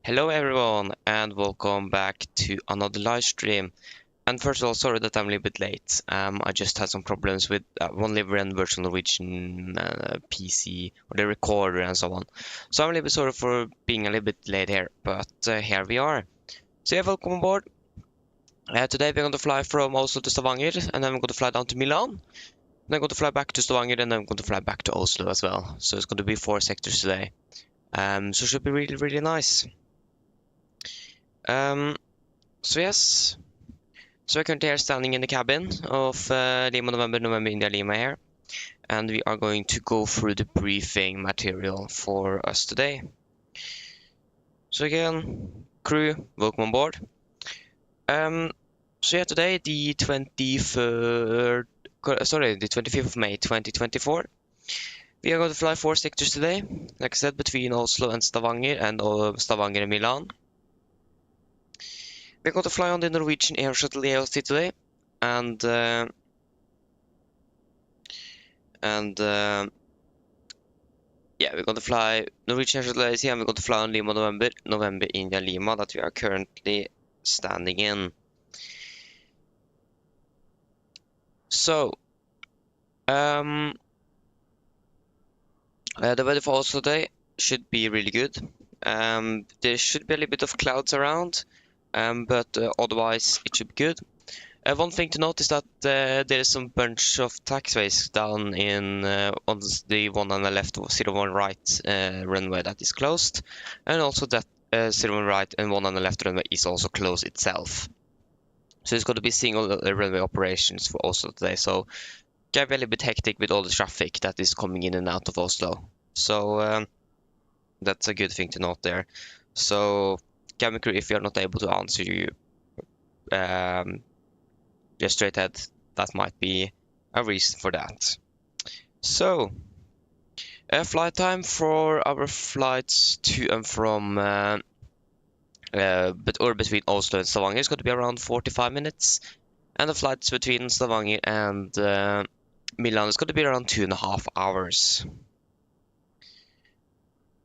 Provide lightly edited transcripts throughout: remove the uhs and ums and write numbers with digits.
Hello everyone and welcome back to another live stream. And first of all, sorry that I'm a little bit late. I just had some problems with one liver and virtual Norwegian PC or the recorder and so on. So I'm a little bit sorry for being a little bit late here, but here we are. So yeah, welcome aboard. Today we're going to fly from Oslo to Stavanger, and then we're going to fly down to Milan. Then I'm going to fly back to Stavanger, and then I'm going to fly back to Oslo as well. So it's going to be 4 sectors today. So it should be really nice. So yes, so we're currently here standing in the cabin of Lima November India Lima here, and we are going to go through the briefing material for us today. So again, crew, welcome on board. So yeah, today the 25th of May 2024. We are going to fly 4 sectors today, like I said, between Oslo and Stavanger, and Stavanger and Milan. We're going to fly on the Norwegian Air Shuttle AOC today, and yeah, we're going to fly Norwegian Air Shuttle AOC, and we're going to fly on Lima November India Lima that we are currently standing in. So, the weather for Oslo today should be really good. There should be a little bit of clouds around, but otherwise it should be good. One thing to note is that there is some bunch of taxiways down in on the one on the left, 01 right runway that is closed, and also that 01 right and one on the left runway is also closed itself. So it's going to be single runway operations for Oslo today. So it can be a little bit hectic with all the traffic that is coming in and out of Oslo. So that's a good thing to note there. So cabin crew, if we are not able to answer you just straight ahead, that might be a reason for that. So, flight time for our flights to and from between Oslo and Stavanger is going to be around 45 minutes, and the flights between Stavanger and Milan is going to be around 2.5 hours.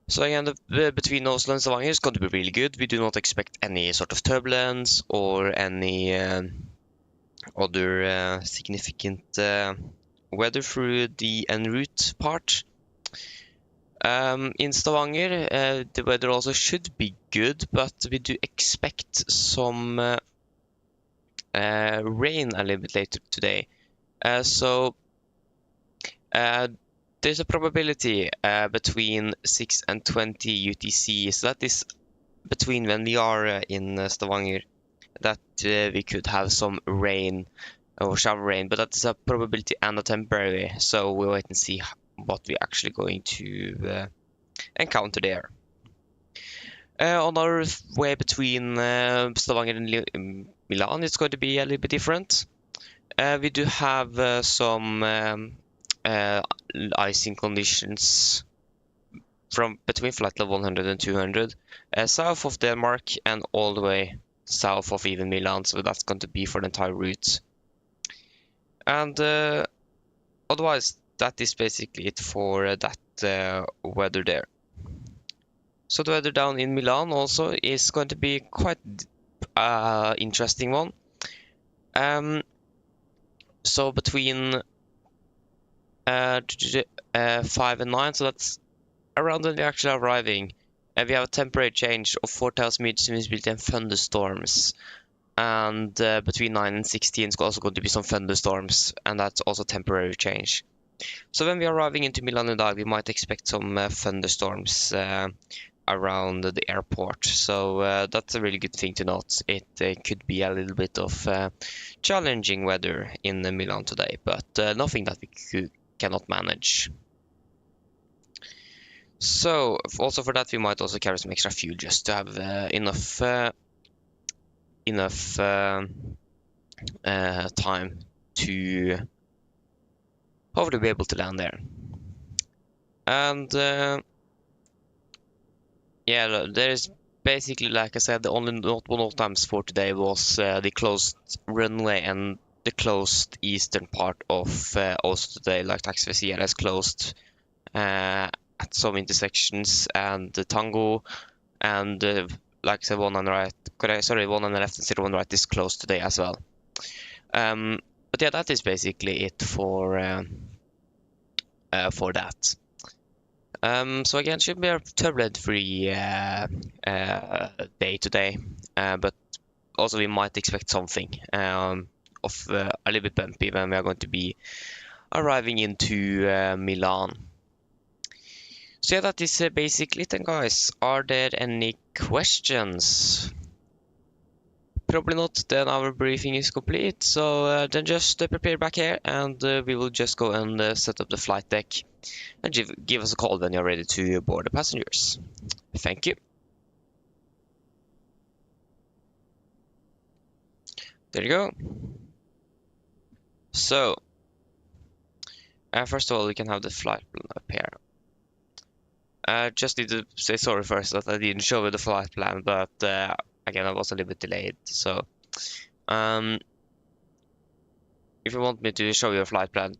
So again, between Oslo and Stavanger is going to be really good. We do not expect any sort of turbulence or any other significant weather through the en route part. In Stavanger, the weather also should be good, but we do expect some rain a little bit later today. So there's a probability between 6 and 20 UTC, so that is between when we are in Stavanger, that we could have some rain or shower rain, but that's a probability and a temporary, so we'll wait and see what we're actually going to encounter there. On our way between Stavanger and Milan, it's going to be a little bit different. We do have some icing conditions from between flight level 100 and 200 south of Denmark and all the way south of even Milan, so that's going to be for the entire route. And otherwise, that is basically it for that weather there. So the weather down in Milan also is going to be quite interesting one. So between 5 and 9, so that's around when we're actually arriving. We have a temperature change of 4,000 meters visibility and thunderstorms. And between 9 and 16 is also going to be some thunderstorms, and that's also temporary change. So when we are arriving into Milan in Dag, we might expect some thunderstorms around the airport. So that's a really good thing to note. It could be a little bit of challenging weather in Milan today, but nothing that we cannot manage. So also for that, we might also carry some extra fuel just to have enough time to hopefully be able to land there. And yeah, there is basically, like I said, the only notable times for today was the closed runway and the closed eastern part of Oslo today, like taxiway CL is closed at some intersections, and the Tango and like I said, one on the right. Sorry, one on the left and 0 on the right is closed today as well. But yeah, that is basically it for that. So again, should be a turbulent-free day today, but also we might expect something of a little bit bumpy when we are going to be arriving into Milan. So yeah, that is basically it then, guys. Are there any questions? Probably not, then our briefing is complete. So then just prepare back here and we will just go and set up the flight deck and give us a call when you're ready to board the passengers. Thank you. There you go. So, first of all, we can have the flight plan up here. Just need to say sorry first that I didn't show you the flight plan, but again, I was a little bit delayed. So, if you want me to show you a flight plan,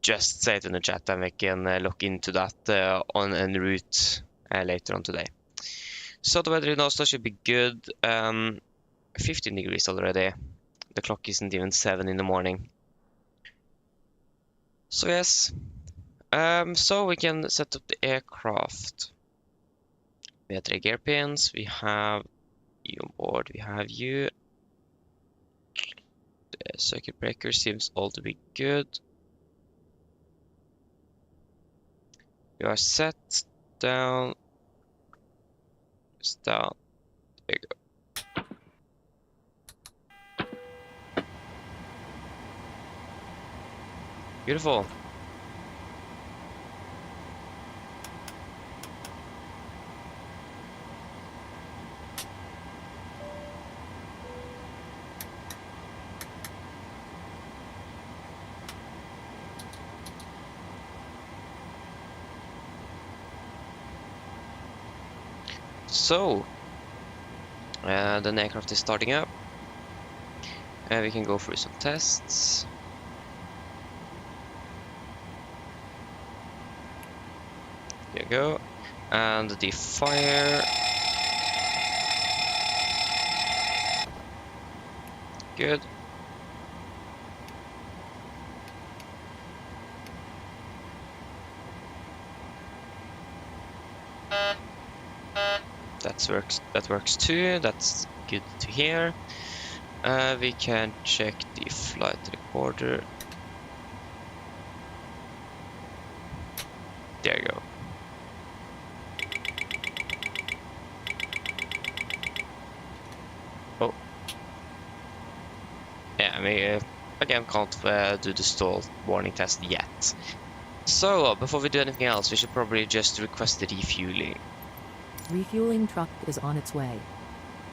just say it in the chat and we can look into that on en route later on today. So the weather in Oslo should be good. 15 degrees already. The clock isn't even 7 in the morning. So yes. So we can set up the aircraft. We have 3 gear pins. We have you on board. We have you. The circuit breaker seems all to be good. You are set. Down. Just down. There you go. Beautiful. So, the aircraft is starting up. We can go through some tests. There you go. And the fire. Good. That works too. That's good to hear. We can check the flight recorder. There you go. Oh. Yeah, we again can't do the stall warning test yet. So, before we do anything else, we should probably just request the refueling. Refueling truck is on its way.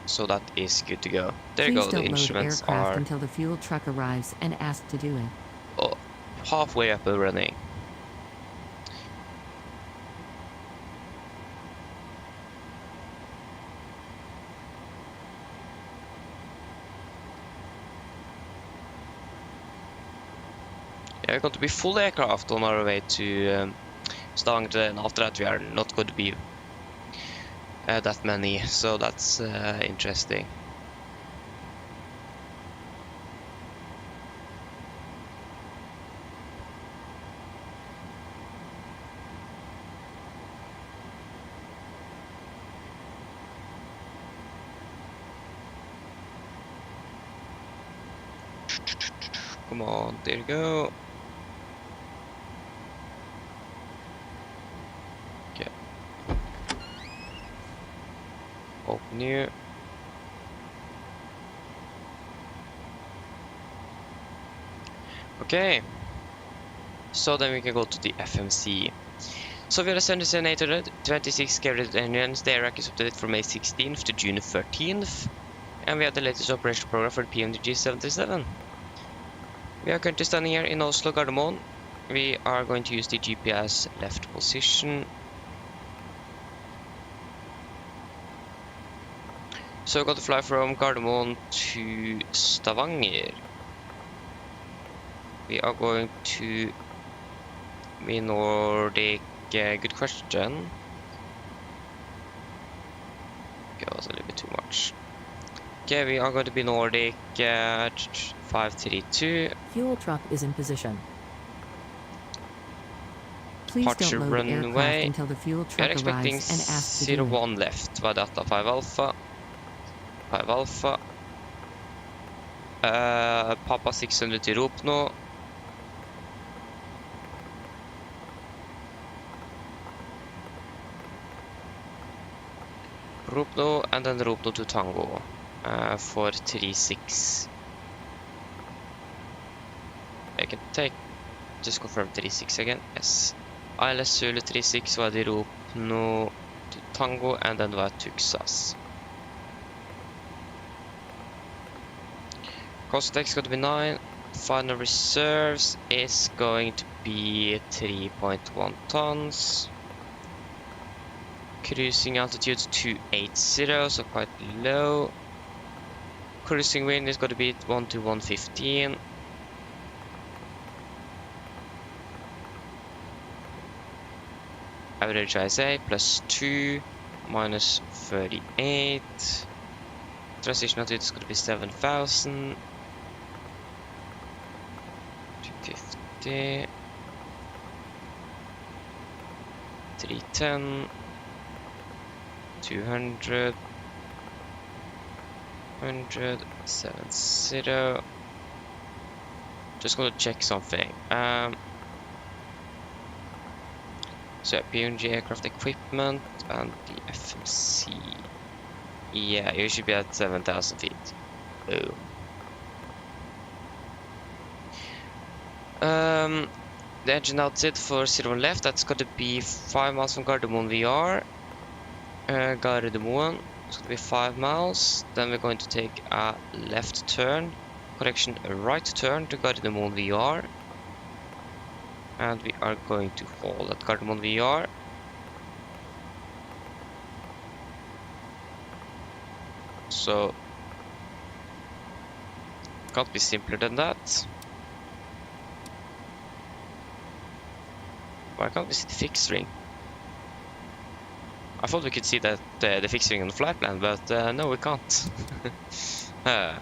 So that is good to go. There Please you go, the don't load instruments aircraft are until the fuel truck arrives and ask to do it. halfway up and running. Yeah, we're going to be full aircraft on our way to Stavanger, and after that we are not going to be that many, so that's interesting. Come on, there you go. Okay. Open new. Okay. So then we can go to the FMC. So we are sending 826 carried engines. The rack is updated from May 16th to June 13th. And we have the latest operational program for the PMDG 77. We are currently standing here in Oslo, Gardermoen. We are going to use the GPS left position. So we're going to fly from Gardermoen to Stavanger. We are going to be Nordic. Good question. Okay, that was a little bit too much. Okay, we are going to be Nordic 532. Fuel truck is in position. Please Departure don't load aircraft runway. until the fuel We are truck expecting arrives and asks to do it. 01 left. Hva er dette? 5 Alpha. 5 Alpha. Papa 600 til rop nå. Rop nå, and then rop nå to Tango for 36. I can take, just confirm 36 again, yes. ILS Zulu 36 var det rop nå to Tango, and then var Tuxas. Cost X going to be 9. Final reserves is going to be 3.1 tons. Cruising altitude 280, so quite low. Cruising wind is going to be 1 to 115. Average ISA plus 2 minus 38. Transition altitude is going to be 7,000. 250. 310. 200. 100. 70. Just going to check something. So PMDG aircraft equipment and the FMC. Yeah, you should be at 7,000 feet. Oh. The engine outset for 01 left, that's got to be 5 miles from Gardermoen VR. Gardermoen, it's going to be 5 miles. Then we're going to take a left turn, correction, a right turn to Gardermoen VR. And we are going to hold at Gardermoen VR. So, can't be simpler than that. Why can't we see the fixed ring? I thought we could see that the fixed ring on the flight plan, but no, we can't. Yeah.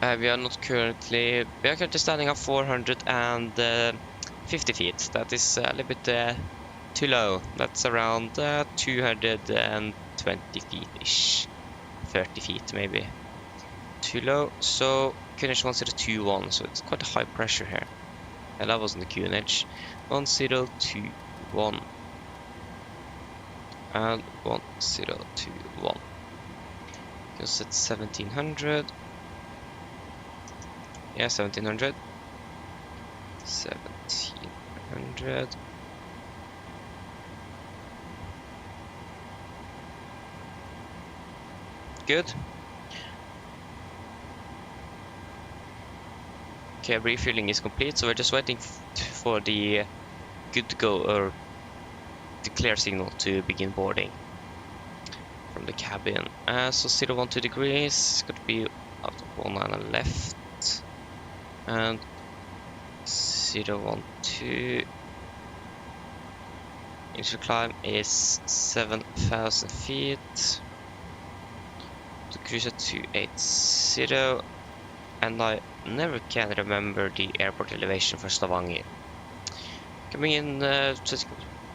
We are currently standing at 450 feet. That is a little bit too low. That's around 220 feet-ish. 30 feet maybe. Too low. So QNH 1021, so it's quite a high pressure here. And that wasn't the QNH. 1021. And 1021. Because it's 1700. Yeah, 1700. 1700. Good. Okay, refueling is complete, so we're just waiting for the good to go or the clear signal to begin boarding from the cabin. So 012 degrees, could be out of 19 left, and 012. Initial climb is 7,000 feet. To cruise at 280, and I never can remember the airport elevation for Stavanger. Coming in,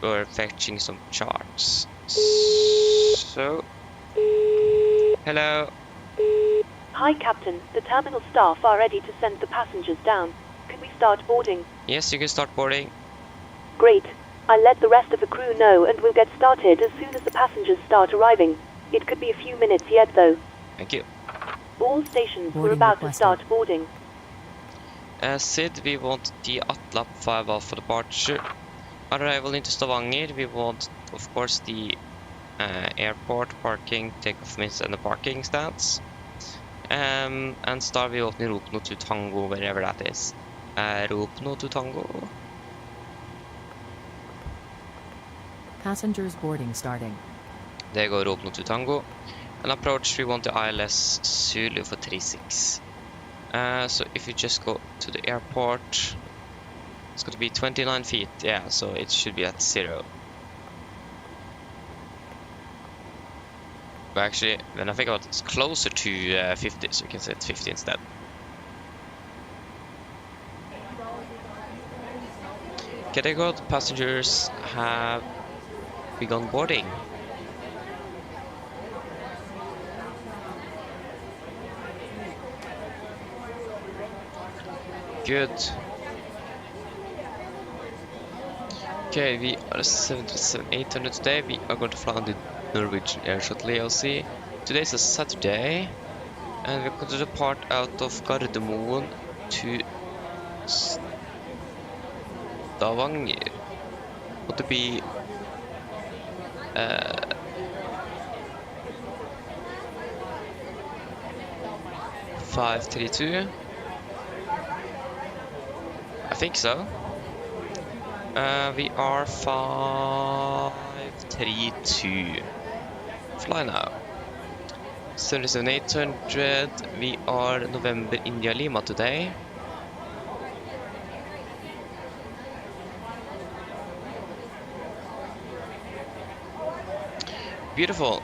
or fetching some charts. So, hello. Hi, Captain. The terminal staff are ready to send the passengers down. Can we start boarding? Yes, you can start boarding. Great. I'll let the rest of the crew know and we'll get started as soon as the passengers start arriving. It could be a few minutes yet, though. Thank you. All stations Boarding were about requested. to start boarding. Sid, we want the Atlap 5 Alpha departure. Arrival into Stavanger, we want, of course, the airport, parking, takeoff minutes, and the parking stands. And start we opening rop nå to Tango, wherever that is. Rop nå to Tango. Passengers boarding starting. There go rop nå to Tango. And approach, we want the ILS Zulu for 36. So if you just go to the airport, it's going to be 29 feet, yeah, so it should be at 0. But actually, then I think it's closer to 50, so we can set 50 instead. Okay, there you go. The passengers have begun boarding. Good. Okay, we are 737-800 today. We are going to fly on the Norwegian Air Shuttle ALC. Today is a Saturday, and we're going to depart out of Gardermoen to Stavanger. Going to be 532. I think so. We are 532. Fly now. 737-800. We are November India Lima today. Beautiful.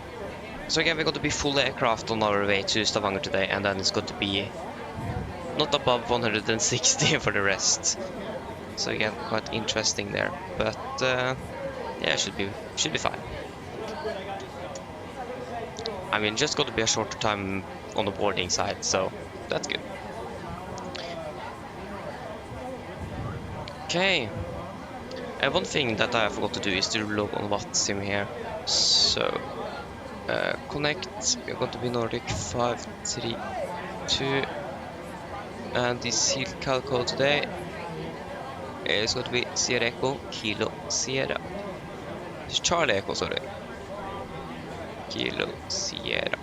So again, we're going to be full aircraft on our way to Stavanger today, and then it's going to be not above 160 for the rest. So again, quite interesting there, but yeah, should be fine. I mean, just going to be a shorter time on the boarding side, so that's good. Okay. One thing that I forgot to do is to log on WhatsApp here. So connect. We're going to be Nordic 532, and the seal cal code today is going to be Sierra Echo Kilo Sierra. It's Charlie Echo, sorry. Kilo Sierra.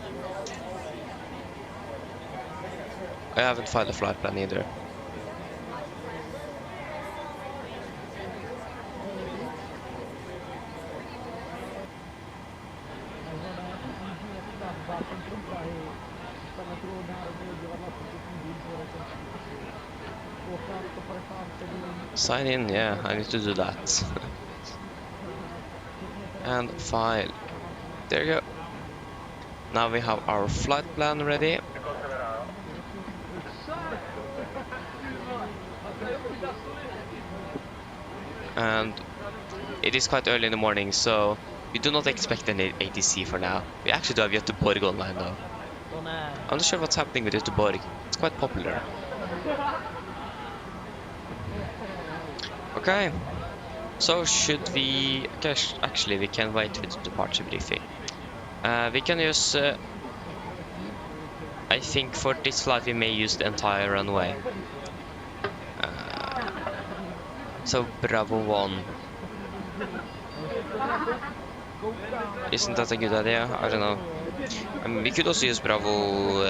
I haven't filed a flight plan either. Sign in, yeah, I need to do that. And file. There you go. Now we have our flight plan ready. And it is quite early in the morning, so we do not expect any ATC for now. We actually do have Göteborg online though. I'm not sure what's happening with Göteborg. It's quite popular. Okay, so should we... Okay, actually we can wait with the departure briefing. We can use... I think for this flight we may use the entire runway. So Bravo 1. Isn't that a good idea? I don't know. I mean, we could also use Bravo...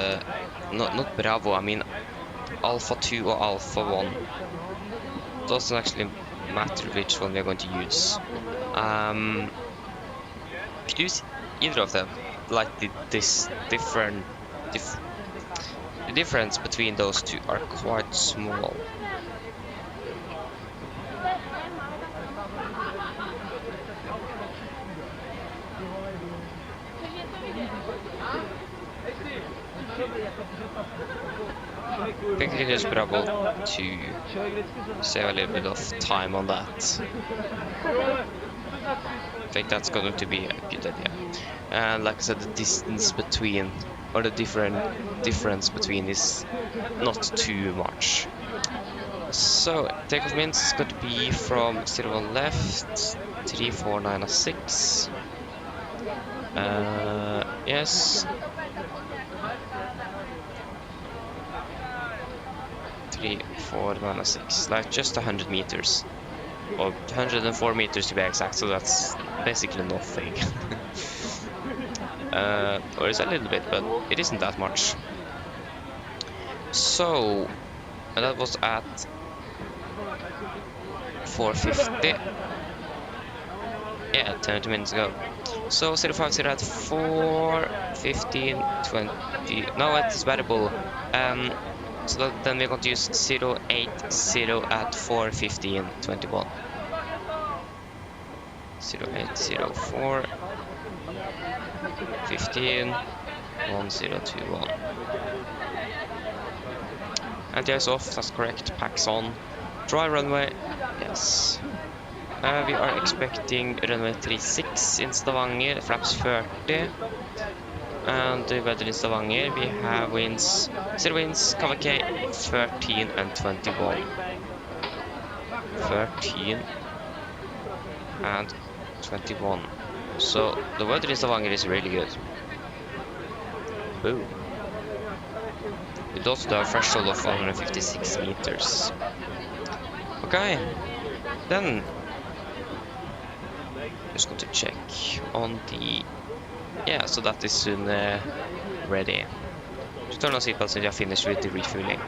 not Bravo, I mean Alpha 2 or Alpha 1. Doesn't actually matter which one we're going to use. We could use either of them. Like the difference between those two are quite small. I think we can just Bravo to save a little bit of time on that. I think that's going to be a good idea. And like I said, the distance between, or the difference between is not too much. So takeoff means is going to be from 01 left, 3496. Yes. 3496, like just 100 meters. Or 104 meters to be exact, so that's basically nothing. Or it's a little bit, but it isn't that much. So, and that was at 4:50. Yeah, 20 minutes ago. So 050 at 4:15:20. No, it's variable. So then we're going to use 080 at 4:15:21. 0804 15 1021. Anti-ice off, that's correct. Packs on. Dry runway, yes. We are expecting runway 36 in Stavanger, flaps 30. And the weather in Stavanger, we have winds, 0 winds, cover K, 13 and 21. 13 and 21. So the weather in Stavanger is really good. Boom. With also the threshold of 156 meters. Okay, then just going to check on the, yeah, so that is soon ready. Just turn on seatbelts and you are finished with the refueling.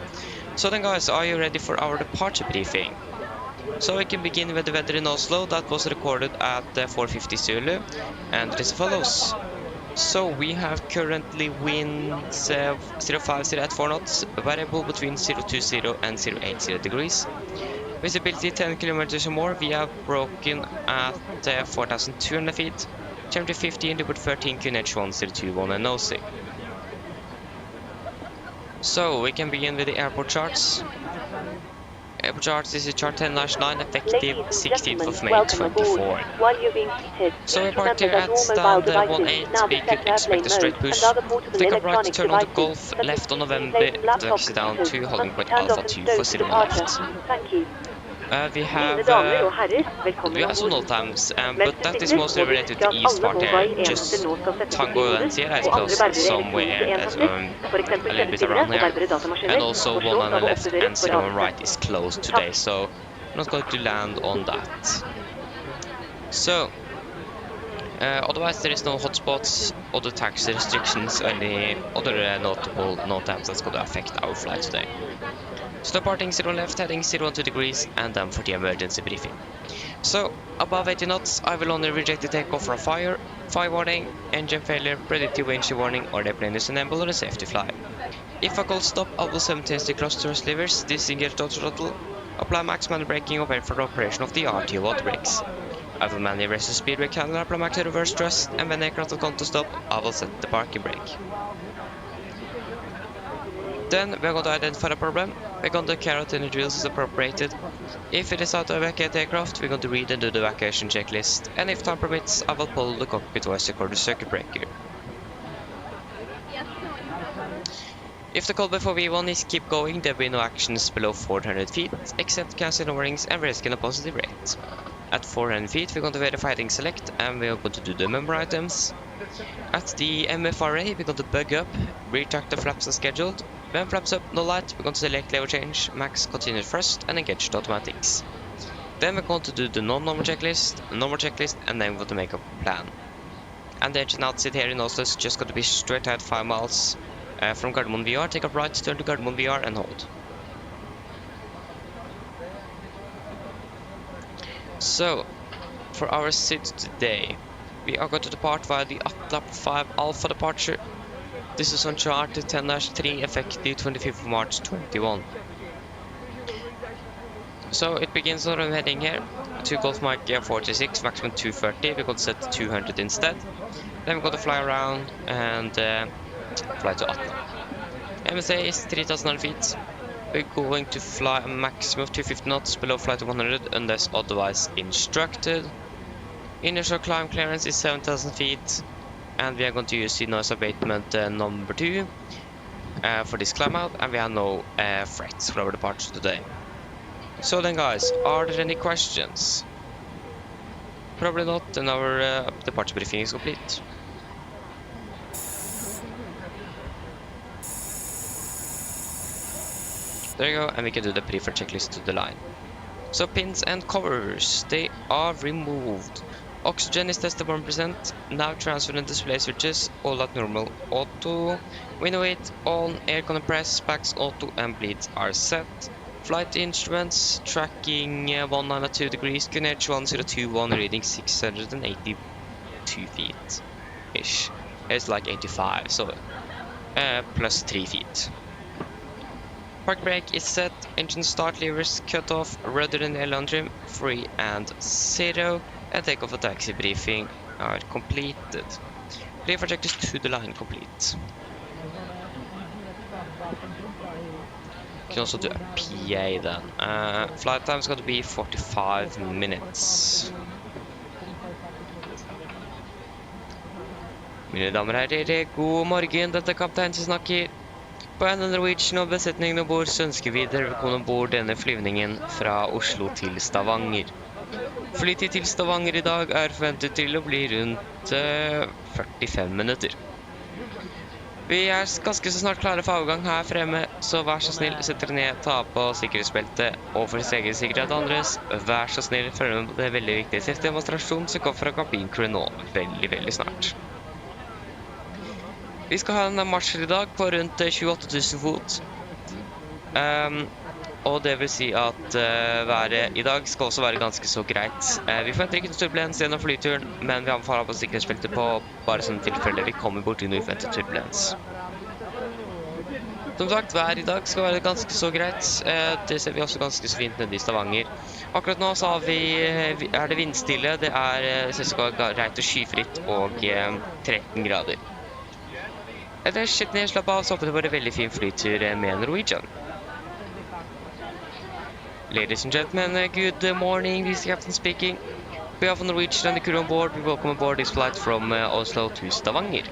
So then guys, are you ready for our departure briefing? So we can begin with the weather in Oslo. That was recorded at 4:50 Zulu, and it is as follows. So we have currently winds 050 at 4 knots, variable between 020 and 080 degrees. Visibility 10 kilometers or more. We have broken at 4,200 feet. Temperature 15, Liquid 13, QNH 1021 and nosy. So we can begin with the airport charts. Airport charts, this is chart 10-9, effective 16th of May 24. So we parked here at stand 18, we could expect a straight push. Take up right, turn on the Golf, left on November, taxi down to holding point Alpha 2 for 0 left. Thank you. We have some old times, but that is mostly related to east part here. Just Tango and Sierra is closed somewhere, a little bit around here. And also 1 on the left and 0 on right is closed today, so I'm not going to land on that. So, otherwise there is no hotspots, other taxi restrictions, or any other notable no times that's going to affect our flight today. So departing 0 left, heading 012 degrees, and then for the emergency briefing. So, above 80 knots, I will only reject the takeoff for fire warning, engine failure, predictive windshield warning, or the plane is unable or a safety fly. If a cold stop, I will simultaneously cross thrust levers, disengage the throttle, apply max manual braking, or wait for the operation of the RTO water brakes. I will manually raise the speed brake handle, apply max reverse thrust, and when the aircraft will come to stop, I will set the parking brake. Then we are going to identify the problem. We're going to carry out any drills as appropriated. If it is out to evacuate the aircraft, we're going to read and do the evacuation checklist. And if time permits, I will pull the cockpit voice recorder circuit breaker. If the call before V1 is keep going, there will be no actions below 400 feet, except cancel warnings and risk in a positive rate. At 400 feet, we're going to verify heading select, and we're going to do the member items. At the MFRA, we're going to bug up, retract the flaps as scheduled. When flaps up, no light, we're going to select lever change, max continued thrust, and engage the automatics. Then we're going to do the non-normal checklist, normal checklist, and then we're going to make a plan. And the engine outset here in Oslo is just going to be straight ahead 5 miles from Gardermoen VR. Take up right, turn to Gardermoen VR, and hold. So, for our sit today, we are going to depart via the Atlap 5 Alpha departure. This is on chart 10-3, effective 25th of March 21. So it begins on our heading here to Golf Mike 46, maximum 230. We're going to set 200 instead. Then we're going to fly around and fly to Atlap. MSA is 3,000 feet. We're going to fly a maximum of 250 knots below flight 100 unless otherwise instructed. Initial climb clearance is 7,000 feet. And we are going to use the noise abatement number 2 for this climb out, and we have no threats for our departure today. So then guys, are there any questions? Probably not, and our departure briefing is complete. There you go, and we can do the preferred checklist to the line. So pins and covers, they are removed. Oxygen is tested 1%, now transfer and display switches, all at normal auto. Window weight on, air compress, packs auto, and bleeds are set. Flight instruments, tracking 192 degrees, QNH 1021, reading 682 feet ish. It's like 85, so plus 3 feet. Park brake is set, engine start levers cut off, rudder and aileron trim 3 and 0. And takeoff and taxi briefing are completed. Leave objectives to the line complete. You can also do a PA then. Flight time is going to be 45 minutes. Mine damer og herrer, god morgen, dette er kaptein som snakker. På en Norwegian og besetningen ombord så ønsker vi dere velkommen ombord denne flyvningen fra Oslo til Stavanger. Flytid til Stavanger i dag er forventet til å bli rundt 45 minutter. Vi er ganske så snart klare for avgang her fremme, så vær så snill, sett dere ned, ta på sikkerhetsbeltet, og for deres egen sikkerhet andres, vær så snill, følg med på det veldig viktige safety-demonstrasjonen som kommer fra kabincrew nå, veldig snart. Vi skal ha en marsj i dag på rundt 28 000 fot, og det vil si at været i dag skal også være ganske så greit. Vi forventer ikke noe turbulens gjennom flyturen, men vi anbefaler på sikkerhetsbeltet på bare sånne tilfeller vi kommer bort til noe uventet turbulens. Som sagt, været i dag skal være ganske så greit. Det ser vi også ganske så fint nede i Stavanger. Akkurat nå så er det vindstille, det er greit og skyfritt og 13 grader. Etter sitt ned, slapp av, så håper det var en veldig fin flytur med Norwegian. Ladies and gentlemen, good morning, this is Captain speaking. On behalf of Norwegian and the crew on board, we welcome aboard this flight from Oslo to Stavanger.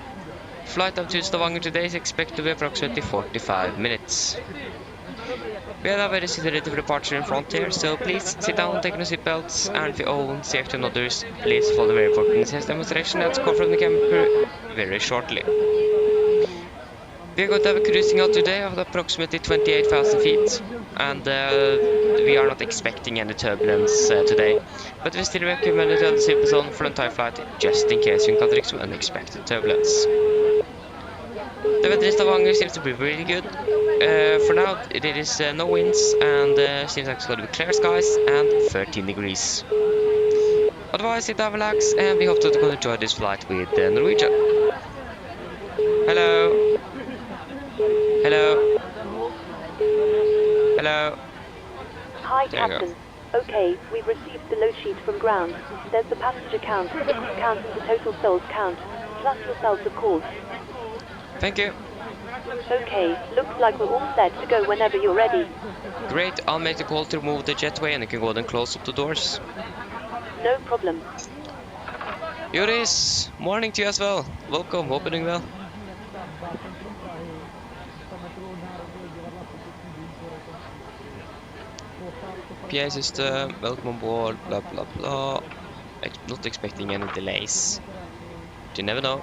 Flight time to Stavanger today is expected to be approximately 45 minutes. We are now very ready for departure in front here, so please sit down, take your seatbelts, and if you own safety and others, please follow the very important safety demonstration that's come from the cabin crew very shortly. We are going to have a cruising out today of approximately 28,000 feet, and we are not expecting any turbulence today, but we still recommend it to have the seatbelts on for the entire flight, just in case you encounter some unexpected turbulence. The weather in Stavanger seems to be really good. For now, there is no winds, and seems like it's going to be clear skies and 13 degrees. Otherwise, sit down, relax, and we hope that you're going to enjoy this flight with Norwegian. Hello. Hello. Hello. Hi, Captain. Okay, we've received the load sheet from ground. There's the passenger count, counting the total souls count, plus yourselves, of course. Thank you. Okay, looks like we're all set to go whenever you're ready. Great, I'll make the call to remove the jetway and you can go ahead and close up the doors. No problem. Joris, morning to you as well. Welcome, hope you're doing well. PA system, welcome on board, blah blah blah. Not expecting any delays. You never know.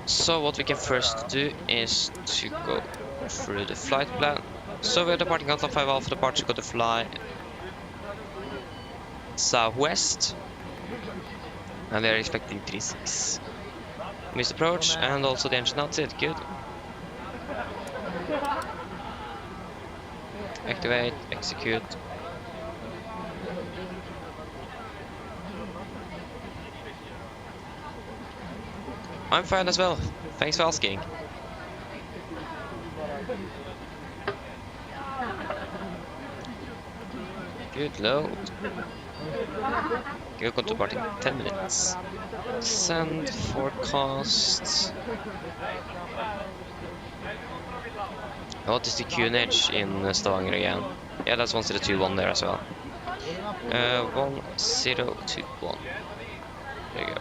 So what we can first do is to go through the flight plan. So we are departing out of 5 Alpha departure, going to fly southwest, and we are expecting 36. Missed approach, and also the engine outside, good. Activate, execute. I'm fine as well, thanks for asking. Good load. We're going to depart in 10 minutes. Send forecast. What is the QNH in Stavanger again? Yeah, that's 1021 there as well. 1021. There you go.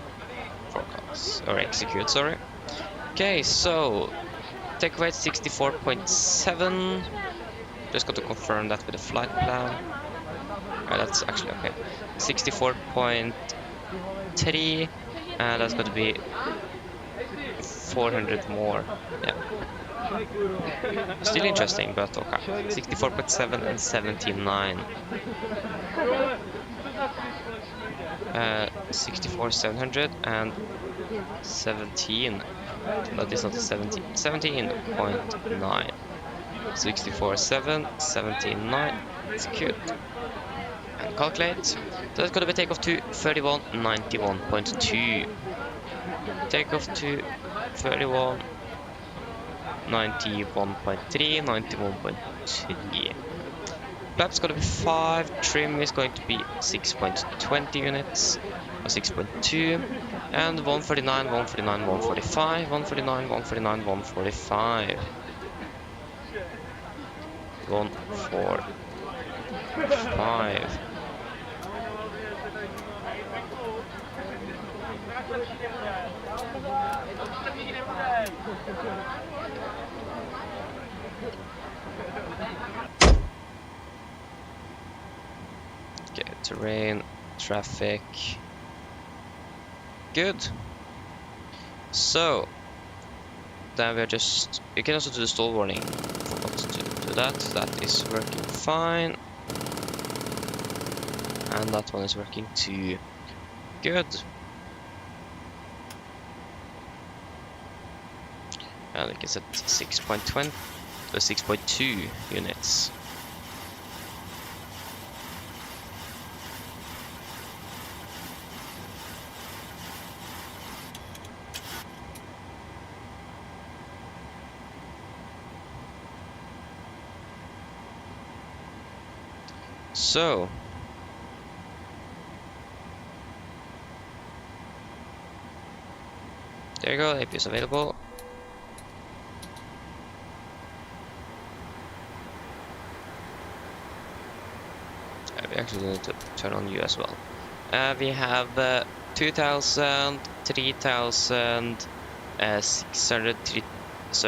Forecast. Or execute, sorry. Okay, so takeaway 64.7. Just got to confirm that with the flight plan. That's actually okay. 64.3, and that's going to be 400 more. Yeah. Still interesting, but okay. 64.7 and 79. 64,700 and 17. That is not a 17. 17.9. 64.7, 17.9. Execute. And calculate. So that's going to be takeoff to 3191.2. Takeoff to 3191.3, 91.3. Flap's gonna be 5, trim is going to be 6.20 units, or 6.2, and 149, 149, 145, 149, 149, 145. 145. Okay, terrain, traffic. Good. So then we are just, you can also do the stall warning. Forgot to do that. That is working fine. And that one is working too. Good. And we can set 6.20 to 6.2 units. So there you go, AP is available. We actually need to turn on you as well. We have 2,000, 3,000, 600,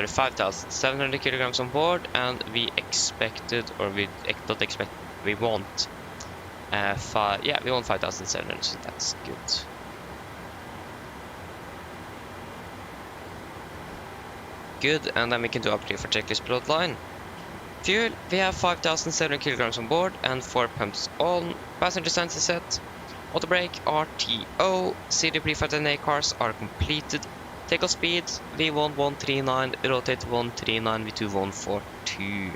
5,700 kilograms on board, and we expected, or we not expect, we want we want 5,700, so that's good. Good, and then we can do upgrade for checklist plotline. Fuel, we have 5,700 kilograms on board and 4 pumps on. Passenger sensor set, auto brake, RTO, CD pre-510A cars are completed. Takeoff speed, V1 139, rotate 139, V2 142.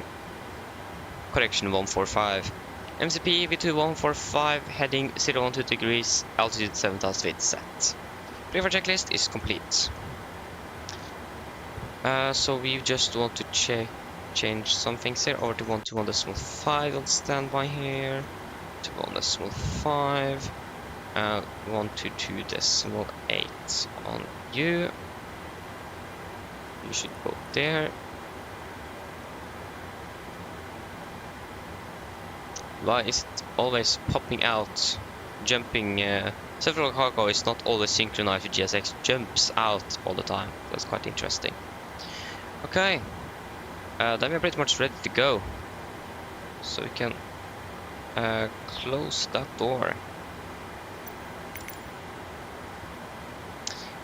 Correction 145. MCP V2 145, heading 012 degrees, altitude 7,000 feet set. Pre-for checklist is complete. So we just want to change some things here. Over to 121.5 on standby here. To 1.5. 122.8 on you. You should go there. Why is it always popping out? Jumping. Several cargo is not always synchronized with GSX. Jumps out all the time. That's quite interesting. Okay. Then we're pretty much ready to go. So we can close that door.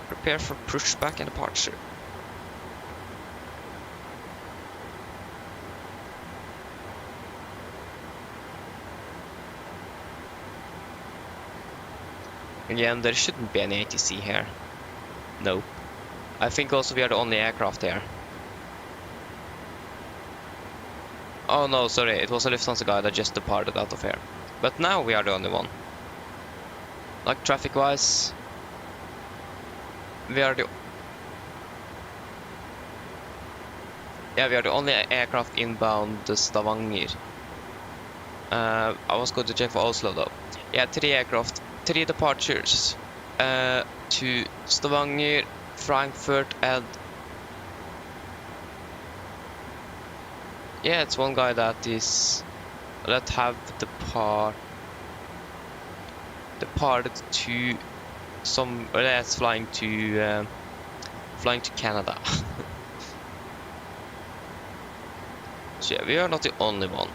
Prepare for pushback and departure. Again, there shouldn't be any ATC here. No. I think also we are the only aircraft here. Oh no, sorry, it was a Lufthansa guy that just departed out of here. But now we are the only one. Like traffic-wise, we are the only aircraft inbound Stavanger. I was going to check for Oslo though. Yeah, 3 aircraft, 3 departures to Stavanger, Frankfurt, and yeah, it's one guy that have departed to some. That's flying to Canada. So yeah, we are not the only one.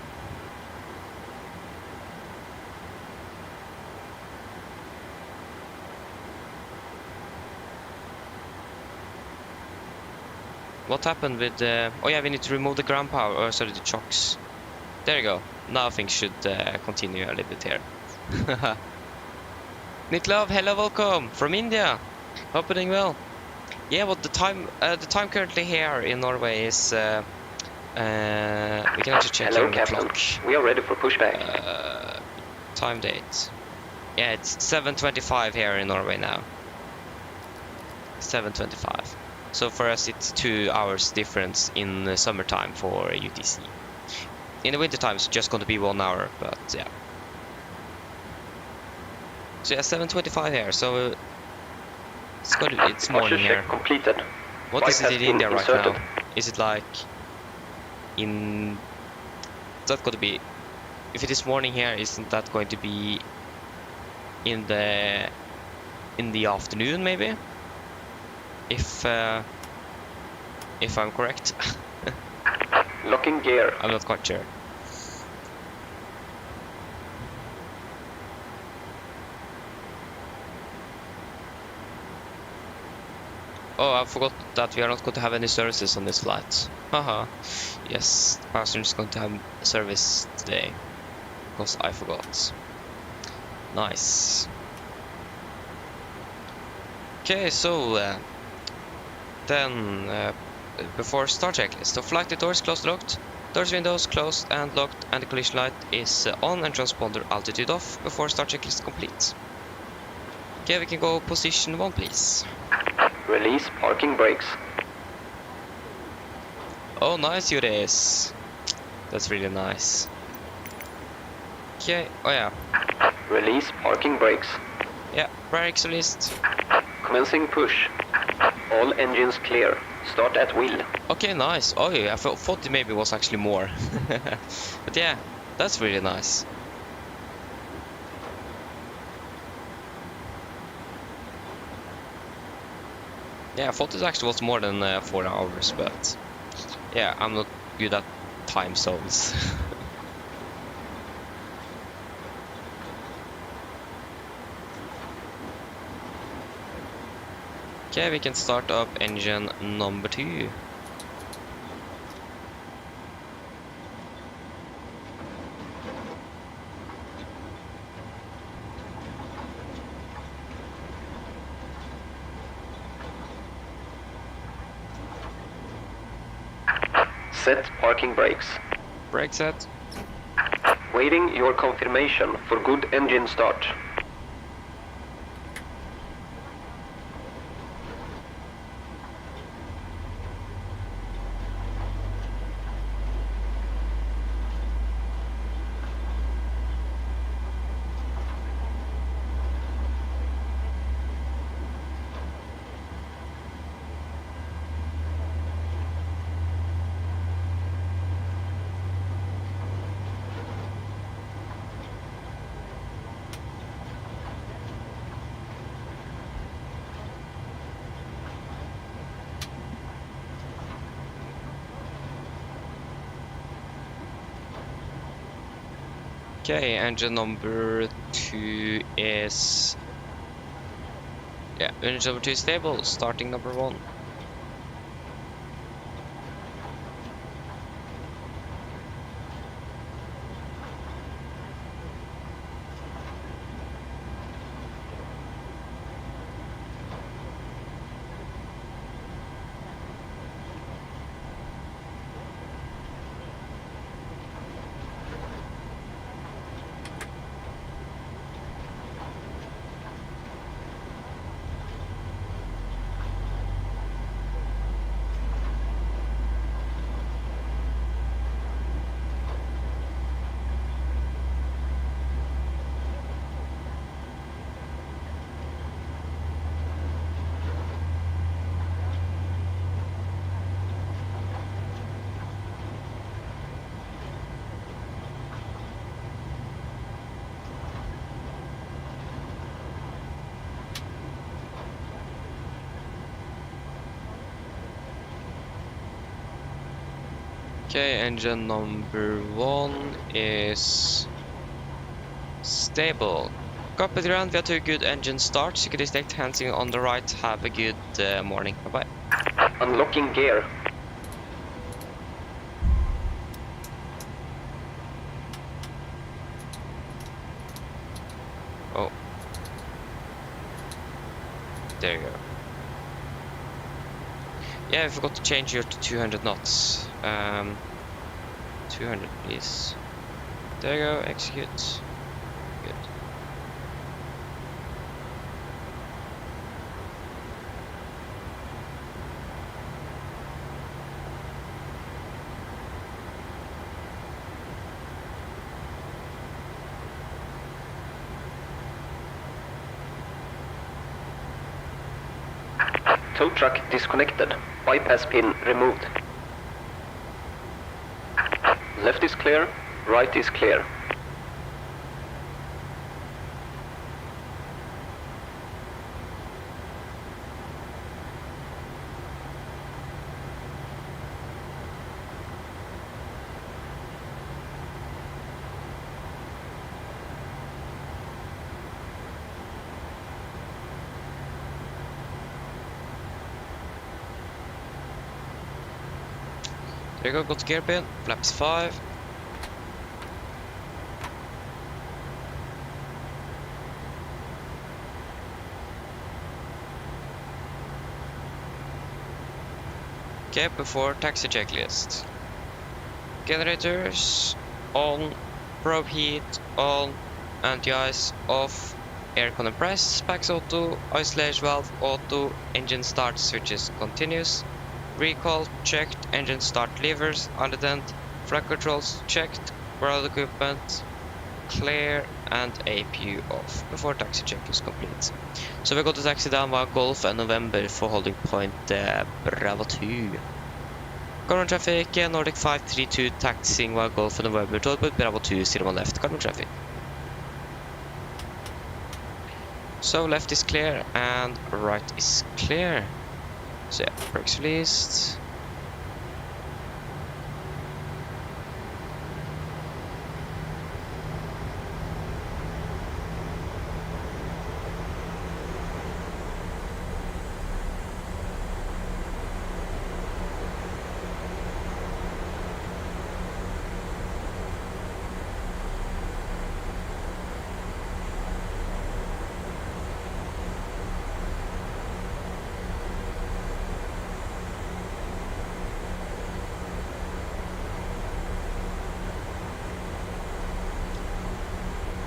What happened with the... Oh yeah, we need to remove the ground power, or sorry, the chocks. There you go. Now things should continue a little bit here. Niklov, hello, welcome from India. Hope you're doing well. Yeah, well, the time currently here in Norway is... we can actually check hello, here on the Captain. clock. We are ready for pushback. Time date. Yeah, it's 7:25 here in Norway now. 7:25. So for us it's 2 hours difference in the summertime for UTC. in the winter time, it's just going to be 1 hour, but yeah. So yeah, 7:25 here. So it's morning here. Completed. What is it in India right now? Is it like in? Is that going to be? If it is morning here, isn't that going to be in the afternoon maybe? If I'm correct. Locking gear. I'm not quite sure. Oh, I forgot that we are not going to have any services on this flight. Haha. Yes, the passenger is going to have service today. Because I forgot. Nice. Okay, so then before start checklist. So flight doors closed, locked. Doors, windows closed and locked, and the collision light is on and transponder altitude off before start checklist complete. Okay, we can go position 1, please. Release parking brakes. Oh, nice, Juris. That's really nice. Okay, oh yeah. Release parking brakes. Yeah, brakes released. Commencing push. All engines clear. Start at wheel. Okay, nice. Oh yeah, I thought it maybe was actually more. But yeah, that's really nice. Yeah, I thought it actually was more than 4 hours, but yeah, I'm not good at time zones. Okay, we can start up engine number 2. Set parking brakes. Brake set. Waiting your confirmation for good engine start. Okay, engine number 2 is... Yeah, engine number 2 is stable, starting number 1. Okay, engine number 1 is stable. Copy the ground, we have 2 good engine starts. You can disconnect handling on the right. Have a good morning. Bye bye. Unlocking gear. Oh. There you go. Yeah, I forgot to change here to 200 knots. 200 please. There you go, execute. Good. Tow truck disconnected. Bypass pin removed. Left is clear, right is clear. There you go, got the gear pin, flaps 5. Okay, before taxi checklist. Generators on, probe heat on, anti-ice off, aircon and press, packs auto, isolation valve auto, engine start switches continuous. Recall checked, engine start levers, unident, flight controls checked, ground equipment clear, and APU off before taxi check is complete. So we got the taxi down via Golf and November for holding point Bravo 2. Current traffic, Nordic 532 taxiing via Golf and November, told with Bravo 2, 01 left, current traffic. So left is clear and right is clear. So yeah, brakes released.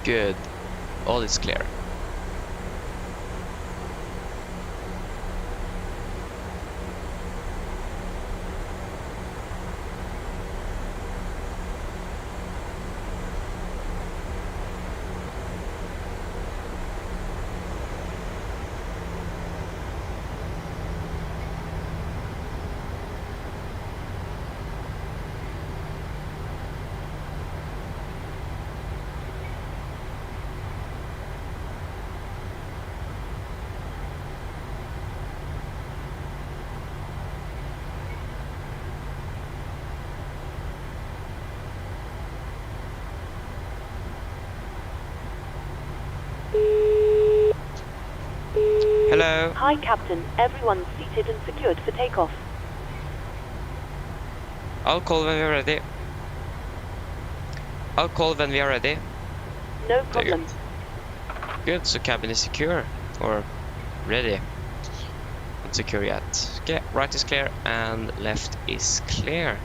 Good. All is clear. Hello. Hi, Captain. Everyone's seated and secured for takeoff. I'll call when we're ready. I'll call when we are ready. No problem. Good, so cabin is secure. Or ready. Not secure yet. Okay, right is clear and left is clear.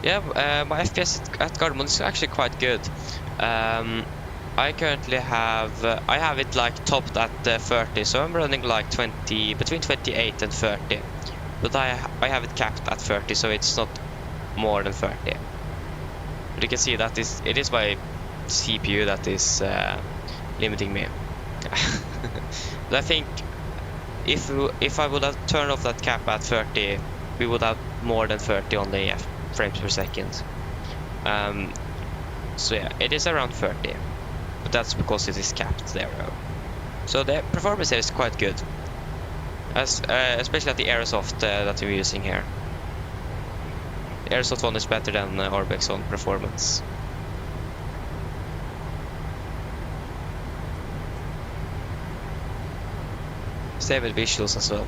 Yeah, my FPS at Gardermoen is actually quite good. I currently have I have it like topped at 30, so I'm running like between 28 and 30. But I have it capped at 30, so it's not more than 30. But you can see that it is my CPU that is limiting me. But I think if I would have turned off that cap at 30, we would have more than 30 on the frames per second. So yeah, it is around 30, but that's because it is capped there. So the performance here is quite good, especially at the Aerosoft that we're using here. The Aerosoft one is better than Orbex on performance. Same with visuals as well.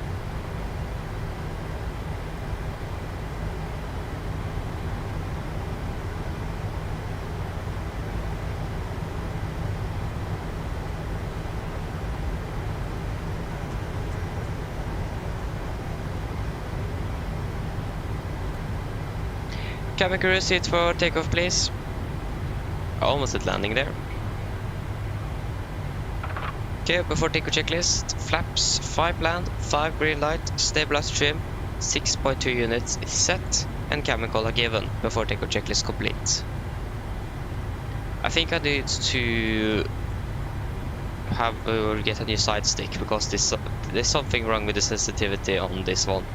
cabin crew seat for takeoff, please. Almost at landing there. Okay, before takeoff checklist. Flaps, 5 land, 5 green light, stabilized trim, 6.2 units is set, and cabin collar given before takeoff checklist complete. I think I need to have or get a new side stick because there's something wrong with the sensitivity on this one.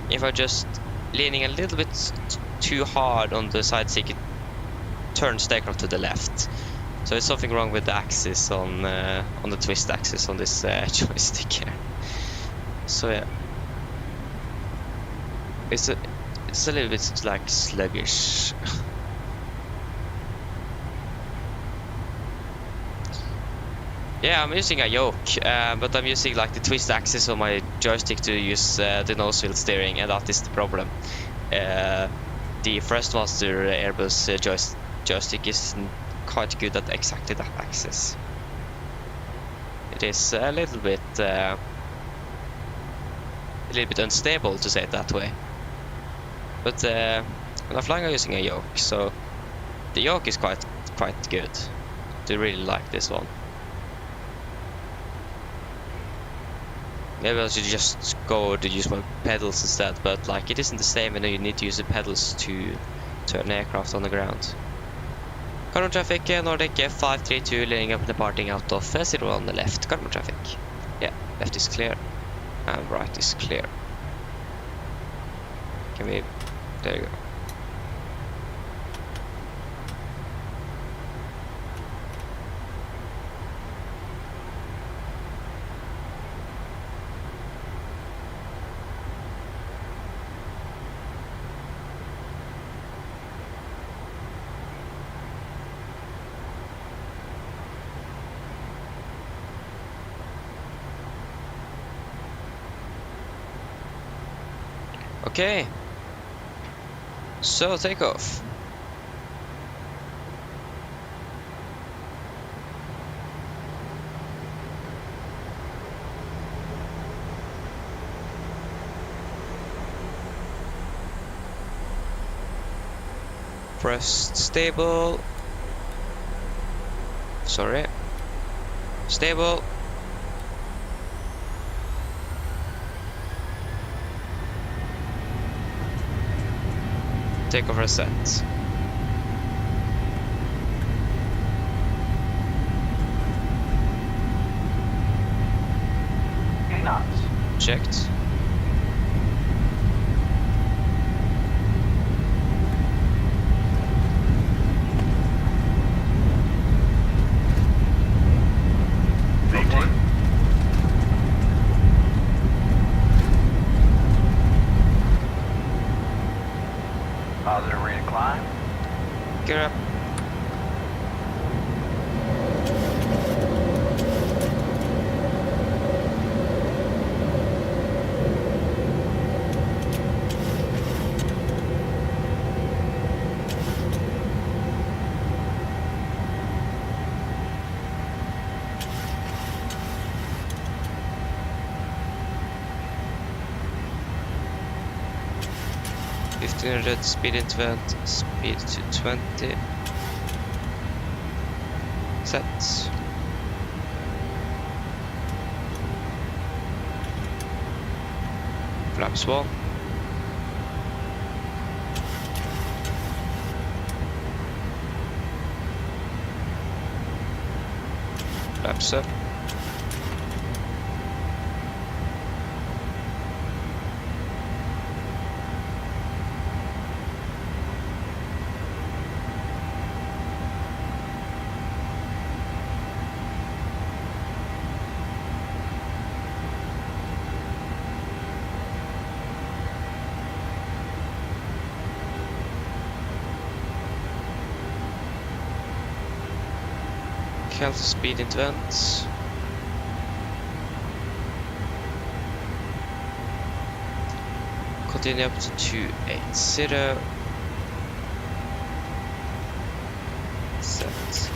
If I'm just leaning a little bit too hard on the side stick, it turns the aircraft to the left. So there's something wrong with the axis on the twist axis on this joystick here. So yeah, it's a little bit like sluggish. Yeah, I'm using a yoke, but I'm using like the twist axis on my joystick to use the nose wheel steering, and that is the problem. The Thrustmaster Airbus joystick isn't quite good at exactly that axis. It is a little bit unstable, to say it that way. But when I'm flying, I'm using a yoke, so the yoke is quite good. I really like this one. Maybe I should just go to use my pedals instead, but like it isn't the same, and you need to use the pedals to turn the aircraft on the ground. Carbon traffic, Nordic 532, leading up and departing out of 0 on the left. Carbon traffic. Yeah, left is clear, and right is clear. Can we... there you go. Okay, so takeoff. Pressed stable. Sorry. Stable. Takeoff reset. Checked. Positive rate of climb. Gear up. Red speed interval, speed to 20. Set. Flaps 1. Flaps up. Cancel speed into vents. Continue up to 280. Set.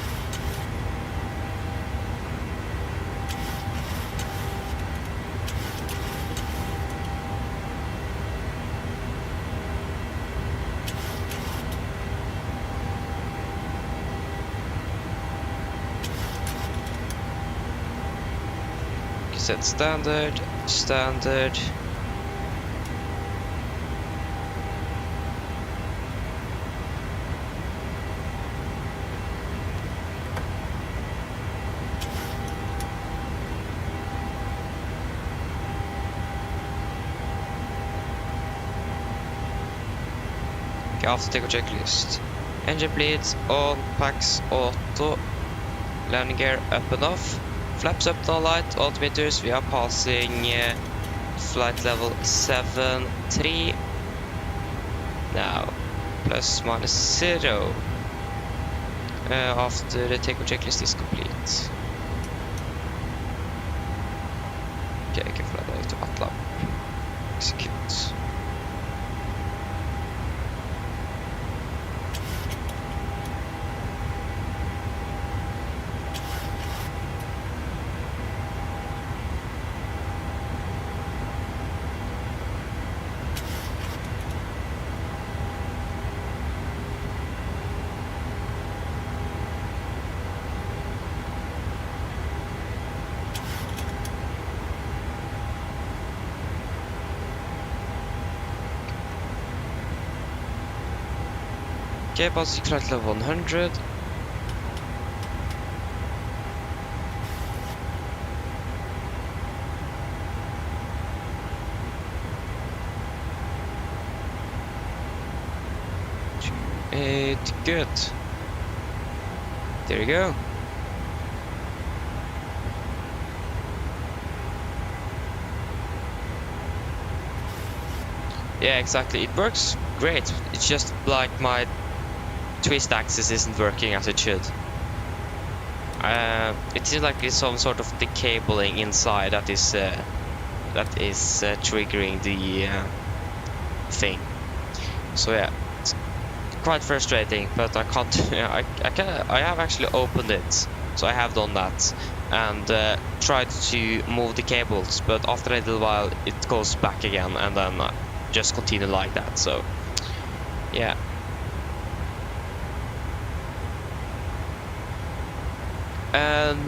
set standard, standard. Okay, after take a checklist. Engine bleeds, on, packs, auto, landing gear up and off, flaps up to light, altimeters, we are passing flight level 7-3. Now, plus minus 0. After the take-off checklist is complete. Okay, I can fly direct to Atla. Execute. Okay, basic flight level 100. Good. There you go. Yeah, exactly. It works great. It's just like my twist axis isn't working as it should. It seems like there's some sort of the cabling inside that is triggering the thing. So yeah, it's quite frustrating. But I can't. I have actually opened it, so I have done that and tried to move the cables. But after a little while, it goes back again, and then just continue like that. So yeah.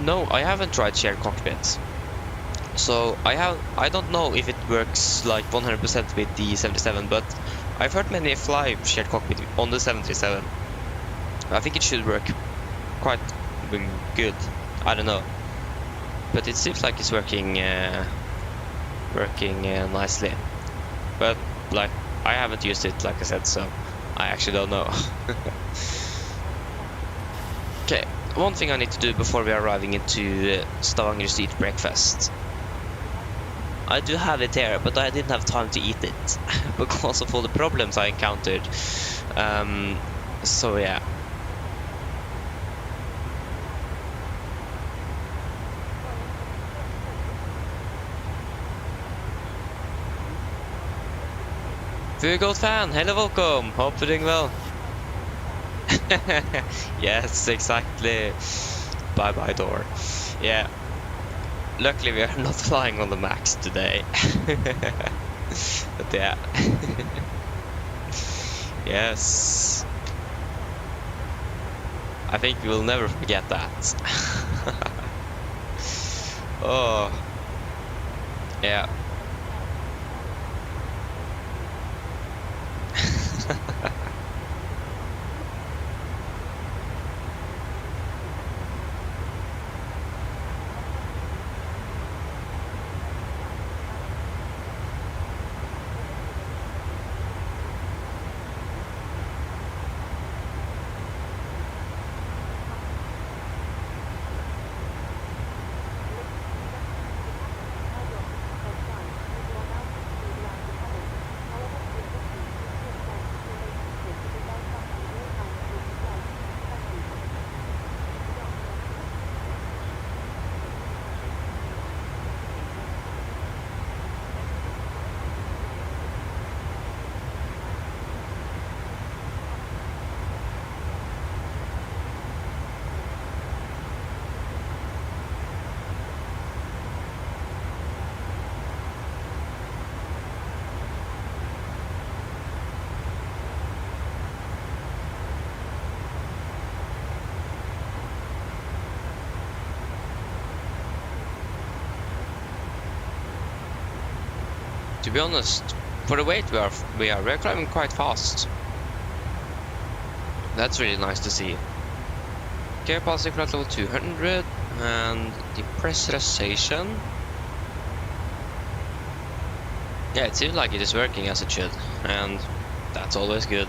No, I haven't tried shared cockpit. So I don't know if it works like 100% with the 77, but I've heard many fly shared cockpit on the 737. I think it should work quite good. I don't know, but it seems like it's working nicely. But like I haven't used it, like I said, so I actually don't know. Okay. One thing I need to do before we are arriving into Stavanger to eat breakfast. I do have it here, but I didn't have time to eat it because of all the problems I encountered. So yeah. Vugold fan, hello, welcome. Hope you're doing well. Yes, exactly. Bye bye door. Yeah. Luckily we are not flying on the max today. But yeah. Yes. I think we will never forget that. Oh. Yeah. To be honest, for the weight we're climbing quite fast. That's really nice to see. Gear passing flat level 200 and the pressurization. Yeah, it seems like it is working as it should, and that's always good.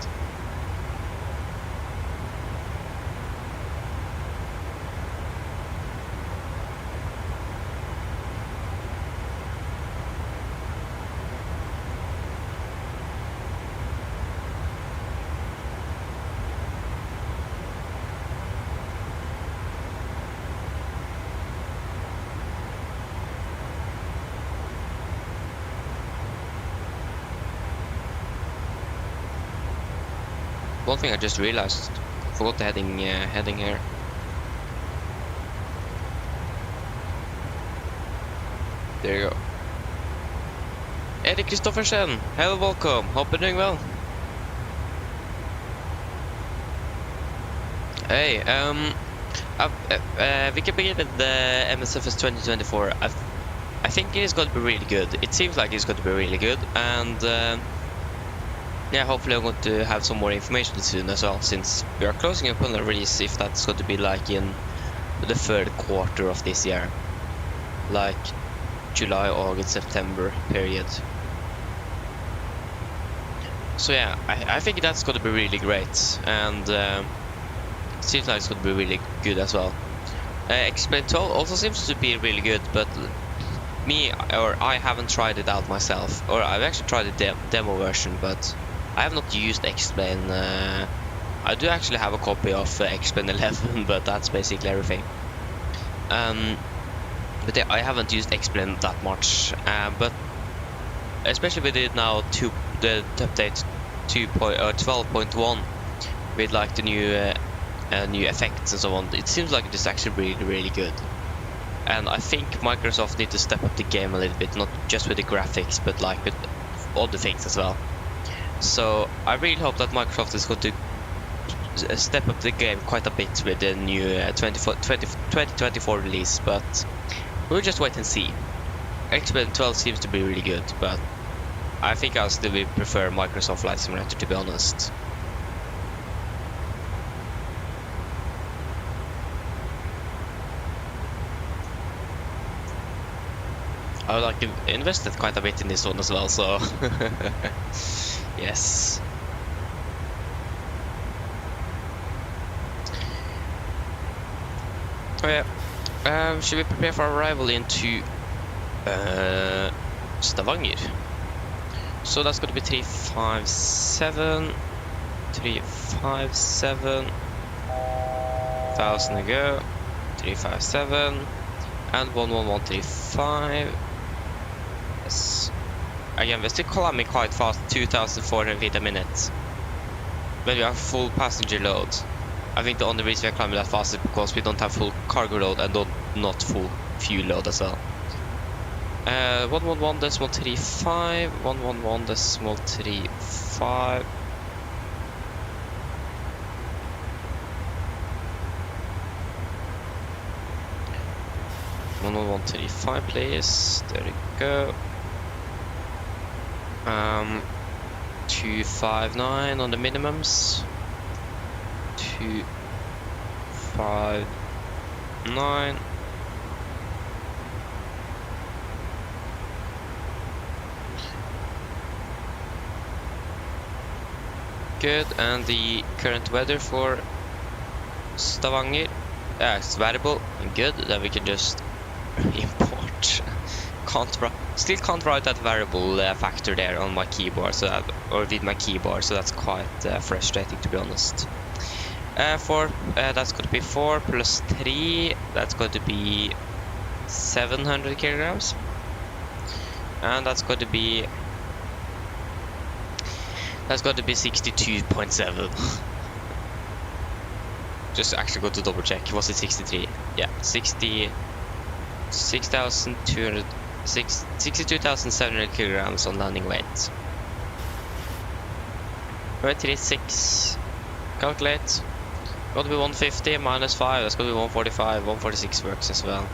One thing I just realized, forgot the heading here. There you go. Erik Kristoffersen, hello, welcome. Hope you're doing well. Hey, we can begin with the MSFS2020. I think it is going to be really good. It seems like it's going to be really good, and yeah, hopefully I'm going to have some more information soon as well, since we are closing up on the release, if that's going to be like in the third quarter of this year, like July, August, September period. So yeah, I think that's going to be really great, and it seems like it's going to be really good as well. Explain 12 also seems to be really good, but I haven't tried it out myself, or I've actually tried the demo version, but I have not used Explain. I do actually have a copy of Explain 11, but that's basically everything. But I haven't used Explain that much. But especially with it now, the update 12.1, with like the new effects and so on, it seems like it is actually really good. And I think Microsoft need to step up the game a little bit, not just with the graphics, but like with other things as well. So I really hope that Microsoft is going to step up the game quite a bit with the new 2024 release, but we'll just wait and see. Explain 12 seems to be really good, but I think I'll still prefer Microsoft Flight Simulator, to be honest. I like invested quite a bit in this one as well, so yes. Oh yeah. Should we prepare for arrival into Stavanger? So that's going to be 357, 357, 1,000 to go, 357, and 11135. Yes. Again, we're still climbing quite fast, 2,400 feet a minute. When we have full passenger load. I think the only reason we're climbing that fast is because we don't have full cargo load and not full fuel load as well. 111.35, 111.35. Please. There we go. 259 on the minimums. 259. Good, and the current weather for Stavanger, it's variable and good. Then we can just import. Still can't write that variable factor there on my keyboard, or with my keyboard, so that's quite frustrating, to be honest. That's going to be 4 plus 3. That's going to be 700 kilograms, and that's going to be 62.7. Just actually go to double check. Was it 63? Yeah, 62,700 kilograms on landing weight. 36. Calculate. Going to be 150 minus 5. That's going to be 145. 146 works as well.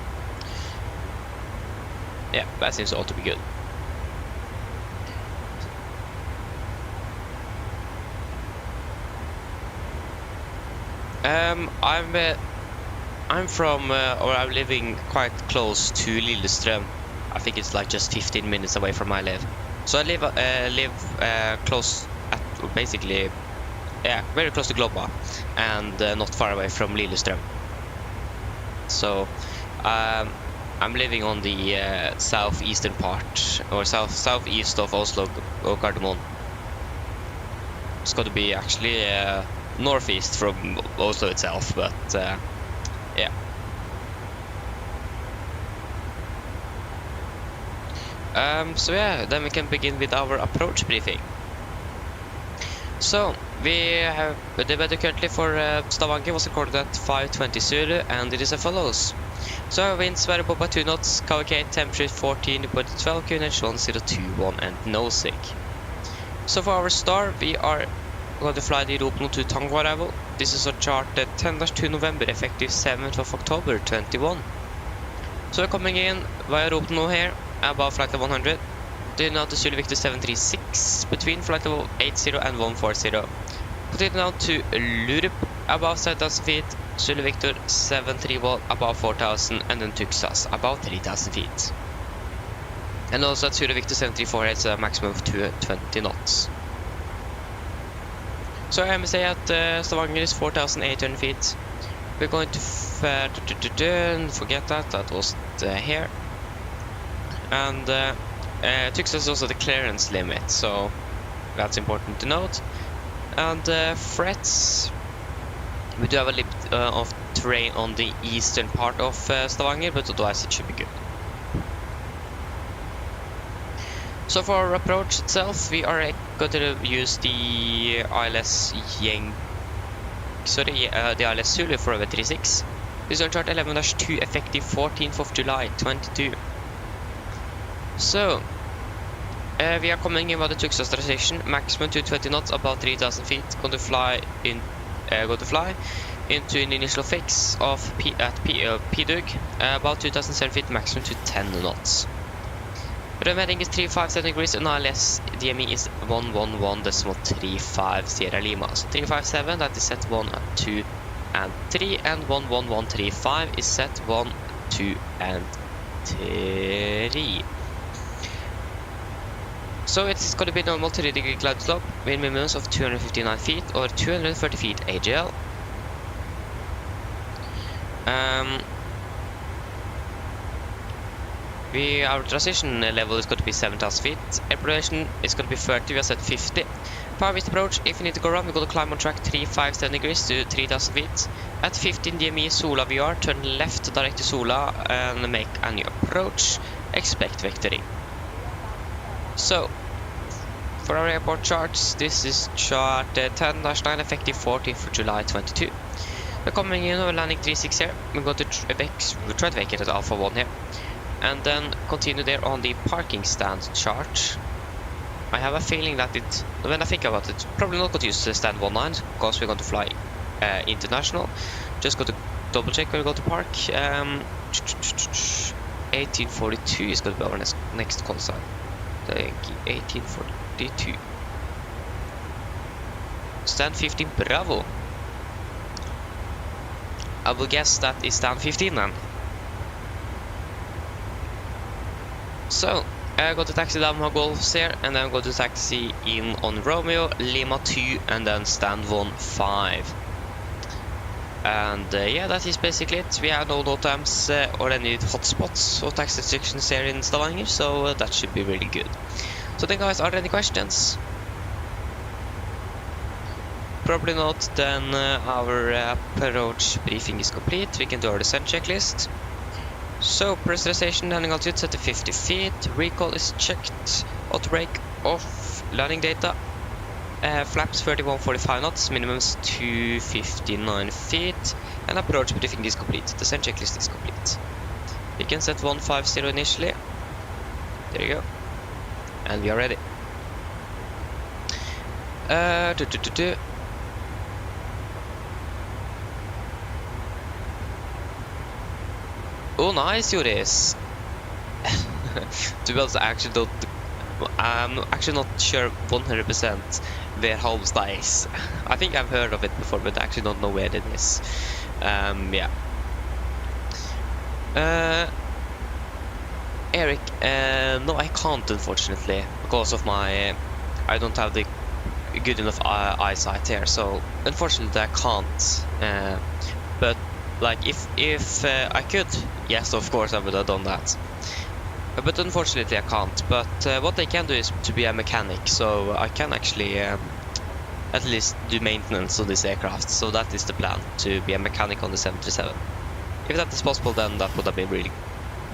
Yeah, that seems all to be good. I'm from, or I'm living quite close to Lillestrøm. I think it's like just 15 minutes away from where I live. So I live close at, basically, yeah, very close to Glomma, and not far away from Lillestrøm. So I'm living on the southeastern part, or southeast of Oslo or Gardermoen. It's got to be actually northeast from Oslo itself, but yeah. So yeah, then we can begin with our approach briefing. So we have the weather currently for Stavanger was recorded at 5:20 Zulu, and it is as follows. So winds variable by 2 knots, KVK temperature 14.12, QNH 1021, and no sick. So for our star, we are going to fly the Ropen to Tango arrival. This is a chart at 10-2 November, effective 7th of October 21. So we're coming in via Ropen here, above flight level 100. Continue now to Zulu Victor 736, between flight level 80 and 140. Continue now to Lurup, above 7,000 feet. Zulu Victor 731, above 4,000, and then Tuxas, about 3,000 feet. And also at Zulu Victor 734, it's a maximum of 20 knots. So MSA at Stavanger is 4,800 feet. We're going to forget that was here. And Tuxas is also the clearance limit, so that's important to note. And frets, we do have a limit of terrain on the eastern part of Stavanger, but otherwise it should be good. So for our approach itself, we are going to use the ILS the ILS Zulu for over 36. This is on chart 11-2, effective 14th of July 22. So we are coming in with the Tuxas station, maximum 220 knots, about 3,000 feet. Going to fly into an initial fix of PDUG, about 2,007 feet, maximum to 10 knots. The heading is 357 degrees, and ILS DME is 111.35 Sierra Lima. So 357, that is set 1, 2, and 3, and 11135 is set 1, 2, and 3. So it's going to be normal 30-degree cloud slope, with minimums of 259 feet or 230 feet AGL. Our transition level is going to be 7,000 feet. Air pressure is going to be 30, we are set 50. Power east approach, if you need to go around, we're going to climb on track 357 degrees to 3,000 feet. At 15 DME Sola VR, turn left direct to Sola and make a new approach. Expect vectoring. So, for our airport charts, this is chart 10-9, effective 14th of July 22. We're coming in over landing 36 here. We're going to try to vacate at Alpha 1 here. And then continue there on the parking stand chart. I have a feeling that when I think about it, probably not going to use stand 19, because we're going to fly international. Just going to double check where we go to park. 1842 is going to be our next call sign. 1842. Stand 15 Bravo. I will guess that is stand 15 then. So, I go to taxi down my Golfs here, and then go to taxi in on Romeo, Lima 2, and then stand 15. And yeah, that is basically it. We have no load times or any hotspots or taxi restrictions here in Stavanger, so that should be really good. So then guys, are there any questions? Probably not. Then our approach briefing is complete. We can do our descent checklist. So, pressurization, landing altitude set to 50 feet, recall is checked, auto brake off, landing data, flaps 31-45 knots, minimums 259 feet, and approach briefing is complete. Descent checklist is complete. We can set 150 initially. There you go. And we are ready. Oh, nice, Joris. To be honest, I'm actually not sure 100% where Holmstad is. I think I've heard of it before, but I actually don't know where it is. Yeah. Eric, no, I can't, unfortunately, because of my I don't have the good enough eyesight here, so unfortunately I can't. But like if I could, yes, of course I would have done that. But unfortunately I can't. But what I can do is to be a mechanic, so I can actually at least do maintenance on this aircraft. So that is the plan, to be a mechanic on the 737. If that is possible, then that would have been really,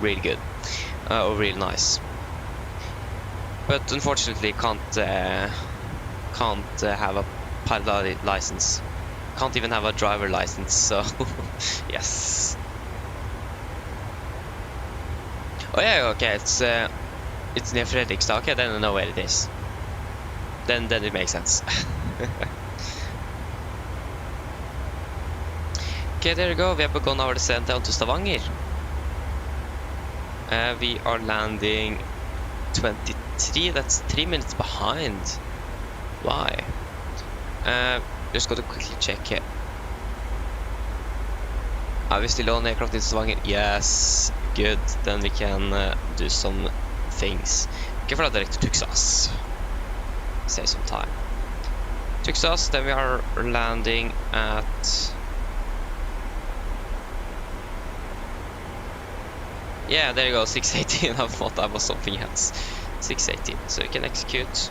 really good, or really nice. But unfortunately can't have a pilot license. Can't even have a driver license, so yes. Oh yeah, okay, it's near Fredrikstad. Okay, then I know where it is. Then it makes sense. Okay, there you go. We have begun our descent down to Stavanger. We are landing 23. That's 3 minutes behind. Why? Just got to quickly check it. Are we still on aircraft in Stavanger? Yes, good. Then we can do some things. Okay, fly direct to Tuxas. Save some time. Tuxas, then we are landing at... Yeah, there you go, 618. I thought that was something else. 618, so you can execute.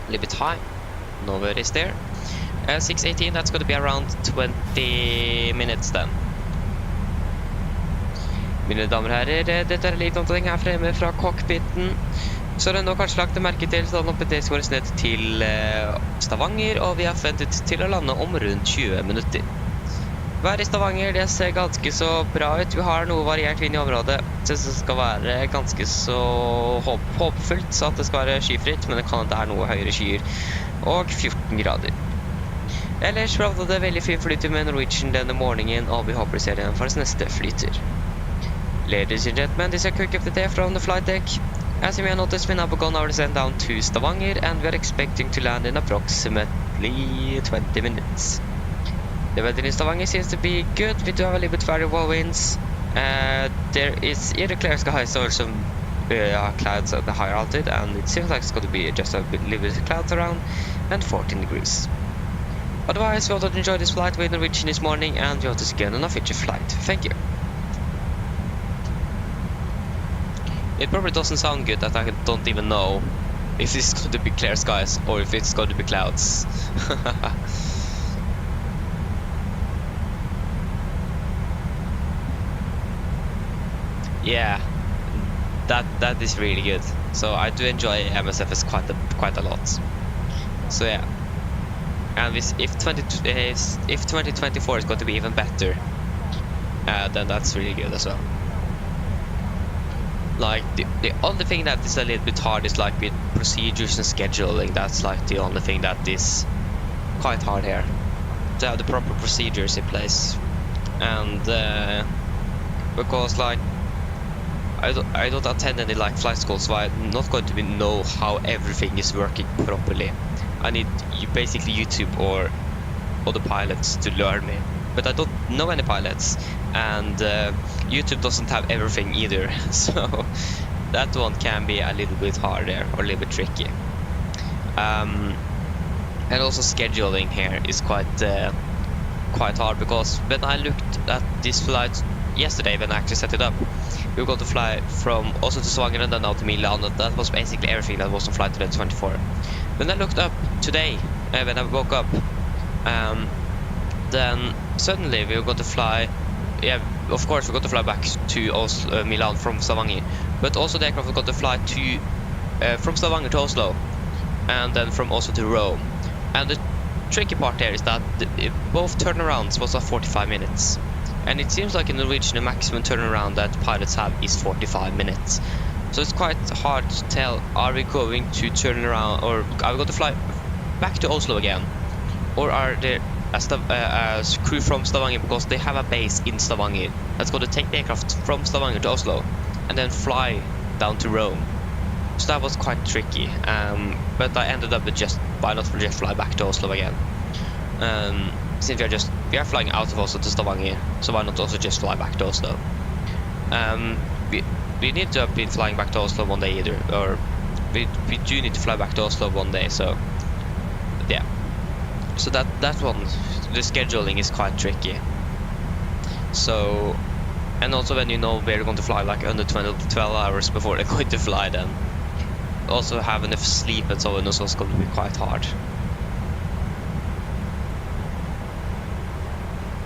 A little bit high. No worries there. 618, that's going to be around 20 minutes then. Mine damer og herrer, dette litt omtring her fremme fra cockpiten. Så har jeg nå kanskje lagt merke til sånn at det skåres ned til Stavanger, og vi har ventet til å lande om rundt 20 minutter. Været i Stavanger, det ser ganske så bra ut. Vi har noe variert vind i området. Så det skal være ganske så håpefullt, så at det skal være skyfritt, men det kan at det er noe høyere skyer. Og 14 grader. Ellers ble det veldig fin flytur med Norwegian denne morgenen, og vi håper å se den for neste flytur. Ladies and gentlemen, this is a quick update from the flight deck. As you may have noticed, we now begun our descent down to Stavanger, and we are expecting to land in approximately 20 minutes. The weather in Stavanger seems to be good. We do have a little bit variable winds. There is either clear skies or some clouds at the higher altitude, and it seems like it's going to be just a little bit of clouds around and 14 degrees. Otherwise, we hope to enjoy this flight with Norwegian this morning, and we hope to see you again on a future flight. Thank you. It probably doesn't sound good that I don't even know if it's going to be clear skies or if it's going to be clouds. Yeah, that is really good. So I do enjoy MSFS quite a lot. So yeah, and if 2024 is going to be even better, then that's really good as well. Like the only thing that is a little bit hard is like with procedures and scheduling. That's like the only thing that is quite hard here, to have the proper procedures in place. And because like I don't attend any like flight schools, so I'm not going to know how everything is working properly. I need basically YouTube or other pilots to learn me, but I don't know any pilots, and YouTube doesn't have everything either, so that one can be a little bit harder or a little bit tricky. And also scheduling here is quite hard, because when I looked at this flight yesterday, when I actually set it up, we were going to fly from Oslo to Stavanger and then out to Milan, and that was basically everything that was on flight today 24. When I looked up today, when I woke up, then suddenly we were going to fly, yeah, of course we're going to fly back to Oslo, Milan from Stavanger, but also the aircraft was going to fly to from Stavanger to Oslo, and then from Oslo to Rome. And the tricky part here is that both turnarounds was at 45 minutes. And it seems like in Norwegian the maximum turnaround that pilots have is 45 minutes. So it's quite hard to tell, are we going to turn around, or are we going to fly back to Oslo again? Or are there a crew from Stavanger, because they have a base in Stavanger, that's going to take the aircraft from Stavanger to Oslo and then fly down to Rome. So that was quite tricky, but I ended up with just, why not just fly back to Oslo again? Since we are flying out of Oslo to Stavanger, so why not also just fly back to Oslo? We need to have been flying back to Oslo one day either, or we do need to fly back to Oslo one day, so yeah. So that one, the scheduling is quite tricky. So, and also when you know we're going to fly like under 12 hours before they're going to fly, then also have enough sleep and so on, also it's going to be quite hard.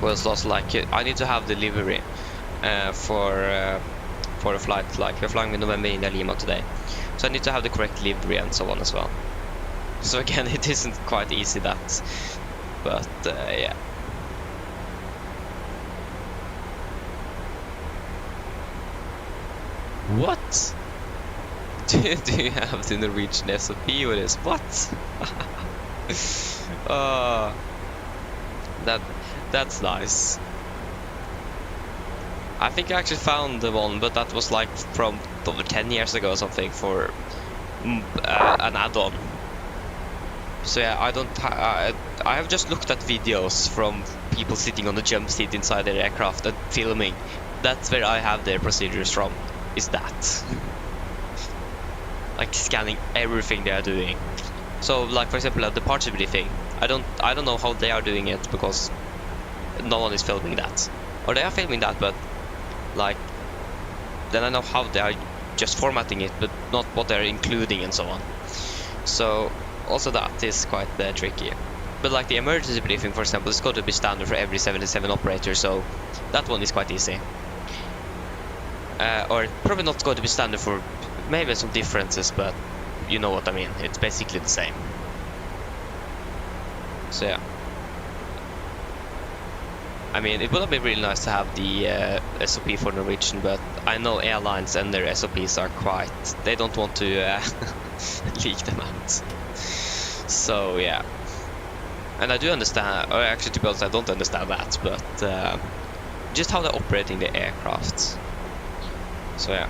Well, it's also like I need to have delivery for a flight. Like we're flying with November in Lima today, so I need to have the correct delivery and so on as well. So again, it isn't quite easy that, but yeah. What? Do you have the Norwegian SOP with this? What? That's nice. I think I actually found the one, but that was like from over 10 years ago or something for an add-on. So yeah, I have just looked at videos from people sitting on the jump seat inside their aircraft and filming. That's where I have their procedures from, is that. Like scanning everything they are doing. So like for example a departure briefing, I don't know how they are doing it because no one is filming that. Or they are filming that, but like then I know how they are just formatting it, but not what they're including and so on. So also that is quite tricky. But like the emergency briefing, for example, is going to be standard for every 77 operator, so that one is quite easy. Or probably not going to be standard for maybe some differences, but you know what I mean. It's basically the same. So yeah. I mean, it would have been really nice to have the SOP for Norwegian, but I know airlines and their SOPs are quite... They don't want to leak them out. So yeah. And I do understand, or actually to be honest I don't understand that, but just how they're operating the aircraft. So yeah.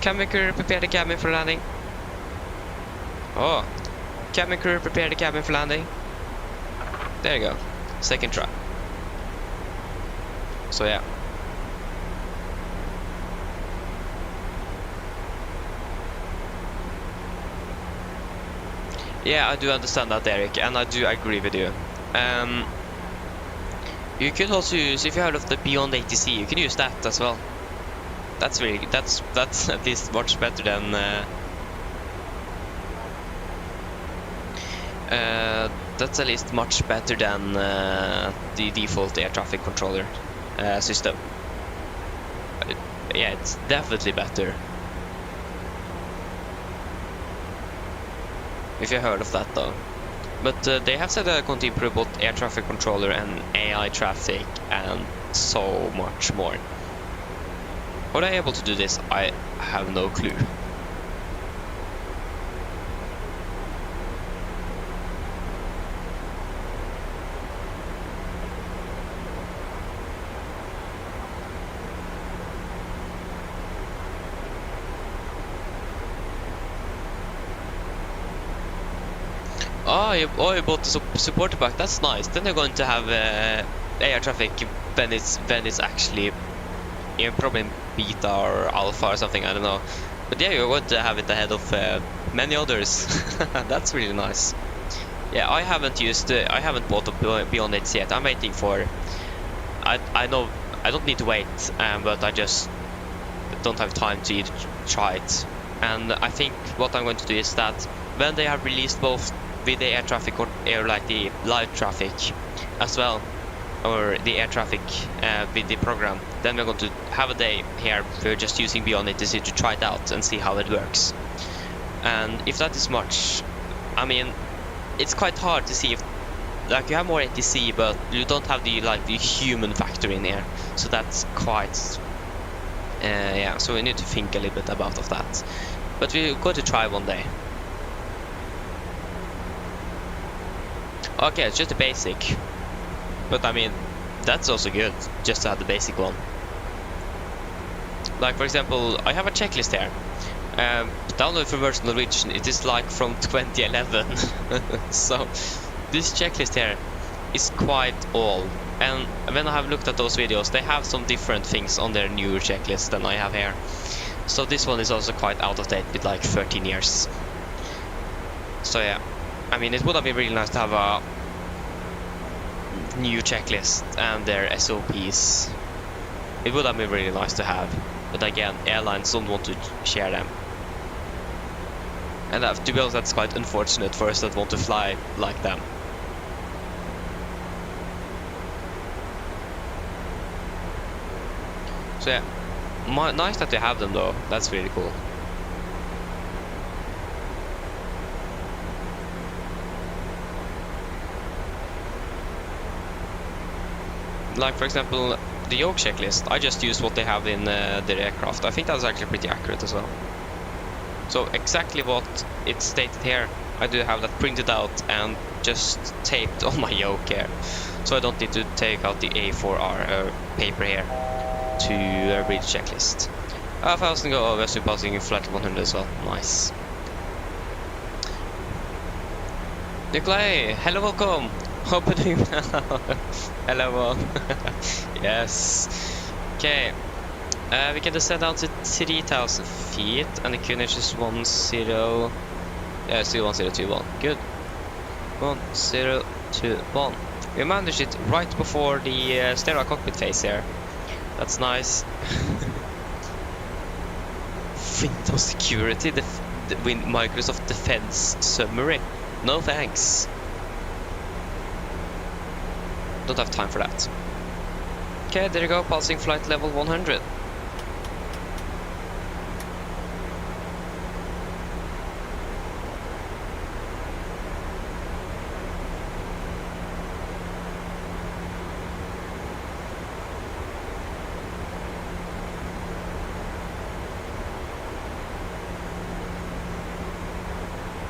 Cabin crew, prepare the cabin for landing. Oh, cabin crew, prepare the cabin for landing. There you go, second try. So yeah. Yeah, I do understand that, Eric, and I do agree with you. You could also use, if you heard of the Beyond ATC, you can use that as well. That's really, that's at least much better than that's at least much better than the default air traffic controller system. Yeah, it's definitely better. If you heard of that though. But they have said they're going to improve both air traffic controller and AI traffic and so much more. How are they able to do this? I have no clue. You bought the supporter pack. That's nice. Then they're going to have air traffic when it's actually probably beta or alpha or something. I don't know. But yeah, you're going to have it ahead of many others. That's really nice. Yeah, I haven't bought the Beyond ATC yet. I'm waiting for. I know I don't need to wait, but I just don't have time to try it. And I think what I'm going to do is that when they have released both with the air traffic or like the live traffic as well, or the air traffic with the program, then we're going to have a day here we're just using Beyond ATC to try it out and see how it works. And if that is much, I mean, it's quite hard to see if like you have more ATC but you don't have the human factor in here, so that's quite yeah, so we need to think a little bit about that, but we're going to try one day. Okay, it's just a basic, but I mean, that's also good, just to have the basic one. Like for example, I have a checklist here. Download for version Norwegian, it is like from 2011. So this checklist here is quite old, and when I have looked at those videos, they have some different things on their newer checklist than I have here. So this one is also quite out of date with like 13 years. So yeah, I mean, it would have been really nice to have a new checklist and their SOPs. It would have been really nice to have, but again, airlines don't want to share them. And to be honest, that's quite unfortunate for us that want to fly like them. So yeah, nice that they have them though, that's really cool. Like for example, the yoke checklist, I just use what they have in their aircraft. I think that's actually pretty accurate as well. So exactly what it's stated here, I do have that printed out and just taped on my yoke here. So I don't need to take out the A4R paper here to read the checklist. 1000 go over, so passing flight 100 as well. Nice. Nikolai, hello, welcome. Hope you're doing well. Hello. Yes. Okay. We can descend down to 3,000 feet, and the QNH is 1021. Good. 1021. We managed it right before the stereo cockpit phase here. That's nice. Windows security, the Microsoft Defense summary. No thanks. Don't have time for that. Okay, there you go, passing flight level 100.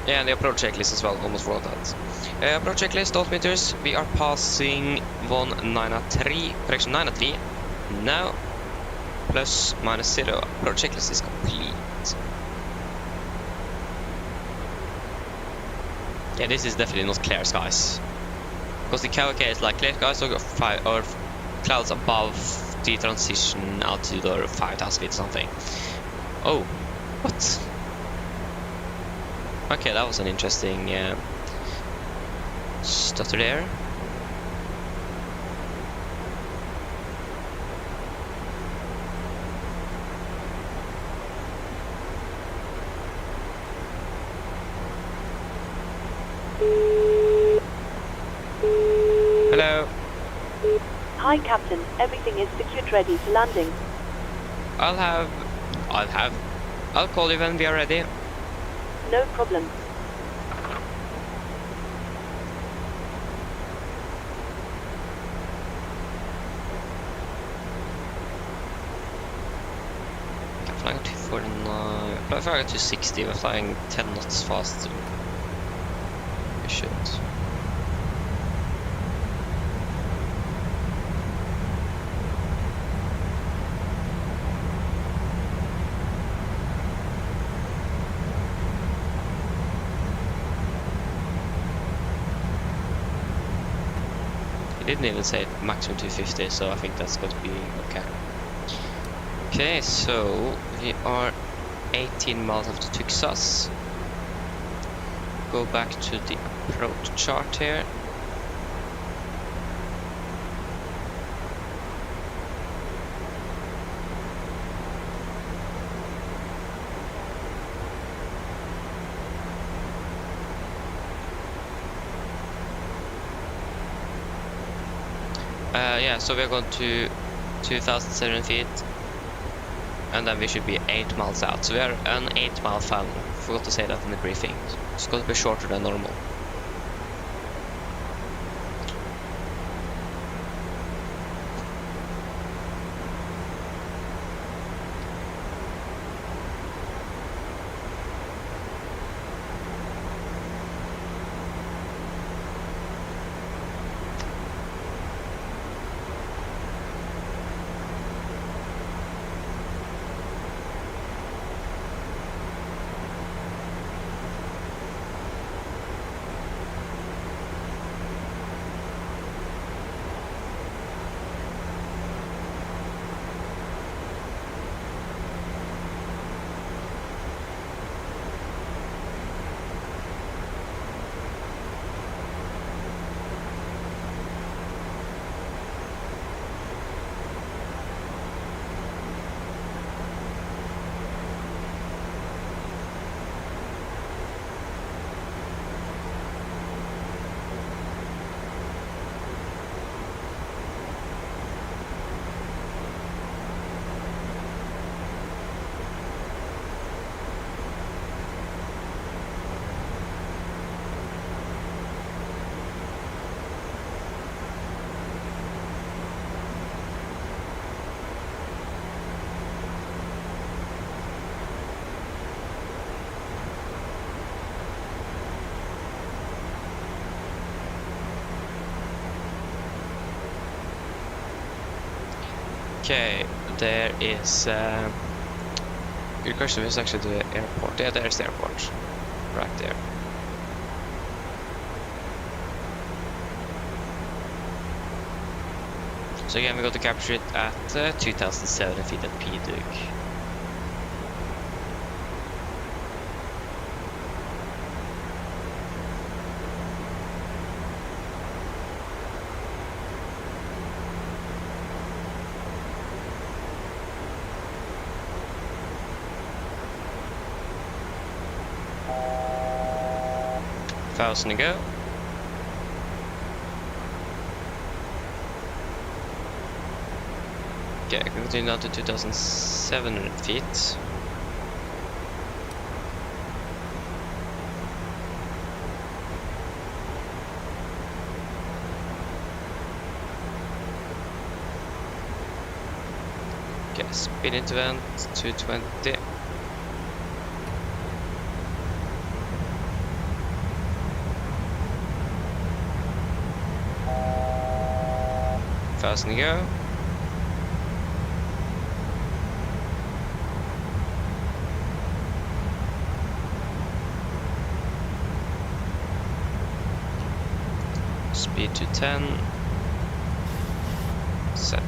Yeah, and the approach checklist as well, almost forgot that. Approach checklist, altimeters, we are passing 1903, correction 903, now, plus minus 0, approach checklist is complete. Yeah, this is definitely not clear skies, because the KOK is like clear skies or clouds above the transition altitude or 5,000 feet or something. Oh, what? Okay, that was an interesting stutter there. Hello. Hi, Captain. Everything is secured, ready for landing. I'll call you when we are ready. No problem. I'm flying 249, I'm flying 260, we're flying 10 knots faster. We should. It didn't even say maximum 250, so I think that's going to be okay. Okay, so we are 18 miles after Texas. Go back to the approach chart here. Yeah, so we're going to 2,700 feet, and then we should be 8 miles out. So we are an 8-mile final. Forgot to say that in the briefing. It's going to be shorter than normal. Okay, there is... good question, is actually the airport. Yeah, there's the airport. Right there. So again, we got to capture it at 2,007 feet at PMDG. Thousand to go. Okay, continue down to 2,700 feet. Okay, speed into vent 220. Thousand to go. Speed to 10. Set.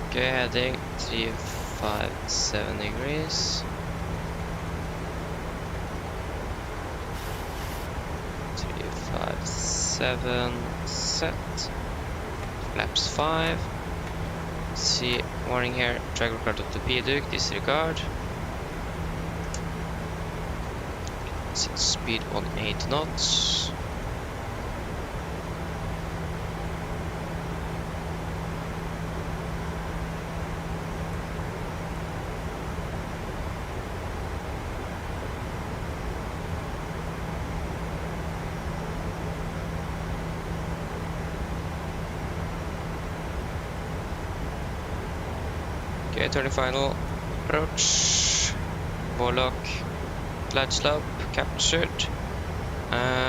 Okay, heading 357 degrees. 357 set. Flaps 5. See warning here. Track record of the PMDG. Disregard. Set speed on 8 knots. Okay, turning final. Approach. Warlock. Glide slope captured.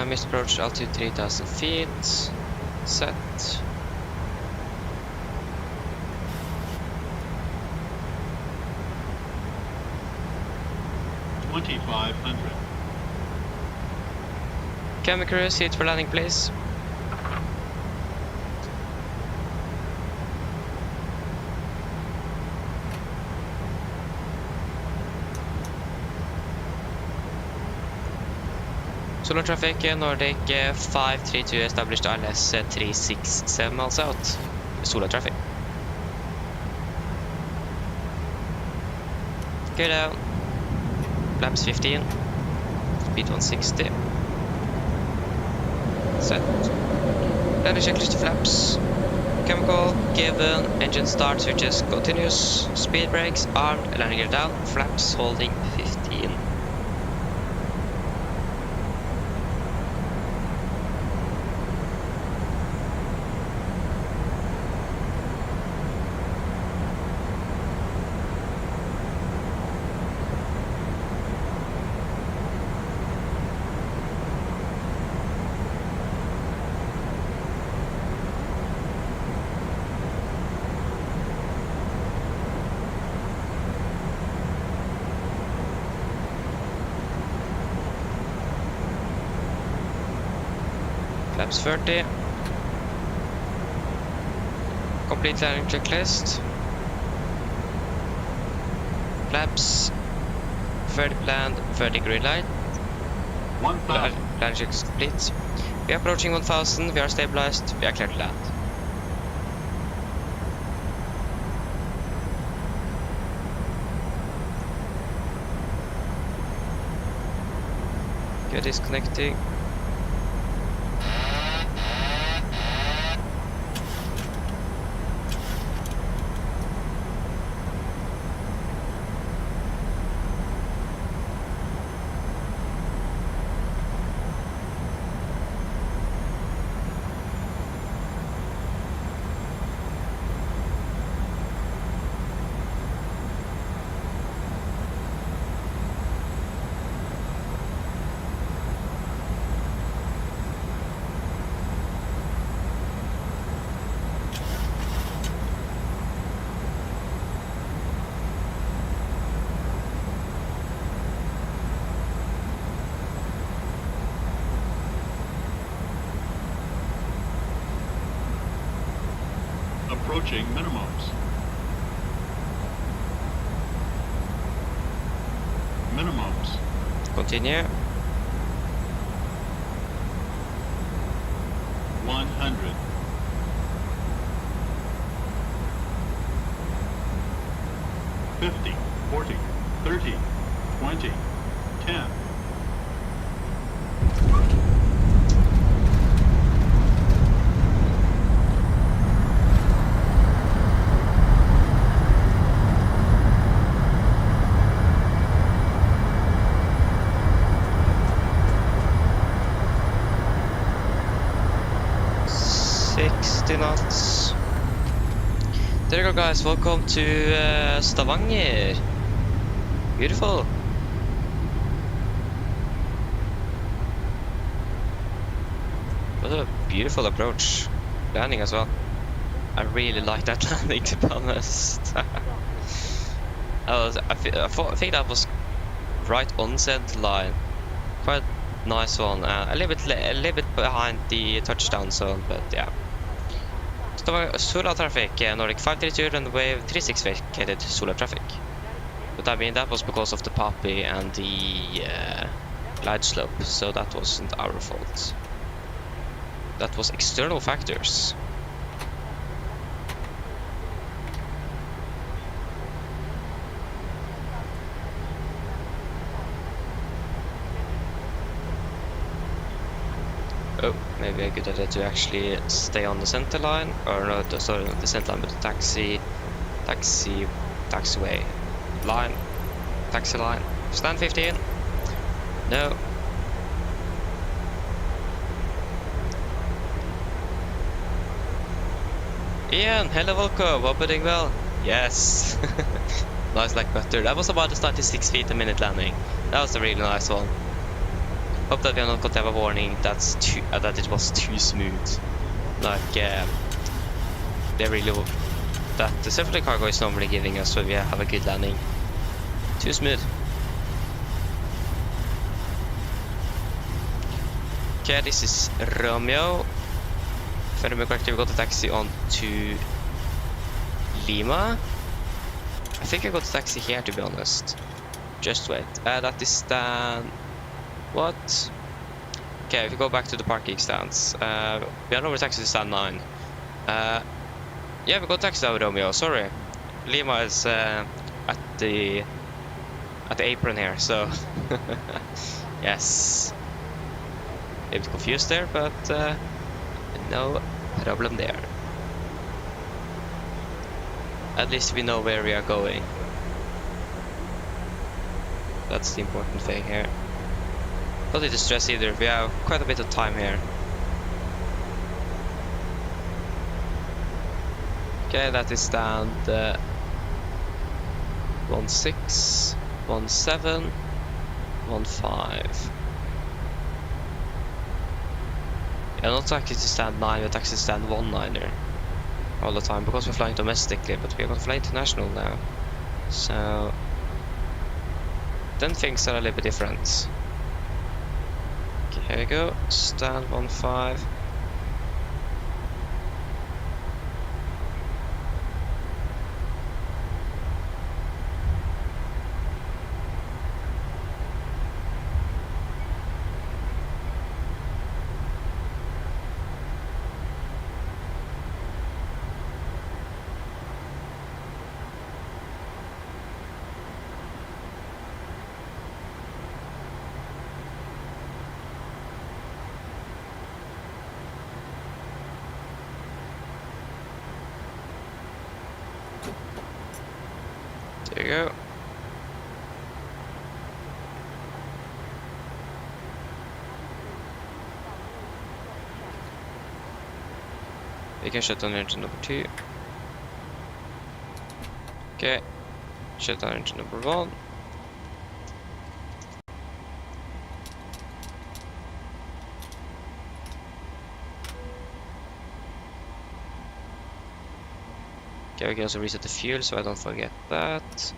Missed approach altitude 3,000 feet. Set. $2,500. Camera crew, seat for landing, please. Solar traffic, Nordic 532 established ILS 367 miles out. Solar traffic. Go down. Flaps 15. Speed 160. Set. Landing checklist to flaps. Chemical given. Engine start switches continuous. Speed brakes armed. Landing gear down. Flaps holding 15. Flaps 30. Complete landing checklist. Flaps 30 planned, 30 green light. 1,000. Landing check is complete. We are approaching 1,000. We are stabilized. We are clear to land. Okay, disconnecting. approaching minimums. Minimums. Continue. 100. 50, 40, 30, 20, 10. Knots. There you go, guys. Welcome to Stavanger. Beautiful. What a beautiful approach. Landing as well. I really like that landing, to be honest. I think that was right on center line. Quite nice one. A little bit behind the touchdown zone, but yeah. Solar traffic, Nordic 532 and wave 36 vacated solar traffic. But I mean, that was because of the poppy and the glide slope, so that wasn't our fault. That was external factors. Oh, maybe a good idea to actually stay on the center line, or no, sorry, not the center line, but the taxiway line, taxi line. Stand 15. No. Ian, hello, welcome. Hope you're doing well. Yes. Nice like butter. That was about 96 feet a minute landing. That was a really nice one. Hope that we are not going to have a warning that it was too smooth. Like, they really that the Symphony cargo is normally giving us when we have a good landing. Too smooth. Okay, this is Romeo. If I remember correctly, we got a taxi on to Lima. I think I got a taxi here, to be honest. Just wait. That is stand. What? Okay, if we go back to the parking stands, we are over taxi to stand 9. Yeah, we got taxi out, Romeo. Sorry, Lima is at the apron here, so yes, a bit confused there, but no problem there. At least we know where we are going. That's the important thing here. Not need to stress either, we have quite a bit of time here. Okay, that is stand 16, 17, 15. Yeah, not actually to stand 9, but actually stand 19er all the time, because we're flying domestically, but we're going to fly international now. So then things are a little bit different. Okay, here we go. Stand 15. There you go. We can shut down engine number 2. Okay. Shut down engine number 1. Okay, we can also reset the fuel so I don't forget that. Let's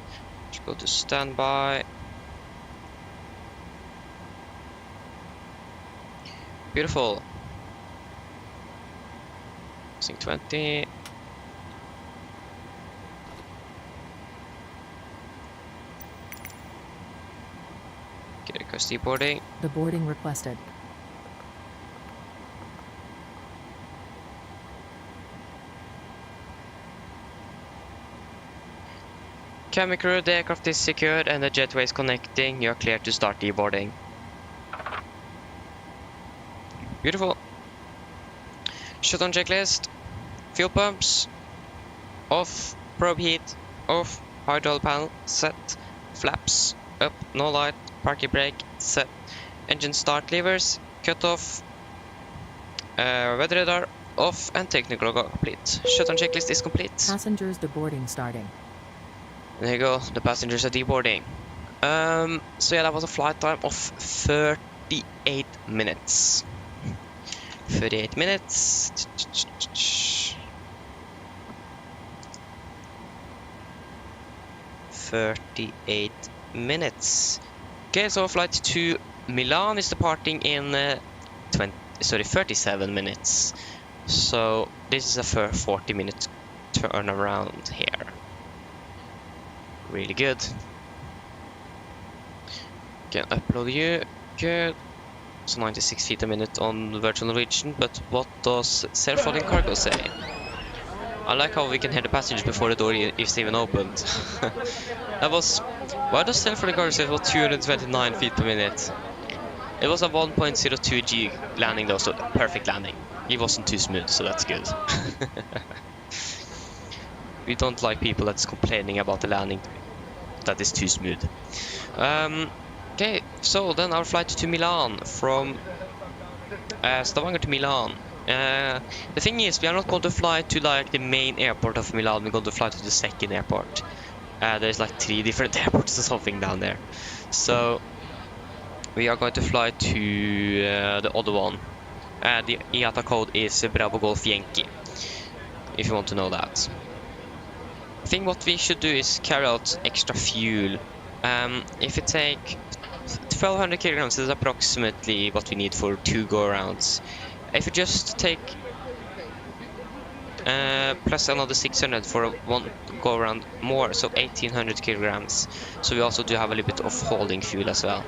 go to standby. Beautiful. 20. Request deboarding. The boarding requested. Cabin crew, the aircraft is secured and the jetway is connecting. You are clear to start deboarding. Beautiful. Shutdown checklist. Fuel pumps. Off. Probe heat. Off. Hydraulic panel. Set. Flaps. Up. No light. Parking brake. Set. Engine start levers. Cut off. Weather radar. Off. And technical log complete. Shutdown checklist is complete. Passengers deboarding starting. There you go, the passengers are deboarding. So yeah, that was a flight time of 38 minutes. 38 minutes. 38 minutes. Okay, so flight to Milan is departing in 37 minutes. So this is a 40-minute turnaround here. Really good. Can upload you. Good. So 96 feet a minute on virtual Norwegian, but what does self-loading cargo say? I like how we can hear the passengers before the door is even opened. That was... Why does self-loading cargo say it was 229 feet per minute? It was a 1.02 G landing though, so perfect landing. It wasn't too smooth, so that's good. We don't like people that's complaining about the landing that is too smooth. Okay, so then our flight to Milan from Stavanger to Milan. The thing is, we are not going to fly to like the main airport of Milan. We're going to fly to the second airport. There's like 3 different airports or something down there. So we are going to fly to the other one. The IATA code is Bravo Golf Yankee, if you want to know that. I think what we should do is carry out extra fuel. If you take 1200 kilograms, is approximately what we need for 2 go-arounds. If you just take plus another 600 for 1 go-around more, so 1800 kilograms. So we also do have a little bit of holding fuel as well.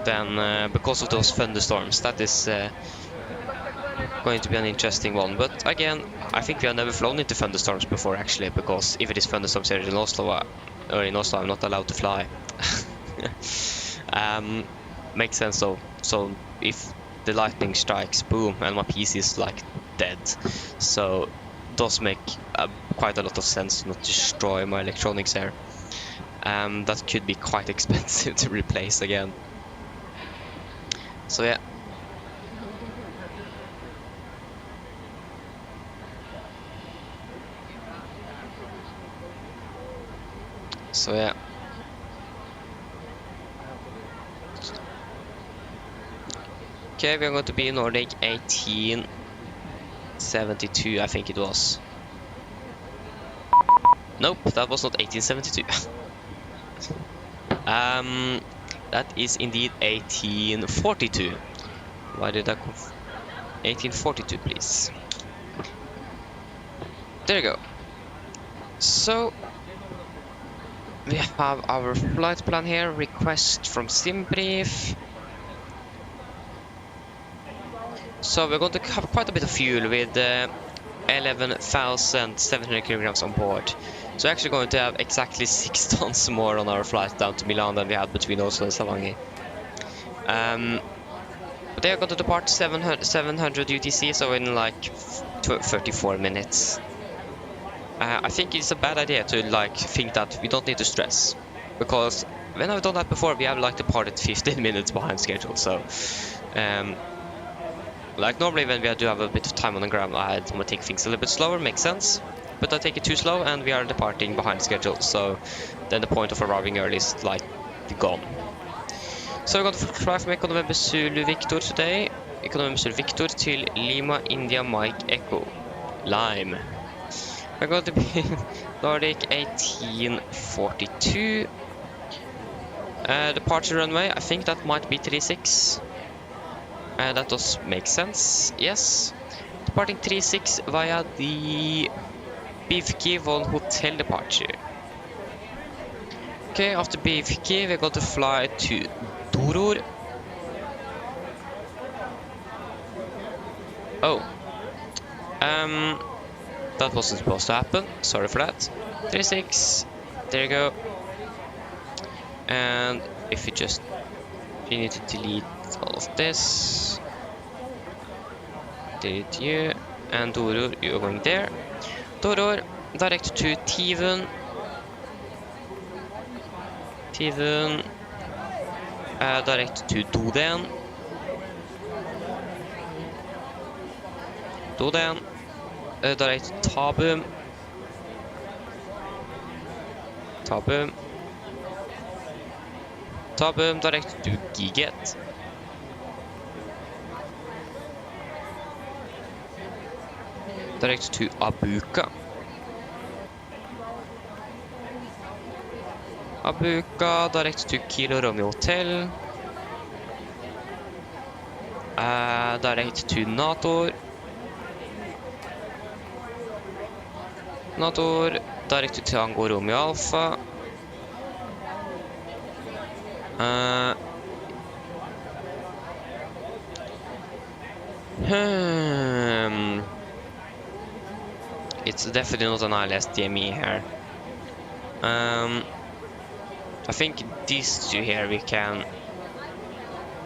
Then because of those thunderstorms, that is going to be an interesting one. But again, I think we have never flown into thunderstorms before actually, because if it is thunderstorms here in Oslo, I'm not allowed to fly. Makes sense though. So if the lightning strikes, boom, and my PC is like dead. So it does make quite a lot of sense to not destroy my electronics here. That could be quite expensive to replace again. So yeah. So yeah. Okay, we are going to be in Nordic 1872, I think it was. Nope, that was not 1872. That is indeed 1842. Why did I 1842, please. There you go. So we have our flight plan here. Request from SimBrief. So we're going to have quite a bit of fuel with 11,700 kilograms on board. So we're actually going to have exactly 6 tons more on our flight down to Milan than we had between Oslo and Stavanger. But they are going to depart 700 UTC, so in like 34 minutes. I think it's a bad idea to like think that we don't need to stress, because when I've done that before, we have like departed 15 minutes behind schedule. So like normally when we do have a bit of time on the ground, I might take things a little bit slower, makes sense. But I take it too slow and we are departing behind schedule. So then the point of arriving early is like gone. So we're going to fly from Echo November Zulu Victor today. Echo November Zulu Victor till Lima India Mike Echo Lime. We're going to be Nordic 1842. Departure runway, I think that might be 36. That does make sense, yes. Departing 36 via the Bivki Von Hotel departure. Okay, after BFK, we're going to fly to Doror. Oh. That wasn't supposed to happen. Sorry for that. 36. There you go. And if you need to delete all of this. Delete you. And Doror, you're going there. Doror, direct to Tivun. Tivun. Direct to Doden. Doden. Direct to Tabum. Tabum. Tabum, direct to Giget. Direct to Abuka. Abuka, direct to Kilo Romeo Hotel. Direct to Nator. Nator, direct to Tango Romeo Alpha. It's definitely not an ILS DME here. I think these two here we can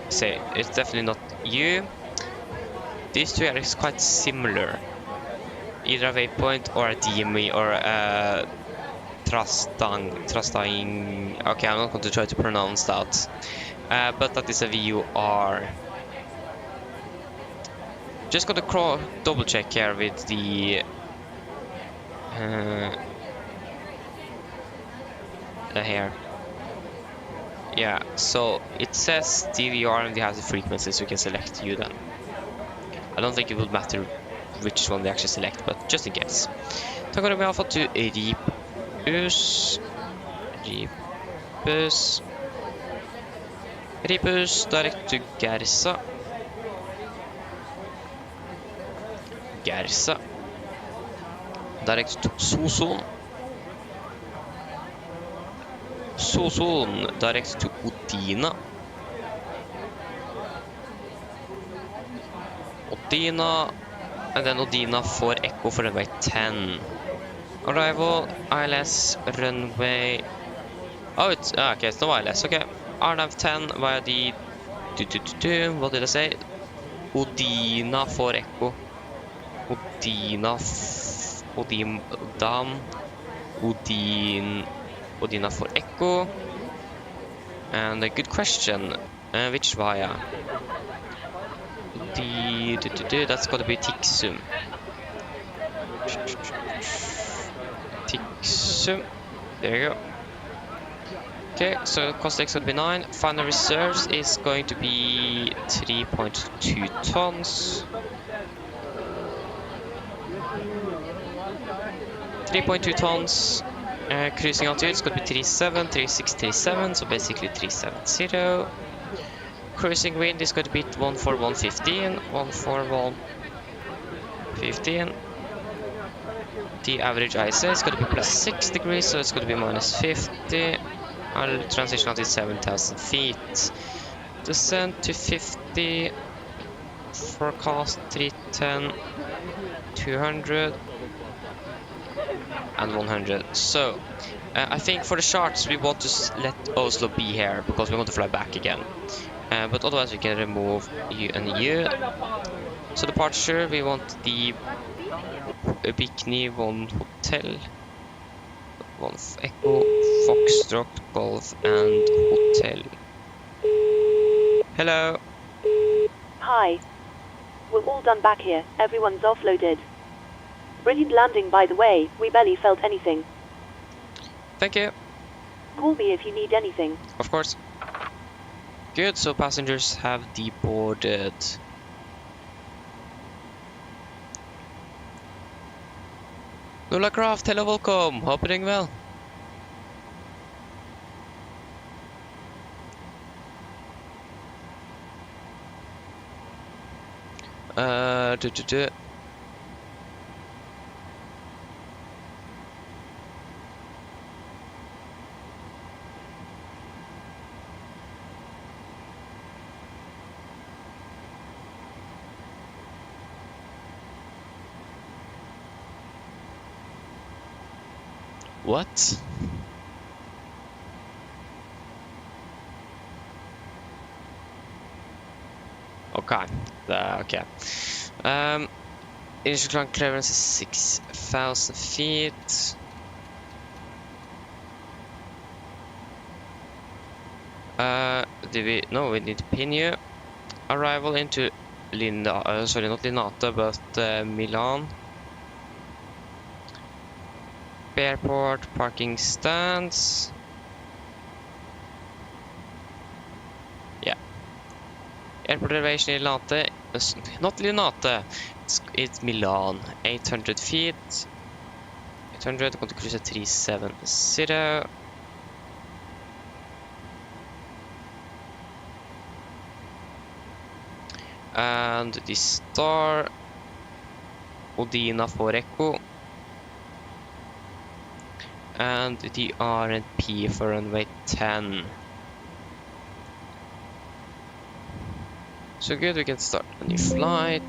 say it's definitely not you. These two are quite similar. Either a waypoint or a DME or a Trastang. Okay, I'm not going to try to pronounce that. But that is a VUR. Just got to double check here with the here. Yeah, so it says DVR and they have the frequencies, so we can select you then. I don't think it would matter which one they actually select, but just in case. Tango Romeo Alpha to Ripus. Ripus, direct to Gersa. Gersa. Direct to Soson. Soson, direct to Odina. Odina, and then Odina for Echo for runway 10. Arrival, ILS, runway... Oh, it's... okay, it's no ILS, okay. RNAV 10 via the... What did I say? Odina for Echo. Odina for Echo. And a good question. Which via? That's got to be Tixum. Tixum. There you go. Okay, so cost X would be 9. Final reserves is going to be 3.2 tons. 3.2 tons. Cruising altitude is going to be 37, 36, 37, so basically 370. Cruising wind is going to be 14115, 14115. The average ISA is going to be plus 6 degrees, so it's going to be minus 50. I'll transition out to 7,000 feet. Descent to 50. Forecast 310, 200. And 100. So I think for the charts we want to let Oslo be here because we want to fly back again. But otherwise we can remove U and U. So departure we want the Bikini 1 Hotel, 1 Echo, Foxtrot, Golf and Hotel. Hello. Hi. We're all done back here. Everyone's offloaded. Brilliant landing, by the way. We barely felt anything. Thank you. Call me if you need anything. Of course. Good, so passengers have deboarded. Nola Craft, hello, welcome. Hope you're doing well. What? Okay. Okay. Initial ground clearance is 6,000 feet. No, we need to pin you. Arrival into sorry, not Linate, but Milan. Airport, parking stands. Yeah. Airport elevation in Linate. Not Linate. It's Milan. 800 feet. 800. Going to cruise at 370. And the star Odina for Echo, and the R&P for runway 10. So good, we can start a new flight.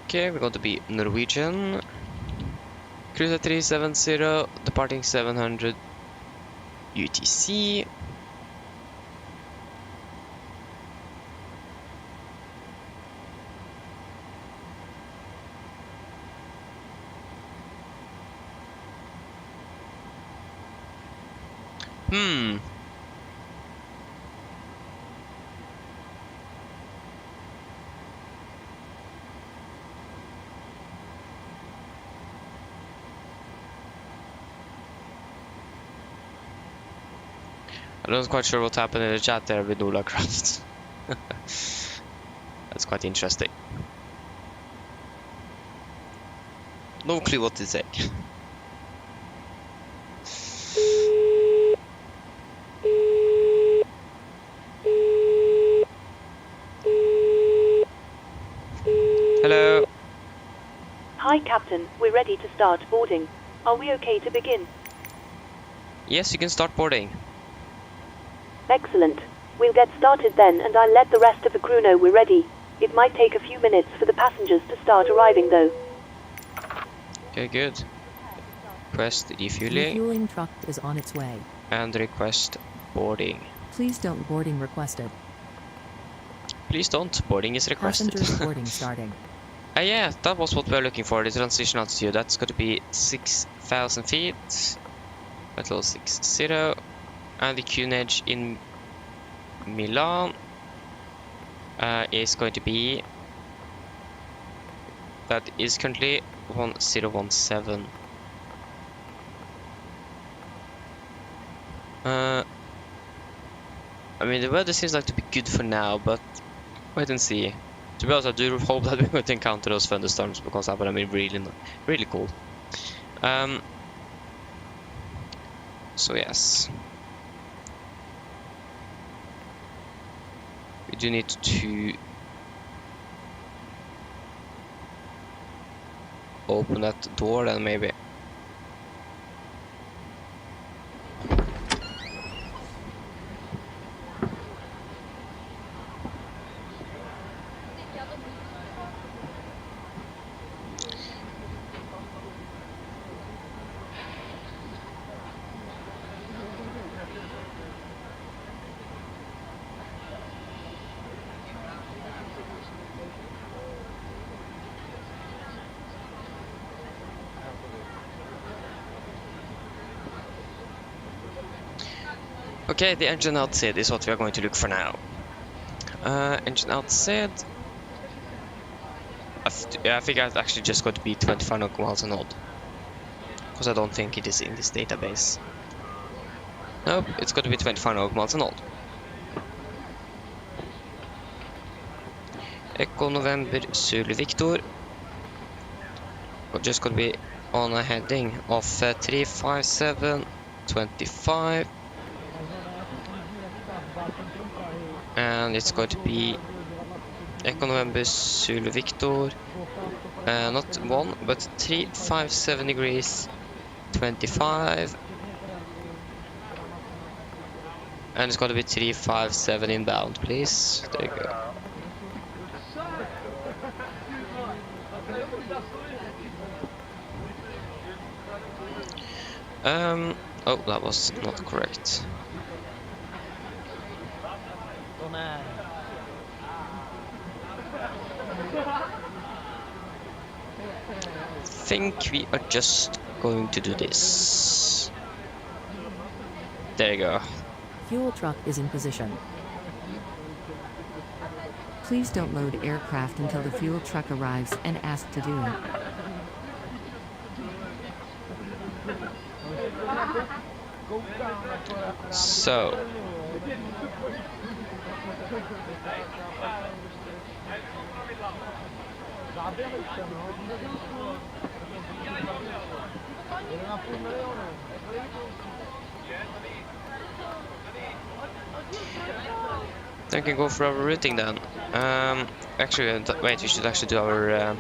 Okay, we're going to be Norwegian. Cruise at 370, departing 700 UTC. I'm not quite sure what happened in the chat there with Ola Craft. That's quite interesting. No clue what to say. Hello. Hi, Captain. We're ready to start boarding. Are we okay to begin? Yes, you can start boarding. Excellent. We'll get started then, and I'll let the rest of the crew know we're ready. It might take a few minutes for the passengers to start arriving, though. Okay, good. Request refueling. Refueling truck is on its way. And request boarding. Please don't boarding requested. Please don't. Boarding is requested. Passengers boarding starting. Yeah, that was what we were looking for. The transition altitude. That's going to be 6,000 feet. Level 60. And the QNH in Milan is going to be, that is currently 1017. I mean, the weather seems like to be good for now, but wait and see. To be honest, I do hope that we're going to encounter those thunderstorms, because that would have been really cool. So yes. We do need to open that door then, maybe. Okay, the engine outside is what we are going to look for now. Engine outside. I think it's actually just going to be 25 nautical miles an hour, because I don't think it is in this database. Nope, it's going to be 25 nautical miles an hour. Echo November Zulu Victor. We're just going to be on a heading of 35725. and it's going to be Echo November Zulu Victor, not 1 but 357 degrees 25, and it's going to be 357 inbound, please. There you go. Oh, that was not correct. Think we are just going to do this. There you go. Fuel truck is in position. Please don't load aircraft until the fuel truck arrives and ask to do it. So, then we can go for our routing then. Actually, wait, we should actually do our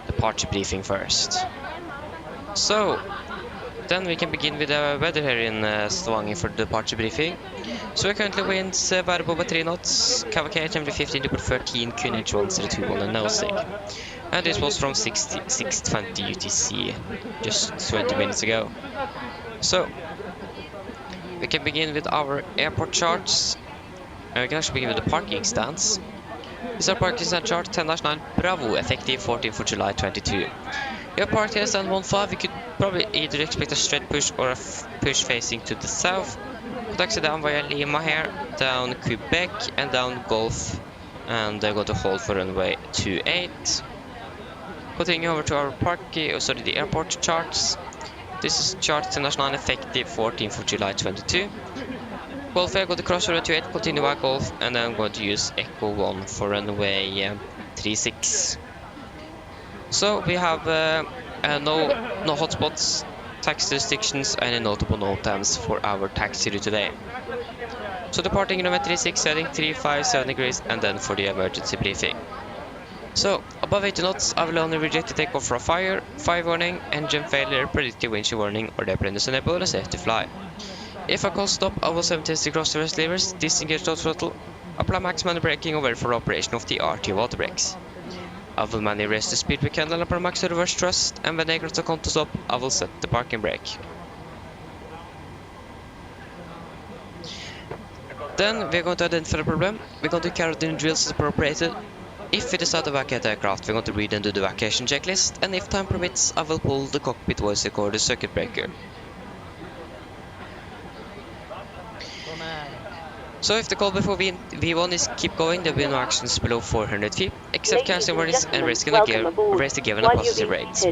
departure briefing first. So, then we can begin with the weather here in Stavanger for the departure briefing. So we currently winds variable 3 knots, cavalcade temperature 15 to 13, QNH 1021 and nosing. And this was from 6:20 UTC, just 20 minutes ago. So, we can begin with our airport charts. And we can actually begin with the parking stance. This is our parking stand chart 10-9 Bravo, effective 14th for July 22. We have parked here stand 1-5. We could probably either expect a straight push or a push facing to the south. Taxi down via Lima here, down Quebec and down Gulf, and they're going to hold for runway 28. Continuing over to our the airport charts. This is chart 10-9 effective 14th for July 22. Golf Air, go to cross runway 28, continue by Golf, and then I'm going to use Echo 1 for runway 36. So we have no hotspots, taxi restrictions, and any notable no times for our taxi route today. So departing runway 36, heading 357 degrees, and then for the emergency briefing. So above 80 knots, I will only reject the takeoff for a fire warning, engine failure, predictive windshield warning, or airplane is unable or safe to fly. If I call stop, I will 70 cross the rest levers, disengage the throttle, apply maximum braking, or wait for operation of the RT water brakes. I will manually raise the speed we can and apply max reverse thrust, and when I cross the come to stop, I will set the parking brake. Then we're going to identify the problem. We're going to carry out the drills as appropriated. If we decide to evacuate the aircraft, we're going to read and do the evacuation checklist, and if time permits, I will pull the cockpit voice recorder circuit breaker. So if the call before V1 is keep going, there will be no actions below 400 feet, except cancelling warnings and raise the gear when a positive rate.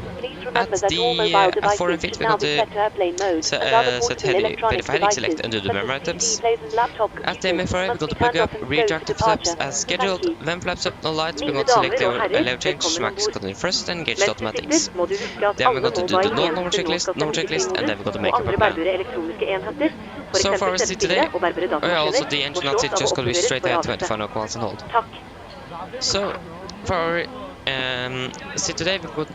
At 400 feet, we're going to set heavy, verify heading, select and do the memory items. At the MFR, we're going to plug up rear active flaps as scheduled. When flaps up, no lights, we're going to select the level change, max continue first, and engage the automatics. Then we're going to do the normal checklist, and then we're going to make up a plan. So far as today, also the engine not it, just going to be straight ahead 25 knots and hold. So for our today we're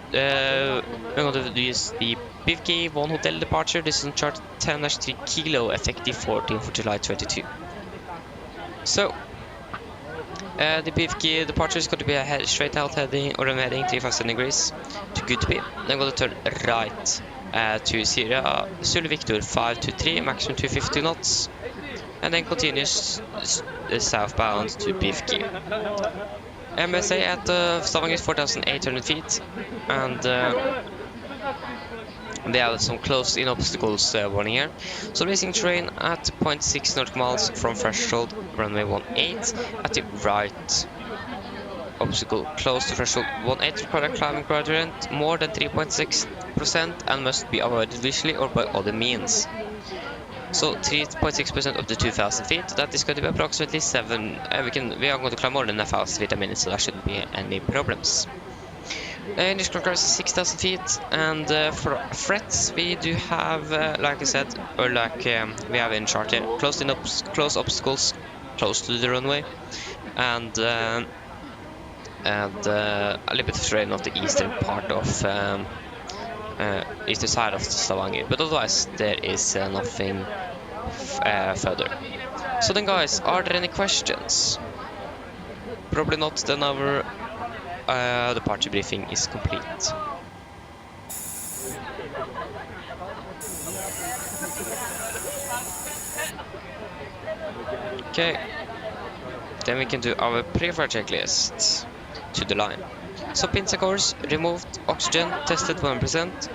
going to use the PMDG 1 hotel departure. This is on chart 10-3 kilo, effective 14 for July 22. So the PMDG departure is going to be a straight out heading or heading 357 degrees to good to be. Then I'm going to turn right to Sierra Zulu Victor 523, maximum 250 knots, and then continues southbound to PMDG. MSA at Stavanger is 4,800 feet, and they have some close-in obstacles warning here. So racing terrain at 0.6 nautical miles from threshold, runway 18 at the right. Obstacle close to threshold 18 require climbing gradient more than 3.6% and must be avoided visually or by other means. So 3.6% of the 2,000 feet, that is going to be approximately 7. We are going to climb more than 1,000 feet a minute, so there shouldn't be any problems. English conquers 6,000 feet, and for threats we do have, like I said, or like we have in chart here, close obstacles close to the runway, and a little bit of terrain of the eastern part of eastern side of Stavanger, but otherwise there is nothing further. So then, guys, are there any questions? Probably not. Then our departure briefing is complete. Okay, then we can do our pre-flight checklist to the line. So pins and cores removed, oxygen tested 1%,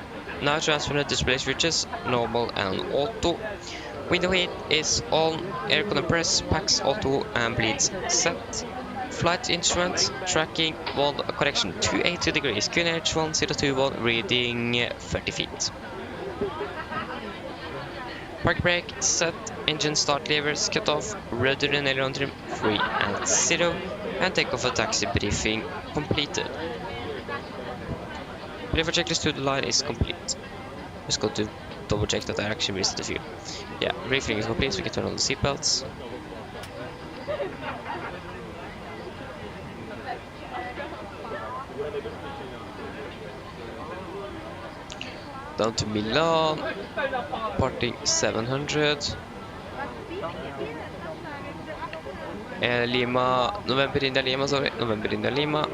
now transfer display switches, normal and auto. Window heat is on, aircon and press, packs auto and bleeds set. Flight instruments, tracking 280 degrees, QNH 1021, reading 30 feet. Park brake set, engine start levers cut off, rudder and aileron trim free and 0, and takeoff and taxi briefing completed. Pre-flight checklist to the line is complete. Just go to double check that I actually missed the fuel. Yeah, briefing is complete, so we can turn on the seatbelts. Down to Milan, parting 700. Lima, November India Lima, sorry, November India Lima.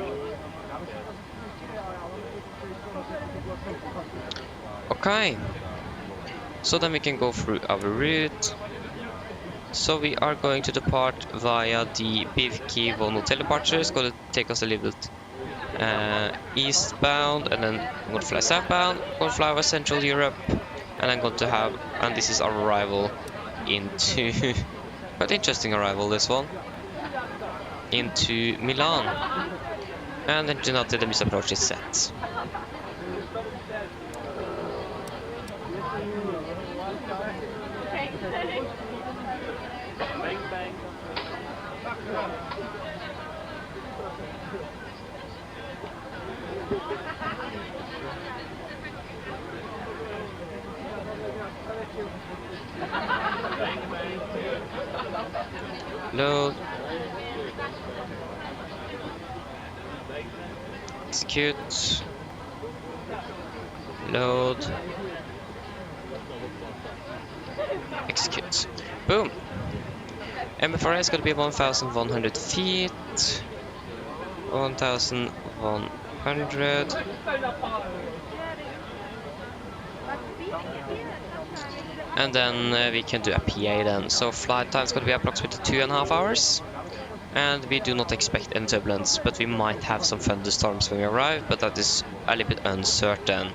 Okay, so then we can go through our route. So we are going to depart via the Bivki Von Hotel departure. It's going to take us a little bit eastbound, and then I'm going to fly southbound, going to fly over Central Europe, and I'm going to have, and this is our arrival into, quite interesting arrival this one, into Milan, and then do not let the miss approach is set. Load. Execute. Load. Execute. Boom. MFRA is going to be 1,100 feet. 1,100. And then we can do a PA then. So flight time is going to be approximately 2.5 hours. And we do not expect any turbulence, but we might have some thunderstorms when we arrive, but that is a little bit uncertain.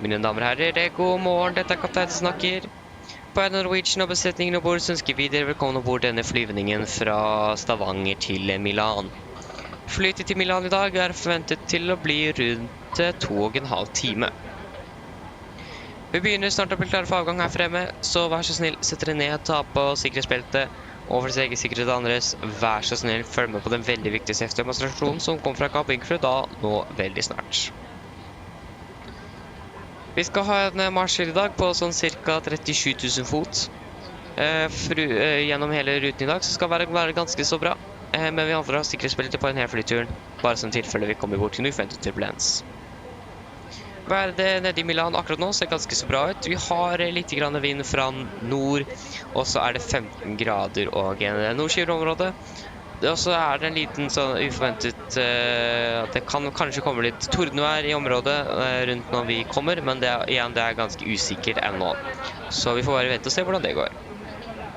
Mine damer og herrer, god morgen, dette er kaptein som snakker. På AMD Norwegian og besetningen ombord så ønsker vi dere velkommen ombord denne flyvningen fra Stavanger til Milan. Flytid til Milan i dag er forventet til å bli rundt 2,5 timer. Vi begynner snart å bli klare for avgang her fremme, så vær så snill, sett dere ned, ta på sikkerhetsbeltet, og for egen sikkerhet andres, vær så snill, følg med på den veldig viktige safety-demonstrasjonen som kommer fra cabin-crew da, nå veldig snart. Vi skal ha en marsj i dag på sånn cirka 37 000 fot. Gjennom hele ruten i dag, så skal det være ganske så bra. Men vi andre har sikkerhetsbeltet på denne flyturen, bare som tilfelle vi kommer bort til uforventet turbulens. Været nede i Milan akkurat nå ser ganske så bra ut. Vi har litt grann vind fra nord, og så er det 15 grader og en nordskyet område. Og så er det en liten sånn uforventet, at det kan kanskje komme litt tordenvær i området rundt når vi kommer, men det er ganske usikkert ennå. Så vi får bare vente og se hvordan det går.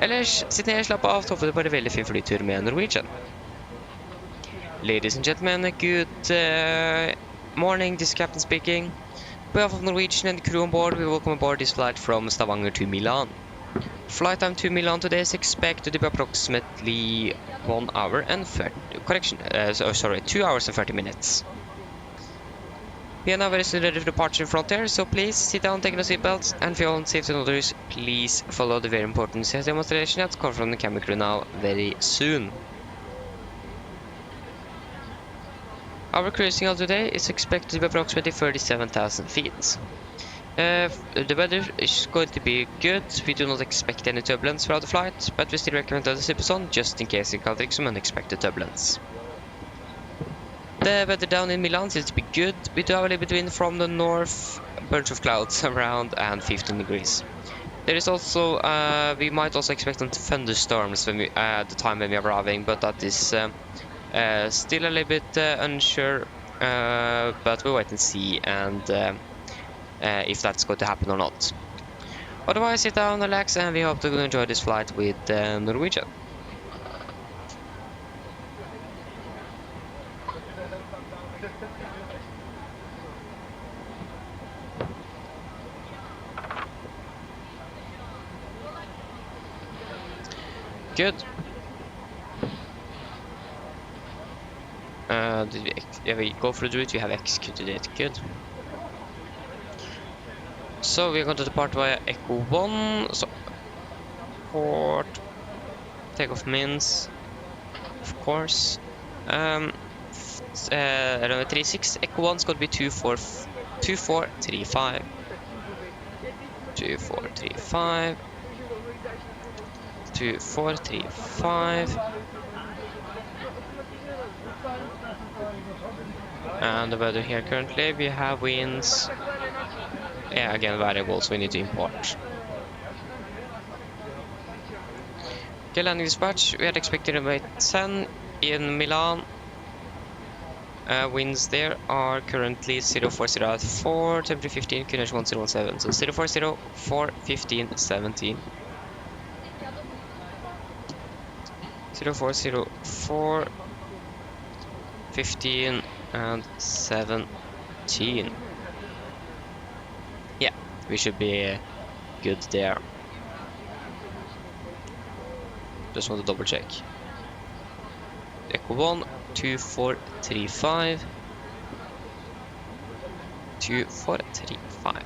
Ellers, sitt ned, slapp av, så får du bare veldig fin flytur med Norwegian. Ladies and gentlemen, good morning, this is Captain speaking. On behalf of Norwegian and the crew on board, we welcome aboard this flight from Stavanger to Milan. Flight time to Milan today is expected to be approximately 2 hours and 30 minutes. We are now very soon ready for departure from there, so please sit down, take your seatbelts, and for your own safety and others, please follow the very important safety demonstration that's coming from the cabin crew now very soon. Our cruising altitude today is expected to be approximately 37,000 feet. The weather is going to be good. We do not expect any turbulence throughout the flight, but we still recommend that the zip is on just in case you encounter some unexpected turbulence. The weather down in Milan seems to be good. We do have a little bit wind from the north, a bunch of clouds around, and 15 degrees. There is also, we might also expect some thunderstorms when we, at the time when we are arriving, but that is still a little bit unsure. But we'll wait and see, and if that's going to happen or not. Otherwise, sit down, relax, and we hope to enjoy this flight with Norwegian. Good. Did we go through the route? We have executed it. Good. So we're going to depart via Echo 1. So port. Takeoff means, of course. Runway 36. Echo 1's going to be 2435. 2435. 2435. And the weather here currently, we have winds. Yeah, again, variables we need to import. Okay, landing dispatch. We had expected runway 10 in Milan. Winds there are currently 040 at 4, temperature 15, QNH 1017. So 040, 4, 15, 17. 040, 4, 15, and 17. Yeah, we should be good there. Just want to double check. Echo 1, 2435. 2435.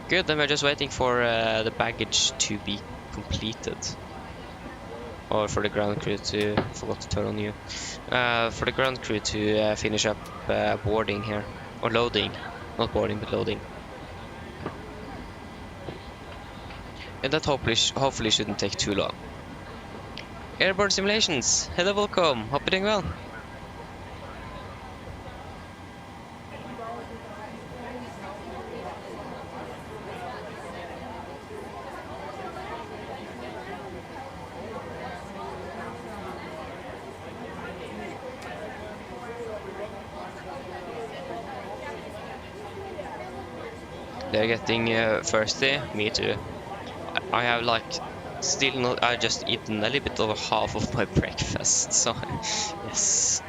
Good, then we're just waiting for the baggage to be completed. Or for the ground crew to... forgot to turn on you. For the ground crew to finish up boarding here. Or loading. Not boarding, but loading. And that hopefully shouldn't take too long. Airborne simulations. Hello, welcome. Hope you're doing well. They're getting thirsty. Me too. I have like still not. I just eaten a little bit over half of my breakfast. So yes,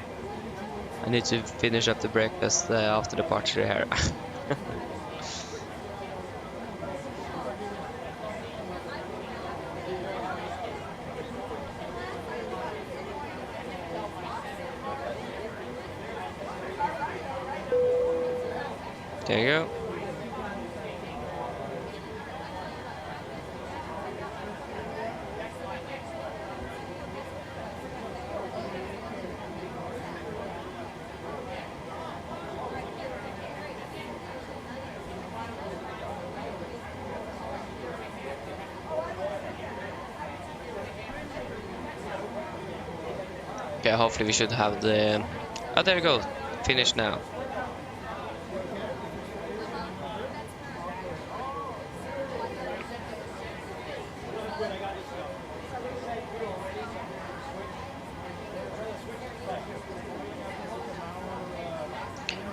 I need to finish up the breakfast after departure here. There you go. Okay, hopefully we should have the... Oh, there you go. Finished now.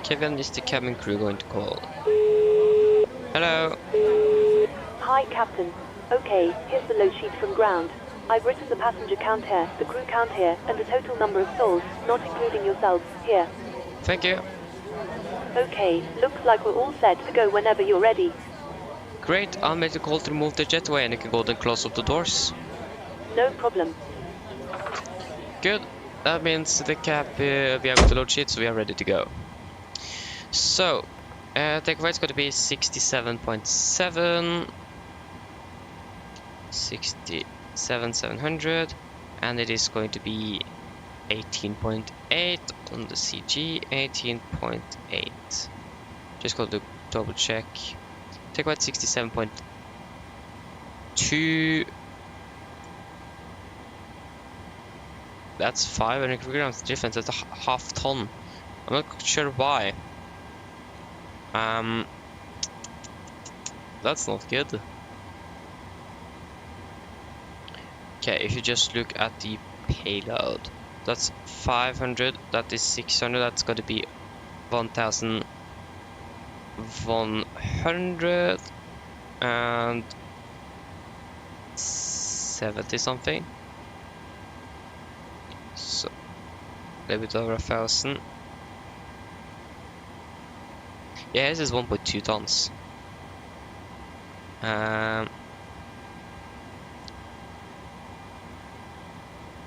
Kevin is the cabin crew going to call. Hello. Hi, Captain. Okay, here's the load sheet from ground. I've written the passenger count here, the crew count here, and the total number of souls, not including yourselves, here. Thank you. Okay, looks like we're all set to go whenever you're ready. Great, I'll make the call to remove the jetway and you can go and close up the doors. No problem. Good, that means the cap, we have the load sheet, so we are ready to go. So, takeaway is going to be 67.7. 67,700, and it is going to be 18.8 on the CG. 18.8. Just going to double check Take weight 67.2. That's 500 kilograms difference. That's a half ton. I'm not sure why. That's not good. Okay, if you just look at the payload, that's 500, that is 600, that's going to be 1,170 something. So, a little bit over 1,000. Yeah, this is 1.2 tons.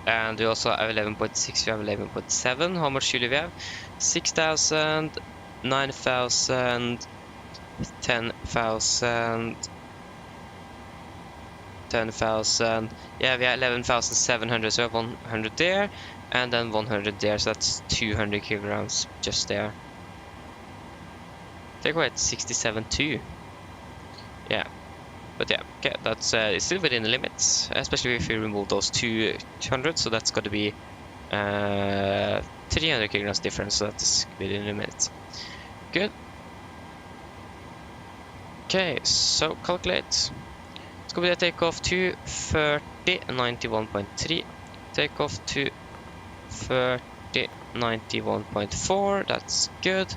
And we also have 11.6, we have 11.7. How much fuel do we have? 6,000, 9,000, 10,000, 10,000. Yeah, we have 11,700, so we have 100 there, and then 100 there, so that's 200 kilograms just there. Take away at 67.2. Yeah. But yeah, okay, that's it's still within the limits, especially if you remove those 200, so that's got to be 300 kilograms difference, so that's within the limits. Good. Okay, so calculate. It's going to be a takeoff to 30, 91.3. Takeoff to 30, 91.4. That's good.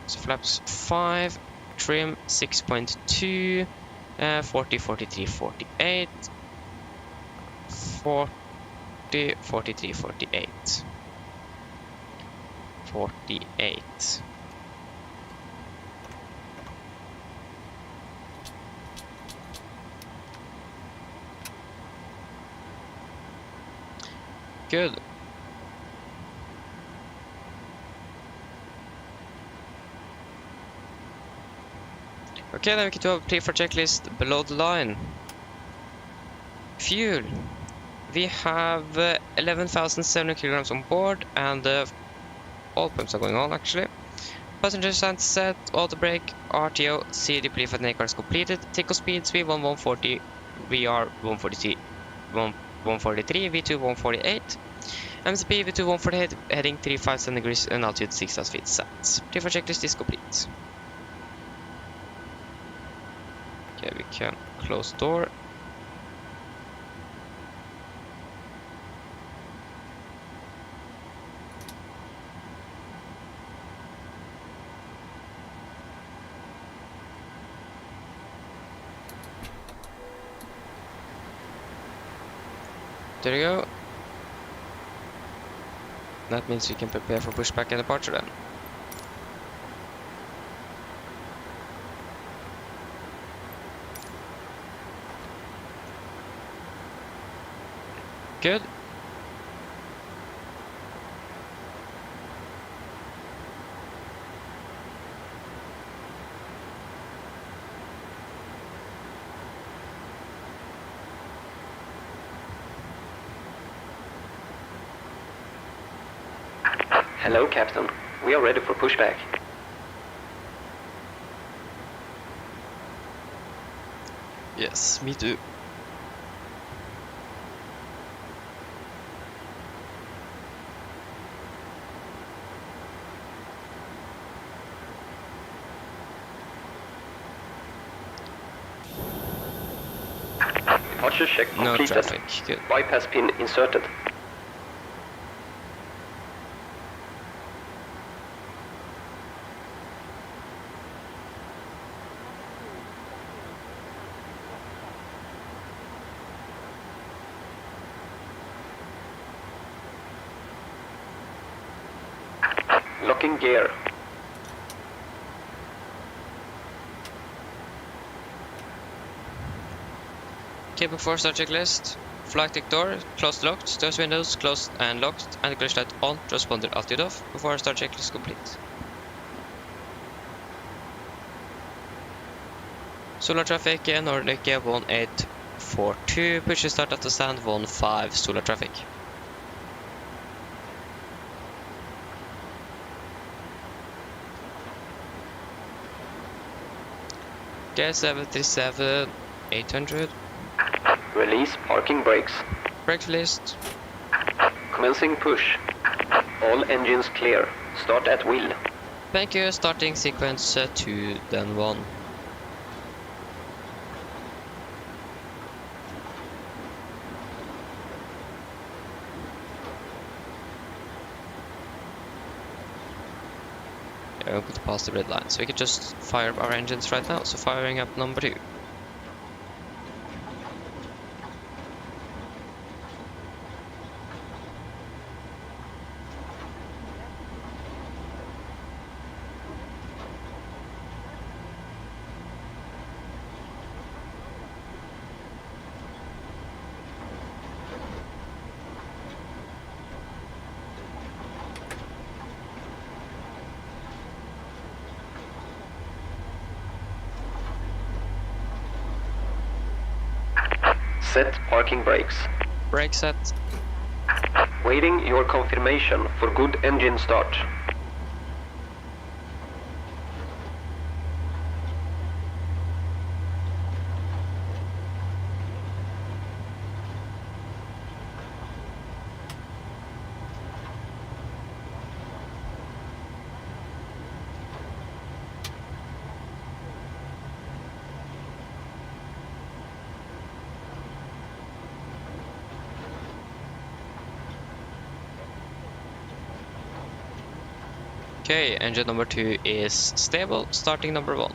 So flaps 5. Trim 6.2, 40, 43, 48, 40, 43, 48, 48. Good. Okay, then we can do a pre-for checklist below the line. Fuel. We have 11,700 kilograms on board, and all pumps are going on actually. Passenger stand set, auto brake, RTO, CD pre-for car is completed. Takeoff speeds V1 140, VR 143, 143, V2 148. MSP V2 148, heading 357 degrees and altitude 6,000 feet set. Pre-for checklist is complete. Okay, we can close door. There you go. That means we can prepare for pushback and departure then. Good. Hello, Captain. We are ready for pushback. Yes, me too. Departure check completed. No traffic. Good. Bypass pin inserted. Locking gear. Okay, before start checklist. Flight deck door, closed locked, stairs windows closed and locked, and the crash light on, transponder altitude off. Before start checklist complete. Solar traffic, Nordic 1842, push start at the stand 15, solar traffic. Okay, 737, 800. Release parking brakes. Brake list. Commencing push. All engines clear. Start at wheel. Thank you. Starting sequence 2, then 1. Yeah, we're going to pass the red line, so we can just fire up our engines right now. So firing up number 2. Set parking brakes. Brake set. Waiting your confirmation for good engine start. Okay, engine number 2 is stable. Starting number 1.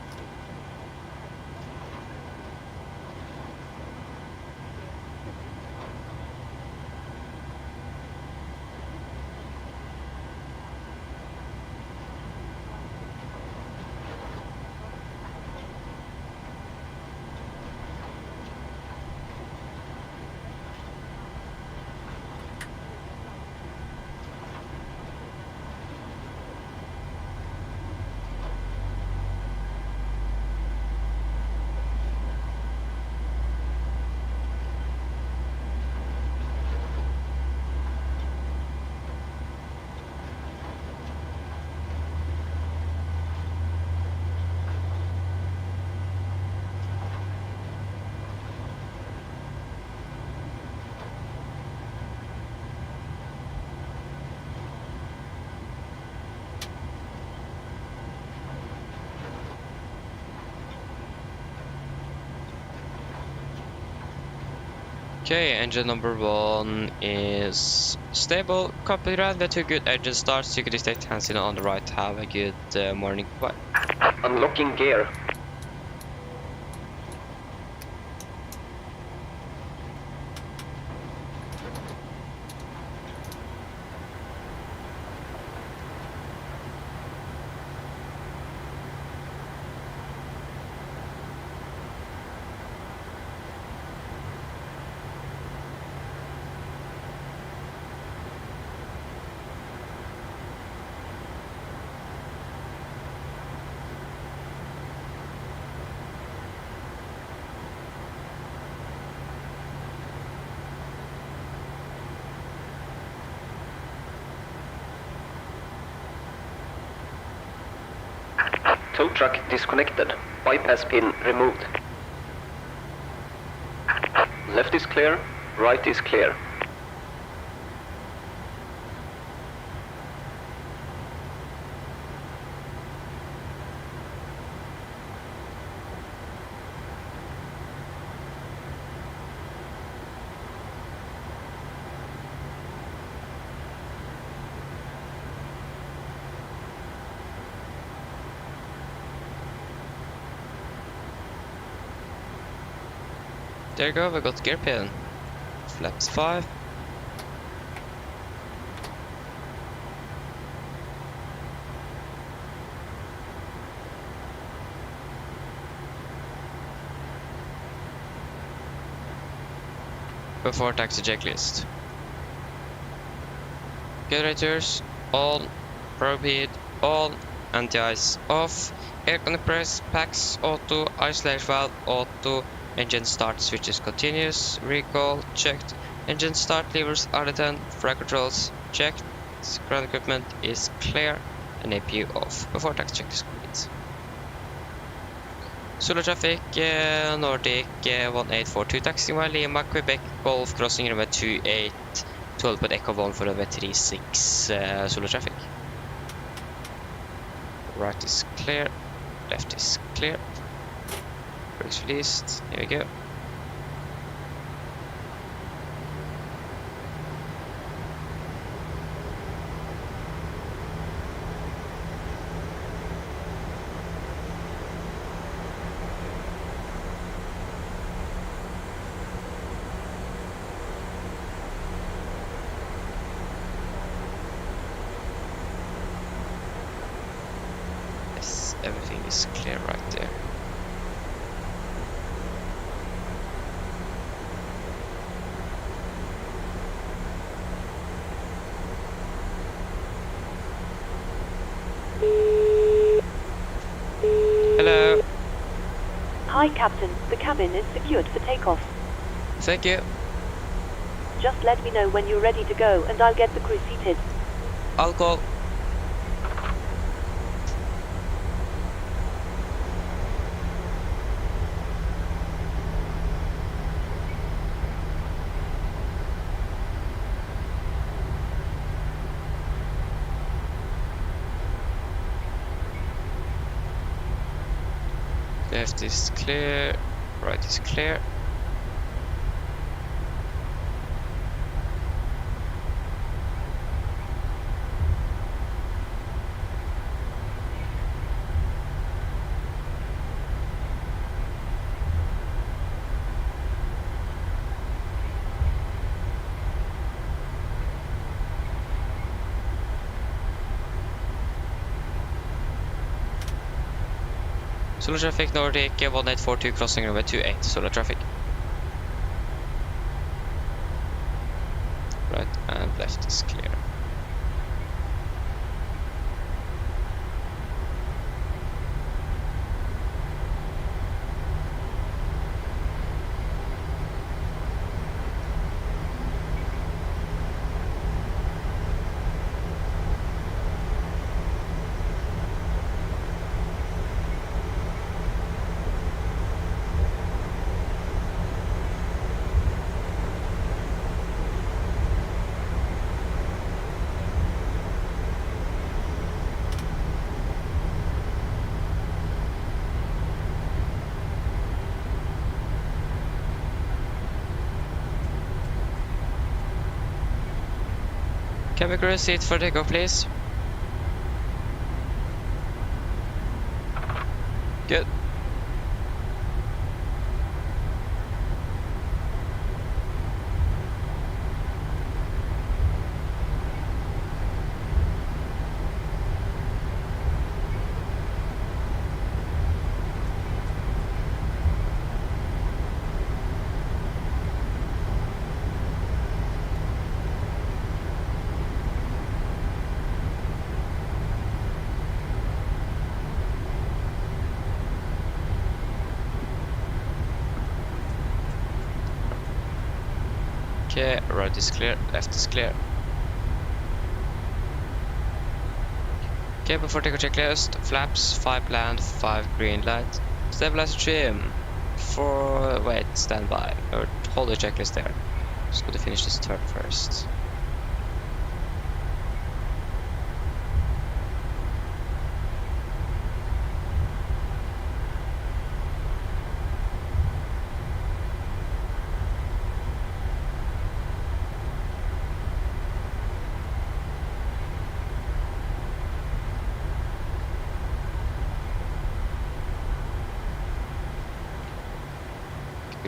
Okay, engine number 1 is stable. Copy that. The 2 good engine starts. You can detect hands in on the right. Have a good morning. Bye. Unlocking gear. Tow truck disconnected. Bypass pin removed. Left is clear, right is clear. There you go, we got gear pin. Flaps 5. Before taxi checklist. Generators on, probe heat on, anti-ice off, air compress packs auto, isolate valve auto, engine start switches continuous, recall checked, engine start levers are done, flight controls checked, ground equipment is clear, and APU off. Before taxi check is complete. Solar traffic, Nordic 1842, taxiing by Lima, Quebec, Golf, crossing runway 28, 12 på Echo 1 for runway 36, solar traffic. Right is clear, left is clear. Brakes released, here we go. Everything is clear right there. Hello. Hi, Captain. The cabin is secured for takeoff. Thank you. Just let me know when you're ready to go and I'll get the crew seated. I'll call. Left is clear, right is clear. Solar traffic Nordic 1842 crossing runway 28, solar traffic. Right and left is clear. Can we crew seat for takeoff, please? Good. Okay, right is clear, left is clear. Okay, before takeoff checklist, flaps, 5 land, 5 green light. Stabilizer trim, 4, wait, standby, or hold the checklist there. Just going to finish this turn first.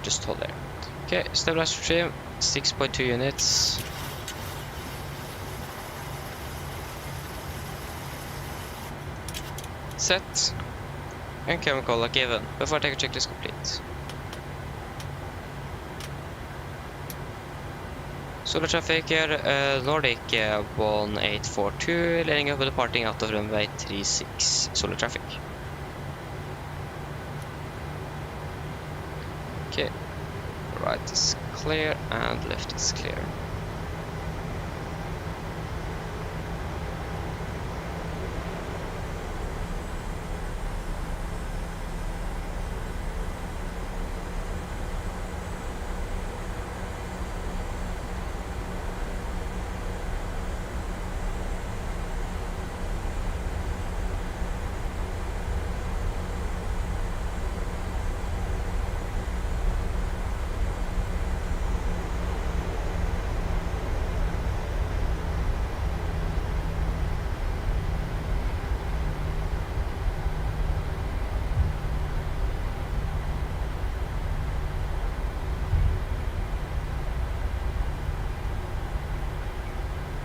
Just hold there. Okay, stabilizer trim, 6.2 units. Set. And chemical lock given. Before take a checklist complete. Solar traffic here, Nordic 1842, leading up and departing out of runway 36. Solar traffic. Okay, right is clear and left is clear.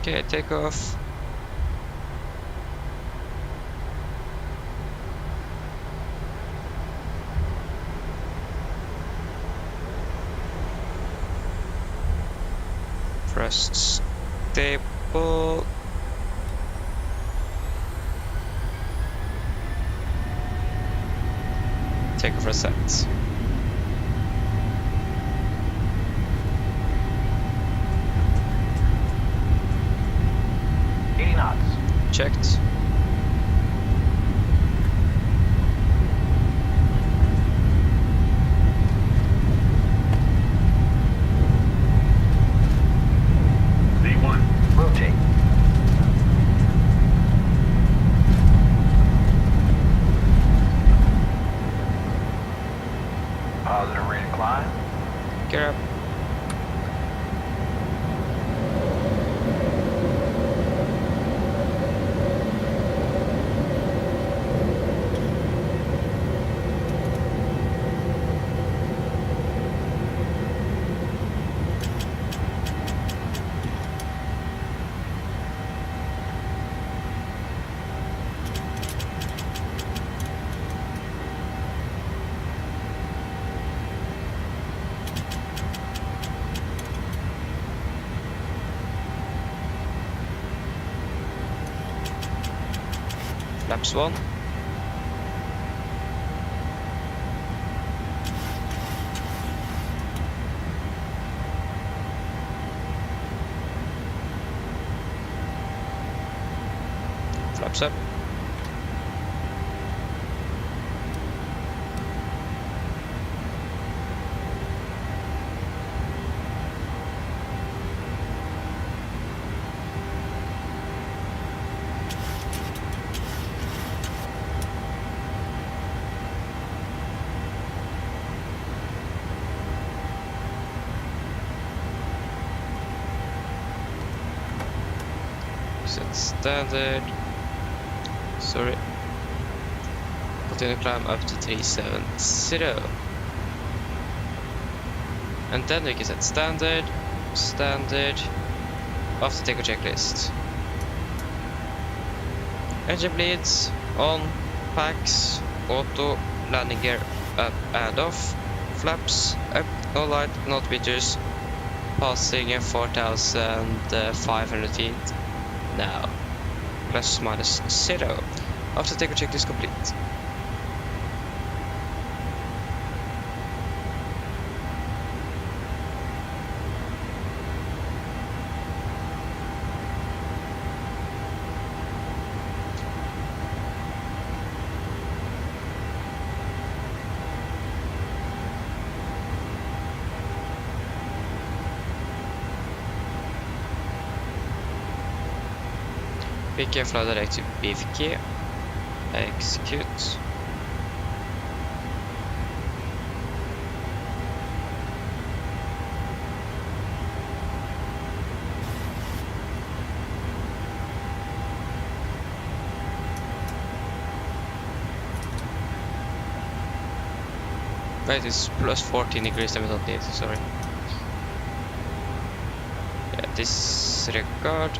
Okay, take off. Press stable. Take off reset. Checked. V1. Rotate. Positive rate of climb. Gear up. Flaps 1. Flaps up. Set standard. Sorry. Continue climb up to 370. And then we can set standard, standard, after take a checklist. Engine bleeds, on, packs, auto, landing gear up and off, flaps up, no light, not meters, passing 4,500 feet now, plus minus 0, after take a checklist complete. We can fly direct to BFK. Execute. Right, it's plus 14 degrees and we don't need, sorry. Yeah, disregard.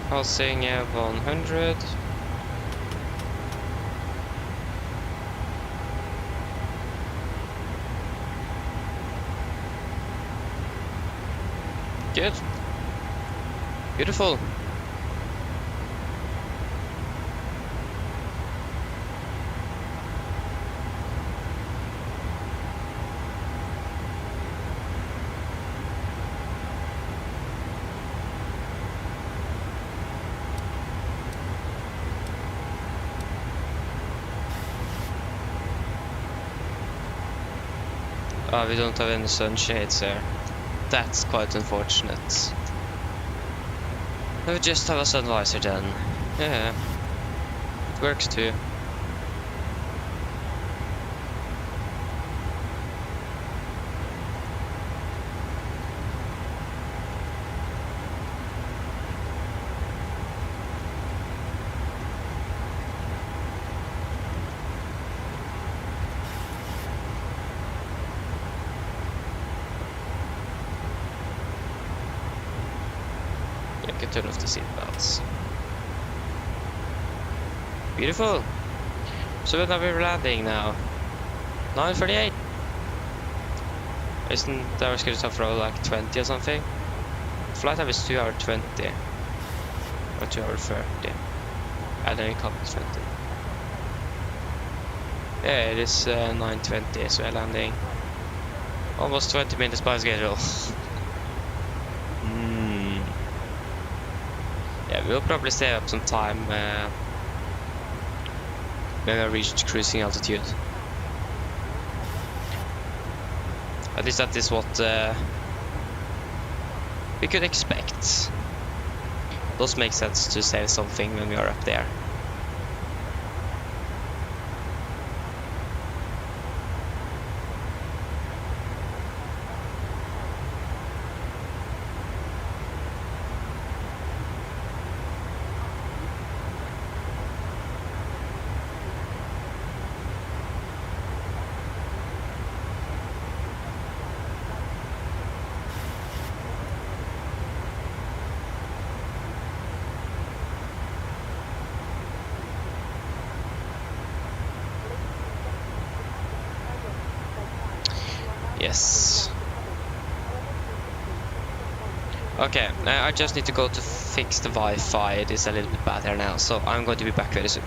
Passing 100. Good. Beautiful. We don't have any sunshades here. That's quite unfortunate. We just have a sun visor then. Yeah, it works too. I can turn off the seatbelts. Beautiful. So when are we landing now? 9:48. Isn't our schedule time for like 20 or something? Flight time is 2 hours 20 or 2 hours 30. And then it comes 20. Yeah, it is 9:20, so we're landing almost 20 minutes by schedule. Yeah, we'll probably stay up some time when we reach cruising altitude. At least that is what we could expect. It does make sense to save something when we are up there. Yes. Okay, I just need to go to fix the Wi-Fi. It is a little bit bad here now, so I'm going to be back very soon.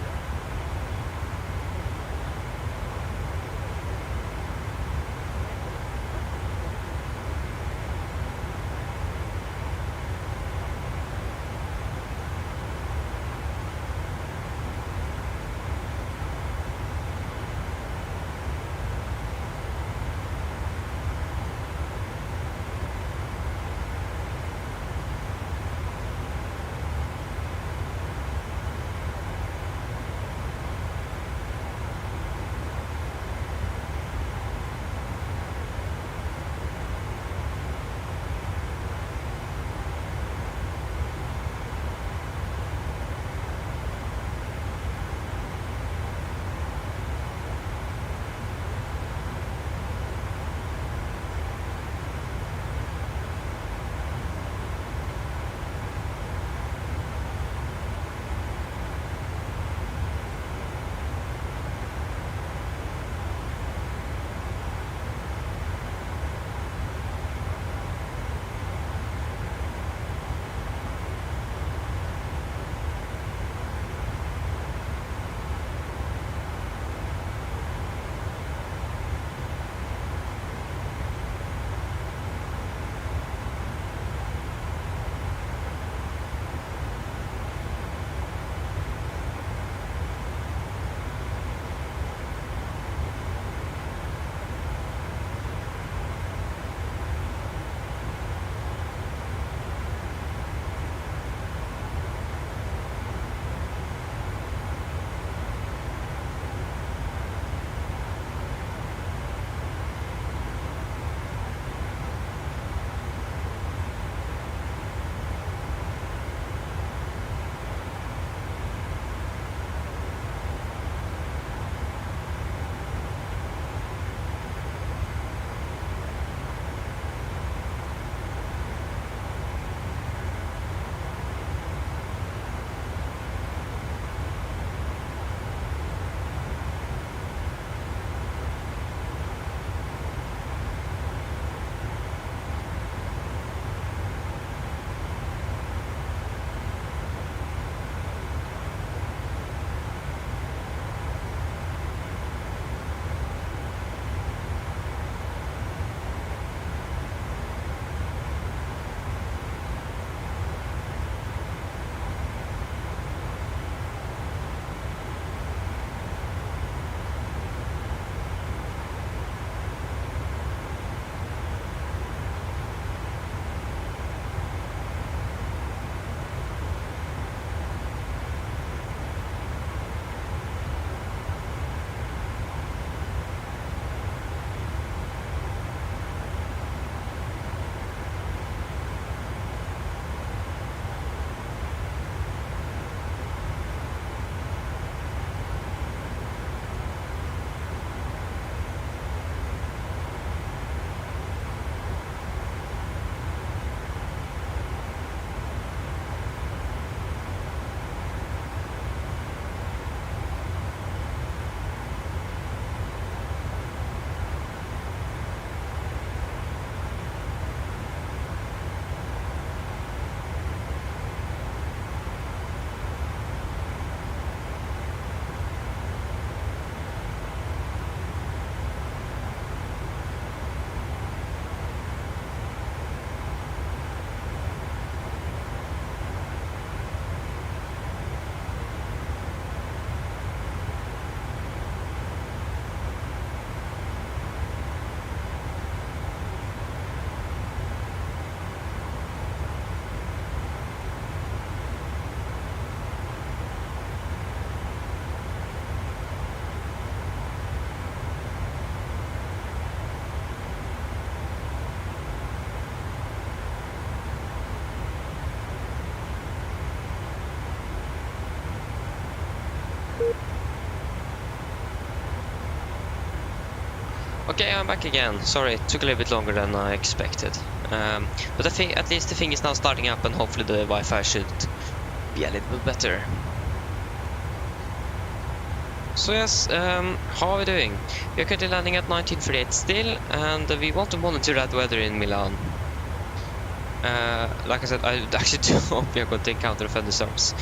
Okay, I'm back again. Sorry, it took a little bit longer than I expected. But I think at least the thing is now starting up, and hopefully the Wi-Fi should be a little bit better. So yes, how are we doing? We are currently landing at 1938 still, and we want to monitor that weather in Milan. Like I said, I actually do hope we are going to encounter thunderstorms,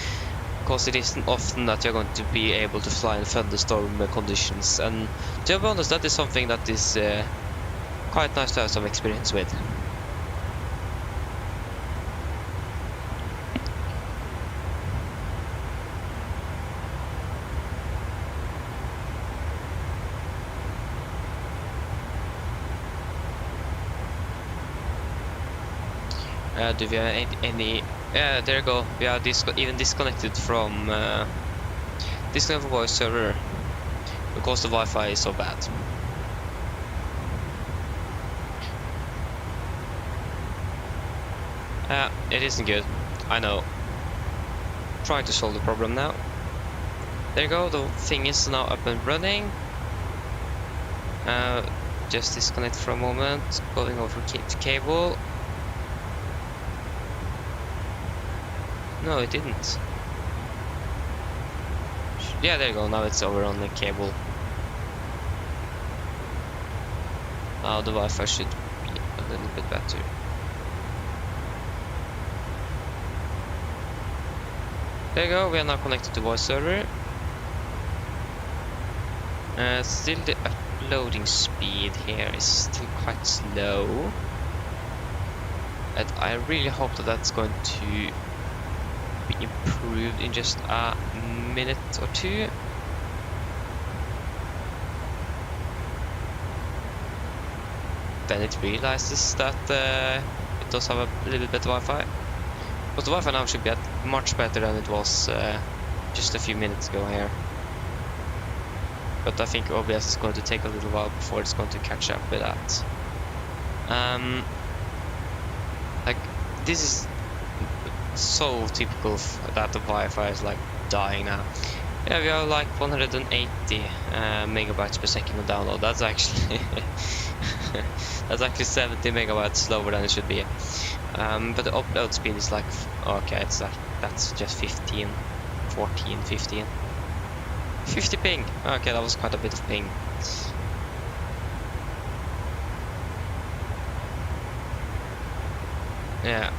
because it isn't often that you're going to be able to fly in thunderstorm conditions, and to be honest, that is something that is quite nice to have some experience with. Do we have any? Yeah, there you go. We are even disconnected from voice server because the Wi-Fi is so bad. It isn't good. I know. Trying to solve the problem now. There you go. The thing is now up and running. Just disconnect for a moment. Going over to cable. No, it didn't. Yeah, there you go. Now it's over on the cable. Now the Wi-Fi should be a little bit better. There you go. We are now connected to voice server. Still the uploading speed here is still quite slow. And I really hope that that's going to be improved in just a minute or two. Then it realizes that it does have a little bit of Wi-Fi. But the Wi-Fi now should be much better than it was just a few minutes ago here. But I think OBS is going to take a little while before it's going to catch up with that. Like, this is so typical that the Wi-Fi is like dying now. Yeah, we are like 180 megabytes per second of download. That's actually that's actually 70 megabytes slower than it should be. But the upload speed is like, okay, it's like, that's just 15, 14, 15. 50 ping. Okay, that was quite a bit of ping. Yeah.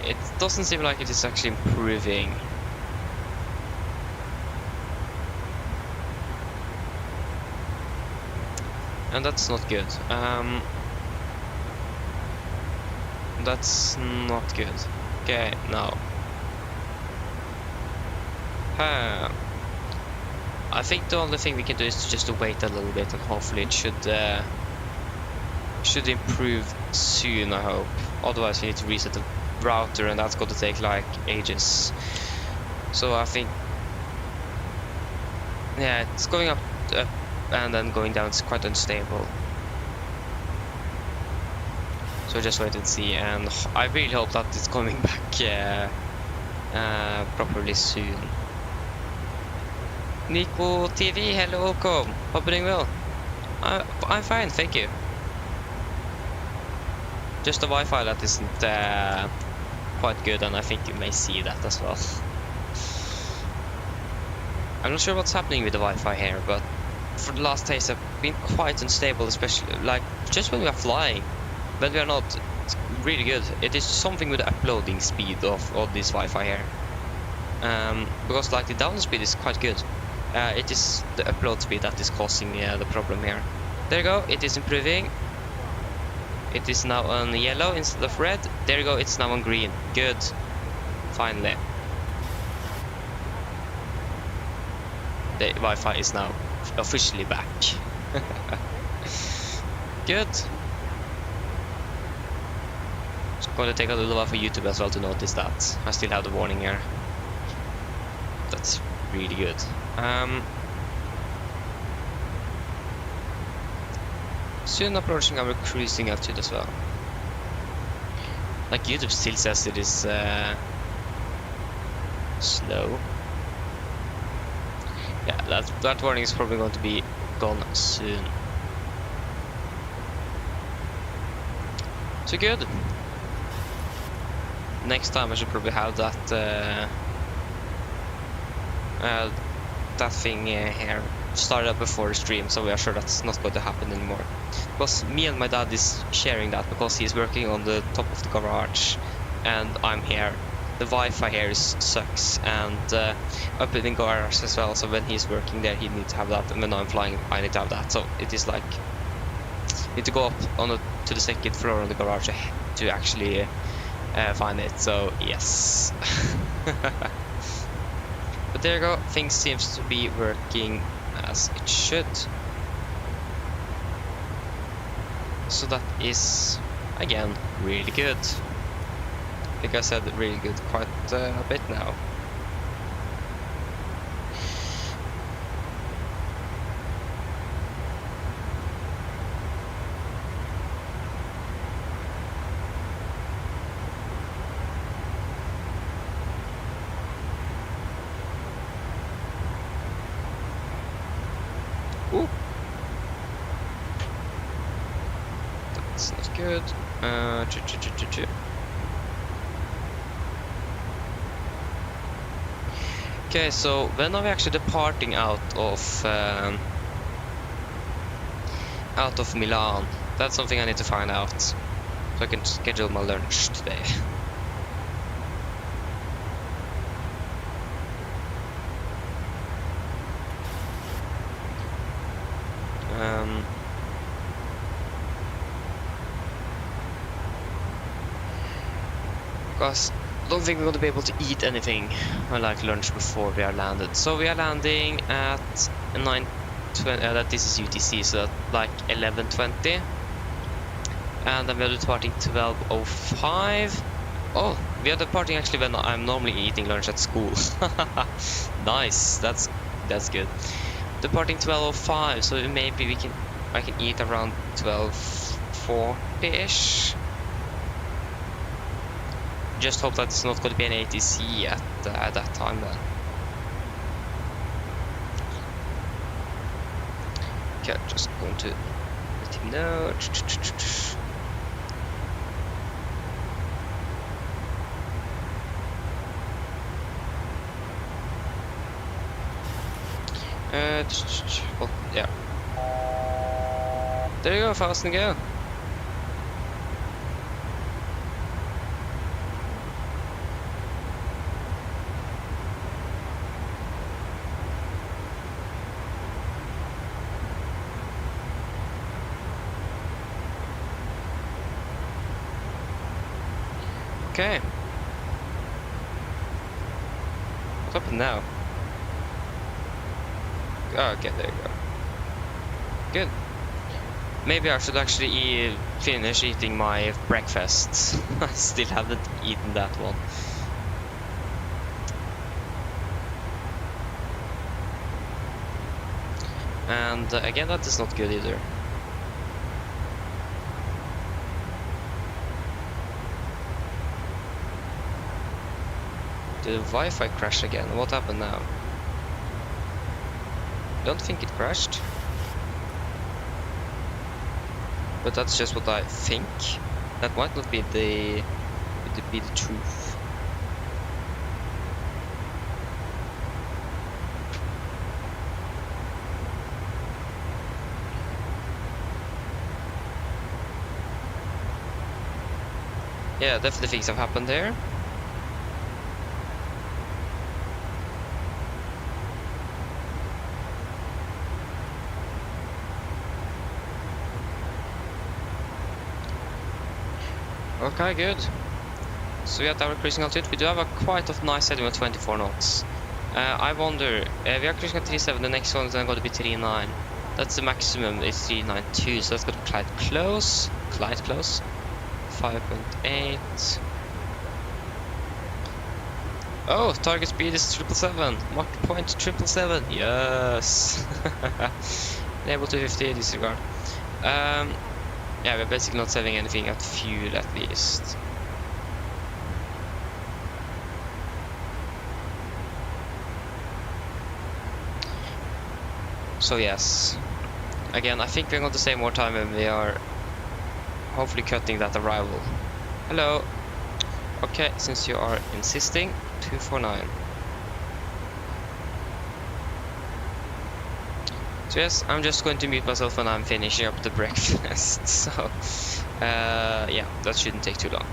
It doesn't seem like it is actually improving. And that's not good. That's not good. Okay, now. I think the only thing we can do is just to wait a little bit, and hopefully it should improve soon, I hope. Otherwise we need to reset the router, and that's going to take like ages. So I think, yeah, it's going up and then going down. It's quite unstable, so just wait and see, and I really hope that it's coming back properly soon. Nico TV, hello, welcome. Hope you're doing well. I'm fine, thank you. Just the Wi-Fi that isn't quite good, and I think you may see that as well. I'm not sure what's happening with the Wi-Fi here, but for the last days I've been quite unstable, especially like just when we are flying. When we are not, it's really good. It is something with the uploading speed of all this Wi-Fi here. Because like the download speed is quite good. It is the upload speed that is causing the problem here. There you go, it is improving. It is now on yellow instead of red. There you go, it's now on green. Good. Finally. The Wi-Fi is now officially back. Good. It's going to take a little while for YouTube as well to notice that. I still have the warning here. That's really good. Soon approaching our cruising altitude as well. Like YouTube still says it is slow. Yeah, that warning is probably going to be gone soon. So good. Next time I should probably have that that thing here started up before the stream, so we are sure that's not going to happen anymore. Because me and my dad is sharing that because he's working on the top of the garage and I'm here. The Wi-Fi here sucks, and up in the garage as well, so when he's working there he needs to have that, and when I'm flying I need to have that, so it is like need to go up on to the second floor of the garage to actually find it, so yes. But there you go, things seems to be working as it should. So that is, again, really good. I think I said really good quite a bit now. Ooh. That's not good. Okay, so when are we actually departing out of Milan? That's something I need to find out, so I can schedule my lunch today. Because I don't think we're going to be able to eat anything like lunch before we are landed. So we are landing at 9:20. That this is UTC, so that's like 11:20. And then we are departing 12:05. Oh, we are departing actually when I'm normally eating lunch at school. Nice, that's good. Departing 12:05, so maybe I can eat around 12:40ish. Just hope that it's not going to be an ATC at that time then. Okay, just going to let him know. Oh, yeah. There you go, fast and go. Okay. What's happened now? Oh, okay, there you go. Good. Maybe I should actually finish eating my breakfast. I still haven't eaten that one. And again, that is not good either. Did the Wi-Fi crash again? What happened now? Don't think it crashed. But that's just what I think. That might not be the truth. Yeah, definitely things have happened there. Okay, good. So we have our cruising altitude. We do have a quite a nice heading at 24 knots. I wonder, we are cruising at 37, the next one is then going to be 39. That's the maximum, it's 392, so that's going to be quite close. 5.8. Oh, target speed is 777. Mark point 777. Yes. Able to 50 disregard. Yeah, we're basically not saving anything at fuel at least. So yes. Again, I think we're going to save more time when we are hopefully cutting that arrival. Hello. Okay, since you are insisting, 249. So yes, I'm just going to mute myself when I'm finishing up the breakfast. So, yeah, that shouldn't take too long.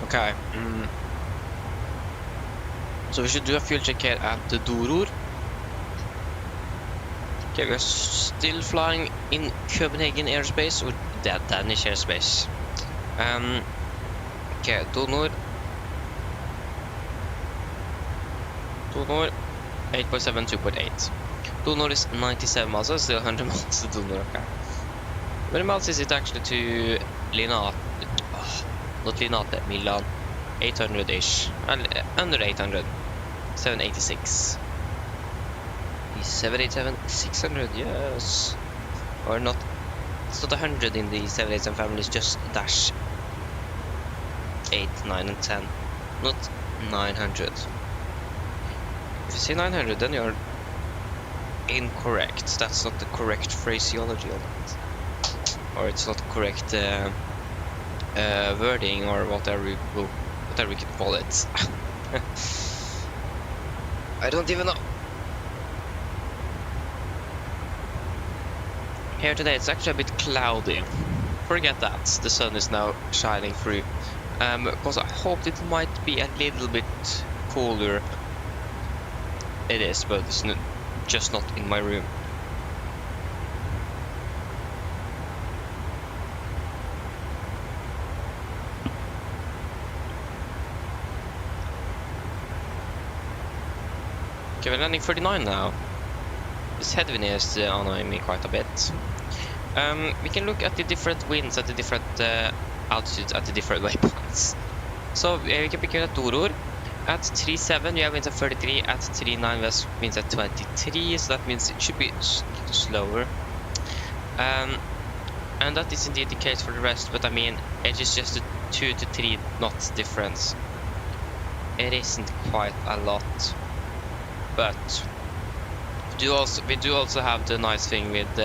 Okay. So we should do a fuel check here at the Doror. Okay, we're still flying in Copenhagen airspace or Danish airspace. Okay, Donor 8.7, 2.8. Donor is 97 miles, so still 100 miles to Donor. Okay. How many miles is it actually to Linate? Oh, not Linate, Milan. 800-ish. Under 800. 786. 787, 600, yes. Or not. It's not 100 in the 787 family, it's just dash 8, 9, and 10. Not 900. If you say 900, then you're incorrect. That's not the correct phraseology on it. Or it's not correct wording, or whatever we can call it. I don't even know. Here today it's actually a bit cloudy. Forget that, the sun is now shining through. Because I hoped it might be a little bit cooler. It is, but it's just not in my room. Okay, we're landing 39 now. This headwind is annoying me quite a bit. We can look at the different winds at the different altitudes at the different waypoints. So we can pick at Doror. At 37 we have winds at 33, at 39 we have winds at 23, so that means it should be slower. And that is indeed the case for the rest, but I mean, it is just a 2 to 3 knots difference. It isn't quite a lot, but we do also have the nice thing with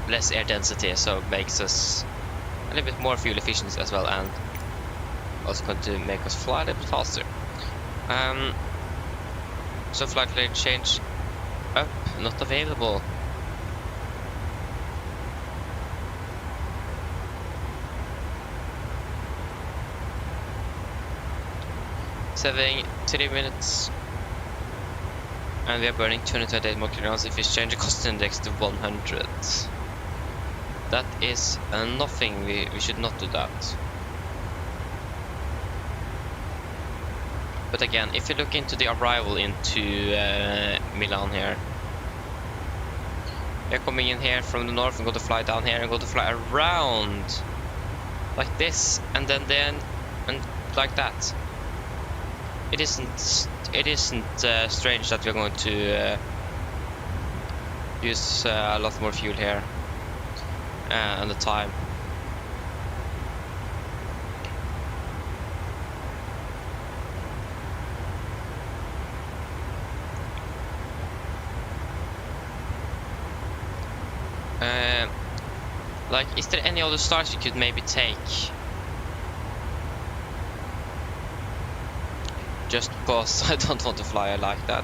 less air density, so it makes us a little bit more fuel efficient as well, and also going to make us fly a little bit faster. So flight lane change up, not available. Saving 3 minutes. And we are burning 228 more kilograms. If we change the cost index to 100. That is nothing, we should not do that. But again, if you look into the arrival into Milan here. We're coming in here from the north and go to fly down here and go to fly around. Like this, and then and like that. It isn't strange that we're going to use a lot more fuel here and the time. Like, is there any other stars you could maybe take? Just because I don't want to fly like that.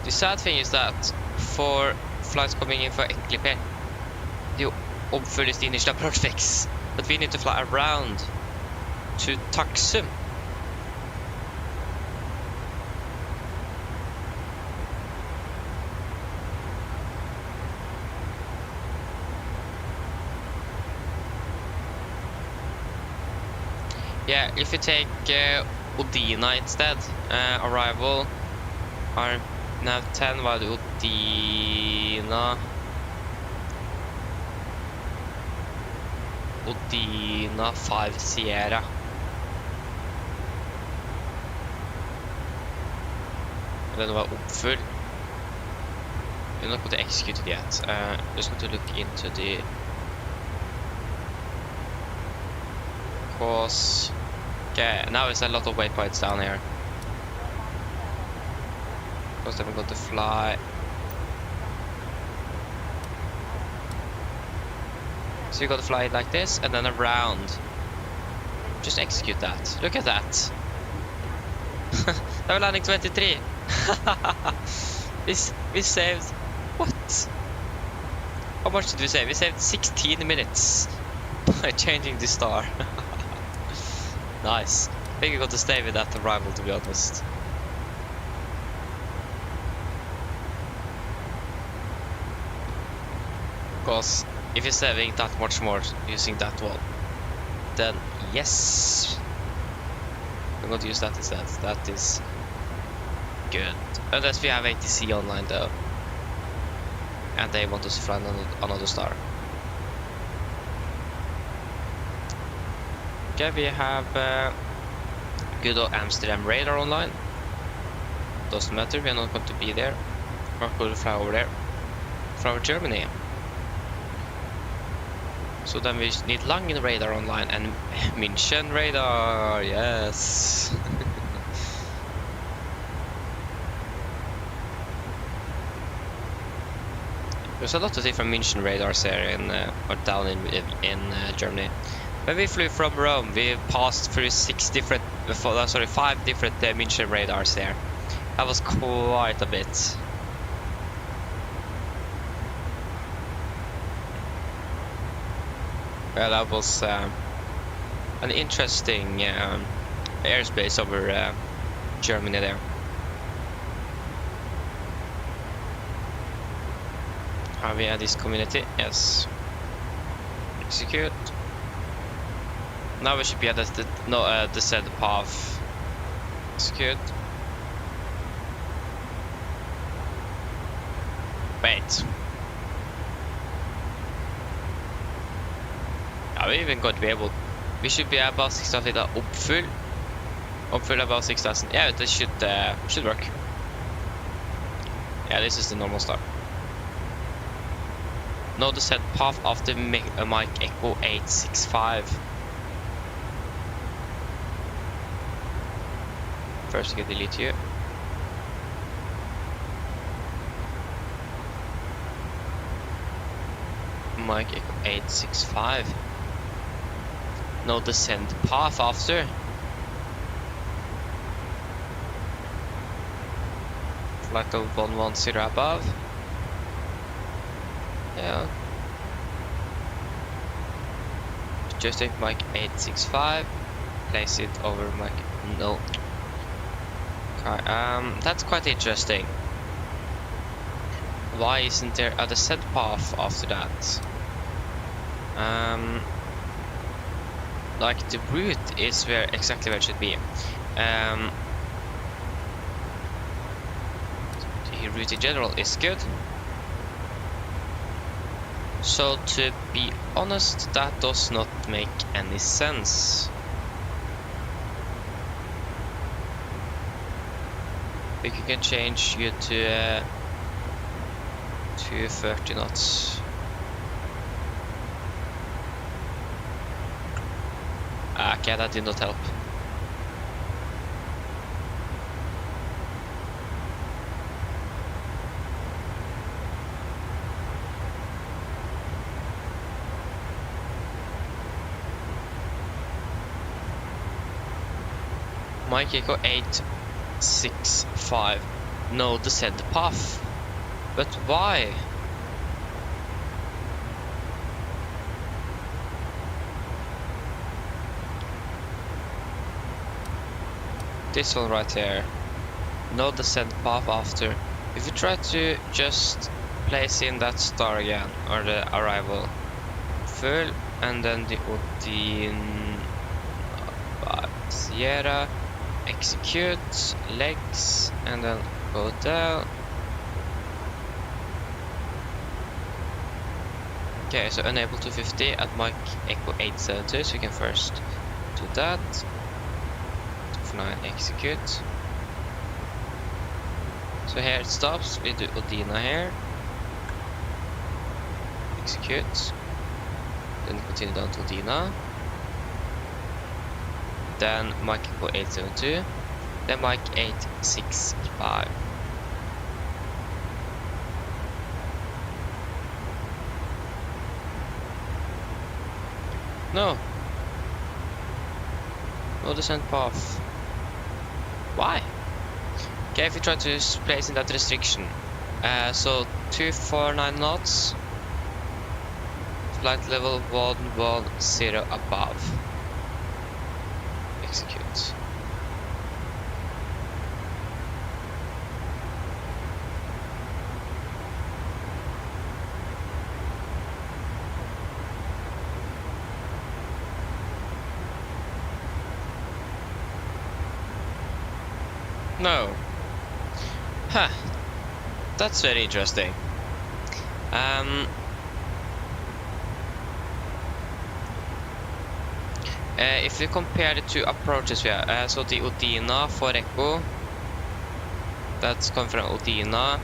The sad thing is that for flights coming in for Eklipé, det uppfylls the initial perfects, but we need to fly around to Taxum. Yeah, if you take Odina instead, arrival are now 10, while Odina 5 Sierra. Den var uppfull. We're not going to execute it yet. Just going to look into the course. Okay, now there's a lot of waypoints down here. Because then we're going to fly. So you got to fly it like this and then around. Just execute that. Look at that. Now we're landing 23. We saved. What? How much did we save? We saved 16 minutes by changing the star. Nice. I think we got to stay with that arrival, to be honest. Because if you're saving that much more using that one, then yes, I'm going to use that instead. That is good. Unless we have ATC online though. And they want us to fly another star. Okay, we have good old Amsterdam radar online. Doesn't matter, we are not going to be there. Or could fly over there. Fly over Germany. So then we need Langen radar online and München radar, yes. There's a lot of different München radars here in or down in Germany. When we flew from Rome, we passed through 5 different München radars here. That was quite a bit. Well, that was an interesting airspace over Germany there. Have we had this community? Yes. Execute. Now we should be at the said path. Execute. Wait. Are we even going to be able? We should be about 6,000 uppfull. Uppfull about 6,000. Yeah, this should work. Yeah, this is the normal start. Now the set path after Mike Echo 865. First, we can delete you. Mike Echo 865. Now descend path after. Flight of 110 above. Yeah. Just take Mike 865. Place it over Mike. No. Okay, that's quite interesting. Why isn't there a descent path after that? Like the route is exactly where it should be. The route in general is good. So to be honest, that does not make any sense. We can change you to 30 knots. Okay, that did not help. Mike Echo 865. No descent path. But why? This one right here. No descent path after. If you try to just place in that star again, or the arrival full, and then the Odin Sierra, execute, legs, and then go down. Okay, so enable 250 at Mike Echo 872, so we can first do that. 249 execute. So here it stops, we do Odina here. Execute. Then continue down to Odina. Then Mike Echo 872. Then Mike 865. No. No descent path. Why? Okay, if you try to place in that restriction. So 249 knots. Flight level 110 above. Execute. No. Huh. That's very interesting. If we compare the two approaches we have, so the Odina for Echo, that's coming from Odina.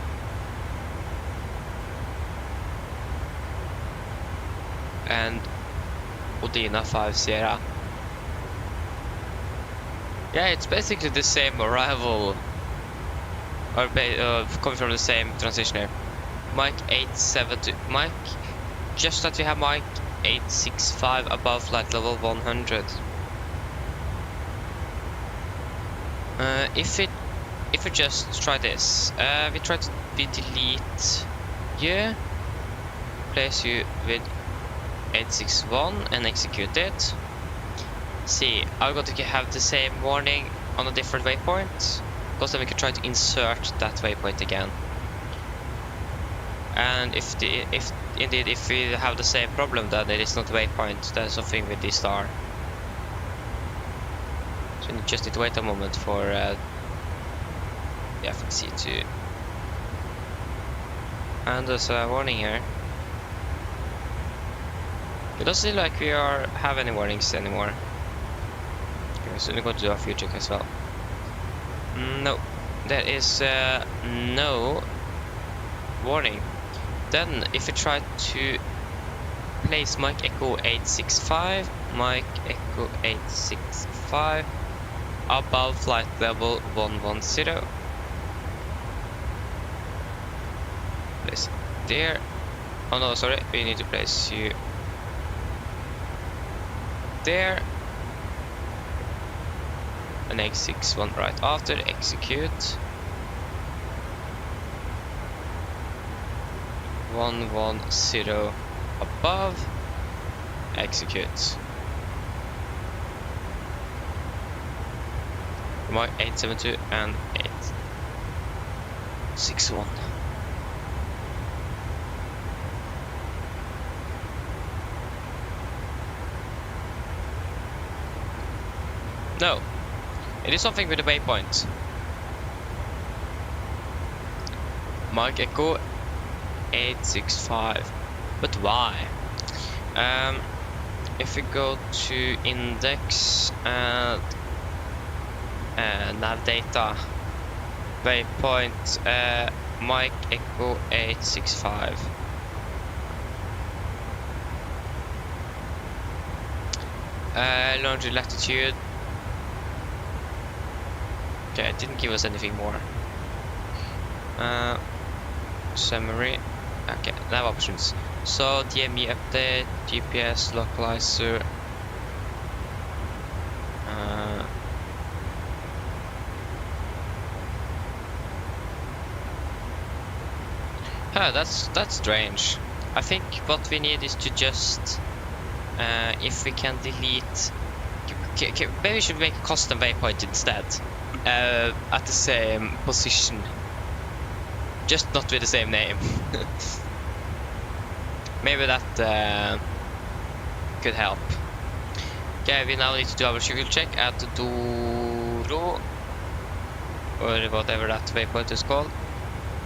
And Odina 5 Sierra. Yeah, it's basically the same arrival, or coming from the same transitioner. Mic 872, mic, just that we have mic 865 above flight level 100. If we just try this, we try to delete you, place you with 861 and execute it. See, I'm going to have the same warning on a different waypoint, because then we can try to insert that waypoint again. And if we have the same problem, then it is not a waypoint, there's something with the star. So we just need to wait a moment for the FNC to... And there's a warning here. It doesn't seem like we have any warnings anymore. Okay, so we're going to do a future check as well. No, there is no warning. Then if we try to place mic echo 865, mic echo 865 above flight level 110. Place it there. Oh no, sorry, we need to place you there. And 861 right after, execute. 110 above, execute. Mic 872 and 861. No, it is something with the waypoint. Mic echo 865, but why? If we go to index and nav data, waypoint mic echo 865. Longitude, latitude. Okay, it didn't give us anything more. Summary. Okay, nav options. So DME update, GPS localizer. That's strange. I think what we need is to just if we can delete. Maybe we should make a custom waypoint instead, at the same position. Just not with the same name. Maybe that could help. Okay, we now need to do our fuel check at Doro, or whatever that waypoint is called.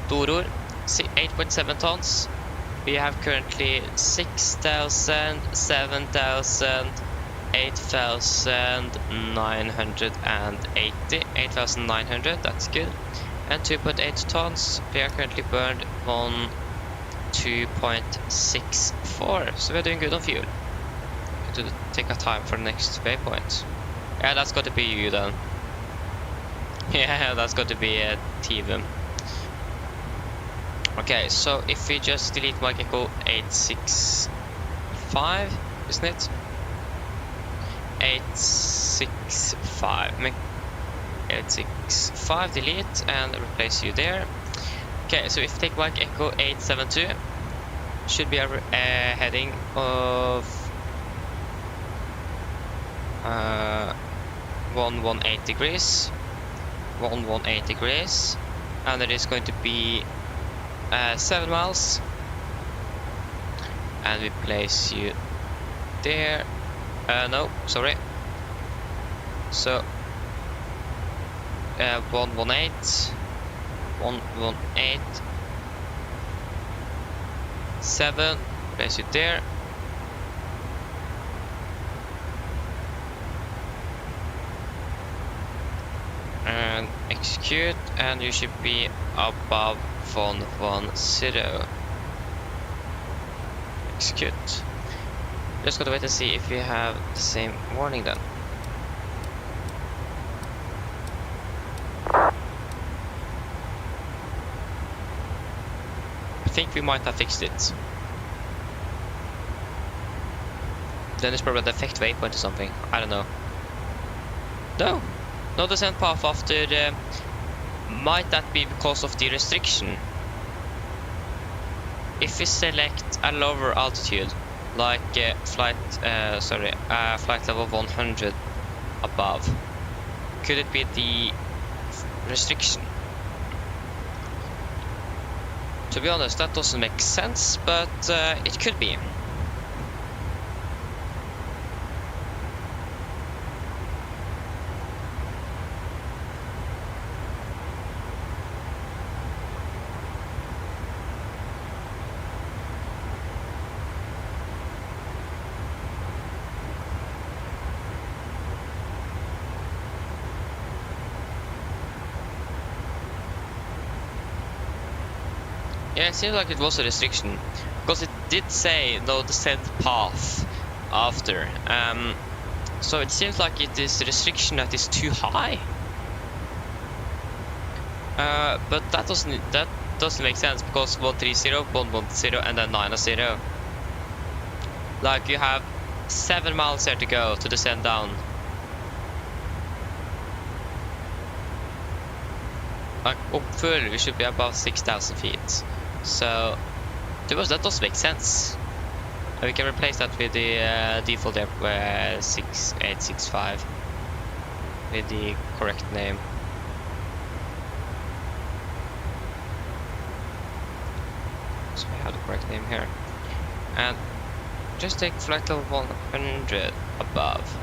Doror, 8.7 tons. We have currently 6,000, 7,000, 8,980, 8,900, that's good. And 2.8 tons, we are currently burned on 2.64, so we're doing good on fuel. To take our time for the next waypoint. Yeah, that's got to be you then. Yeah, that's got to be a TVM. Okay, so if we just delete mic echo 865, isn't it? 865, 865, delete and replace you there. Okay, so if we take mic echo 872, should be a heading of 118 degrees, 118 degrees, and it is going to be 7 miles, and we place you there. No, sorry. So 118. 118. 7. Place it there. And execute, and you should be above 110. Execute. Just gotta wait and see if we have the same warning then. I think we might have fixed it. Then it's probably a defect waypoint or something. I don't know. No descent path after the... Might that be because of the restriction? If we select a lower altitude, like flight level 100 above, could it be the restriction? To be honest, that doesn't make sense, but it could be. Yeah, it seems like it was a restriction, because it did say no descent path after. So it seems like it is a restriction that is too high. But that doesn't make sense, because 130, 110, and then 90. Like you have 7 miles there to go to descend down. Like hopefully we should be above 6,000 feet. So that does make sense. And we can replace that with the default 6865 with the correct name. So we have the correct name here. And just take flight level 100 above.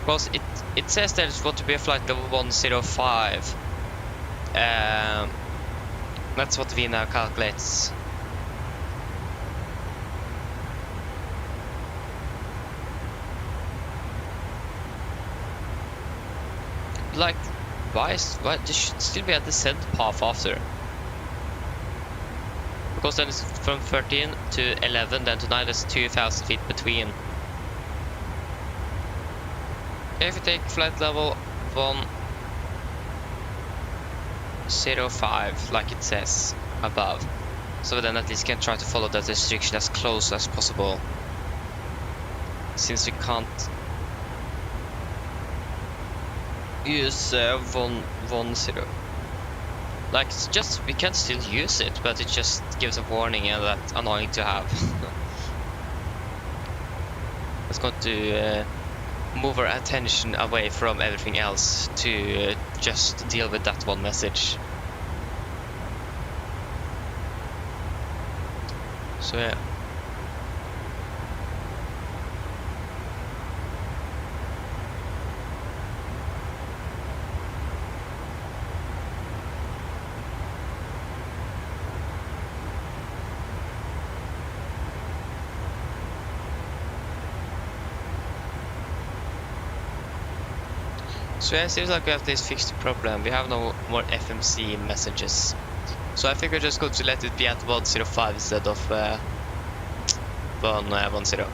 Because it says that it's going to be a flight level 105. That's what we now calculates. Like, why there should still be a descent path after? Because then it's from 13 to 11, then to 9, that's 2,000 feet between. If you take flight level 105, like it says above, so then at least can try to follow that restriction as close as possible, since we can't use 110. Like, it's just, we can still use it, but it just gives a warning, and that's annoying to have. It's going to move our attention away from everything else to just deal with that one message. So yeah. So yeah, it seems like we have this fixed problem. We have no more FMC messages. So I think we're just going to let it be at 105 instead of 110.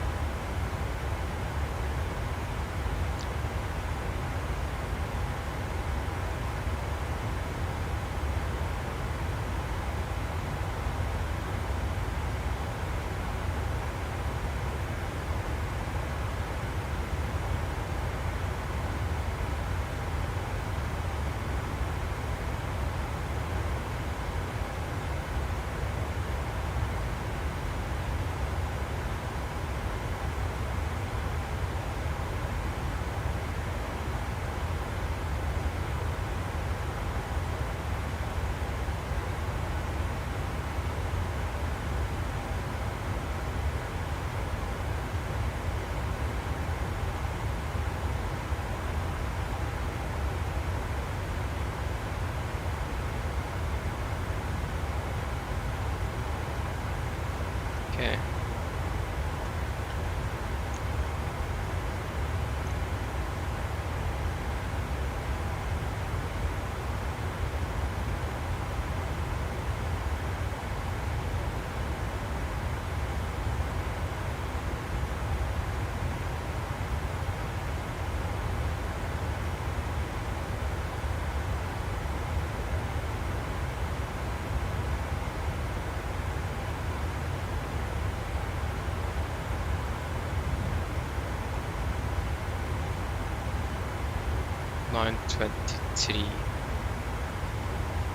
9:23.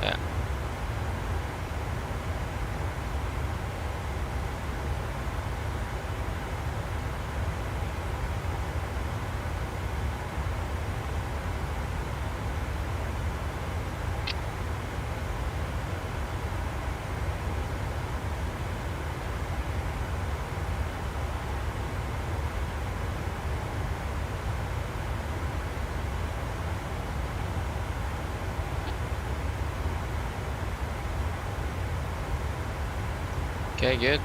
Yeah. Okay, good.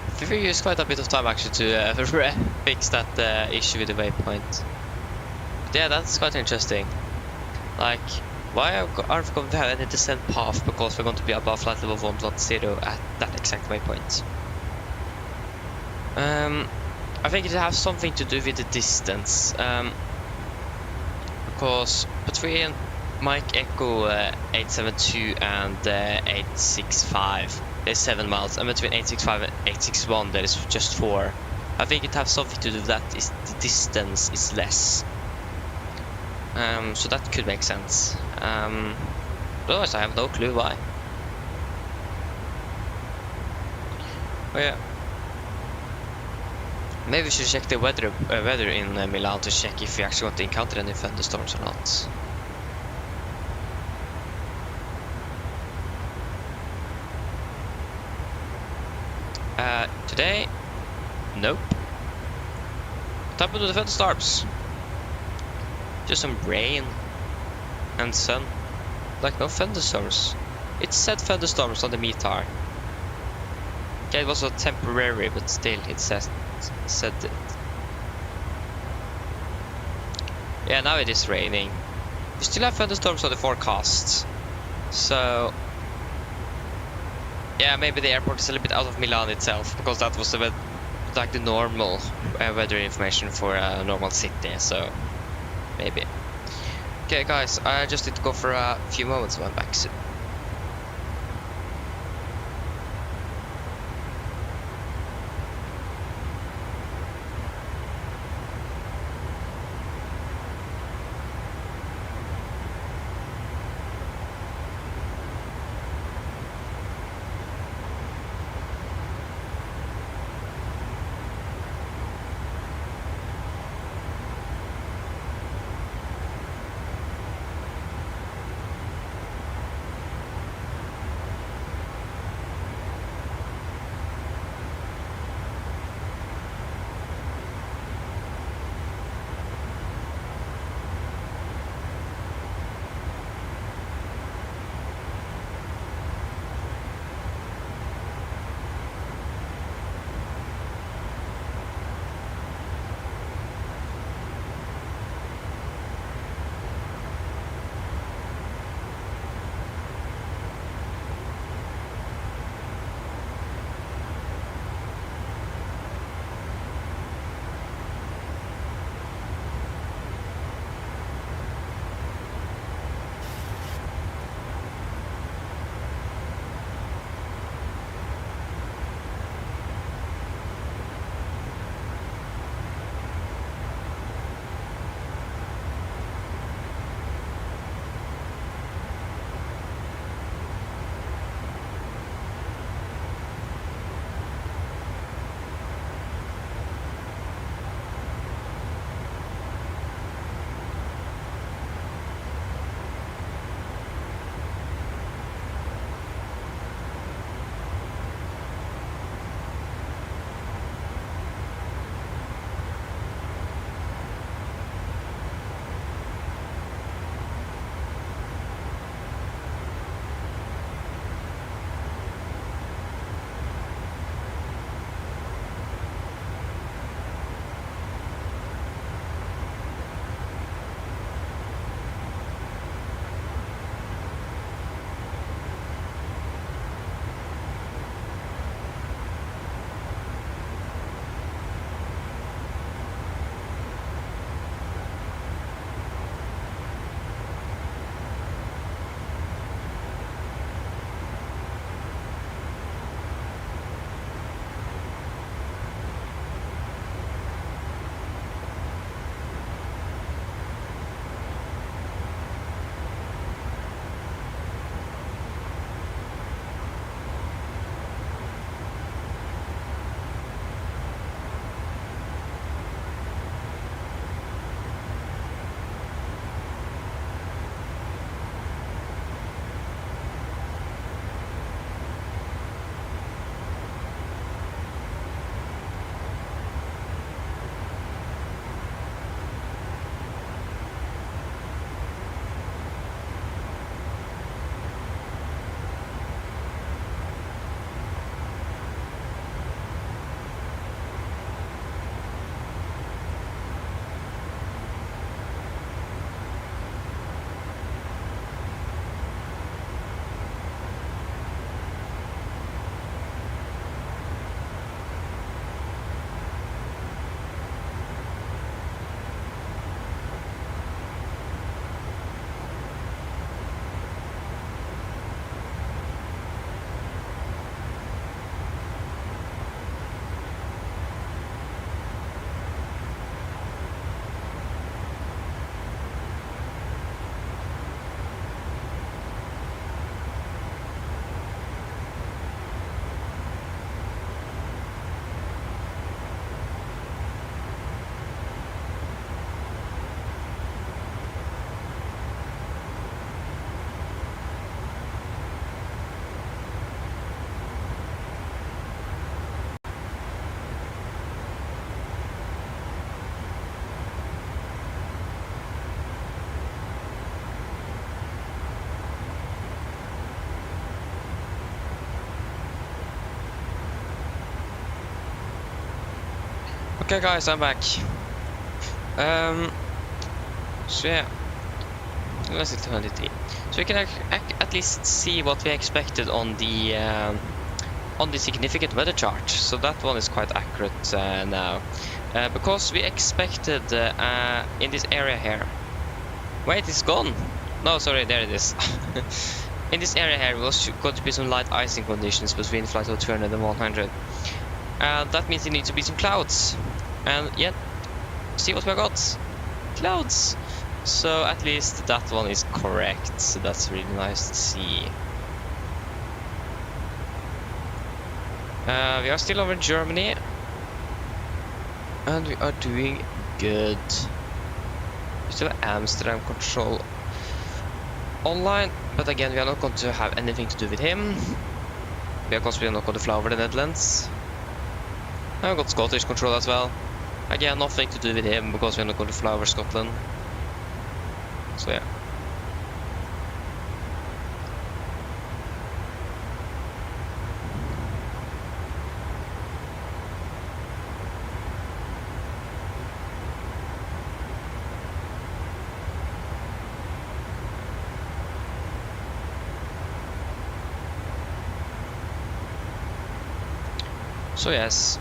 I think we used quite a bit of time actually to fix that issue with the waypoint. But yeah, that's quite interesting. Like, why are we going to have any descent path? Because we're going to be above flight level 1.0 at that exact waypoint. I think it has something to do with the distance. Because between Mike Echo 872 and 865 there's 7 miles, and between 865 and 861 there is just 4. I think it has something to do with that. Is the distance is less. So that could make sense. Otherwise I have no clue why. Oh yeah. Maybe we should check the weather in Milan to check if we actually want to encounter any thunderstorms or not. Today, nope. What happened to the thunderstorms? Just some rain and sun. Like no thunderstorms. It said thunderstorms on the METAR. Okay, it was a temporary, but still it said it. Yeah, now it is raining. We still have thunderstorms on the forecast. So yeah, maybe the airport is a little bit out of Milan itself, because that was like the normal weather information for a normal city, so maybe. Okay guys, I just need to go for a few moments and I'm back soon. Okay guys, I'm back. So yeah, let's see 23. So we can at least see what we expected on the significant weather chart. So that one is quite accurate now, because we expected in this area here. Wait, it's gone. No, sorry, there it is. In this area here, was going to be some light icing conditions between flight of 200 and 100. That means there need to be some clouds. And yet, see what we got? Clouds. So at least that one is correct. So that's really nice to see. We are still over in Germany. And we are doing good. We still have Amsterdam control online, but again we are not going to have anything to do with him because we are not going to fly over the Netherlands. And we got Scottish control as well. Again, nothing to do with him because we are not going to fly over Scotland. So yeah. So yes.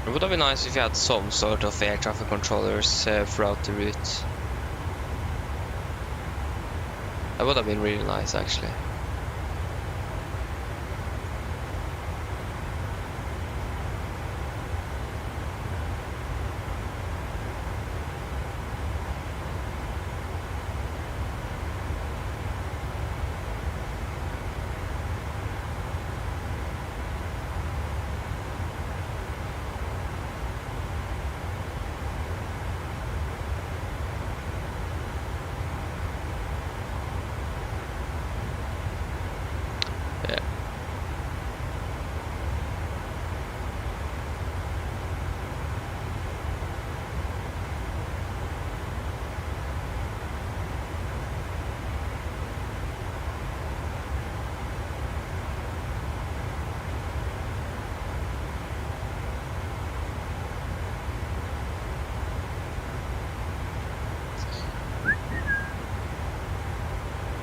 It would have been nice if you had some sort of air traffic controllers throughout the route. That would have been really nice, actually.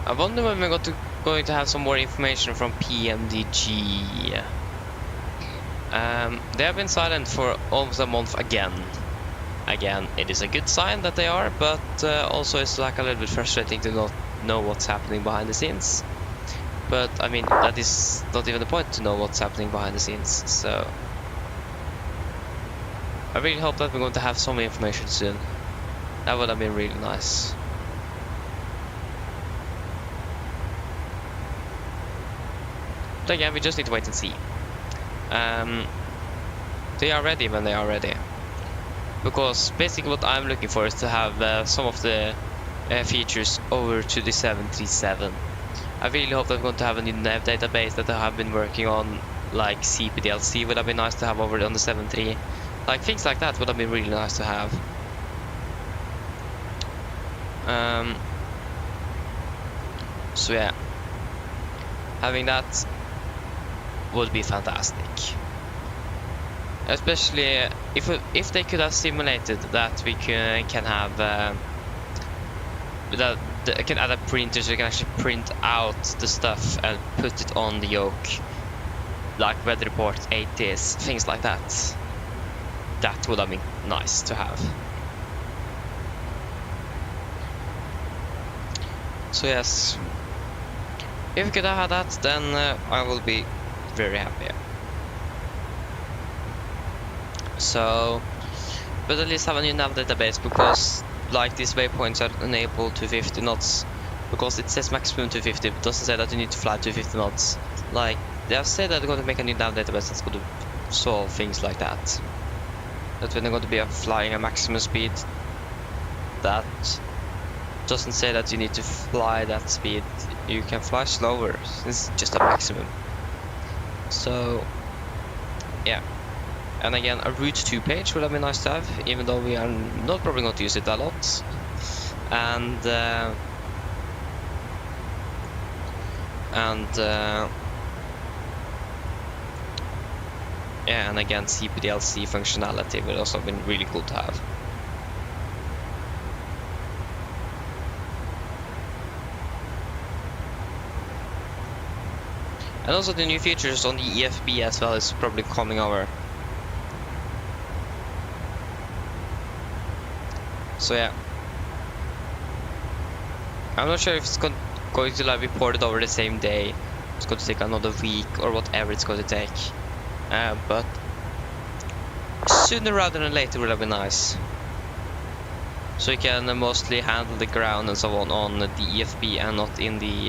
I wonder when we're going to have some more information from PMDG. They have been silent for almost a month again. Again, it is a good sign that they are, but also it's like a little bit frustrating to not know what's happening behind the scenes. But I mean, that is not even the point to know what's happening behind the scenes. So I really hope that we're going to have some information soon. That would have been really nice. But again, we just need to wait and see. They are ready when they are ready. Because basically what I'm looking for is to have some of the features over to the 737. I really hope that we're going to have a new nav database that I have been working on, like CPDLC would have been nice to have over on the 7.3. Like things like that would have been really nice to have. So yeah, having that would be fantastic. Especially if they could have simulated that we can have that can add a printer so you can actually print out the stuff and put it on the yoke, like weather report, ATs, things like that. That would have been nice to have. So yes, if we could have had that, then I will be very happy. So, but at least have a new nav database, because like these waypoints are enabled to 50 knots, because it says maximum 250, but doesn't say that you need to fly 250 knots. Like they have said that they're going to make a new nav database that's going to solve things like that. That when they're going to be flying a maximum speed, that doesn't say that you need to fly that speed. You can fly slower, since it's just a maximum. So, yeah. And again, a route to page would have been nice to have, even though we are not probably going to use it a lot. And yeah, and again, CPDLC functionality would also have been really cool to have. And also the new features on the EFB as well is probably coming over. So yeah. I'm not sure if it's going to like be ported over the same day. It's going to take another week or whatever it's going to take. But sooner rather than later would have been nice. So you can mostly handle the ground and so on the EFB and not in the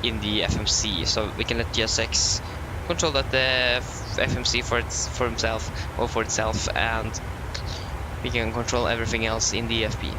FMC. So we can let GSX control that the FMC for himself or for itself, and we can control everything else in the EFB.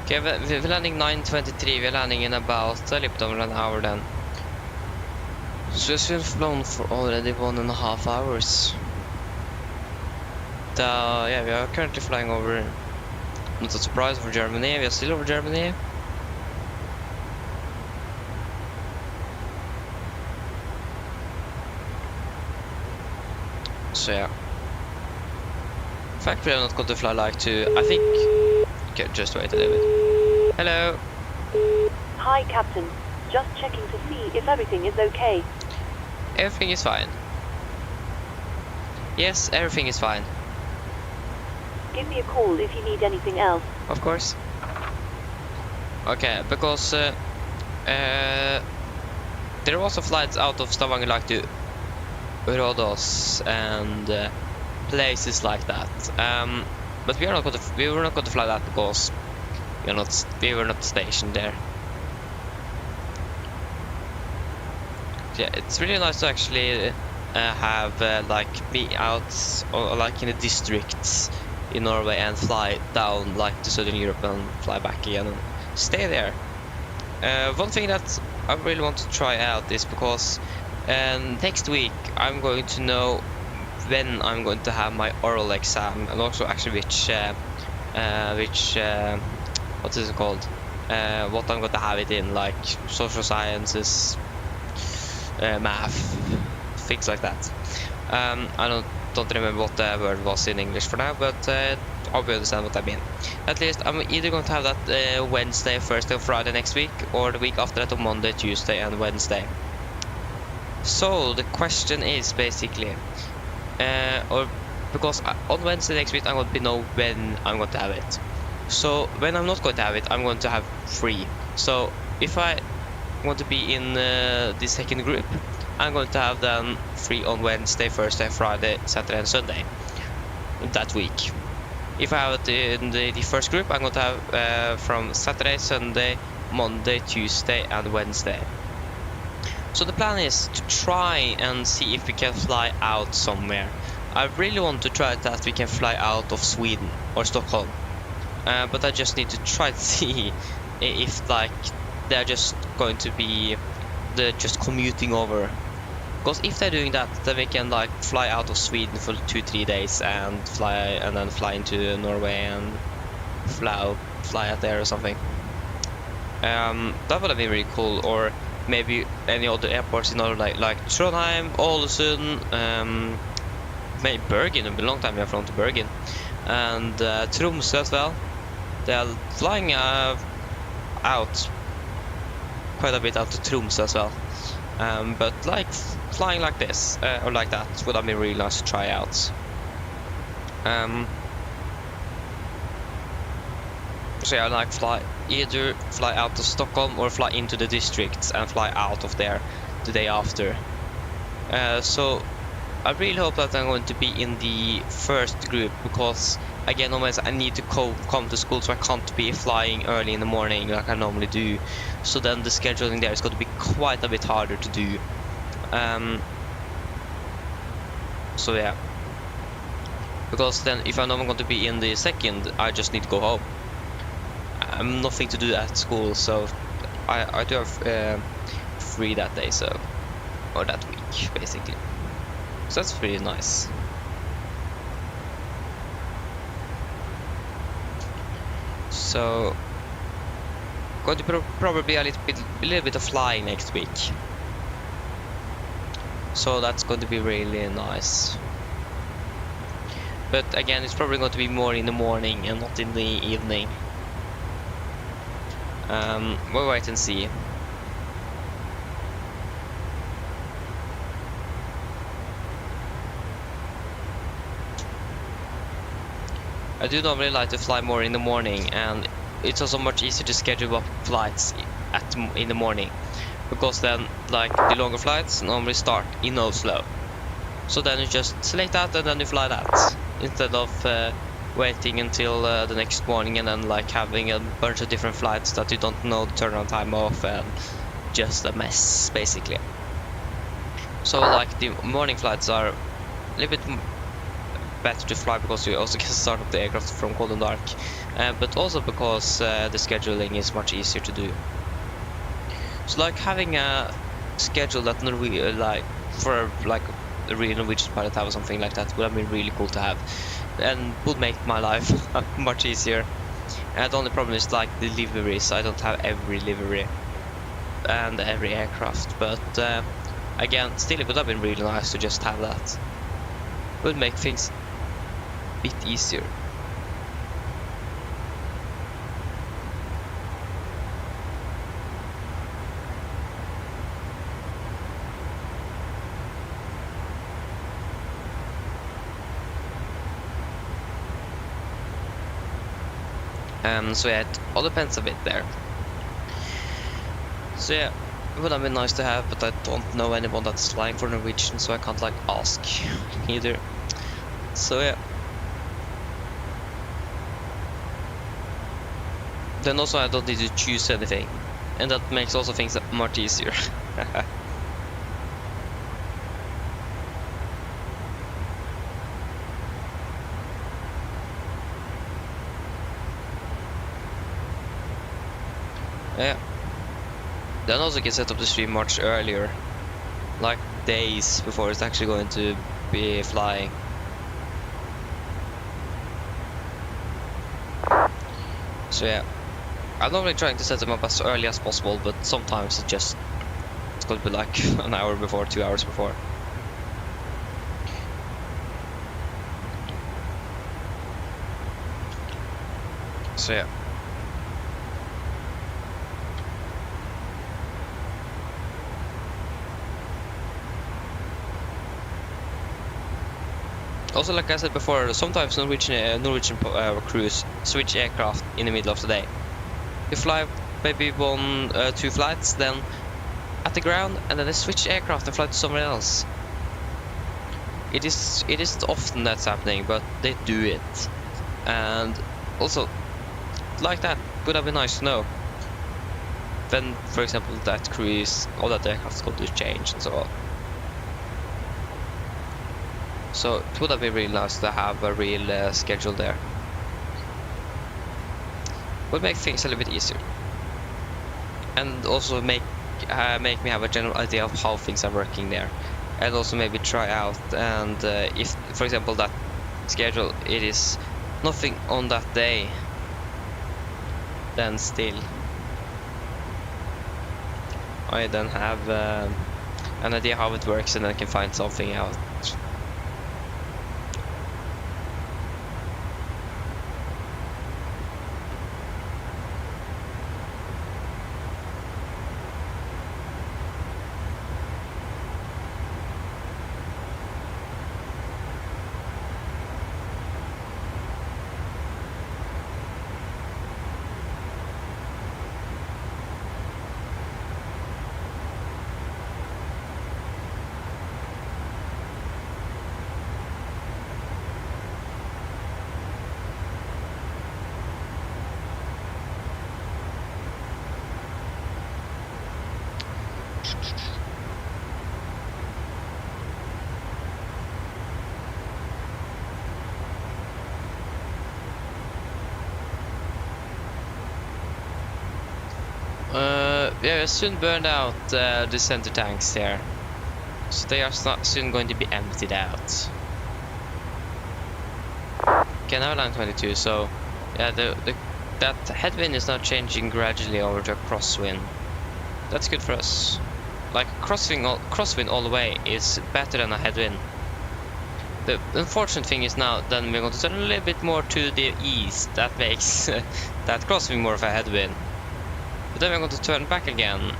Okay, we're landing 9:23. We're landing in about a little bit over an hour then. So we've flown for already 1.5 hours. Yeah, we are currently flying over, not a surprise, over Germany. We are still over Germany. So yeah. In fact, we are not going to fly like to, I think... Okay, just wait a little bit. Hello. Hi, Captain. Just checking to see if everything is okay. Everything is fine. Yes, everything is fine. Give me a call if you need anything else. Of course. Okay, because there are also flights out of Stavanger like to Rhodos and places like that. But we were not going to fly that because we were not stationed there. Yeah, it's really nice to actually have like be out or like in the districts in Norway and fly down like to Southern Europe and fly back again and stay there. One thing that I really want to try out is because next week I'm going to know when I'm going to have my oral exam, and also actually which what is it called? What I'm going to have it in, like social sciences, math, things like that. I don't remember what the word was in English for now, but I hope you understand what I mean. At least I'm either going to have that Wednesday, Thursday, or Friday next week, or the week after that on Monday, Tuesday, and Wednesday. So the question is basically, or because on Wednesday next week I'm going to know when I'm going to have it. So when I'm not going to have it, I'm going to have free. So if I want to be in the second group, I'm going to have them free on Wednesday, Thursday, Friday, Saturday, and Sunday that week. If I have it in the first group, I'm going to have from Saturday, Sunday, Monday, Tuesday, and Wednesday. So the plan is to try and see if we can fly out somewhere. I really want to try that we can fly out of Sweden or Stockholm, but I just need to try to see if like they're just going to be just commuting over Because if they're doing that, then we can like fly out of Sweden for 2-3 days and then fly into Norway and fly out there or something. That would have been really cool. Or maybe any other airports, you know, like Trondheim, Ålesund, maybe Bergen. It's been a long time we have flown to Bergen, and Tromsø as well. They are flying out quite a bit out to Tromsø as well. But like flying like this or like that would have been really nice to try out. So yeah, like either fly out to Stockholm or fly into the districts and fly out of there the day after. So I really hope that I'm going to be in the first group, because again, always I need to come to school, so I can't be flying early in the morning like I normally do. So then the scheduling there is going to be quite a bit harder to do. So yeah, because then if I know I'm going to be in the second, I just need to go home. I'm nothing to do at school, so I do have free that day, so, or that week basically. So that's pretty nice. So going to probably a little bit of flying next week. So that's going to be really nice. But again, it's probably going to be more in the morning and not in the evening. We'll wait and see. I do normally like to fly more in the morning, and it's also much easier to schedule up flights in the morning, because then like the longer flights normally start in Oslo. So then you just select that and then you fly that, instead of waiting until the next morning and then like having a bunch of different flights that you don't know the turnaround time of, and just a mess basically. So like the morning flights are a little bit better to fly, because you also can start up the aircraft from cold and dark, but also because the scheduling is much easier to do. So like having a schedule that like for like a real Norwegian pilot have or something like that would have been really cool to have, and would make my life much easier. And the only problem is like the liveries. I don't have every livery and every aircraft, but again, still it would have been really nice to just have that. Would make things a bit easier. So yeah, it all depends a bit there. So yeah, it would have been nice to have, but I don't know anyone that's flying for Norwegian, so I can't like ask either. So yeah. Then also I don't need to choose anything, and that makes also things much easier. Yeah. Then also can set up the stream much earlier, like days before it's actually going to be flying. So yeah, I'm normally trying to set them up as early as possible, but sometimes it's going to be like an hour before, 2 hours before. So yeah. Also, like I said before, sometimes Norwegian crews switch aircraft in the middle of the day. You fly maybe 1-2 flights, then at the ground, and then they switch aircraft and fly to somewhere else. It isn't often that's happening, but they do it. And also, like that would have been nice to know. Then, for example, that cruise, all that aircraft is going to change and so on. So it would have been really nice to have a real schedule there. Would make things a little bit easier, and also make me have a general idea of how things are working there. and also maybe try out. And if, for example, that schedule it is nothing on that day, then still I then have an idea how it works, and I can find something out. Yeah, we'll soon burn out the center tanks there, so they are soon going to be emptied out. Okay, now line 22. So yeah, that headwind is now changing gradually over to a crosswind. That's good for us. Like crosswind all the way is better than a headwind. The unfortunate thing is now then we're going to turn a little bit more to the east. That makes that crosswind more of a headwind. But then we're going to turn back again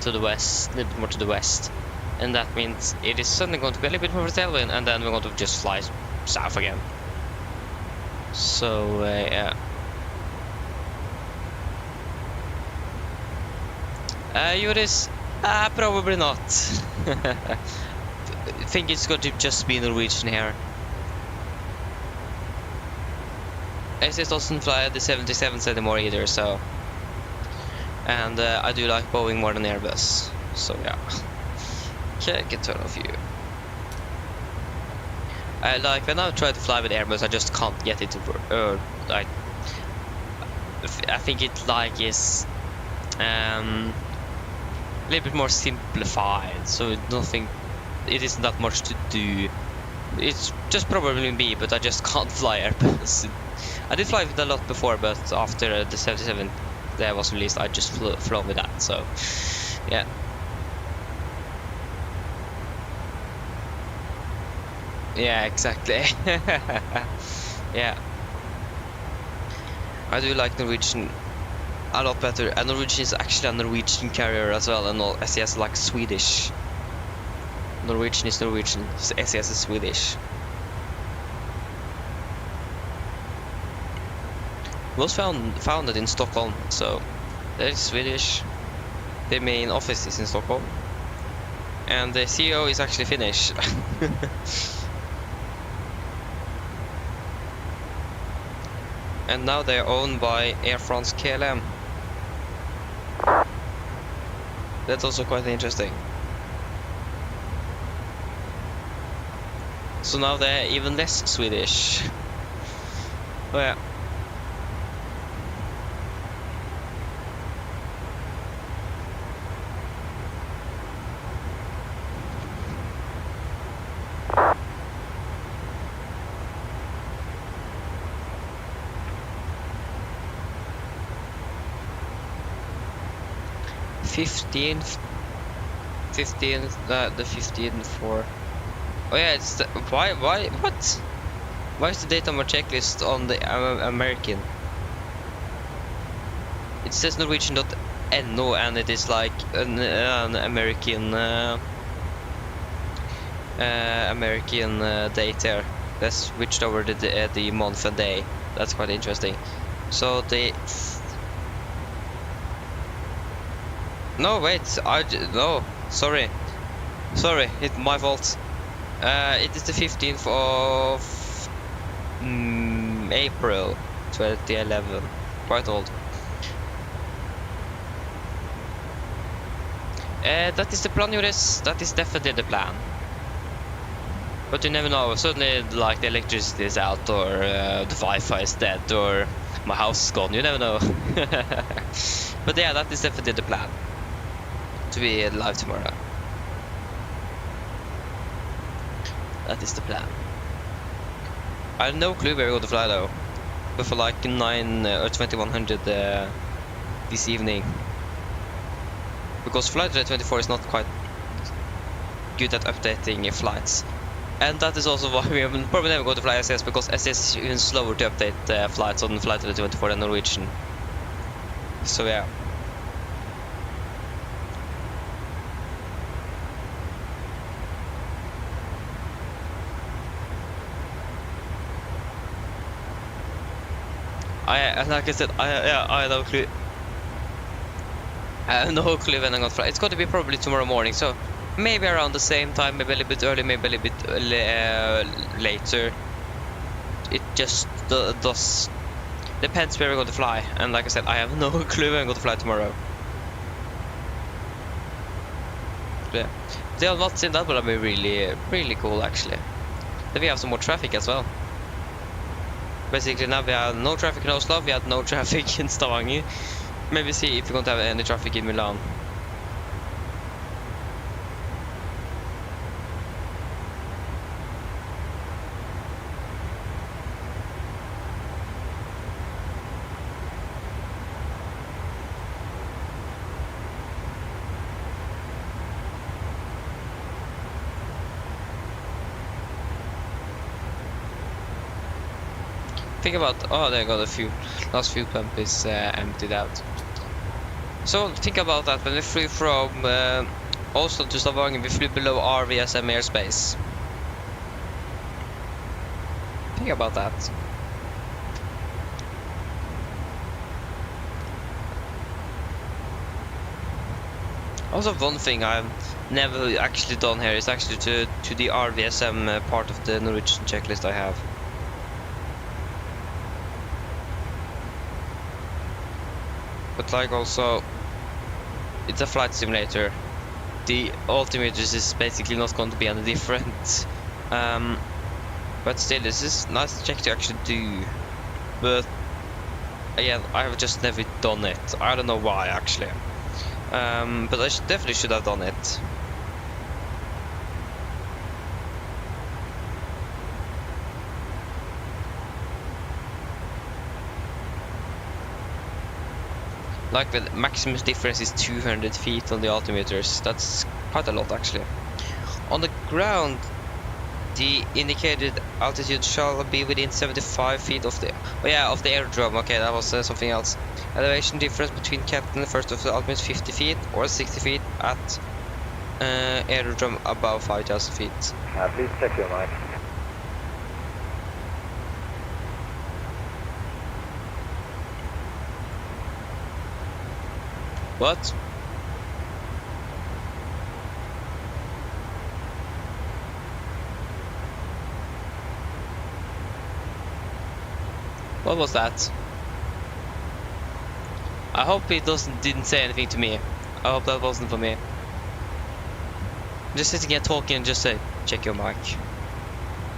to the west, a little bit more to the west. And that means it is suddenly going to be a little bit more of a tailwind, and then we're going to just fly south again. So, yeah. Juris? Probably not. I think it's going to just be Norwegian here. SS doesn't fly the 77s anymore either, so... And I do like Boeing more than Airbus, so yeah. Okay, I can turn off you. Like when I try to fly with Airbus, I just can't get it to work. Like, I think it like is a little bit more simplified, so it isn't that much to do. It's just probably me, but I just can't fly Airbus. I did fly with a lot before, but after the 77 that was released, I just flew with that. So yeah. Yeah, exactly. Yeah, I do like Norwegian a lot better, and Norwegian is actually a Norwegian carrier as well, and all SES is like Swedish. Norwegian is Norwegian, SES is Swedish. Was founded in Stockholm, so that is Swedish. The main office is in Stockholm, and the CEO is actually Finnish. And now they are owned by Air France KLM. That's also quite interesting. So now they're even less Swedish. Oh yeah. The 15th for... Oh yeah, it's the... what? Why is the date on my checklist on the American? It says Norwegian.no, and it is like an American American date there. That's switched over the month and day. That's quite interesting. So the... No, wait, no, sorry, it's my fault. It is the 15th of April 2011, quite old. That is the plan, Joris. That is definitely the plan. But you never know, suddenly like the electricity is out, or the Wi-Fi is dead, or my house is gone, you never know. But yeah, that is definitely the plan. To be live tomorrow. That is the plan. I have no clue where we're going to fly though. But for like 9 or 2100 this evening. Because Flight Radar 24 is not quite good at updating flights. And that is also why we are probably never going to fly SS, because SS is even slower to update flights on Flight Radar 24 than Norwegian. So yeah. Like I said, I have no clue. I have no clue when I'm gonna fly. It's going to be probably tomorrow morning, so maybe around the same time, maybe a little bit early, maybe a little bit later. It just does depends where we're going to fly. And like I said, I have no clue when I'm going to fly tomorrow. Yeah, they have not seen that, but that'll be really cool actually. Then we have some more traffic as well. Basically now we have no traffic in Oslo, we had no traffic in Stavanger. Maybe see if we're going to have any traffic in Milan. Think about, oh, there you go, the last fuel pump is emptied out. So think about that, when we flew from Oslo to Stavanger, we flew below RVSM airspace. Think about that. Also, one thing I've never actually done here is actually to the RVSM part of the Norwegian checklist I have. But like also, it's a flight simulator. The altimeters is basically not going to be any different. But still, this is nice check to actually do. But again, I have just never done it. I don't know why actually. But I definitely should have done it. Like the maximum difference is 200 feet on the altimeters. That's quite a lot actually. On the ground, the indicated altitude shall be within 75 feet of the of the aerodrome. Okay, that was something else. Elevation difference between captain and first of the altimeter 50 feet or 60 feet at aerodrome above 5,000 feet. Please check your mic. What? What was that? I hope it didn't say anything to me. I hope that wasn't for me. I'm just sitting here talking and just say, check your mic.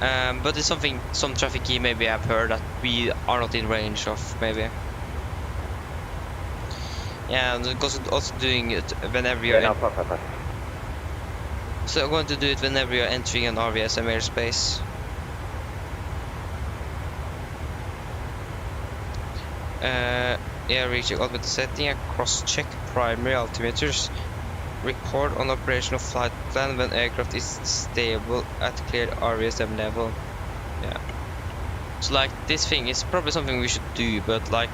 But it's something, some traffic key maybe I've heard that we are not in range of, maybe. Yeah, and also doing it whenever you're so I'm going to do it whenever you're entering an RVSM airspace. Reaching altimeter setting and cross-check primary altimeters. Record on operational flight plan when aircraft is stable at cleared RVSM level. Yeah. So like this thing is probably something we should do, but like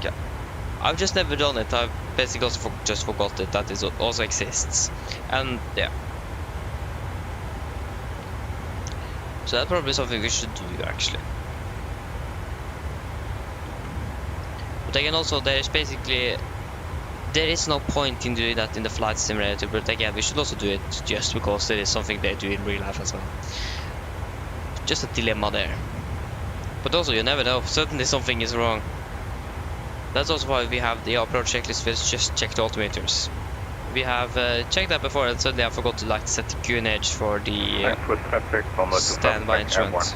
I've just never done it. I've basically also just forgot it, that it also exists. And yeah. So that's probably something we should do actually. But again also there is no point in doing that in the flight simulator, but again we should also do it just because it is something they do in real life as well. Just a dilemma there. But also you never know, certainly something is wrong. That's also why we have the approach checklist with just check the altimeters. We have checked that before and suddenly I forgot to like set the QNH for the standby instruments.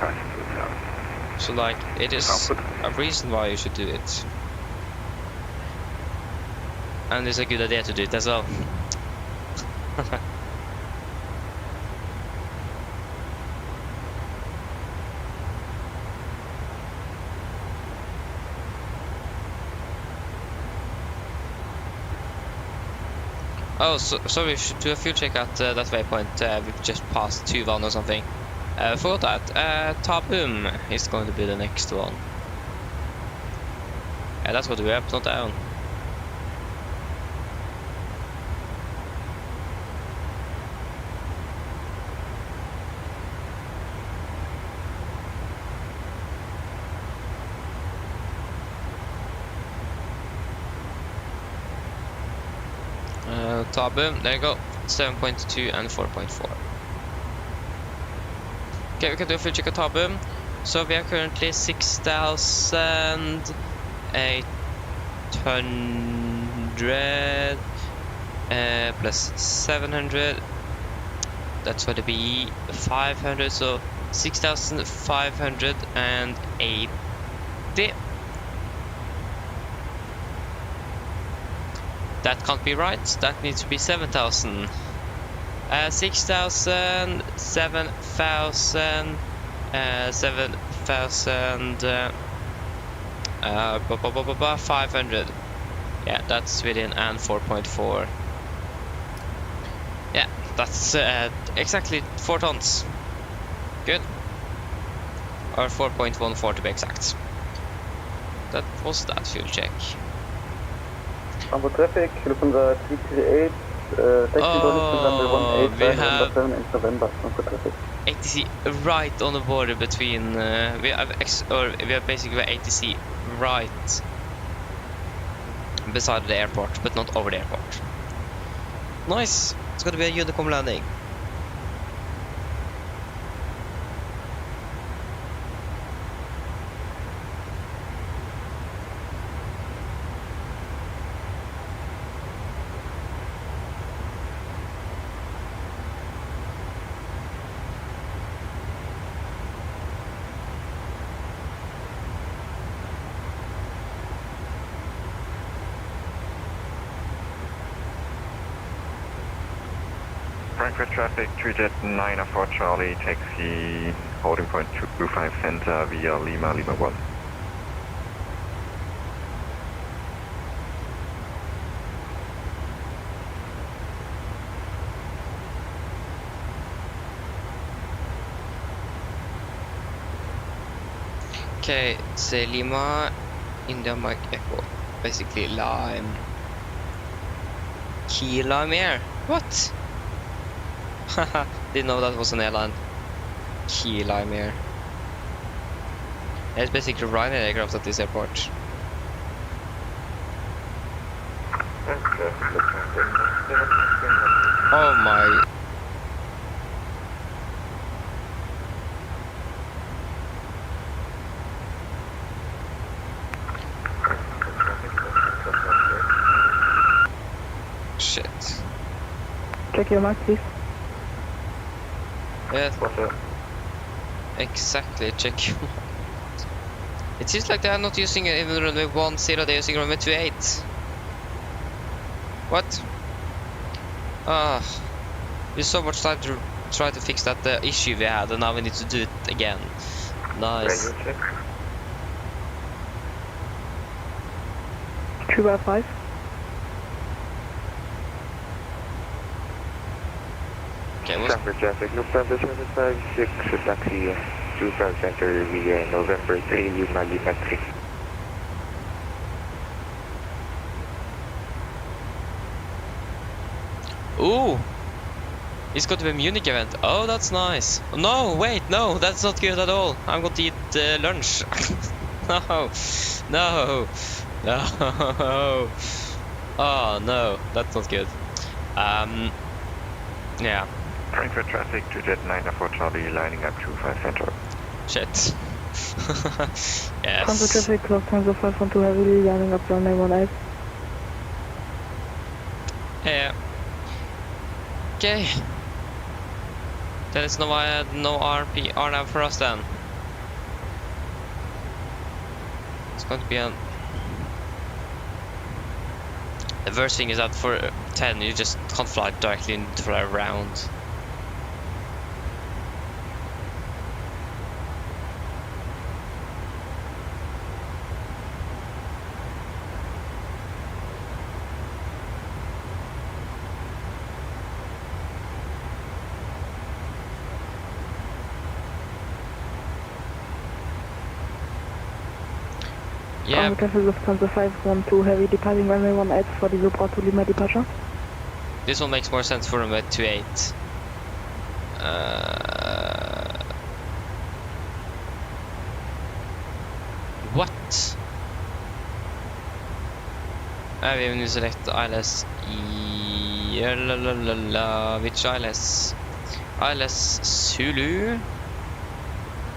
So like it is a reason why you should do it. And it's a good idea to do it as well. Oh, so we should do a fuel check at that waypoint. We've just passed 2-1 or something. Forgot that. Tabum is going to be the next one. Yeah, that's what we're up, not down. Tabum, there you go. 7.2 and 4.4. Okay, we can do a full check at Tabum. So we are currently 6,800 plus 700. That's going to be 500, so 6,580. That can't be right. That needs to be 7,000. 6,000, 7,000, 7,000, 500. Yeah, that's Sweden and 4.4. Yeah, that's exactly 4 tons. Good. Or 4.14 to be exact. That was that fuel check. Ambo traffic, Lufthansa 338, taxi Oh, we have 7 in November, Ambo traffic. ATC right on the border between, we have basically ATC right beside the airport, but not over the airport. Nice, it's gonna be a unicorn landing. Frankfurt traffic, 3Jet 904 Charlie, taxi, holding point 25 center via Lima, Lima 1. Okay, say Lima, India Mike Echo, basically Lime. Key Lime Air, what? Haha, didn't know that was an airline. Key Lime Air. It's basically Ryanair aircraft at this airport. Oh my. Shit. Check your mark, please. Yeah. Exactly, check. It seems like they are not using even runway 10, they're using runway 28. What? Ah, we so much time to try to fix that issue we had, and now we need to do it again. Nice. 2x5. Okay, what's... Frankfurt traffic, Lufthansa 756, taxi, 25 center via November 3, Lima, Lima 3. Ooh! It's got to be a Munich event. Oh, that's nice. No, wait, no, that's not good at all. I'm going to eat lunch. No, no, no. Oh, no, that's not good. Yeah. Frankfurt traffic, 2Jet 904 Charlie, lining up 25 center. Shit. Yes. Frankfurt traffic, Lufthansa 512 heavily, lining up runway 18. Yeah. Okay. Then it's no RP RNAV for us then. It's going to be an... The worst thing is that for 10 you just can't fly directly into a round. Yeah, Hotel Lufthansa 512 Heavy departing runway 18 for the Zebra to Lima departure. this one makes more sense for runway 28. What? We have to select ILS. Which ILS? ILS Zulu.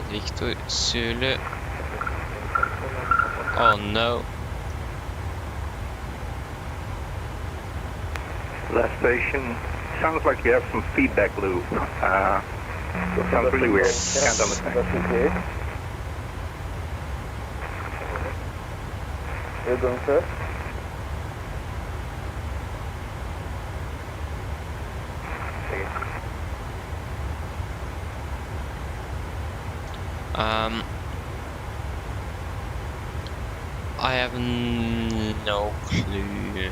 Victor Zulu. Oh no. Last station. Sounds like you have some feedback loop. Sounds really weird. Can't understand. You're going first? I have no clue.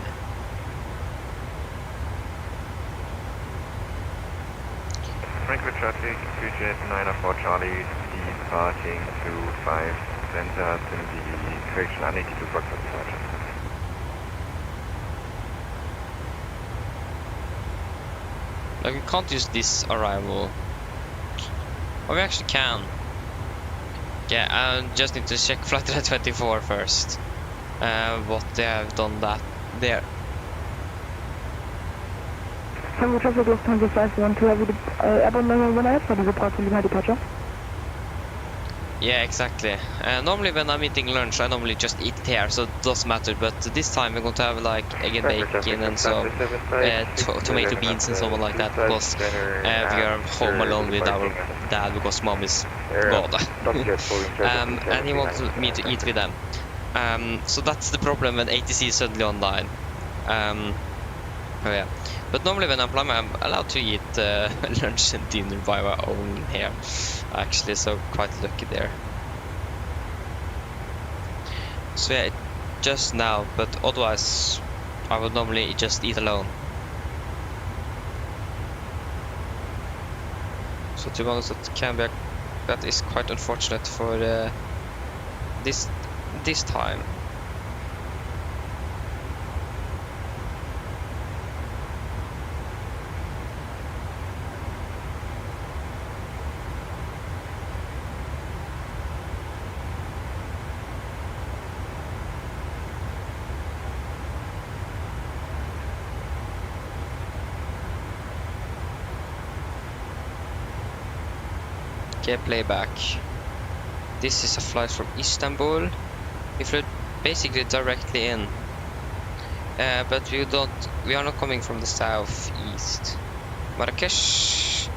Frankfurt traffic, QJet 904 Charlie, departing to 5 Center in the correction 182 Frankfurt departure. Like, we can't use this arrival. Or we actually can. Yeah, I just need to check flight 24 first. What they have done that there. Hotel Lufthansa 512 Heavy airborne runway 18 for the Zebra to Lima departure. Yeah, exactly. Normally when I'm eating lunch, I normally just eat it here, so it doesn't matter. But this time we're going to have like egg and bacon and some tomato beans and something like that, because we are home alone with our dad because mom is gone. And he wants me to eat with them. So that's the problem when ATC is suddenly online. Oh yeah. But normally when I'm flying, I'm allowed to eat lunch and dinner by my own here. Actually, so quite lucky there. So yeah, just now, but otherwise I would normally just eat alone. So to be honest, that is quite unfortunate for this time. Okay, playback. This is a flight from Istanbul. We flew basically directly in, but we are not coming from the southeast. Marrakesh,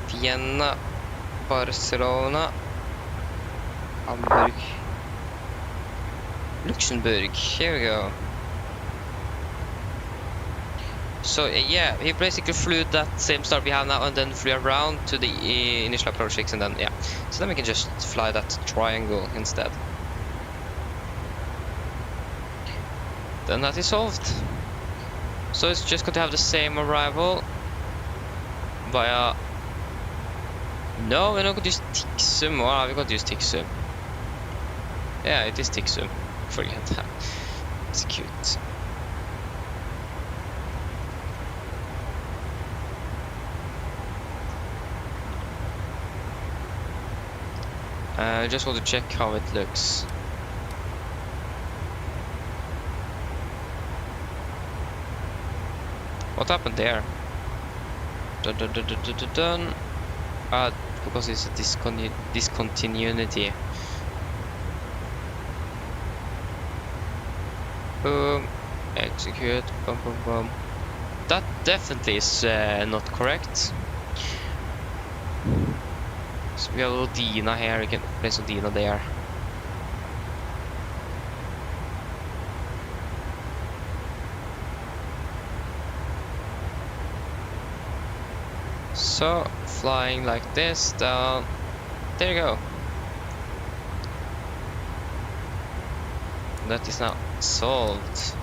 Vienna, Barcelona, Hamburg, Luxembourg. Here we go. So yeah, he basically flew that same start we have now and then flew around to the initial approach 6 and then yeah. So then we can just fly that triangle instead. Then that is solved. So it's just going to have the same arrival via... No, we're not going to use Tixum. Or we're going to use Tixum. Yeah, it is Tixum. Forget that. It's cute. I just want to check how it looks. What happened there? Dun, dun, dun, dun, dun, dun, dun. Because it's a discontinuity. Boom. Execute. Boom, boom, boom. That definitely is not correct. So we have a little Dina here, we can place a Dina there. So, flying like this down. There you go. That is now solved.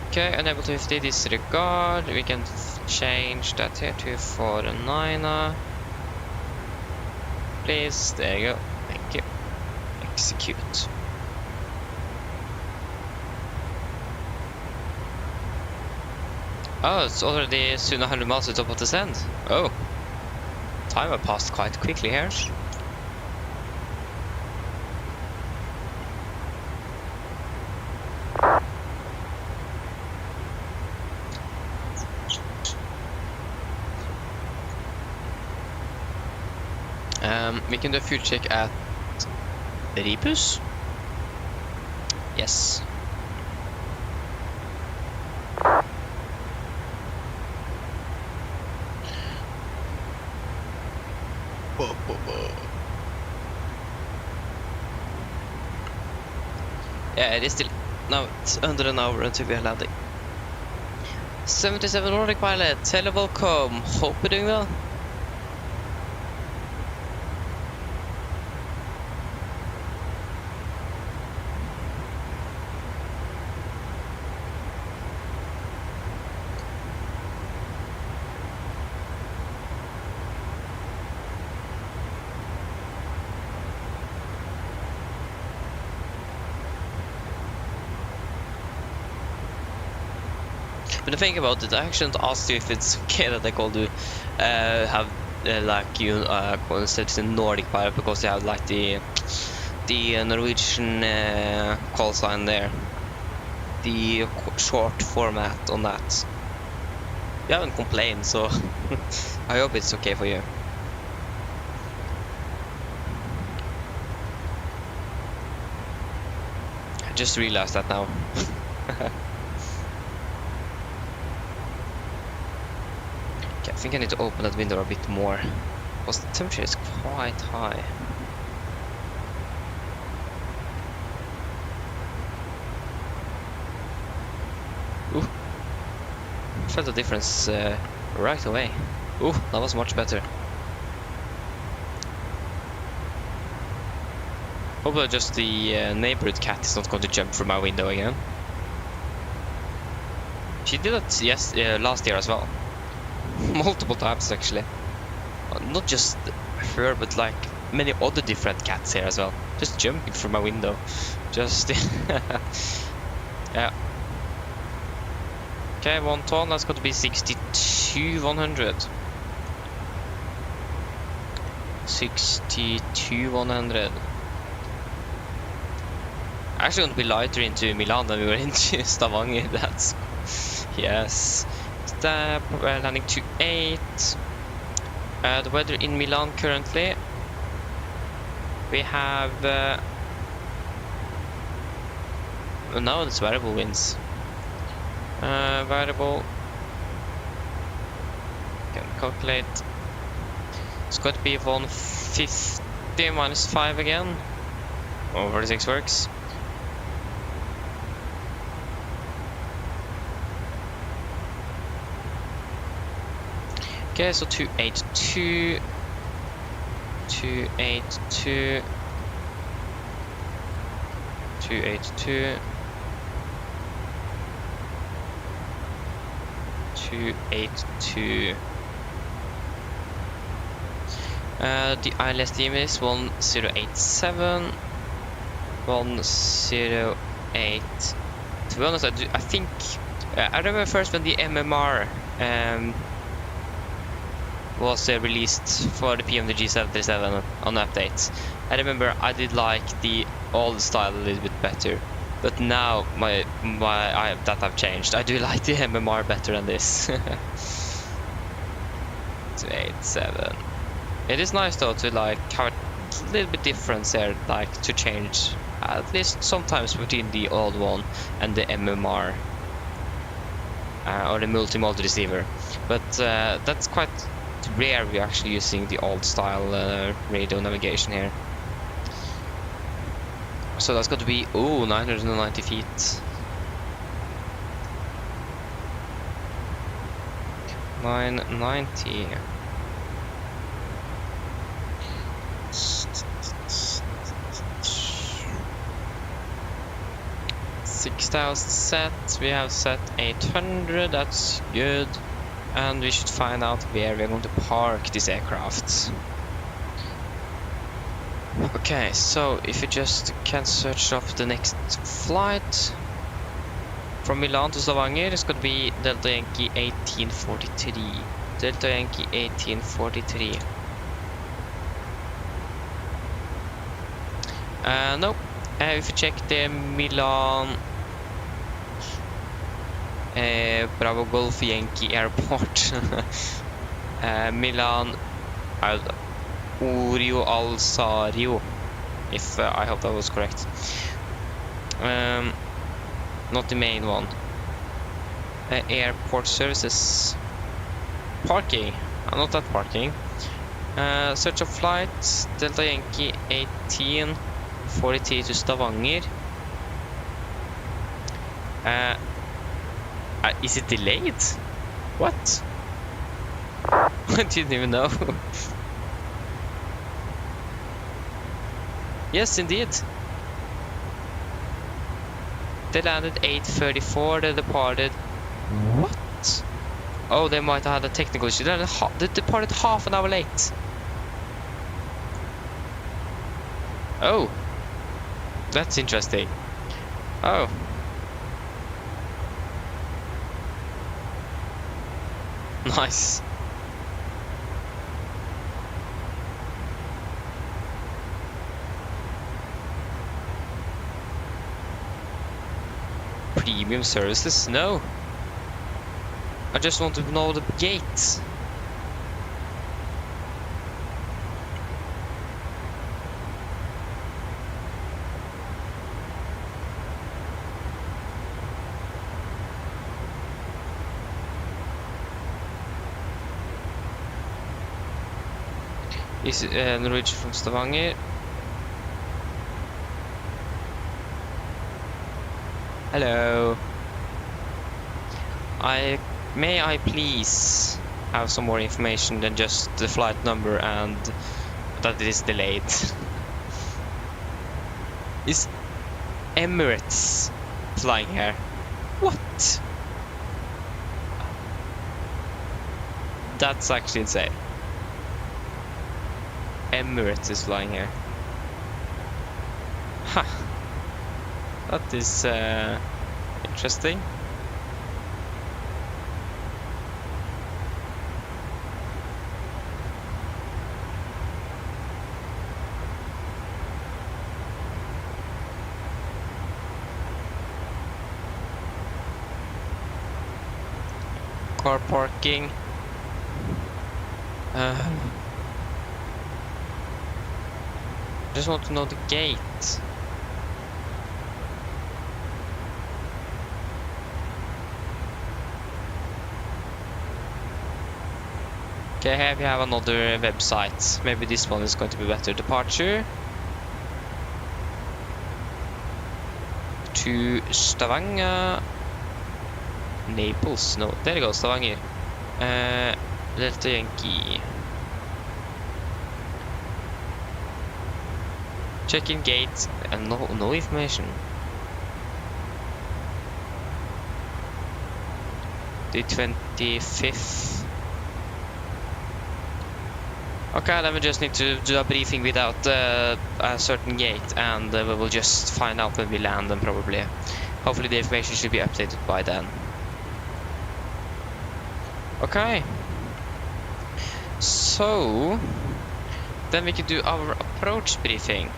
Okay, enable 250 disregard. We can change that here to 409. Please, there you go. Thank you. Execute. Oh, it's already soon 100 miles to the top of the sand. Oh. Time has passed quite quickly here. We can do a fuel check at Ribus. Yes. Yeah, it is still. No, it's under an hour until we are landing. 77 Nordic pilot, hello, welcome. Hope you're doing well. But the thing about it, I actually asked you if it's okay that I called you have like you concept in Nordic pilot because they have like the Norwegian call sign there, the short format on that. You haven't complained, so I hope it's okay for you. I just realized that now. I think I need to open that window a bit more because the temperature is quite high. Ooh. Felt the difference right away. Ooh, that was much better. Hopefully just the neighborhood cat is not going to jump through my window again. She did that last year as well. Multiple times actually. Not just her, but like many other different cats here as well. Just jumping through my window. Just yeah. Okay, 1 ton, that's got to be 62,100. 62,100. Actually going to be lighter into Milan than we were into Stavanger. That's yes. Landing to 8. The weather in Milan currently, we have now it's variable winds. Variable, can calculate. It's got to be 150 minus 5 again. 46 works. Okay, so 282, 282, 282, 282. The ILS team is 1087, 108. To be honest, I think I remember first when the MMR was released for the PMDG 737 on updates. I remember I did like the old style a little bit better, but now that I've changed, I do like the MMR better than this. 287. It is nice though to like have a little bit difference there, like to change at least sometimes between the old one and the MMR or the multi-mode receiver. But that's quite rare. We're actually using the old style radio navigation here. So that's got to be 990 feet. 990. 6,000 set. We have set 800. That's good. And we should find out where we're going to park this aircraft. Okay, so if you just can search up the next flight From Milan to Stavanger, it's going to be Delta Yankee 1843. Delta Yankee 1843. No. If you check the Milan Bravo Golf Yankee Airport, Milan Orio Alsario, if I hope that was correct. Not the main one. Airport services. Parking. Not that parking. Search of flight. Delta Yankee 1843 to Stavanger. Is it delayed? What? I didn't even know. Yes, indeed. They landed 8:34. They departed. What? Oh, they might have had a technical issue. They departed half an hour late. Oh, that's interesting. Oh. Nice. Premium services? No. I just want to know the gate. Is Norwegian from Stavanger? Hello. May I please have some more information than just the flight number and that it is delayed? Is Emirates flying here? What? That's actually insane. Emirates is flying here. Ha! That is interesting. Car parking. Just want to know the gate. Okay, here we have another website. Maybe this one is going to be better. Departure to Stavanger. Naples. No, there you go, Stavanger. Delta Yankee. Check-in gate and no information. The 25th. Okay, then we just need to do a briefing without a certain gate, and we will just find out when we land, and probably. Hopefully the information should be updated by then. Okay. So then we can do our approach briefing.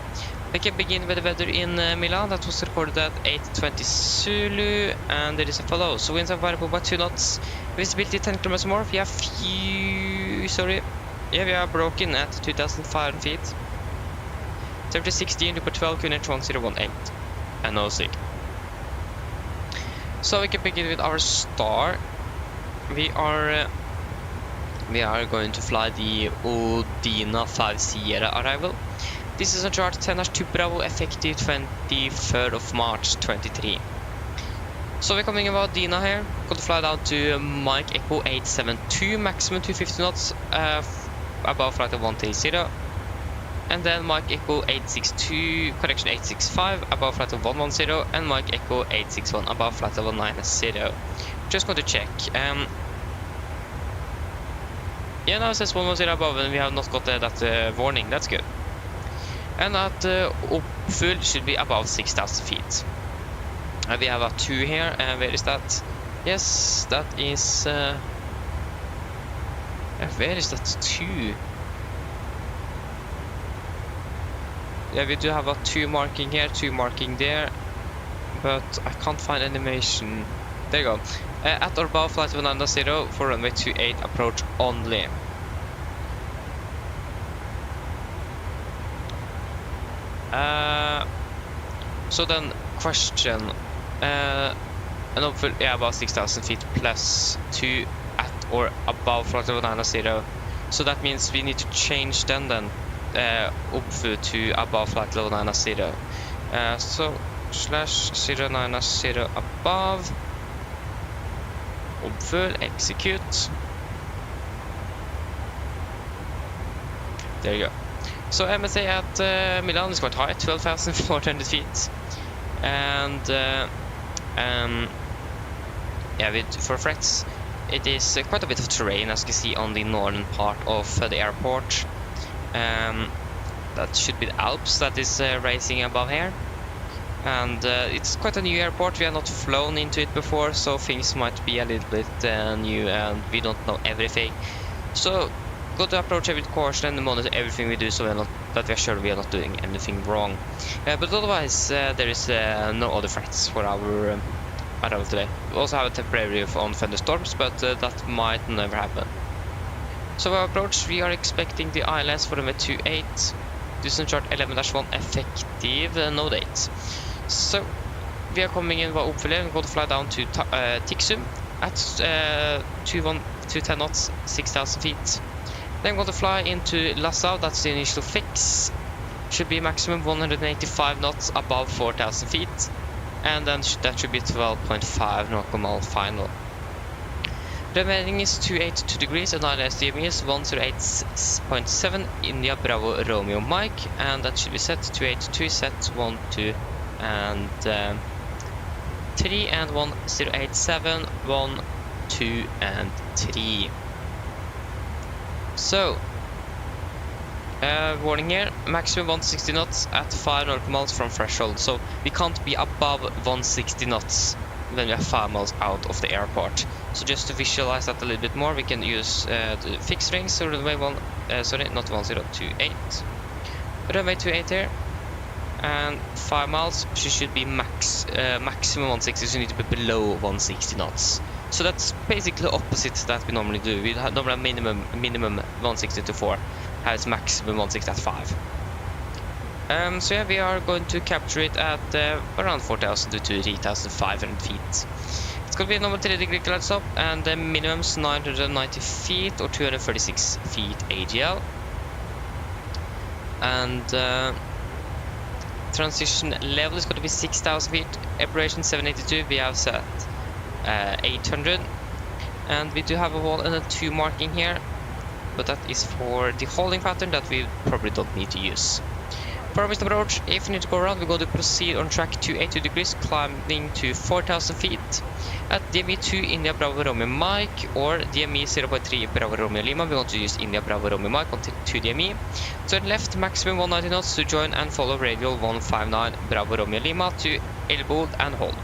We can begin with the weather in Milan. That was recorded at 8:20 Zulu, and there is a follow. So winds are variable by 2 knots. Visibility 10 kilometers more. We have we are broken at 2,500 feet. Temperature 16, Newport 12, QNH 1018, and no sig. So we can begin with our star. We are going to fly the Odina 5 Sierra arrival. This is on chart 10-2 Bravo, effective 23rd of March 23. So we're coming about Dina here. Going to fly down to Mike Echo 872, maximum 250 knots, above flight of 130. And then Mike Echo 862, correction 865, above flight of 110, and Mike Echo 861, above flight of 190. Just going to check. Yeah, now it says 110 above, and we have not got that warning. That's good. And that full should be about 6,000 feet. We have a 2 here, and where is that? Yes, that is... where is that 2? Yeah, we do have a 2 marking here, 2 marking there, but I can't find animation. There you go. At or above flight 190 for runway 28 approach only. So then, question. And hopefully, yeah, about 6,000 feet plus 2 at or above flight 190. So that means we need to change then Opfu to above flight level 90. So slash 090 above. Opfu, execute. There you go. So MSA at Milan is quite high, 12,400 feet. And yeah, for frets, it is quite a bit of terrain, as you can see on the northern part of the airport. That should be the Alps that is racing above here. And it's quite a new airport. We have not flown into it before, so things might be a little bit new and we don't know everything. So go to approach it with caution and monitor everything we do, so that we are sure we are not doing anything wrong. But otherwise, there is no other threats for our arrival today. We also have a temporary on thunderstorms, but that might never happen. So our approach, we are expecting the ILS for runway 28, Houston chart 11-1 effective, no date. So we are coming in by Opfu, we're going to fly down to Tiksum at 210 knots, 6,000 feet. Then we're going to fly into Lassau, that's the initial fix. Should be maximum 185 knots above 4,000 feet. And then that should be 12.5 nautical final. Remaining is 282 degrees and ILS DME is 108.7 India Bravo Romeo Mike, and that should be set 282, set 1, 2 and 3 and 1087, 1, 2 and 3. So warning here, maximum 160 knots at 5 nautical miles from threshold, so we can't be above 160 knots when we are 5 miles out of the airport. So just to visualize that a little bit more, we can use the fixed rings, so runway 1028. Runway 28 here, and 5 miles, she should be maximum 160, so you need to be below 160 knots. So that's basically the opposite that we normally do. We normally have minimum 160 to 4, have its maximum 160 at 5. So yeah, we are going to capture it at around 4,000 to 3,500 feet. It's going to be a normal 3-degree cloud stop, and the minimum's 990 feet or 236 feet AGL. And transition level is going to be 6,000 feet. Aberration 782, we have set 800. And we do have a wall and a 2 marking here, but that is for the holding pattern that we probably don't need to use. For our missed approach, if we need to go around, we're going to proceed on track 282 degrees, climbing to 4,000 feet at DME 2 India Bravo Romeo Mike or DME 0.3 Bravo Romeo Lima. We're going to use India Bravo Romeo Mike on 2 DME. Turn left, maximum 190 knots to join and follow radial 159 Bravo Romeo Lima to elbow and hold.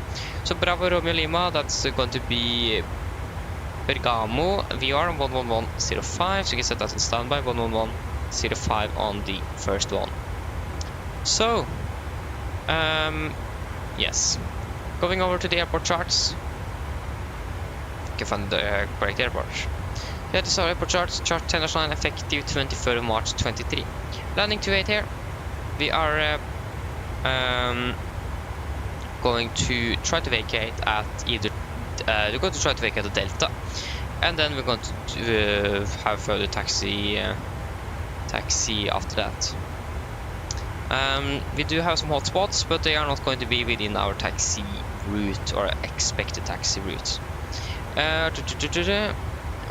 So Bravo Romeo Lima, that's going to be Bergamo VR 11105, so you can set that on standby, 11105 on the first one. So, yes, going over to the airport charts, you can find the correct airport. Yeah, these are airport charts, chart 10-9 effective 23rd of March 23. Landing 28 here, we are going to try to vacate at either, we're going to try to vacate at Delta, and then we're going to have further taxi after that. We do have some hotspots, but they are not going to be within our taxi route or expected taxi route.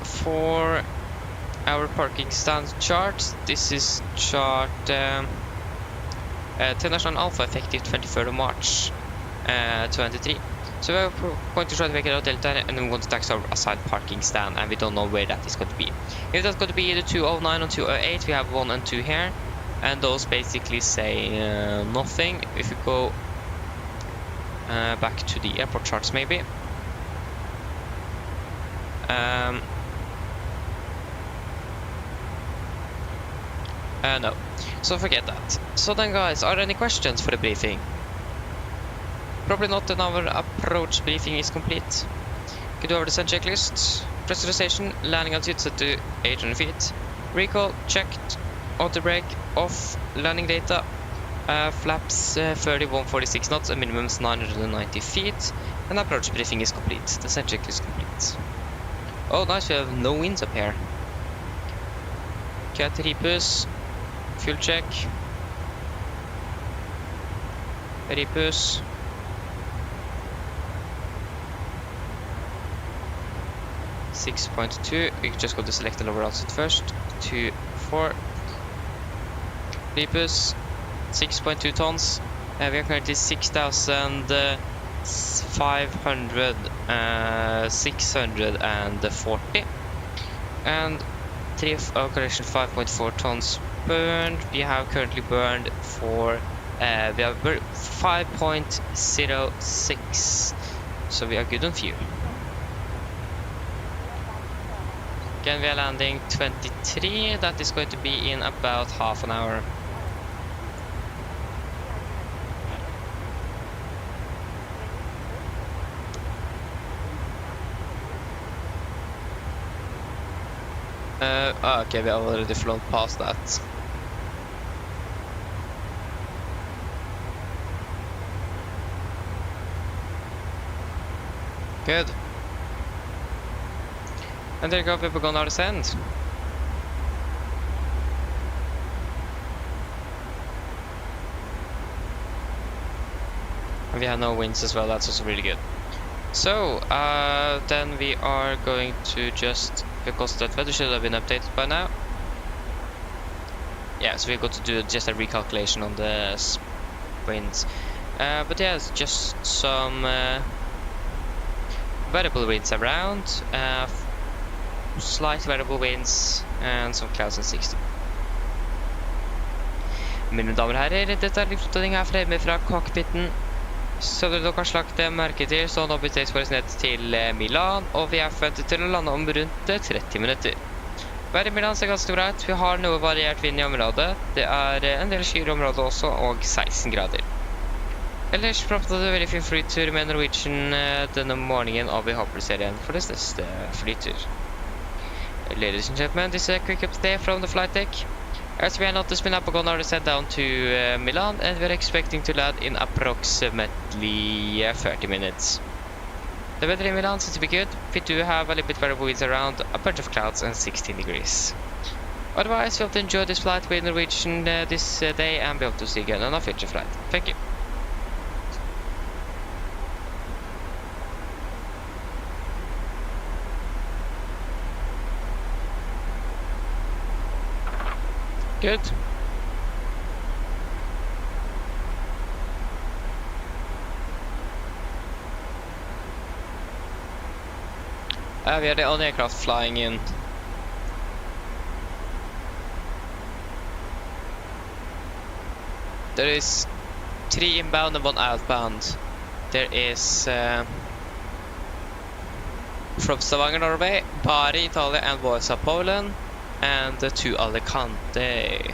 For our parking stand chart, this is chart 10-9 Alpha effective 23rd of March 23. So we're going to try to make it out Delta, and then we're going to taxi our assigned parking stand, and we don't know where that is going to be. If that's going to be either 209 or 208, we have 1 and 2 here. And those basically say nothing. If you go back to the airport charts maybe. No, so forget that. So then guys, are there any questions for the briefing? Probably not, and our approach briefing is complete. Go over the send checklist. Pressurization, landing altitude set to 800 feet. Recall, checked. Auto brake, off. Landing data. Flaps 3146 knots, and minimum is 990 feet. And approach briefing is complete. The send check is complete. Oh nice, we have no winds up here. Cat repus. Fuel check. Repus. .2. We just got to select the lower altitude first. 2, 4. Repus. 6.2 tons. We are currently 6,500, 640. And correction, 5.4 tons burned. We have currently burned for we have 5.06, so we are good on fuel. Again, we are landing 23. That is going to be in about half an hour. Okay, we have already flown past that. Good. And there you go, we've gone out of sand. And we have no winds as well, that's also really good. So, then we are going to just, because that weather should have been updated by now. Yeah, so we've got to do just a recalculation on the winds. But yeah, it's just some variable winds around, slight variable winds, and some clouds in 60. Mine damer og herrer, dette er livsoppdatering her fremme fra cockpiten. Så dere har lagt merke til, så nå beveger vi oss ned til Milan, og vi er forventet til å lande om rundt 30 minutter. Været i Milan ser ganske bra ut. Vi har noe variert vind i området. Det er en del skyer i området også, og 16 grader. Ellers forhåpentlig en veldig fin flytur med Norwegian denne morgenen, og vi håper du ser igjen for det neste flytur. Ladies and gentlemen, this is a quick update from the flight deck. As we are not spin up, we're gonna set down to Milan, and we're expecting to land in approximately 30 minutes. The weather in Milan seems to be good. We do have a little bit variable winds around, a bunch of clouds, and 16 degrees. Otherwise, we hope to enjoy this flight with Norwegian this day, and be able to see you again on our future flight. Thank you. Good. We are the only aircraft flying in. There is 3 inbound and 1 outbound. There is from Stavanger, Norway, Bari, Italy, and Warsaw, Poland. And to Alicante.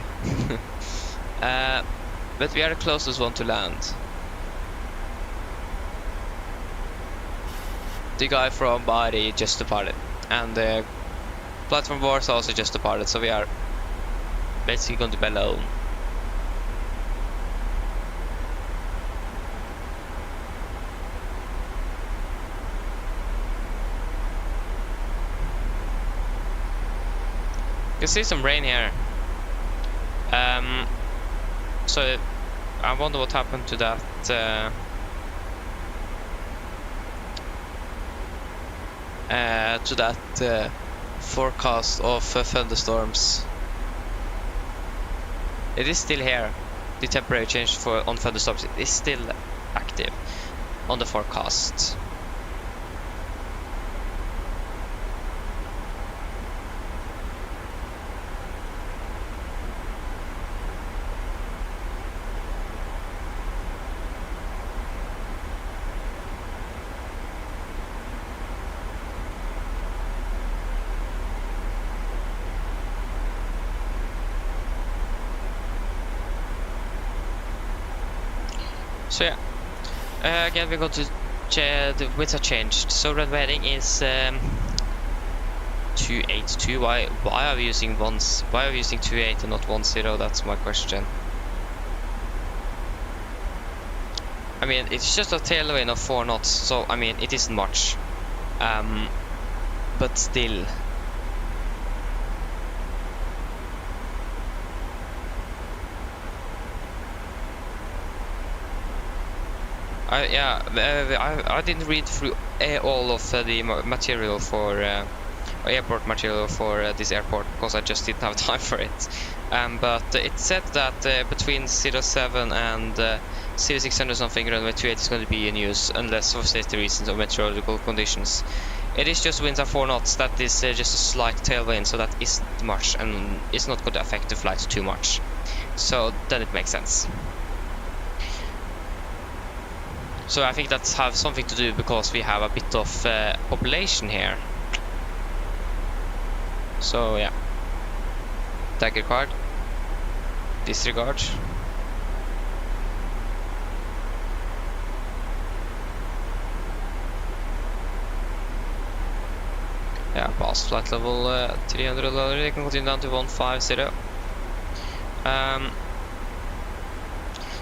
But we are the closest one to land. The guy from Bari just departed, and the flight from Warsaw also just departed, so we are basically going to be alone. You can see some rain here. So I wonder what happened to that forecast of thunderstorms. It is still here. The temperature change on thunderstorms is still active on the forecast. So yeah, again we're going to the winds are changed. So red wedding is 282. Why are we using 28 and not 10? That's my question. I mean, it's just a tailwind of 4 knots, so I mean it isn't much, but still. I didn't read through all of the material for airport material for this airport because I just didn't have time for it. But it said that between 07 and 0600 something runway 28 is going to be in use unless for safety reasons or meteorological conditions. It is just winds are 4 knots. That is just a slight tailwind, so that isn't much and it's not going to affect the flight too much. So then it makes sense. So I think that's have something to do because we have a bit of population here. So yeah, dagger card, disregard. Yeah, pass flight level 300 already. You can continue down to 150.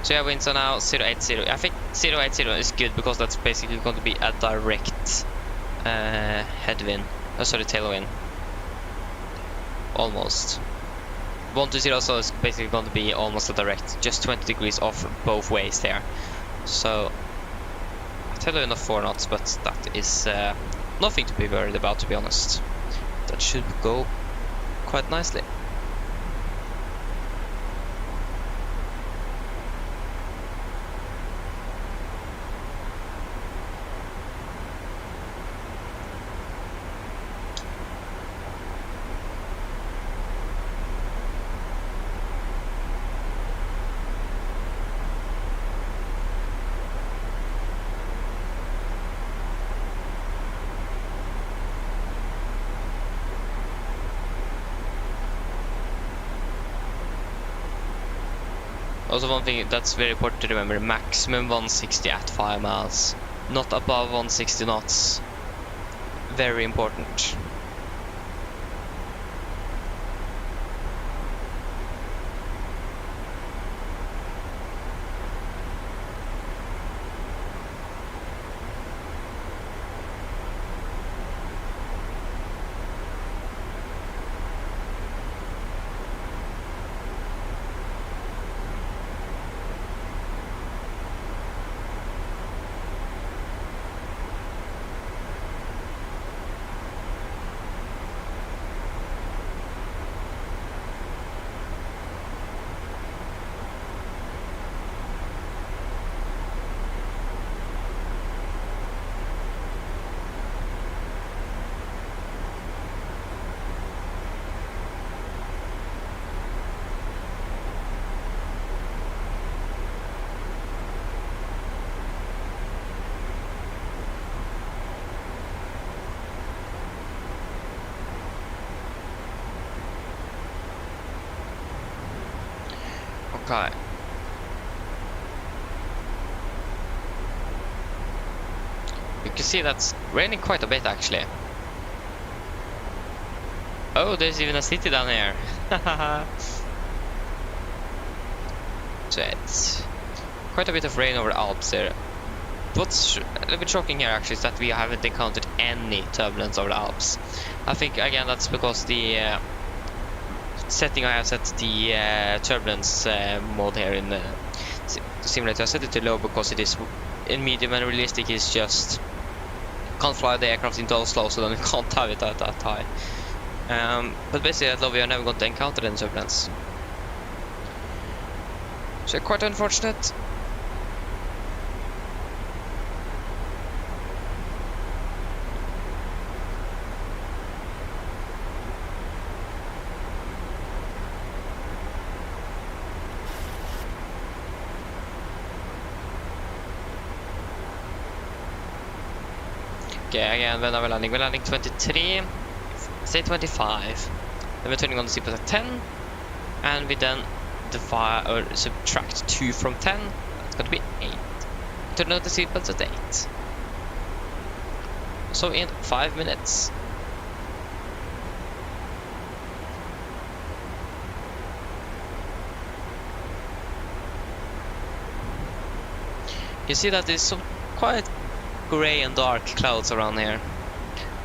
So yeah, winds are now 080. I think 080 is good because that's basically going to be a direct headwind. Oh, sorry, tailwind. Almost. 120 also is basically going to be almost a direct, just 20 degrees off both ways there. So a tailwind of 4 knots, but that is nothing to be worried about, to be honest. That should go quite nicely. Also, one thing that's very important to remember, maximum 160 at 5 miles, not above 160 knots. Very important. Okay. You can see that's raining quite a bit actually. Oh, there's even a city down here. So it's quite a bit of rain over the Alps here. What's a little bit shocking here actually is that we haven't encountered any turbulence over the Alps. I think again that's because the setting I have set the turbulence mode here in the simulator. I set it to low because it is in medium, and realistic is just can't fly the aircraft into Oslo, so then we can't have it at that high. But basically at low we are never going to encounter any turbulence. So quite unfortunate. Okay, again, when are we landing? We're landing 23, say 25. Then we're turning on the seatbelt at 10, and we then divide or subtract 2 from 10. That's going to be 8. turn on the seatbelts at 8. So in 5 minutes. You see that there's some quite grey and dark clouds around here.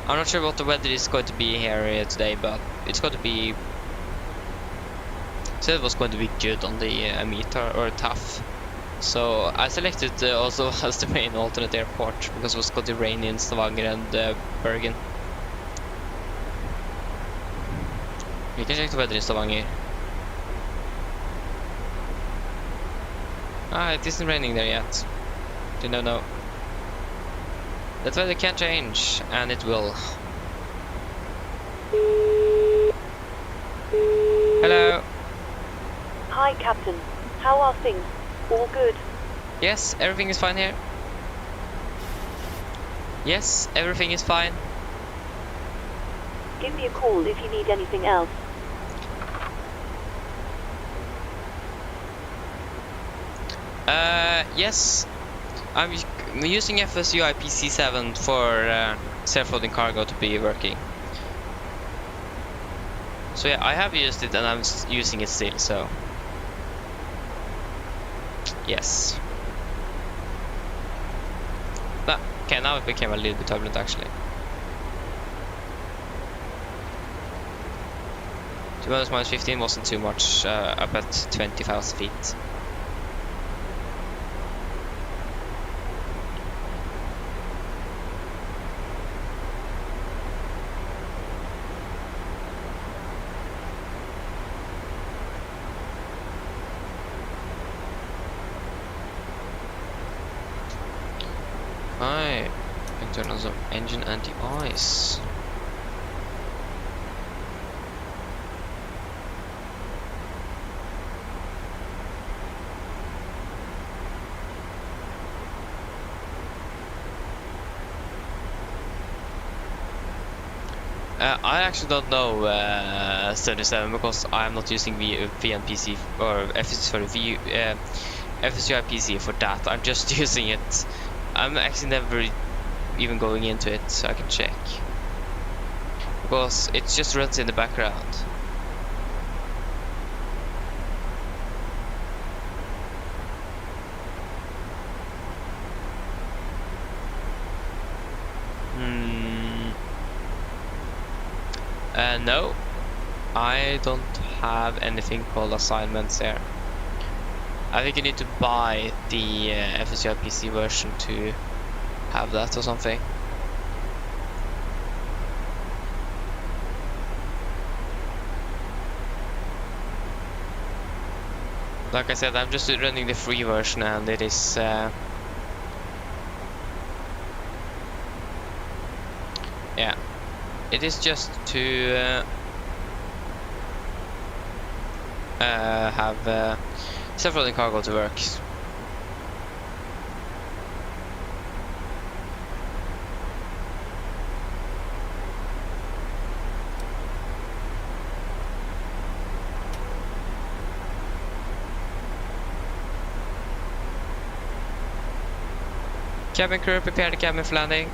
I'm not sure what the weather is going to be here today, but it's going to be... said it was going to be good on the meter or tough. So I selected also as the main alternate airport because it was going to rain in Stavanger and Bergen. We can check the weather in Stavanger. Ah, it isn't raining there yet. You don't know. That weather can change, and it will. Hello. Hi, Captain. How are things? All good? Yes, everything is fine here. Yes, everything is fine. Give me a call if you need anything else. Yes. I'm using FSU IPC7 for self-loading cargo to be working. So yeah, I have used it and I'm using it still, so... yes. But, okay, now it became a little bit turbulent actually. To be honest, minus 15 wasn't too much up at 20,000 feet. Hi, internals of engine anti-ice. I actually don't know 77 because I'm not using VNPC or FSU IPC for that. I'm just using it. I'm actually never even going into it, so I can check. Because it just runs in the background. No, I don't have anything called assignments here. I think you need to buy the FSU IPC version to have that or something. Like I said, I'm just running the free version and it is yeah, it is just to have self-loading cargo to work. Cabin crew, prepare the cabin for landing.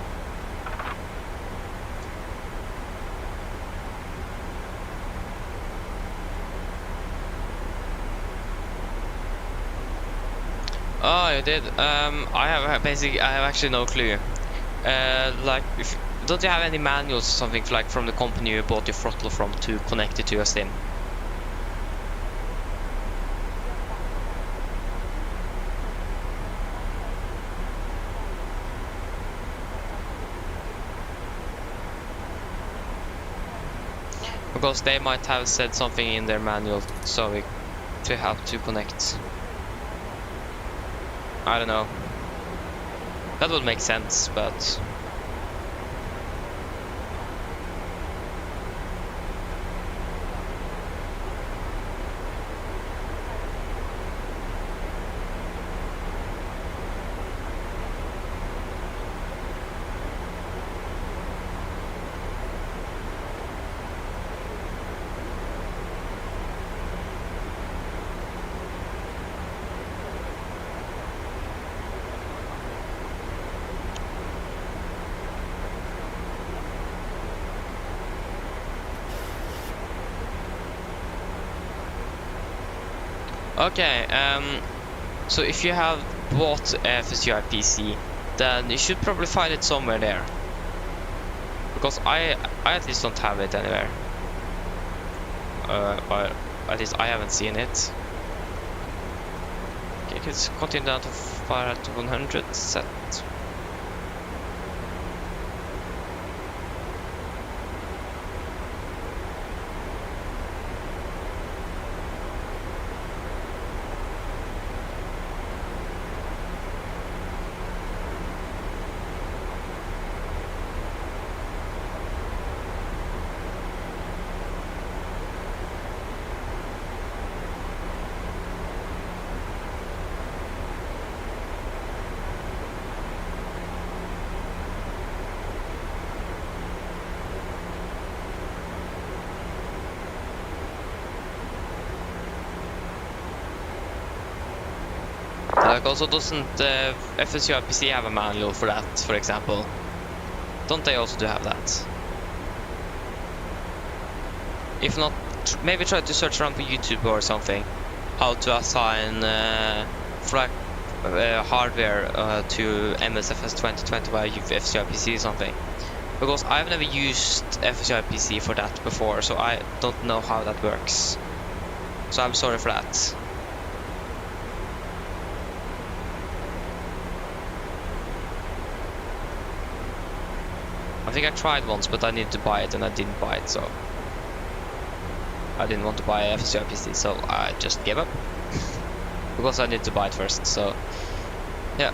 Oh, you did. I have actually no clue. Like, don't you have any manuals or something like from the company you bought your throttle from to connect it to your sim? Because they might have said something in their manual so to help to connect. I don't know. That would make sense, but... Okay, so if you have bought a FSUI PC, then you should probably find it somewhere there. Because I at least don't have it anywhere. Or at least I haven't seen it. Okay, let's continue down to fire at 100 set. Like also doesn't FSUI PC have a manual for that, for example? Don't they also do have that? If not, maybe try to search around for YouTube or something. How to assign hardware to MSFS2020 via FSUI PC or something. Because I've never used FSUI PC for that before, so I don't know how that works. So I'm sorry for that. I think I tried once, but I needed to buy it and I didn't buy it, so I didn't want to buy a FSUI PC, so I just gave up. Because I needed to buy it first, so yeah.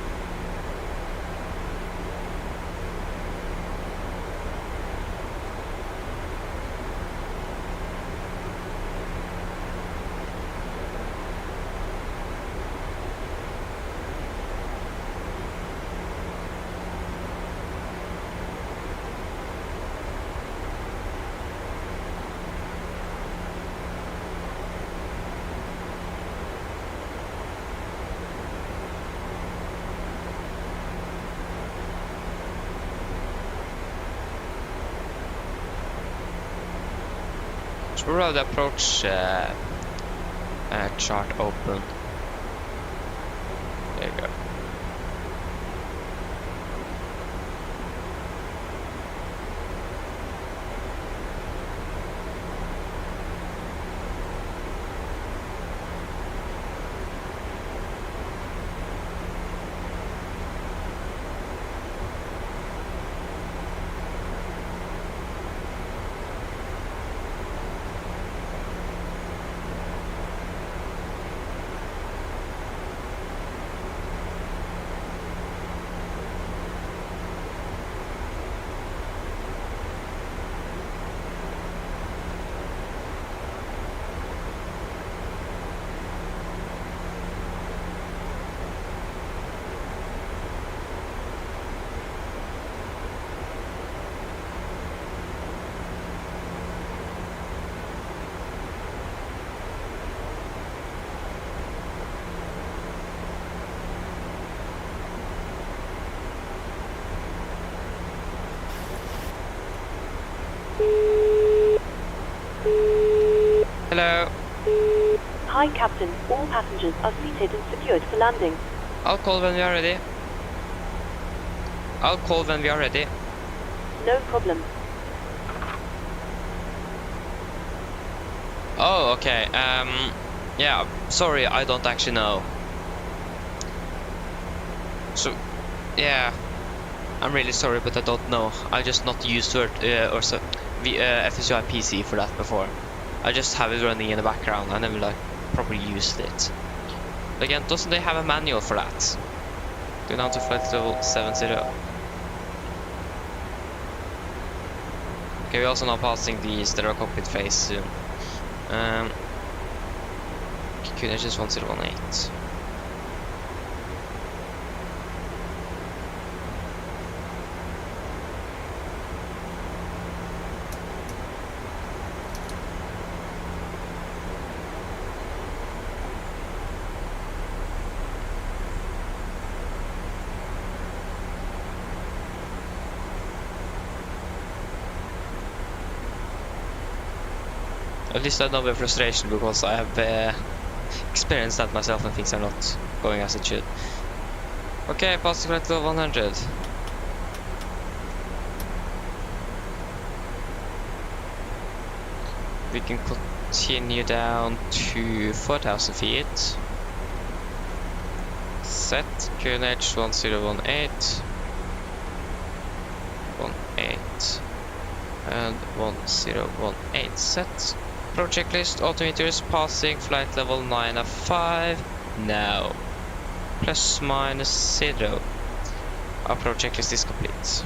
We'll have the approach chart open. There you go. Hello. Hi, Captain. All passengers are seated and secured for landing. I'll call when we are ready. I'll call when we are ready. No problem. Oh, okay. Yeah, sorry, I don't actually know. So, yeah, I'm really sorry, but I don't know. I just not used to it, or so, FSUI PC for that before. I just have it running in the background. I never like properly used it. But again, doesn't they have a manual for that? Go down to flight level 70. Okay, we're also now passing the stereo cockpit phase soon. QNH 1018. At least I know the frustration, because I have experienced that myself and things are not going as it should. Okay, past the flight level 100. We can continue down to 4,000 feet. Set QNH 1018. 18 and 1018 set. Project list altimeters passing flight level 905 now. Plus minus 0. Our project list is complete.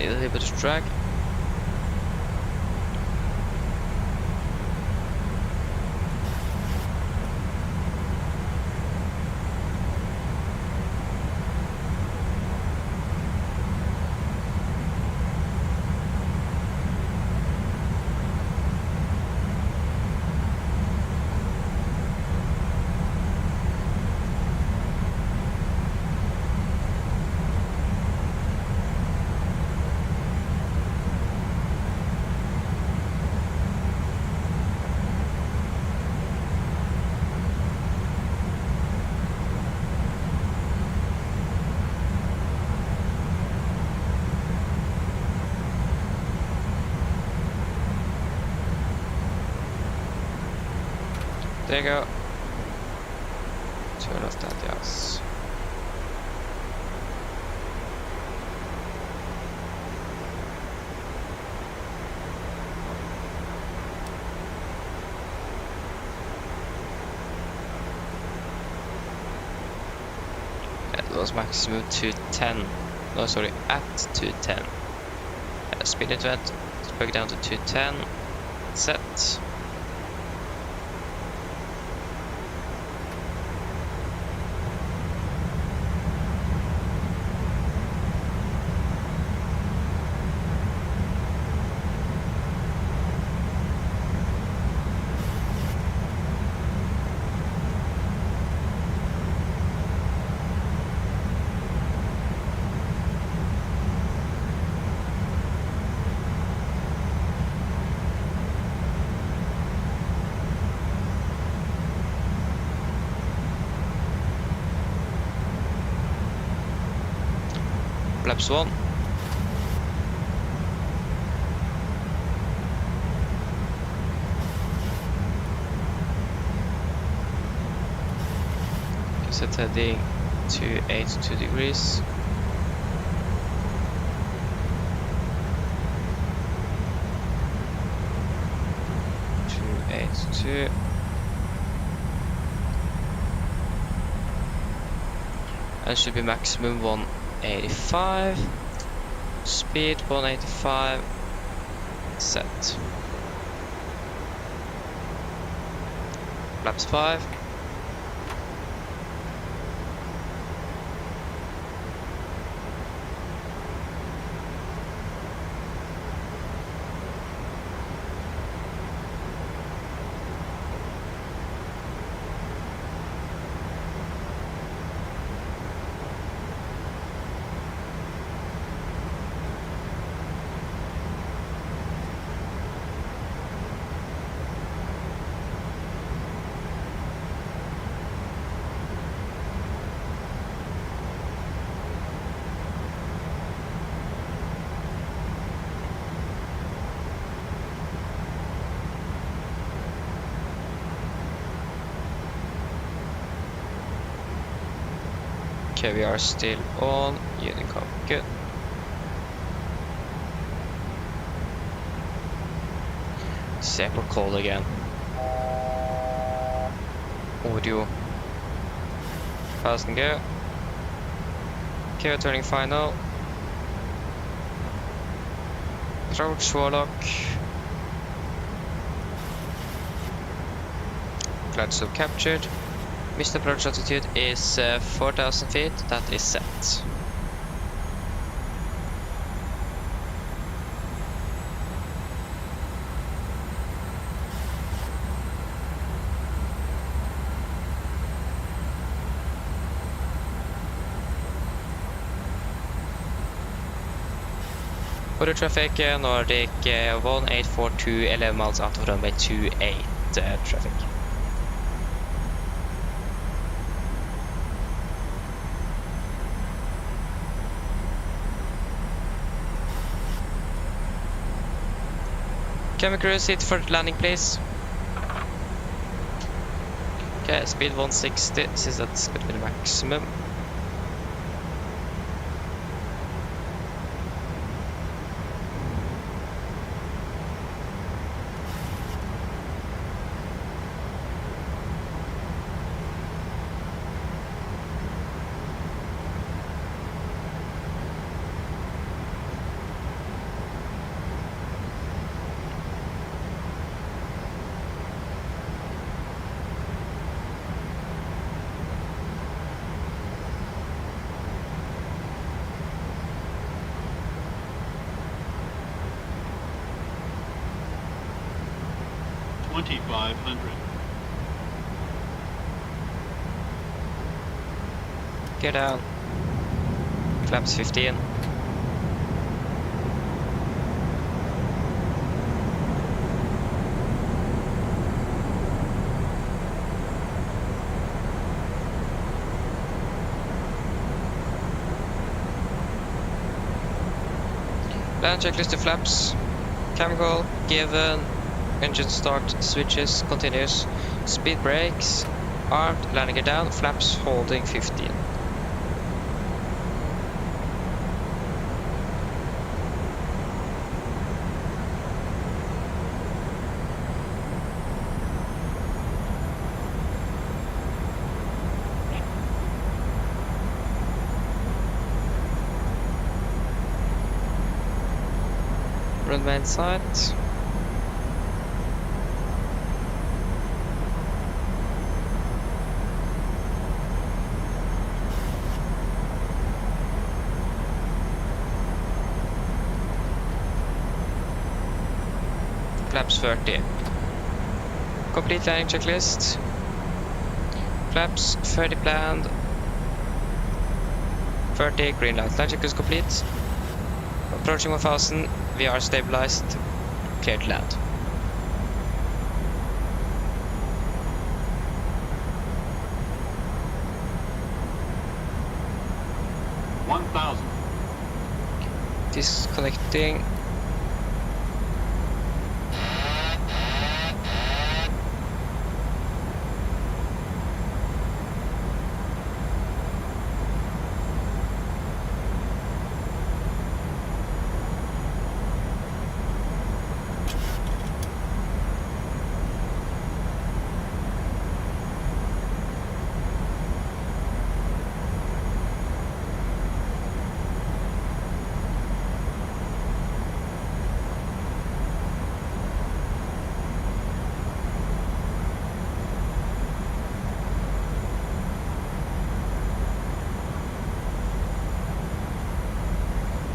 A little bit of drag. There you go. Turn off that, yes. That was maximum to 10. No, sorry, at 210. Speed event, plug down to 210. Set. Flaps 1. Set heading to 82 degrees. To 82. And should be maximum 185. Speed 185. Set. Flaps 5. Okay, we are still on Unicom. Good. Separate call again. Audio. Fast and go. Okay, turning final. Approach Warlock. Glad so captured. Mission approach altitude is 4,000 feet. That is set. Order traffic Nordic 1842, 11 miles out of runway 28 traffic. Can we cruise it for landing, please? Okay, speed 160, since that's going to be the maximum. Get down. Flaps 15. Land checklist to flaps. Cam goal given. Engine start switches continuous. Speed brakes. Armed. Landing it down. Flaps holding 15. Runway in sight. Flaps 30. Complete landing checklist. Flaps 30 planned. 30 green light. Landing checklist complete. Approaching 1000. We are stabilized. Cleared to land. Disconnecting.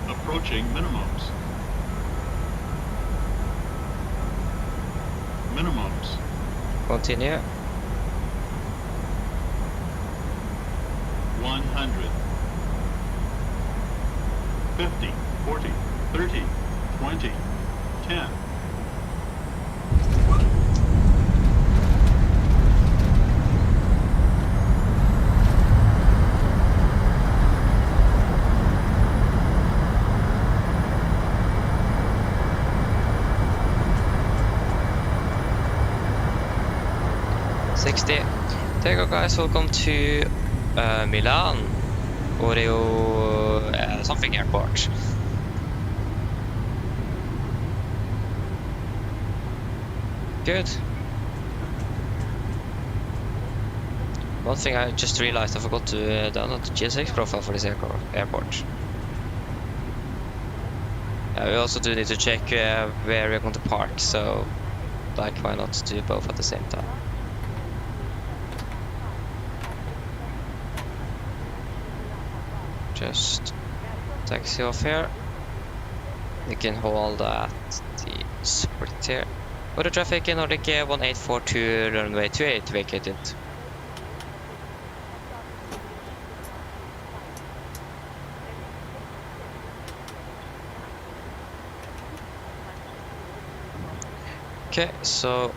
Approaching minimums. Minimums. Continue. 100. 50, 40, 30, 20, 10. There you go, guys, welcome to Milan, Oreo something airport. Good. One thing I just realized, I forgot to download the GSX profile for this airport. We also do need to check where we're going to park, so like why not do both at the same time. Just taxi off here. We can hold at the split here. For the traffic in Nordic 1842 runway 28 vacated. Okay, so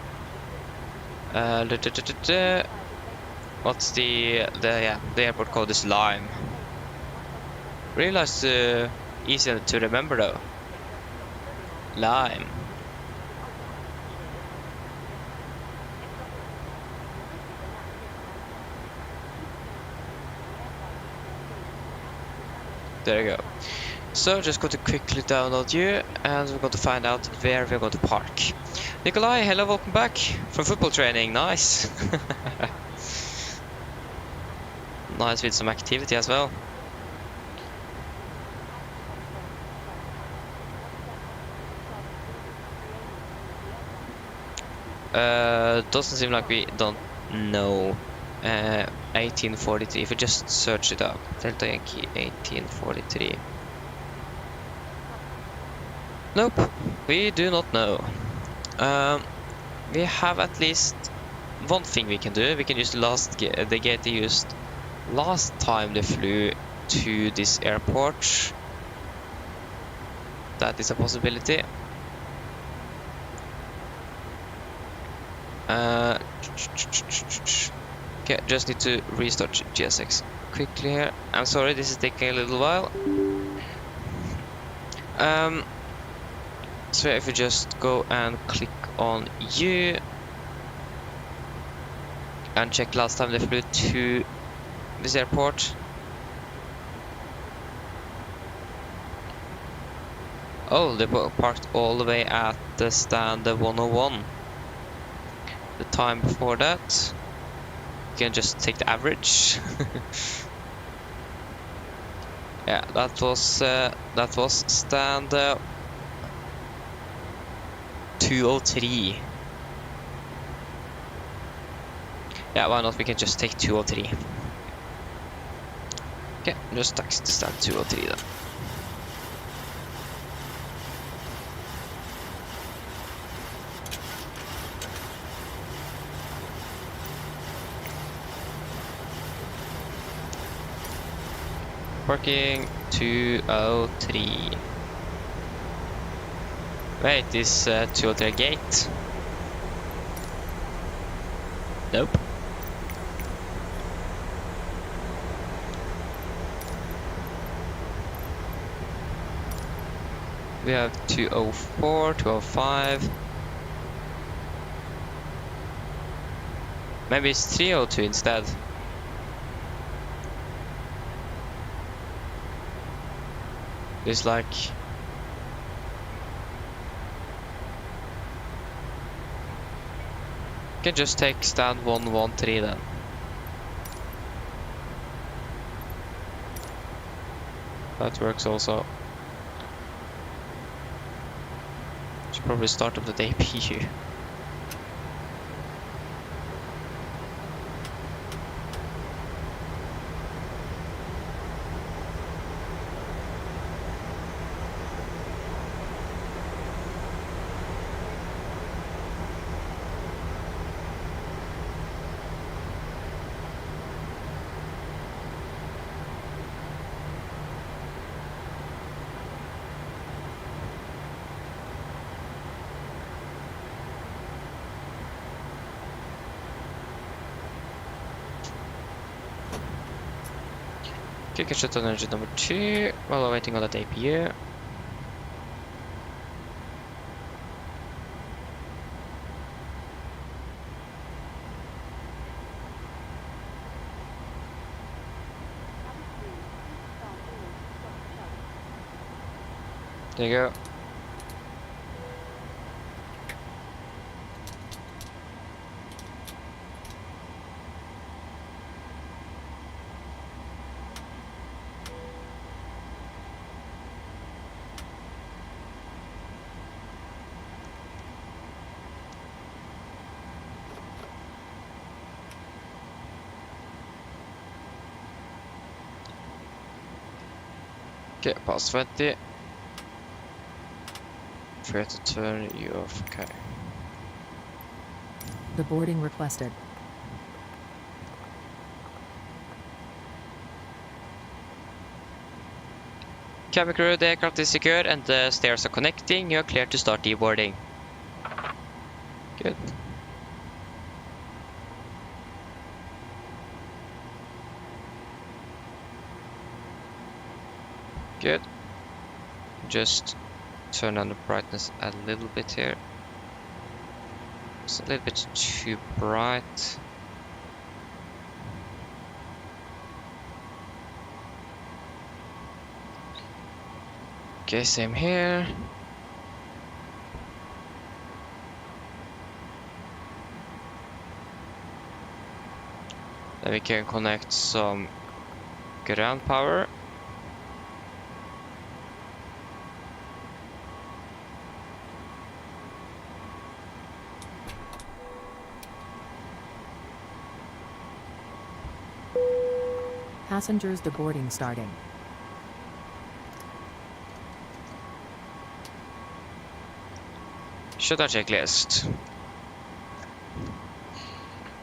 what's the airport code is Lime. Realize easy to remember though. Lime. There you go. So just going to quickly download you, and we're going to find out where we're going to park. Nikolai, hello, welcome back from football training. Nice. Nice with some activity as well. Doesn't seem like we don't know. 1843. If we just search it up, Delta Yankee 1843. Nope, we do not know. We have at least one thing we can do. We can use the gate they used last time they flew to this airport. That is a possibility. Okay, just need to restart GSX quickly here. I'm sorry, this is taking a little while. So if we just go and click on you and check last time they flew to this airport. Oh, they parked all the way at the stand 101. The time before that, you can just take the average. Yeah, that was stand 203. Yeah, why not? We can just take 203. Okay, just taxi to stand 203 then. Parking 203. Wait, is 203 a gate? Nope. We have 204, 205. Maybe it's 302 instead. It's like you can just take stand 113 then. That works also. Should probably start up the APU. Okay, can shut down engine number 2 while we're waiting on that APU. There you go. Okay, past 20. Forget to turn you off. Okay. The boarding requested. Cabin crew, the aircraft is secured and the stairs are connecting. You are clear to start deboarding. Good. Good. Just turn down the brightness a little bit here. It's a little bit too bright. Okay, same here. Then we can connect some ground power. Passengers deboarding starting. Shutdown checklist.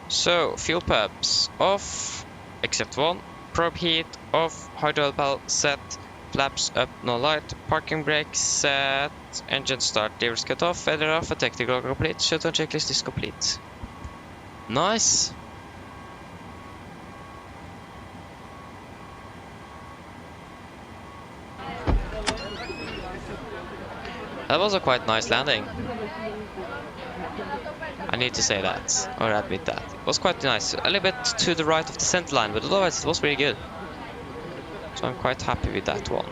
So, fuel pumps off, except one. Probe heat off, hydraulic valve set, flaps up, no light, parking brake set, engine start, gears cut off, feather off, a technical complete, shutdown checklist is complete. Nice. That was a quite nice landing. I need to say that, or admit that. It was quite nice. A little bit to the right of the center line, but otherwise it was really good. So I'm quite happy with that one.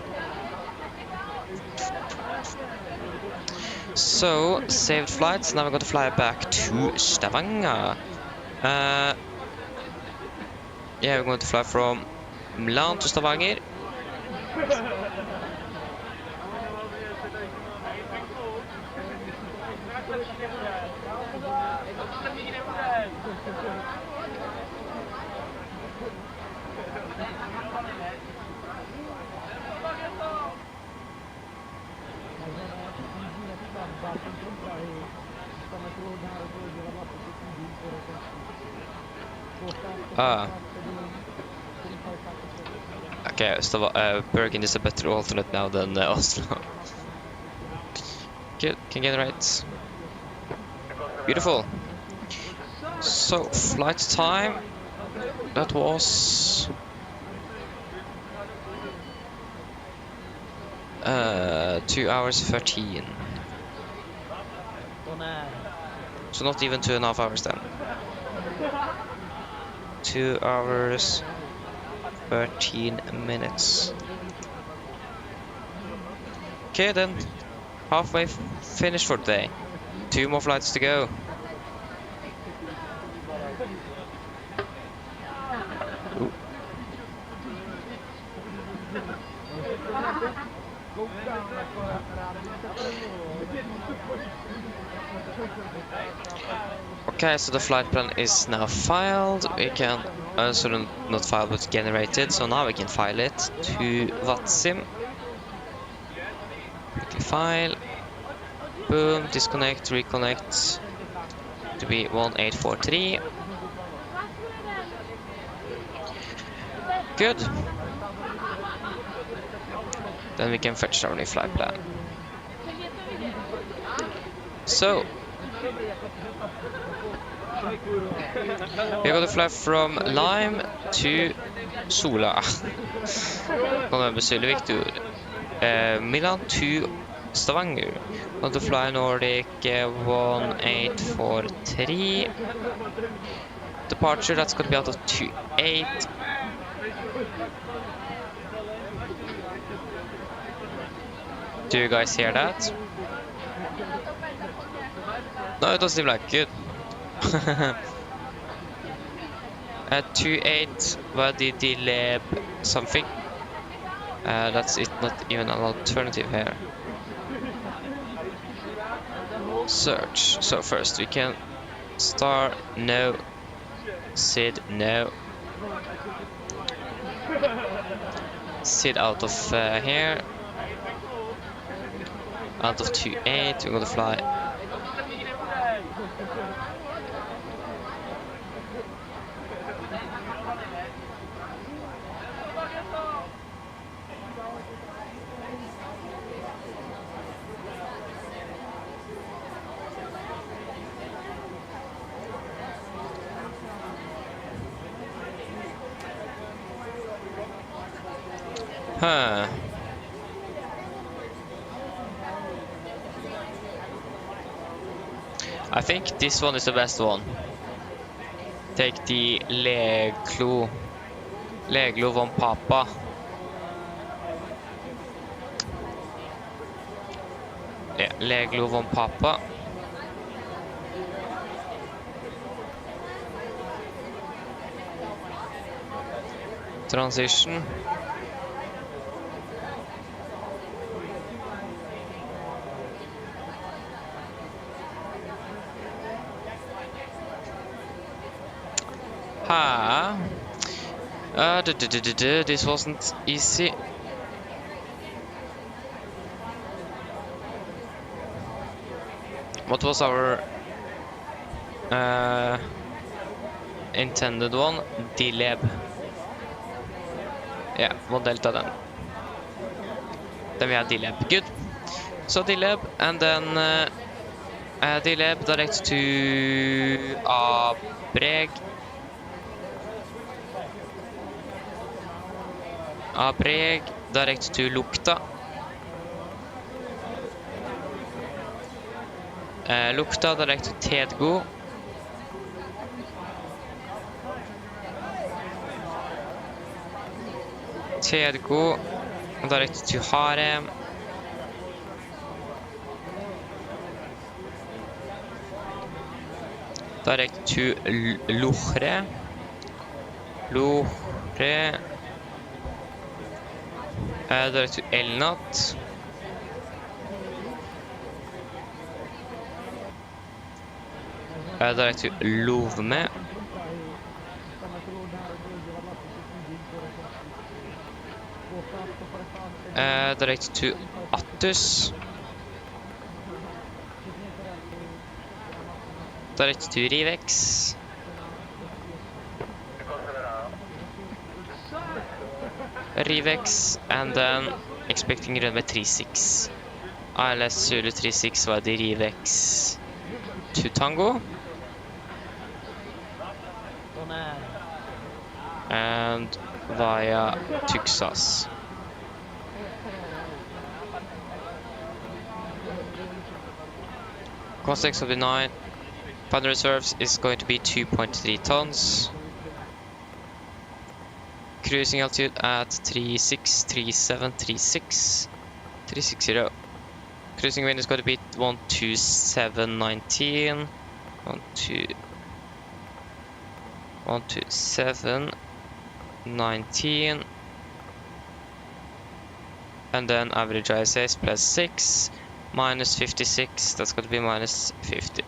So, saved flights. Now we're going to fly back to Stavanger. Yeah, we're going to fly from Milan to Stavanger. Okay, Bergen is a better alternate now than Oslo. Good, can get it right. Beautiful. So, flight time. That was 2 hours 13. So not even 2.5 hours then. 2 hours 13 minutes. Okay then, halfway finished for today. 2 more flights to go. Ooh. Okay, so the flight plan is now filed. We can also not filed but generated, so now we can file it to VATSIM. Quickly file. Boom, disconnect, reconnect to be 1843. Good. Then we can fetch our new flight plan. So we're going to fly from Lime to Sola. November Zulu Victor. Milan to Stavanger. Going to fly Nordic 1843. Departure, that's going to be out of 28. Do you guys hear that? No, it doesn't seem like good. At 28 Wadi Dileb something. That's it, not even an alternative here. Search. So first we can star no, SID no. sit out of here. Out of 28, we're gonna fly. Huh. I think this one is the best one. Take the Leglo von Papa. Yeah, Leglo von Papa. Transition. This wasn't easy. What was our intended one? D-Lab. Yeah, modell ta den. Then we have D-Lab. Good. So D-Lab, and then D-Lab direct to Abreg. Abreg direct to Lukta. Lukta direct to Tedgo. Tedgo direct to Harem. Direct to Luchre. Luchre. Direct to Elnat. Direct to Lovme. Direct to Attus. Direct to Rivex. Rivex, and then expecting runway 36. ILS Zulu 36 var det Rivex to Tango. And via Tuxas. Cost of the 9. Final reserves is going to be 2.3 tons. Cruising altitude at 360. Cruising wind is going to be 127.19. 127.19. And then average ISS plus 6 minus 56. That's going to be minus 50.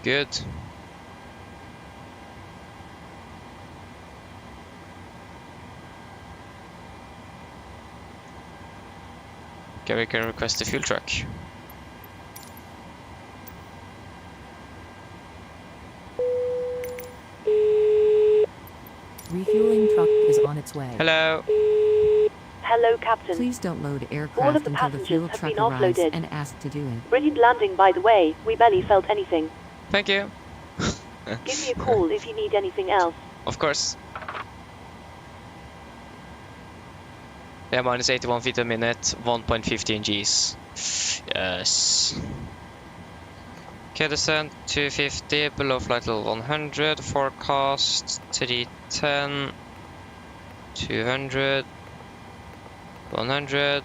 Good. Okay, we can request the fuel truck. Refueling truck is on its way. Hello. Hello, Captain. Please don't load All of aircraft the until the passengers fuel have truck been arrives offloaded. and asked to do it. Brilliant landing, by the way. We barely felt anything. Thank you. Give me a call if you need anything else. Of course. Yeah, minus 81 feet a minute, 1.15 Gs. Yes. Okay, descent 250, below flight level 100, forecast 310, 200, 100,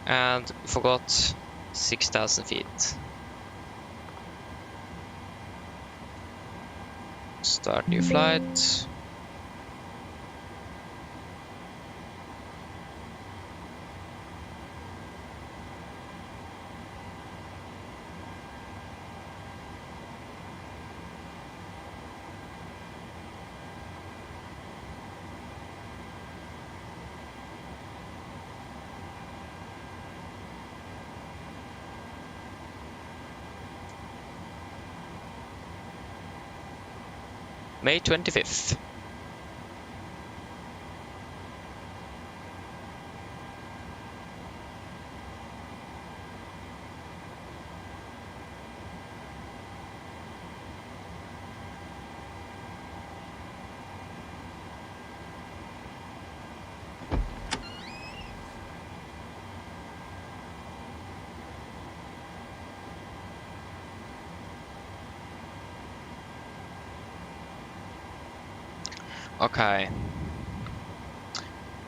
and forgot 6,000 feet. Start new flight. May 25th. Okay.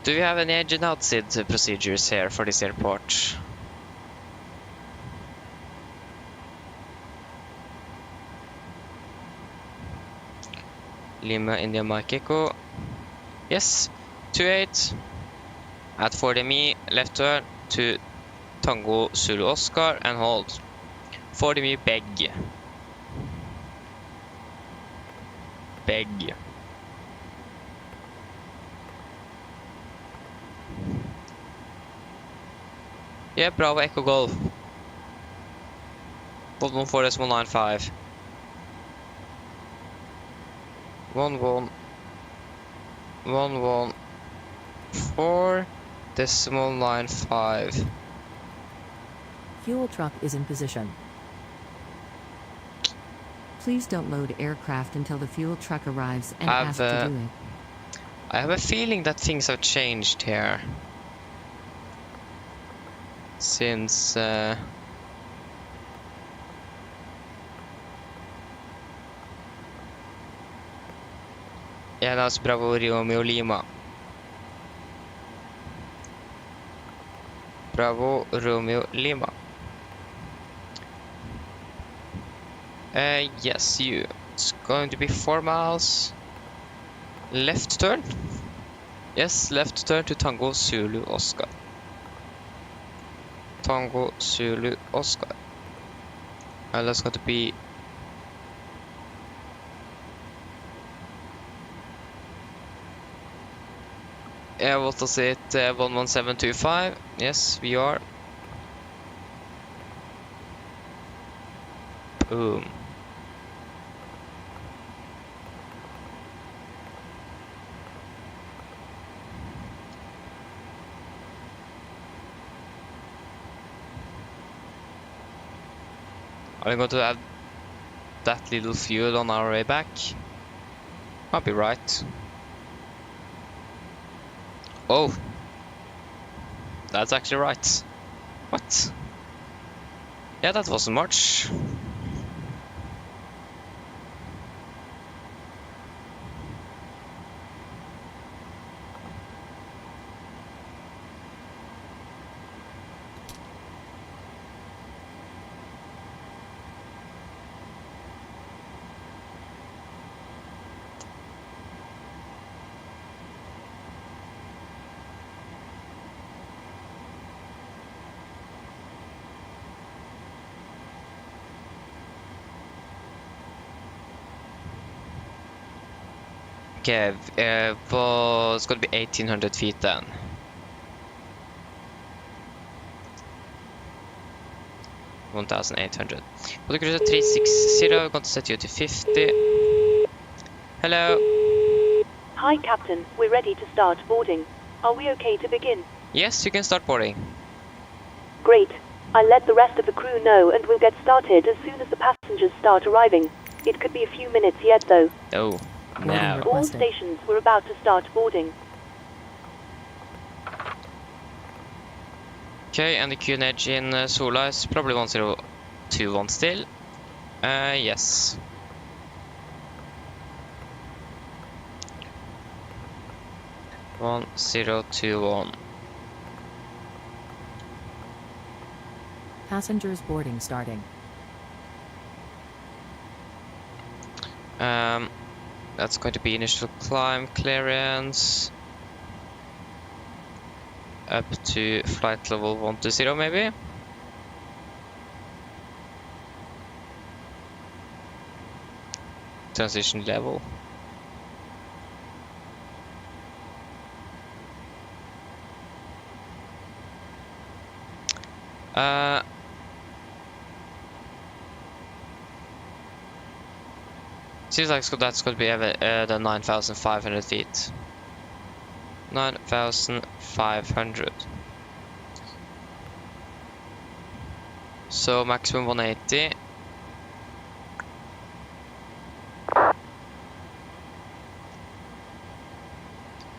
Do we have any engine outside procedures here for this airport? Lima India Mike Echo. Yes. 28 at 40 mi, left turn to Tango Zulu Oscar and hold. 40 mi beg. Beg. Yeah, Bravo Echo Golf. Volvo 4.195. 11.4.95. Fuel truck is in position. Please don't load aircraft until the fuel truck arrives and ask to do it. I have a feeling that things have changed here. Since yeah, that's Bravo Romeo Lima. Bravo Romeo Lima. Yes, you. It's going to be 4 miles. Left turn. Yes, left turn to Tango Zulu Oscar. Tango Zulu Oscar. And that's going to be what was it? 11725. Yes, we are. Boom. Are we going to add that little fuel on our way back? I'll be right. Oh, that's actually right. What? Yeah, that wasn't much. Okay, it's going to be 1800 feet then. $1,800. We'll cruise at 360, we're going to set you to 50. Hello. Hi, Captain. We're ready to start boarding. Are we okay to begin? Yes, you can start boarding. Great. I'll let the rest of the crew know and we'll get started as soon as the passengers start arriving. It could be a few minutes yet though. Oh, no. All stations, we're about to start boarding. Okay, and the QNH in Sola is probably 1021 still. Yes. One 021. Passengers boarding starting. That's going to be initial climb clearance up to flight level 120 maybe. Transition level. Seems like that's going to be the 9,500 feet. 9,500. So maximum 180.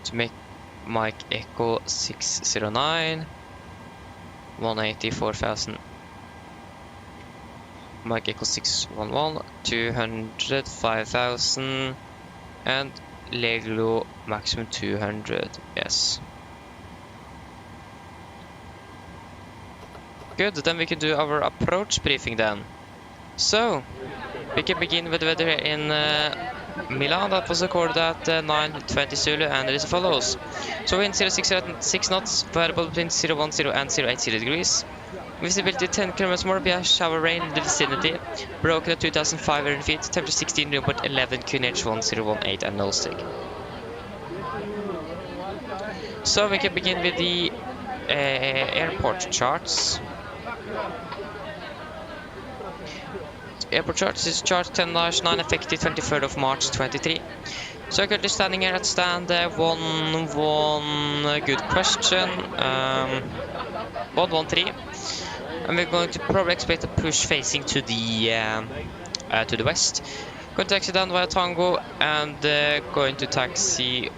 To make Mike Echo 609. 180, 4,000. Mike Echo 611. 200, 5,000. And Leglo maximum 200. Yes. Good, then we can do our approach briefing then. So, we can begin with the weather in Milan. That was recorded at 9:20 Zulu, and it is as follows. So wind 0.6 knots, variable between 0.10 and 0.80 degrees. Visibility 10 kilometers more, we have shower rain in the vicinity. Broken at 2,500 feet, temperature 16, report 11, QNH 1018 and null stick. So we can begin with the airport charts. Airport charts is chart 10-9 effective 23rd of March 23. So I'm currently standing here at stand 113, good question, 113, and we're going to probably expect a push facing to the west. Going to taxi down via Tango and going to taxi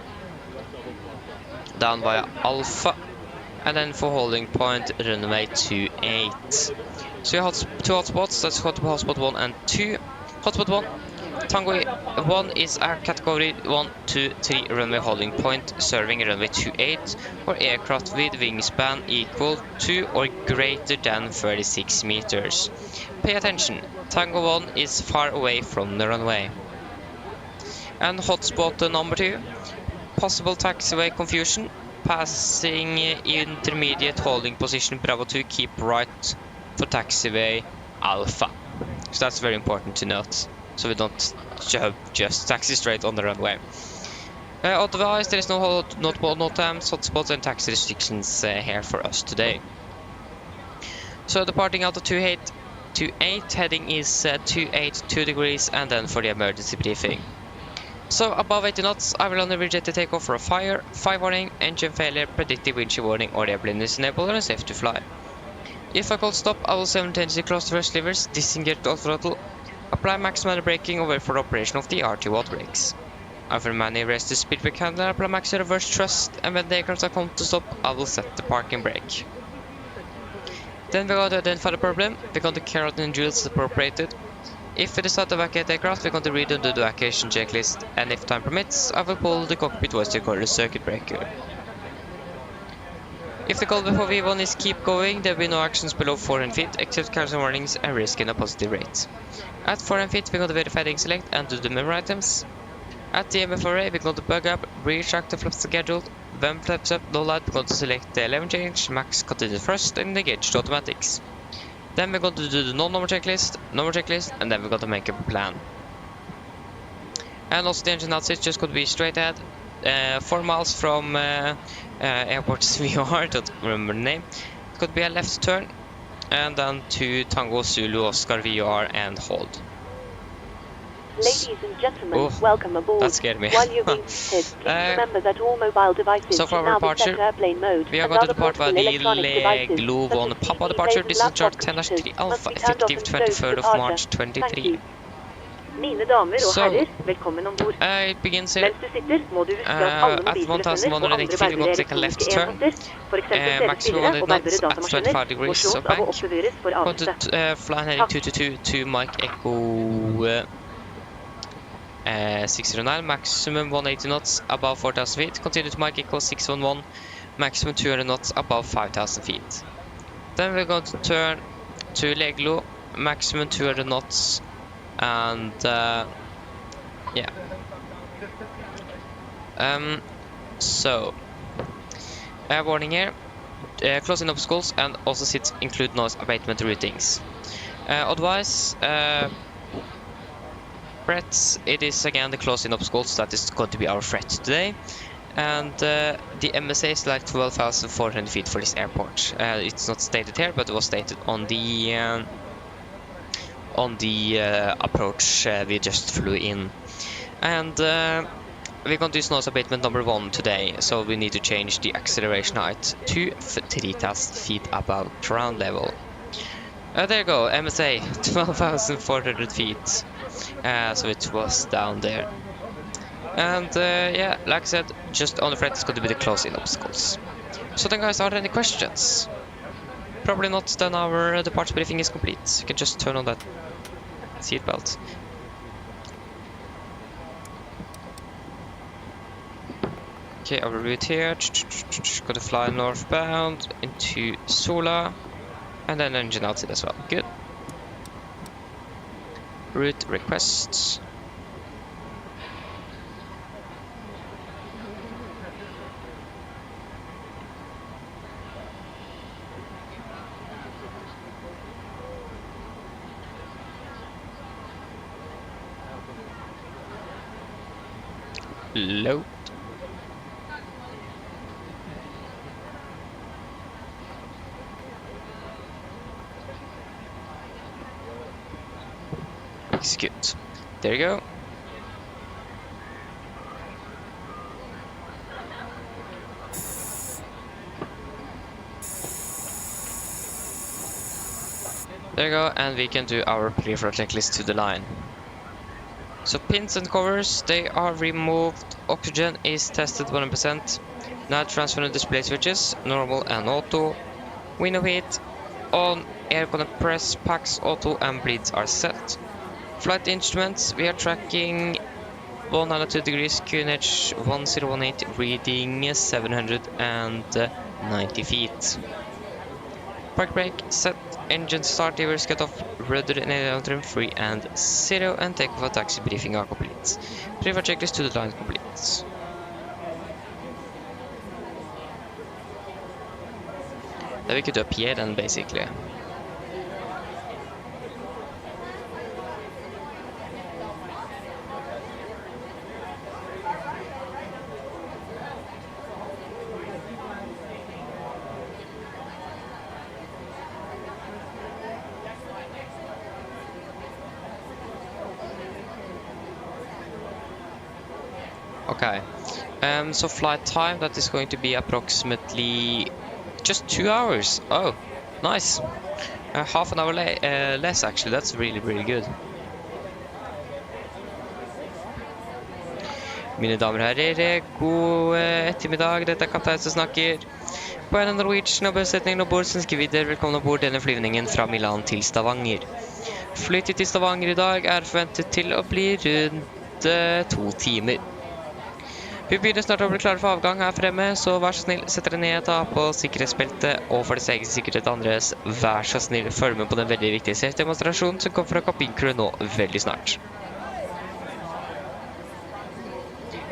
down via Alpha, and then for holding point runway 28. So you have two hotspots, that's hotspot 1 and 2. Hotspot 1, Tango 1 is our category 1, 2, 3 runway holding point serving runway 28 or aircraft with wingspan equal to or greater than 36 meters. Pay attention, Tango 1 is far away from the runway. And hotspot number 2, possible taxiway confusion, passing intermediate holding position Bravo 2, keep right for taxiway Alpha. So that's very important to note, so we don't just taxi straight on the runway. Otherwise, there is no times, hotspots and taxi restrictions here for us today. So departing out of 28, heading is 282 degrees, and then for the emergency briefing. So above 80 knots, I will only reject the takeoff for a fire warning, engine failure, predictive windshield warning, or airplane is enabled and safe to fly. If I call stop, I will simultaneously close the first levers, disengage the throttle, apply maximum braking, or wait for operation of the R2 water brakes. After many raise the speed brake handle, apply max reverse thrust, and when the aircraft are come to stop, I will set the parking brake. Then we're going to identify the problem, we're going to carry out the joules appropriated. If we decide to evacuate the aircraft, we're going to read and do the evacuation checklist, and if time permits, I will pull the cockpit voice recorder circuit breaker. If the call before V1 is keep going, there will be no actions below 400 feet, except cancel warnings and risk in a positive rate. At 400 feet, we're going to verify the select and do the memory items. At the MFRA, we're going to bug up, retract the flaps scheduled. When flaps up, no light, we're going to select the 11 change, max continue first, and engage the automatics. Then we're going to do the non-normal checklist, and then we're going to make a plan. And also the engine outside is just going to be straight ahead. 4 miles from airport's VR, don't remember the name. It could be a left turn, and then to Tango Zulu Oscar VR and hold. Ladies and gentlemen, welcome aboard. That scared me. While you're being seated, please remember that all mobile devices so for should now be set departure, to airplane mode. we are and going to other depart via portable the electronic devices, Leglo such on as Papa TVs, departure. phones, This is laptop chart computers, 10-3 Alpha, must be turned off effective and stowed 23rd of departure. March Thank 23. you. Mine damer og So, herrer, velkommen ombord. It begins here. Mens du sitter, må du huske at alle At mobiltelefoner og andre 1180 feet, we're going to take a bærbare left elektroniske turn. enheter, for eksempel Maximum TV-spillere og bærbare 100 knots at 25 datamaskiner, må degrees slås of av å bank. oppbevares for Going to avelse. fly heading 222 to Mike Echo 609, maximum 180 knots above 4,000 feet. Continue to Mike Echo 611, maximum 200 knots above 5,000 feet. Then we're going to turn to Leglo, maximum 200 knots, and yeah. So warning here, closing obstacles and also seats include noise abatement routings. Otherwise, threats, it is again the closing obstacles that is going to be our threat today. And the MSA is like 12,400 feet for this airport. It's not stated here, but it was stated on the approach we just flew in. And we're going to do nose abatement number 1 today, so we need to change the acceleration height to 3,000 feet above ground level. There you go, MSA, 12,400 feet. So it was down there. And yeah, like I said, just on the front it's going to be the close-in obstacles. So then guys, are there any questions? Probably not, then our departure briefing is complete. You can just turn on that seatbelt. Okay, our route here, got to fly northbound into Sola, and then engine outside as well, good. Route requests. Load. Execute. There you go. There you go, and we can do our pre-flight checklist to the line. So pins and covers, they are removed. Oxygen is tested 100%. Now transfer and display switches, normal and auto. Window heat on, air compress, packs, auto, and bleeds are set. Flight instruments, we are tracking 102 degrees QNH 1018, reading 790 feet. Park brake set, engine start, levers cut off, rudder and trim free and 0, and takeoff and taxi briefing are complete. Pre-flight checklist to the line complete. Then we could do a PA then basically. Okay, so flight time, that is going to be approximately just 2 hours. Oh, nice. Half an hour less actually, that's really good. Mine damer og herrer, god ettermiddag, dette kaptein som snakker. På en Norwegian og besetningen ombord så ønsker vi dere velkommen ombord denne flyvningen fra Milan til Stavanger. Flyttet til Stavanger i dag er forventet til å bli rundt 2 timer. Vi begynner snart å bli klare for avgang her fremme, så vær så snill, sett dere ned, ta på sikkerhetsbeltet, og for deres egen sikkerhet andres, vær så snill, følg med på den veldig viktige safety-demonstrasjonen som kommer fra kabinkrewet nå veldig snart.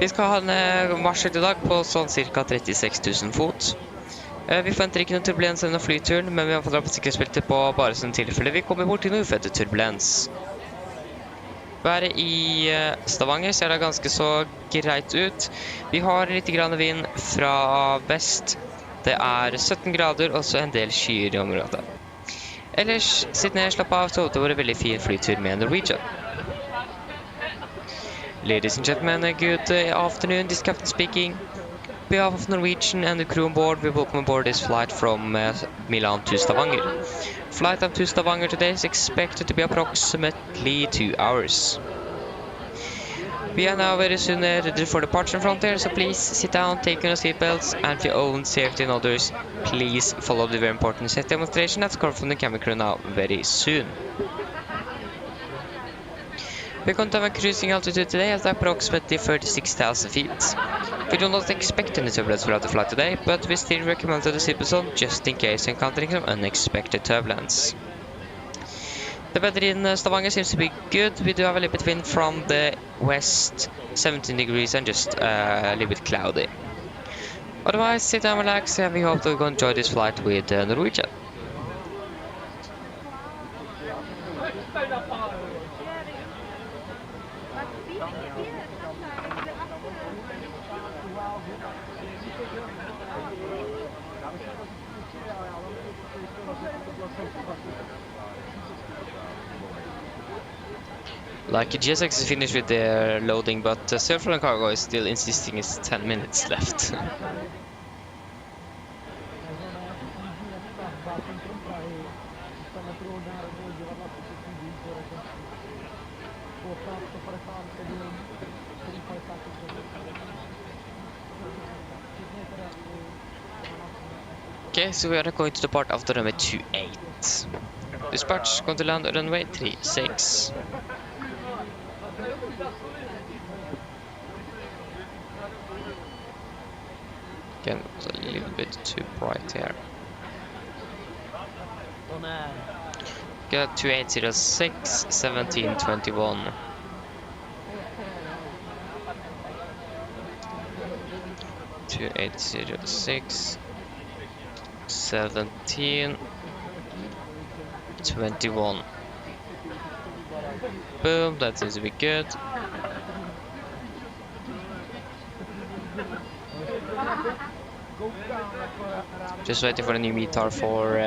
Vi skal ha en marsjert i dag på sånn ca. 36 000 fot. Vi forventer ikke noen turbulens under flyturen, men vi har fått dra på sikkerhetsbeltet på bare sånne tilfeller vi kommer bort til noe ufødte turbulens. Været i Stavanger ser det ganske så greit ut. Vi har litt grann vind fra vest. Det er 17 grader og så en del skyer i området. Ellers, sitt ned, slapp av, så det var en veldig fin flytur med Norwegian. Ladies and gentlemen, good afternoon, this is Captain speaking. On behalf of Norwegian and the crew on board, we welcome aboard this flight from Milan to Stavanger. Flight up to Stavanger today is expected to be approximately 2 hours. We are now very soon ready for departure in front here, so please sit down, take your seatbelts, and for your own safety and others, please follow the very important safety demonstration that's coming from the camera crew now very soon. We're going to have a cruising altitude today at approximately 36,000 feet. We do not expect any turbulence throughout the flight today, but we still recommend to the seatbelt on just in case encountering some unexpected turbulence. The weather in Stavanger seems to be good. We do have a little bit wind from the west, 17 degrees and just a little bit cloudy. Otherwise, sit down, relax, and we hope that you're going to enjoy this flight with Norwegian. Like GSX is finished with their loading, but Surfer and Cargo is still insisting it's 10 minutes left. Okay, so we are going to depart after runway 28. Dispatch, going to land on runway 36. Again, it's a little bit too bright here. Get 2806, 1721. Two 806 1721. Boom, that seems to be good. Just waiting for a new METAR for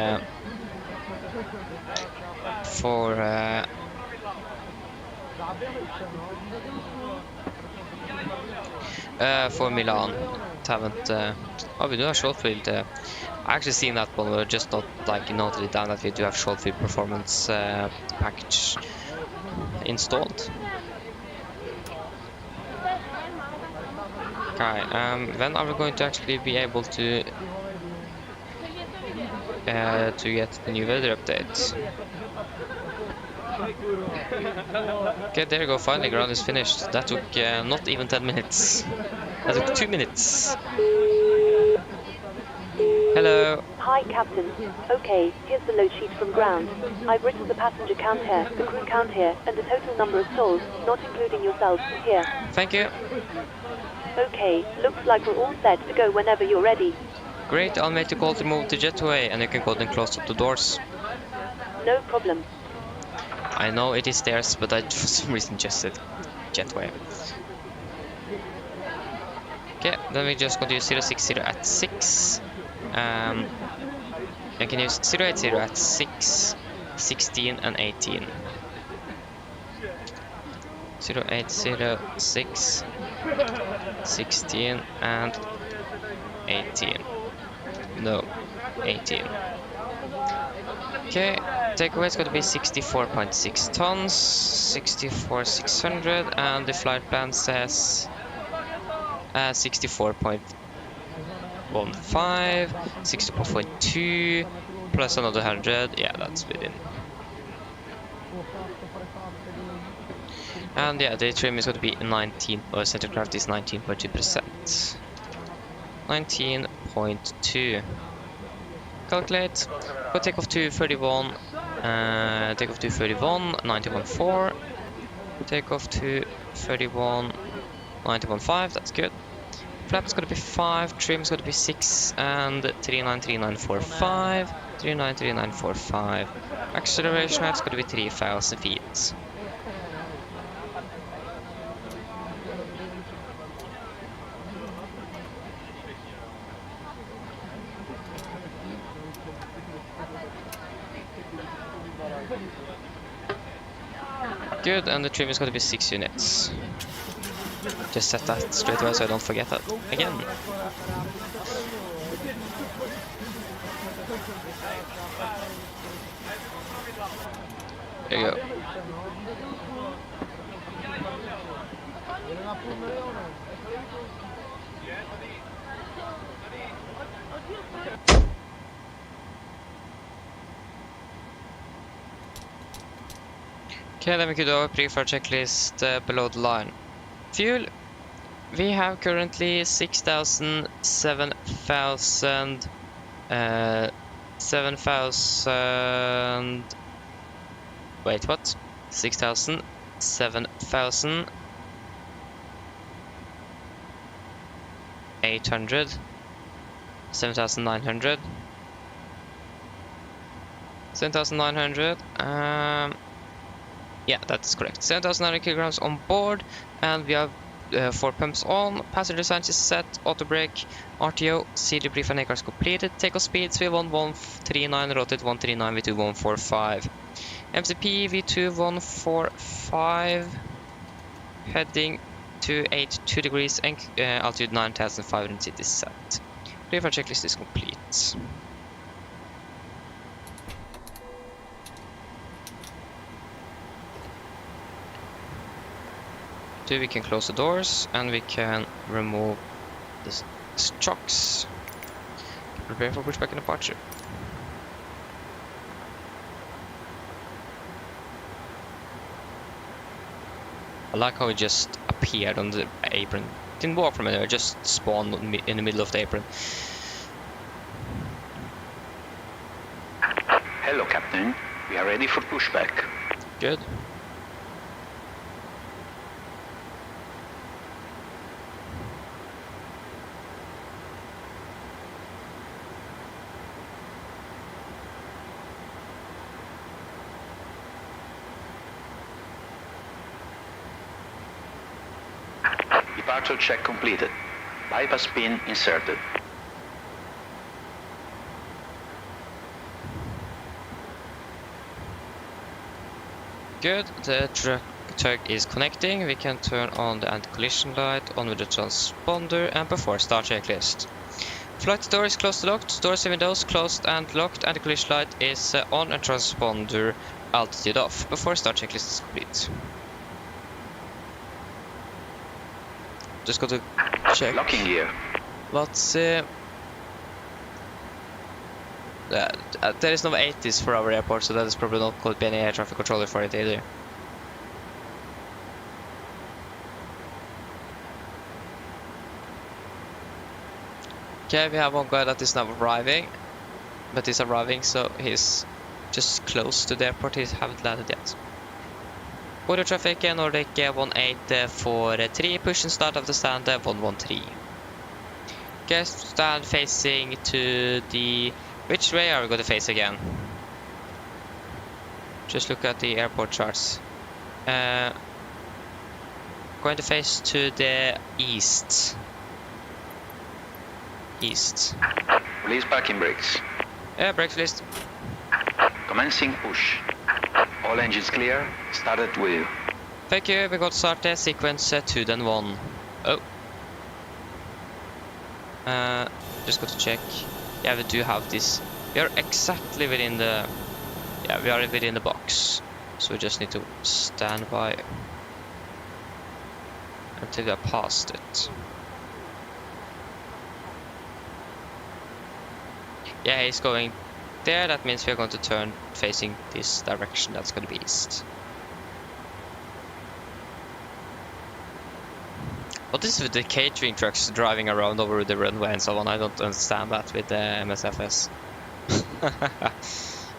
Milan. Haven't oh, we do have short field. I actually seen that one, but just not like noted it down that we do have short field performance package installed. Okay, when are we going to actually be able to get the new weather update? Okay, there you go, finally ground is finished. That took not even 10 minutes. That took 2 minutes. Hello. Hi, Captain. Okay, here's the load sheet from ground. I've written the passenger count here, the crew count here, and the total number of souls, not including yourself, here. Thank you. Okay, looks like we're all set to go whenever you're ready. Great, I'll make the call to move to jetway, and you can go and close up the doors. No problem. I know it is stairs, but I for some reason just said jetway. Okay, then we just go to use 060 at 6. You can use 080 at 6, 16 and 18. 0806, 16 and 18. No, 18. Okay, takeaway is going to be 64.6 tons, 64,600, and the flight plan says 64.15, 64.2 plus another 100. Yeah, that's within. And yeah, the trim is going to be 19, or center of gravity is 19.2%. 19.2. Calculate. Go take off to 31. Take off to 31, 91.4. Take off to 31, 91.5. That's good. Flap is going to be 5. Trim is going to be 6 and 393945. 393945. Acceleration height is going to be 3,000 feet. Good, and the trim is going to be 6 units. Just set that straight away so I don't forget that again. There you go. Okay, then we could do a pre-flight checklist below the line. Fuel, we have currently 7,000. Wait, what? 6,000, 7,000, 800, 7,900, 7,900. Yeah, that's correct. 7,900 kilograms on board, and we have 4 pumps on. Passenger signs is set. Auto brake, RTO, CD brief and ACARS completed. Takeoff speeds V1139, rotate 139, V2145. MCP V2145 heading to 82 degrees and altitude 9500 city set. Pre-flight checklist is complete. We can close the doors and we can remove the chocks. Prepare for pushback and departure. I like how it just appeared on the apron. Didn't walk from anywhere, just spawned in the middle of the apron. Hello, Captain. We are ready for pushback. Good. Departure check completed. Bypass pin inserted. Good, the truck is connecting. We can turn on the anti-collision light, on with the transponder, and before start checklist. Flight door is closed and locked, doors and windows closed and locked, anti-collision light is on and transponder altitude off. Before start checklist is complete. Just got to check. Locking gear. Let's see. There is no 80s for our airport, so that is probably not going to be any air traffic controller for it either. Okay, we have one guy that is now arriving, but he's arriving, so he's just close to the airport. He haven't landed yet. Order traffic Nordic 1843, push and start of the stand 113. Okay, stand facing to the... Which way are we going to face again? Just look at the airport charts. Going to face to the east. East. Release parking brakes. Yeah, brakes released. Commencing push. All engines clear. Start at wheel. Thank you, we got to start the sequence 2 then 1. Oh. Just got to check. Yeah, we do have this. We are exactly within the... Yeah, we are within the box. So we just need to stand by until we are past it. Yeah, he's going there. That means we are going to turn facing this direction. That's going to be east. What is with the catering trucks driving around over the runway and so on? I don't understand that with the MSFS.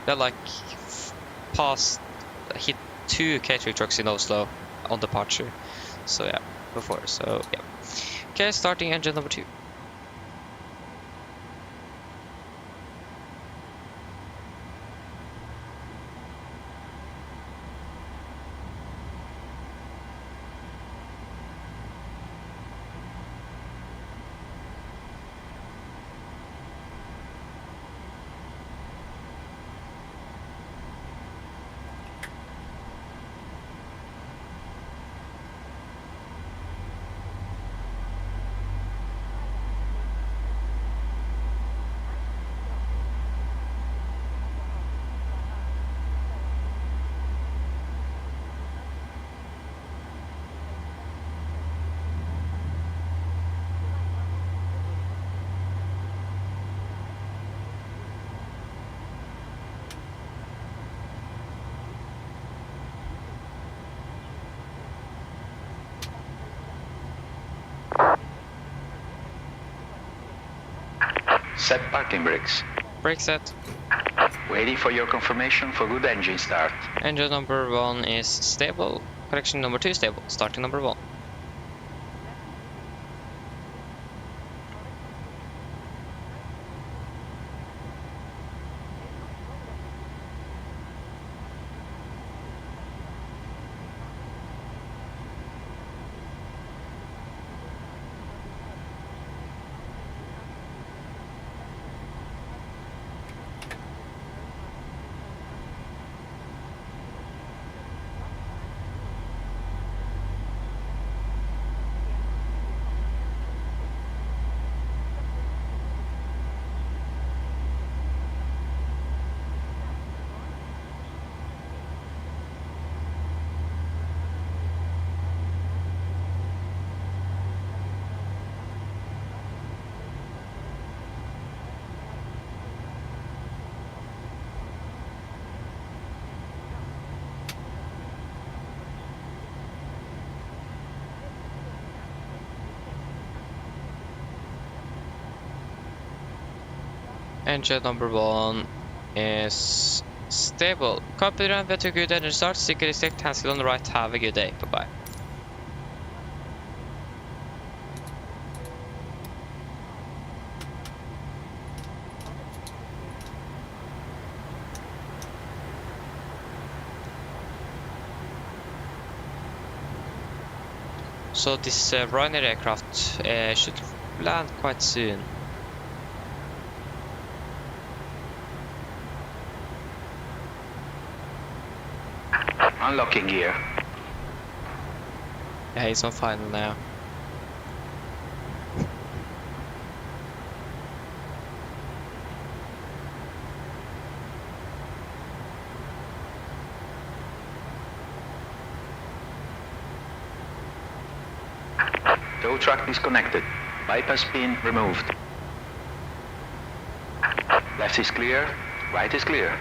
They're like hit 2 catering trucks in Oslo on departure. So yeah, before. So yeah. Okay, starting engine number 2. Set parking brakes. Brake set. Waiting for your confirmation for good engine start. Engine number 1 is stable. Correction number 2 is stable. Starting number 1. Engine number 1 is stable. Copy, runway to good engine start. Security stick, task on the right. Have a good day. Bye-bye. So this Ryanair aircraft should land quite soon. Unlocking gear. Yeah, he's on final now. Tow truck disconnected. Bypass pin removed. Left is clear. Right is clear.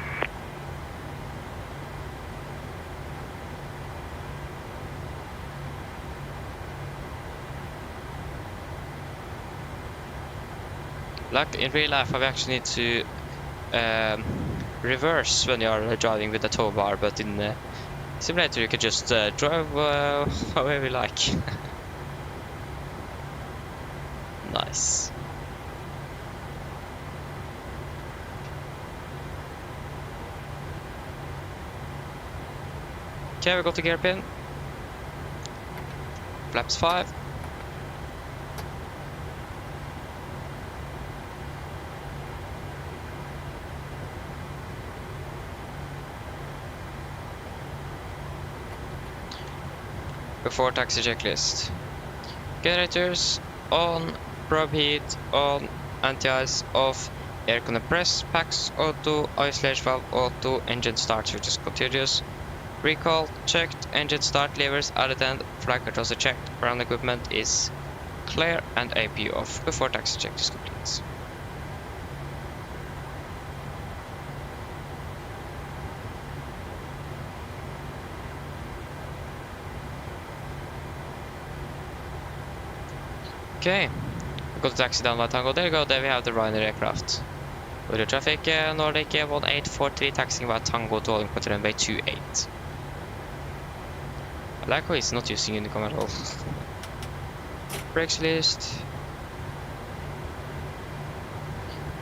Like in real life, I actually need to reverse when you are driving with a tow bar, but in simulator you can just drive however you like. Nice. Okay, we got the gear pin. Flaps 5. Before taxi checklist. Generators on, probe heat on, anti-ice off, air compress packs auto, isolation valve auto, engine start switches continuous. Recall checked, engine start levers added and flag controls are checked. Ground equipment is clear and APU off before taxi check is complete. Okay, we got the taxi down by Tango. There you go, there we have the Ryanair aircraft. Audio traffic, Nordic 1843, taxiing by Tango to holding point runway 28. I like how he's not using Unicom at all. Brakes list.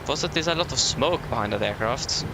Was that there's a lot of smoke behind that aircraft.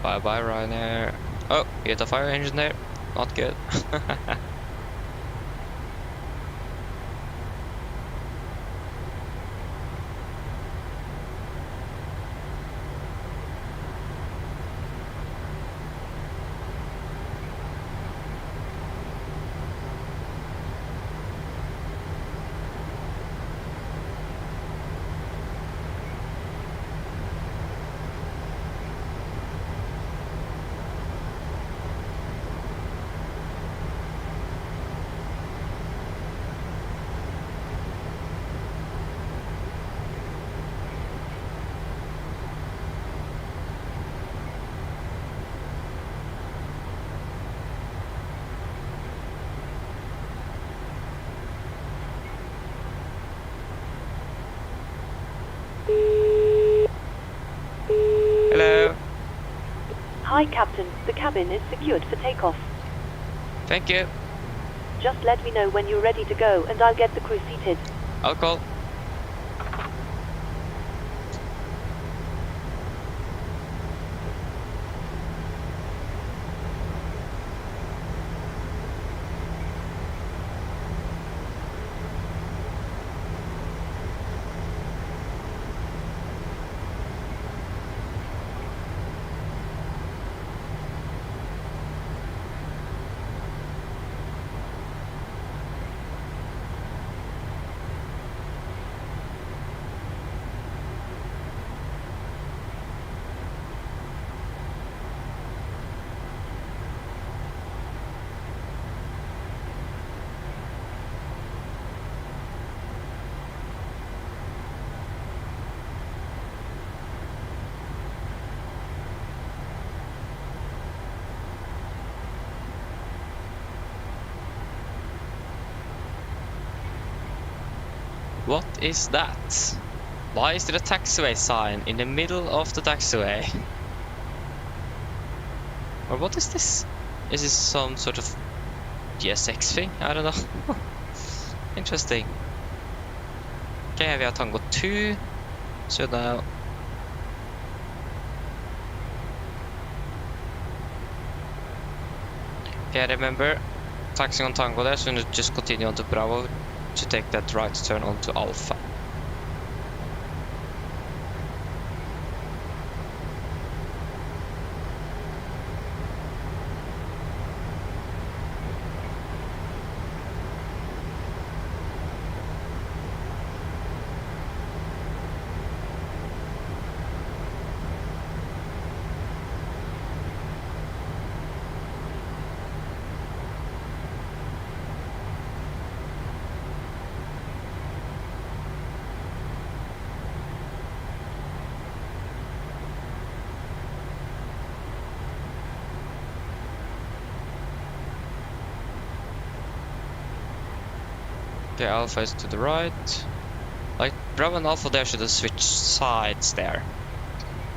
Bye bye Ryanair. Oh, you hit a fire engine there. Not good. Hello. Hi, Captain. The cabin is secured for takeoff. Thank you. Just let me know when you're ready to go and I'll get the crew seated. I'll call. What is that? Why is there a taxiway sign in the middle of the taxiway? Or what is this? Is this some sort of GSX thing? I don't know. Interesting. Okay, we have Tango 2. So now... Okay, remember, taxing on Tango there, so we just continue on to Bravo to take that right turn onto Alpha. Okay, Alpha is to the right. Like Bravo and Alpha there should have switched sides there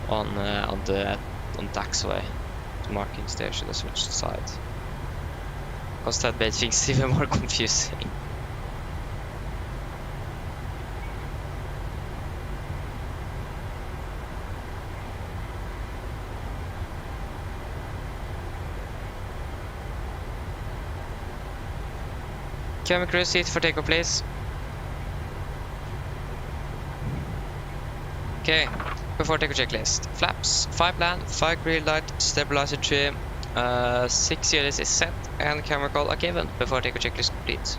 on the taxiway. The markings there should have switched sides. Because that made things even more confusing. Camera crew seat for takeoff, please. Okay, before takeoff checklist. Flaps, 5 land, 5 green light, stabilizer trim, 6 units is set, and camera call are given before takeoff checklist complete.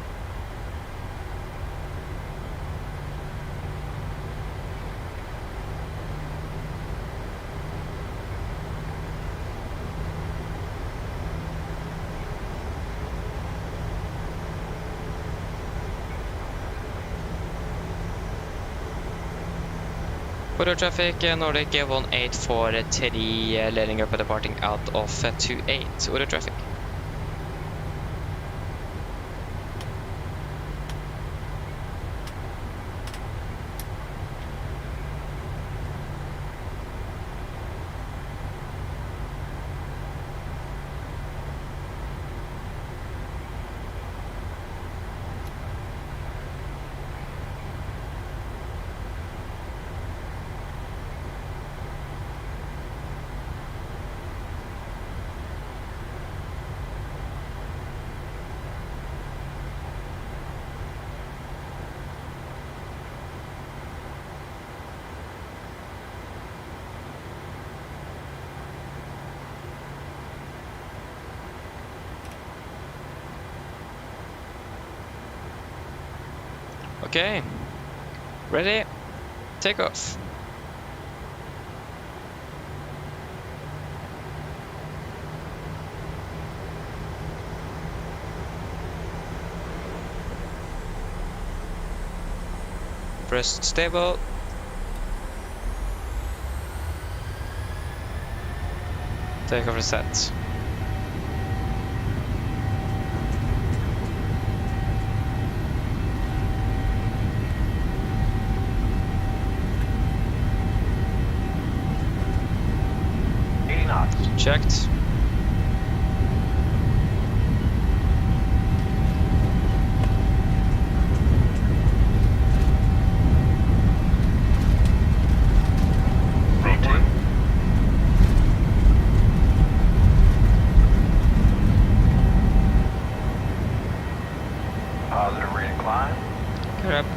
Border traffic, Nordic 1843, leading up and departing out of 28. Order traffic. Okay, ready, take off. Press stable. Take off reset. Checked. Rotate. Positive reincline. Correct.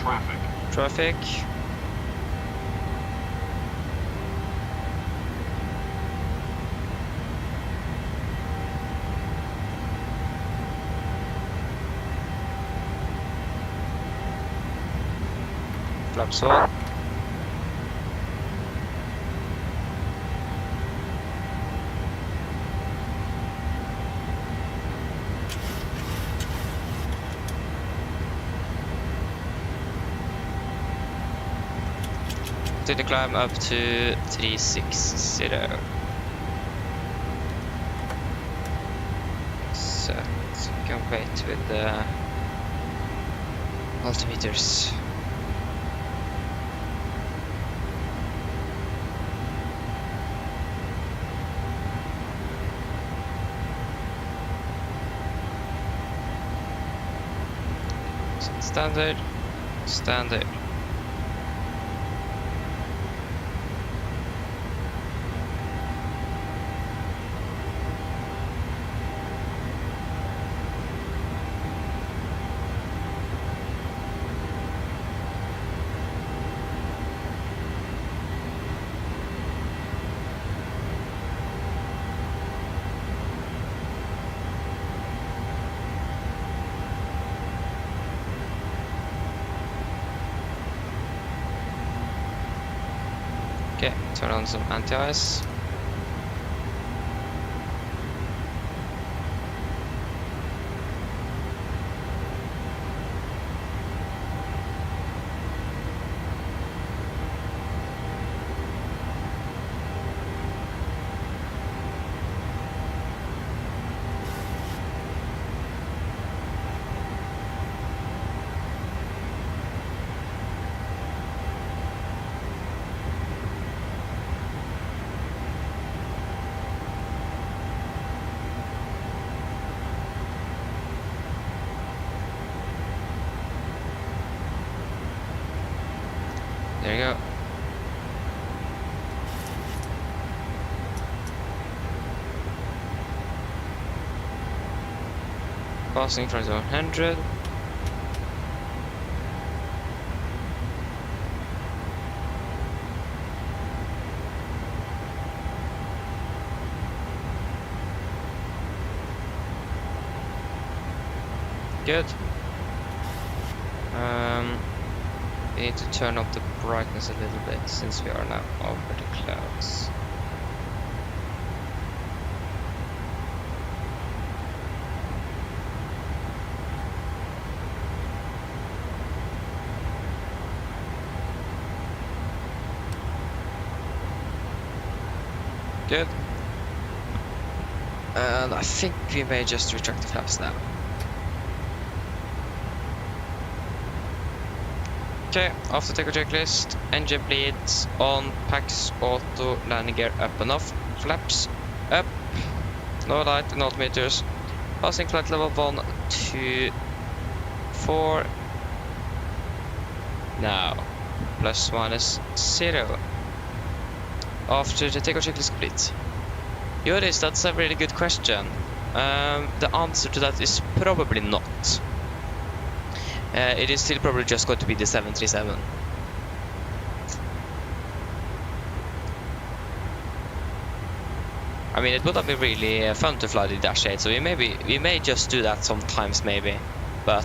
Traffic. Traffic. Flaps on. To the climb up to 360. So you can wait with the altimeters. Standard, standard. Okay, turn on some anti-ice. There you go. Passing from 100. Good. We need to turn up the brightness a little bit since we are now over the clouds. Good. And I think we may just retract the flaps now. Okay, after take a checklist, engine bleeds on, packs, auto, landing gear up and off, flaps up, no light and altimeters, passing flight level 1, 2, 4, now, plus minus 0, after the take-off checklist complete. Joris, that's a really good question. The answer to that is probably not. It is still probably just going to be the 737. I mean, it would have been really fun to fly the Dash 8, so we may just do that sometimes, maybe. But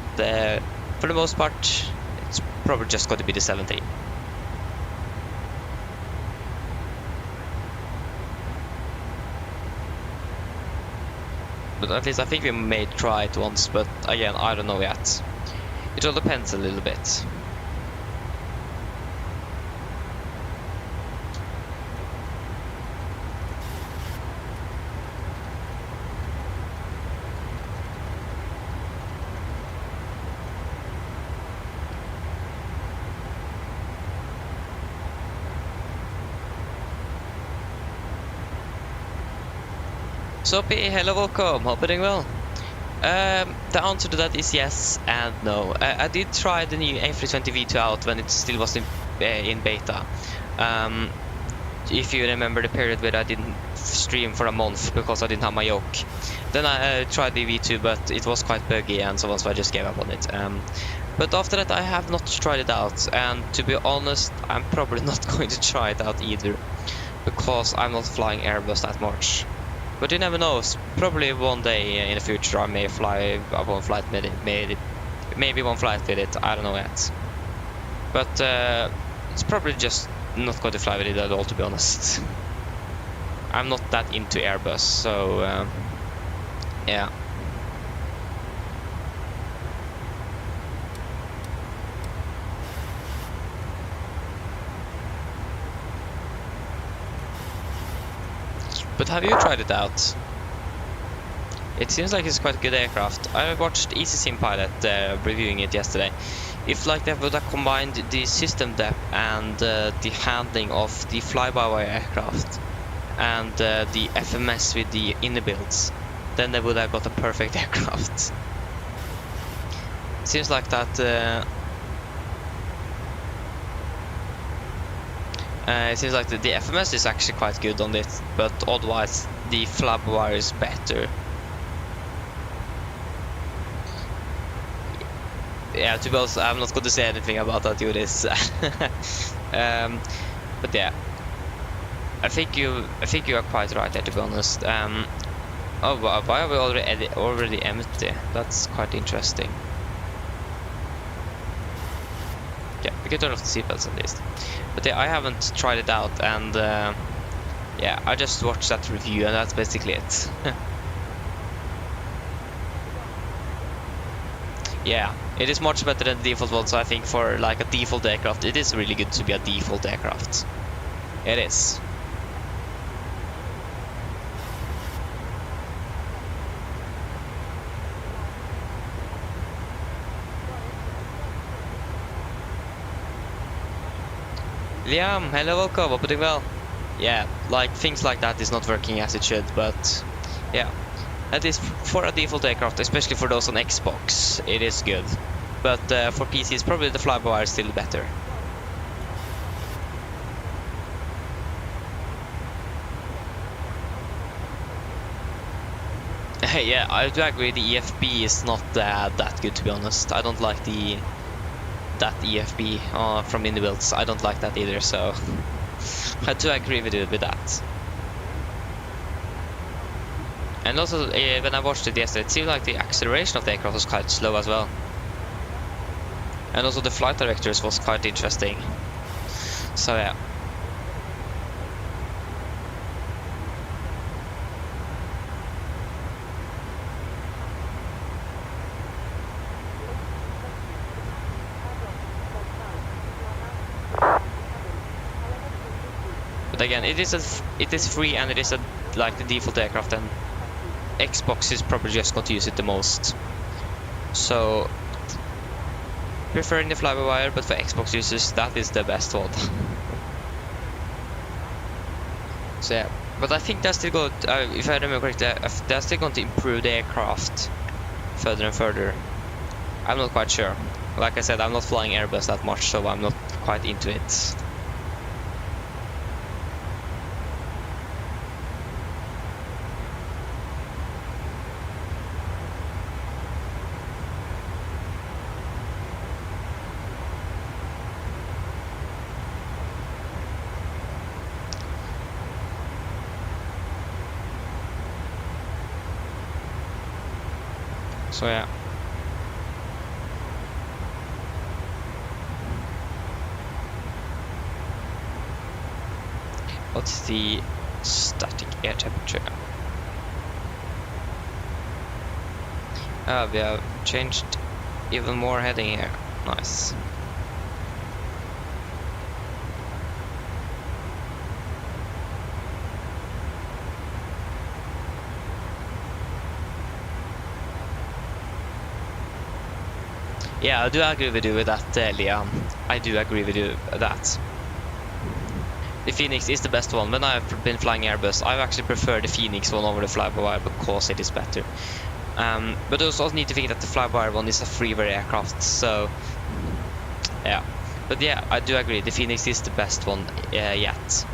for the most part, it's probably just going to be the 70. But at least I think we may try it once, but again, I don't know yet. It all depends a little bit. Sophie, hello, welcome. Hope you're doing well. The answer to that is yes and no. I did try the new A320 V2 out when it still was in beta. If you remember the period where I didn't stream for a month because I didn't have my yoke. Then I tried the V2, but it was quite buggy and so I just gave up on it. But after that I have not tried it out, and to be honest I'm probably not going to try it out either, because I'm not flying Airbus that much. But you never know, probably one day in the future I may fly one flight with it, maybe one flight with it, I don't know yet. But it's probably just not going to fly with it at all, to be honest. I'm not that into Airbus, so yeah. But have you tried it out? It seems like it's quite a good aircraft. I watched Easy Sim Pilot reviewing it yesterday. If like they would have combined the system depth and the handling of the fly-by-wire aircraft and the FMS with the inner builds, then they would have got a perfect aircraft. Seems like that. It seems like the FMS is actually quite good on it, but otherwise the fly-by-wire is better. Yeah, to be honest, I'm not going to say anything about that, Juris. But yeah, I think you are quite right there, to be honest. Oh, why are we already empty? That's quite interesting. Yeah, we can turn off the seatbelts at least. But yeah, I haven't tried it out, and yeah, I just watched that review, and that's basically it. Yeah, it is much better than the default one, so I think for like a default aircraft, it is really good to be a default aircraft. It is. Liam, hello, welcome, hope you're doing well. Yeah, like things like that is not working as it should, but yeah. At least for a default aircraft, especially for those on Xbox, it is good. But for PCs, probably the fly-by-wire is still better. Yeah, I do agree. The EFB is not that good, to be honest. I don't like that EFB from indie builds. I don't like that either. So I do agree with you with that. And also, when I watched it yesterday, it seemed like the acceleration of the aircraft was quite slow as well. And also the flight directors was quite interesting. So yeah. But again, it is free, and it is like the default aircraft, and Xbox is probably just going to use it the most. So preferring the fly-by-wire, but for Xbox users, that is the best one. So yeah, but I think they're still going to, if I remember correctly, they're still going to improve the aircraft further and further. I'm not quite sure. Like I said, I'm not flying Airbus that much, so I'm not quite into it. So yeah. What's the static air temperature? We have changed even more heading here. Nice. Yeah, I do agree with you with that, Liam. I do agree with you with that. The Phoenix is the best one. When I've been flying Airbus, I've actually preferred the Phoenix one over the fly-by-wire because it is better. But you also need to think that the fly-by-wire one is a freeware aircraft, so yeah. But yeah, I do agree. The Phoenix is the best one yet.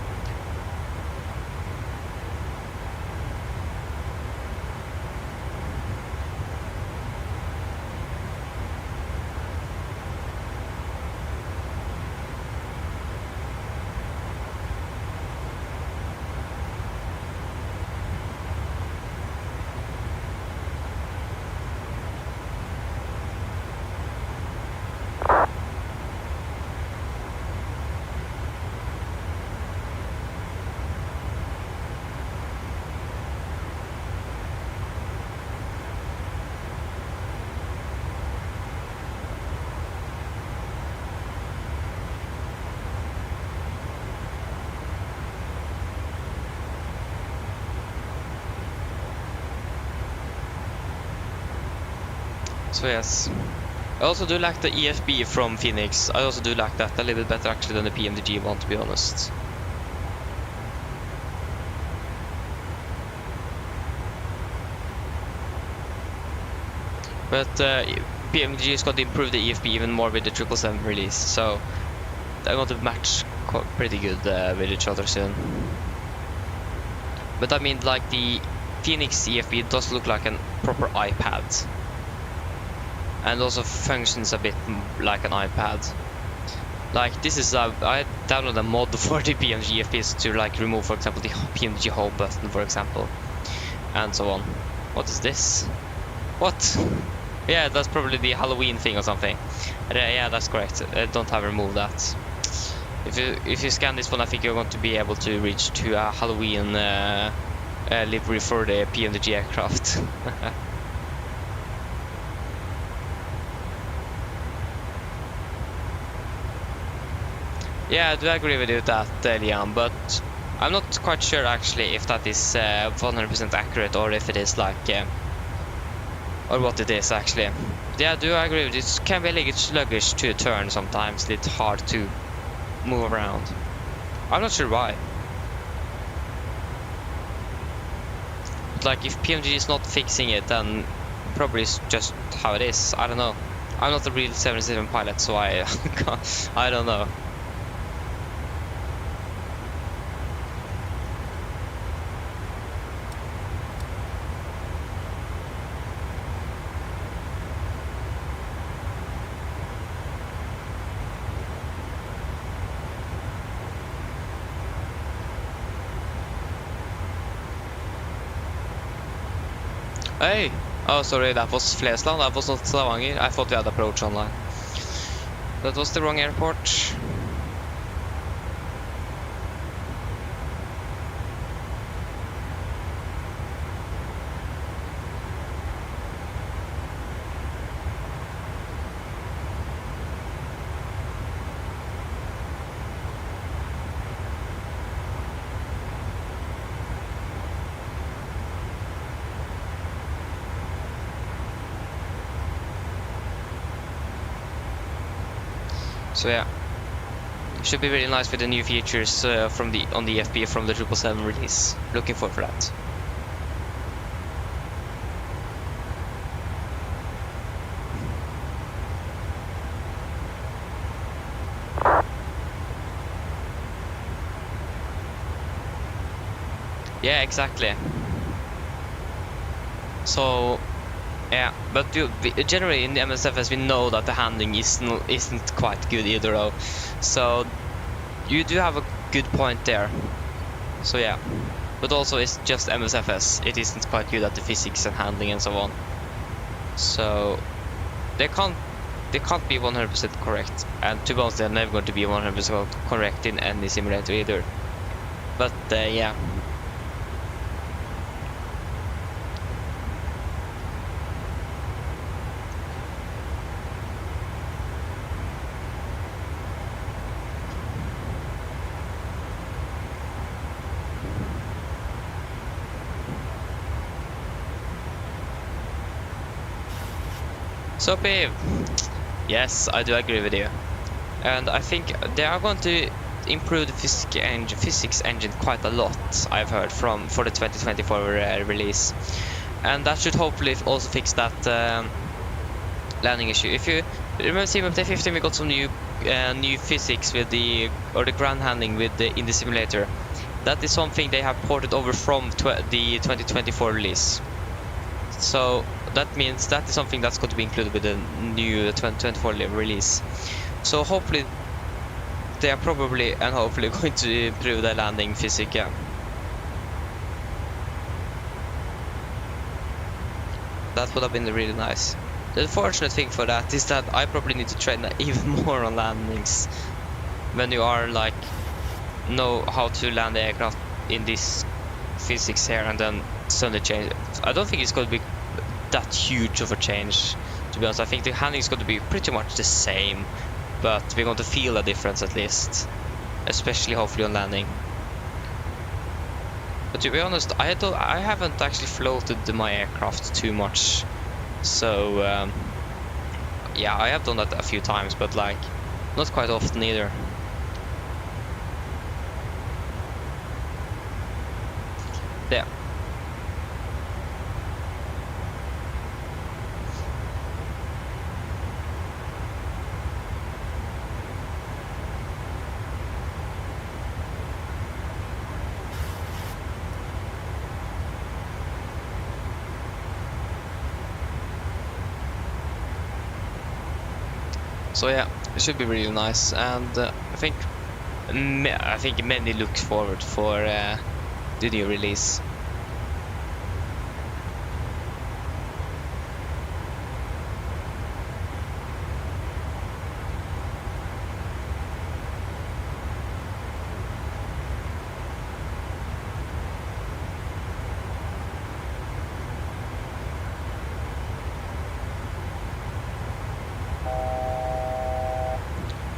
So yes. I also do like the EFB from Phoenix. I also do like that a little bit better actually than the PMDG one, to be honest. But PMDG is going to improve the EFB even more with the 777 release, so they're going to match pretty good with each other soon. But I mean, like the Phoenix EFB does look like a proper iPad, and also functions a bit like an iPad. Like this is I downloaded a mod for the PMDG EFBs to like remove, for example, the PMDG home button, for example, and so on. What is this? What? Yeah, that's probably the Halloween thing or something. Yeah, that's correct. I don't have removed that. If you scan this one, I think you're going to be able to reach to a Halloween livery for the PMDG aircraft. Yeah, I do agree with you that, Liam, but I'm not quite sure actually if that is 100% accurate or if it is like or what it is actually. Yeah, I do agree with you. It can be a little sluggish to turn sometimes. It's hard to move around. I'm not sure why. But like if PMDG is not fixing it, then probably it's just how it is. I don't know. I'm not a real 777 pilot, so I don't know. Hey! Oh, sorry, that was Flesland, that was not Stavanger. I thought we had approach online. That was the wrong airport. So yeah, should be really nice with the new features on the FB from the 777 release. Looking forward for that. Yeah, exactly. So yeah, but generally in the MSFS we know that the handling isn't quite good either though. So you do have a good point there. So yeah, but also it's just MSFS. It isn't quite good at the physics and handling and so on. So they can't be 100% correct. And to be honest, they're never going to be 100% correct in any simulator either. But yeah. So Piv, yes, I do agree with you, and I think they are going to improve the physics engine quite a lot. I've heard for the 2024 release, and that should hopefully also fix that landing issue. If you remember Simulator 15, we got some new physics with the ground handling in the simulator. That is something they have ported over from the 2024 release. So that means that is something that's going to be included with the new 2024 release. So hopefully they are probably and hopefully going to improve the landing physics. Yeah. That would have been really nice. The unfortunate thing for that is that I probably need to train even more on landings when you are like know how to land the aircraft in this physics here and then suddenly change it. I don't think it's going to be that huge of a change, to be honest. I think the handling is going to be pretty much the same, but we're going to feel a difference at least, especially hopefully on landing. But to be honest, I haven't actually floated my aircraft too much, so yeah, I have done that a few times, but like not quite often either. There. So yeah, it should be really nice, and I think many look forward for the new release.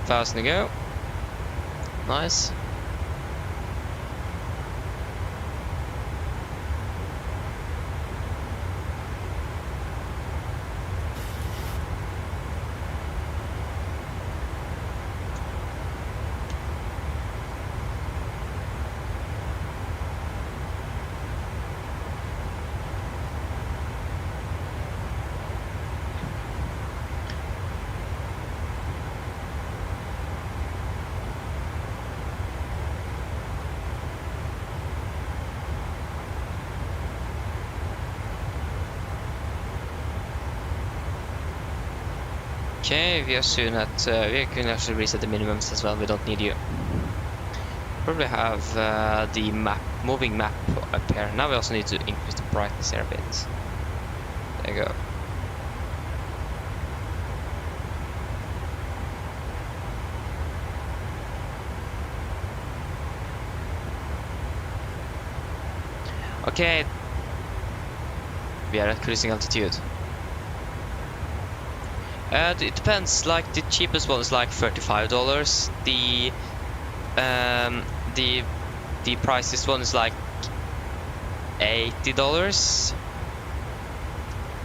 Fast to go. Nice. Okay, we are soon at, we can actually reset the minimums as well, we don't need you. Probably have the moving map up here. Now we also need to increase the brightness here a bit. There you go. Okay, we are at cruising altitude. It depends. Like the cheapest one is like $35. The priciest one is like $80.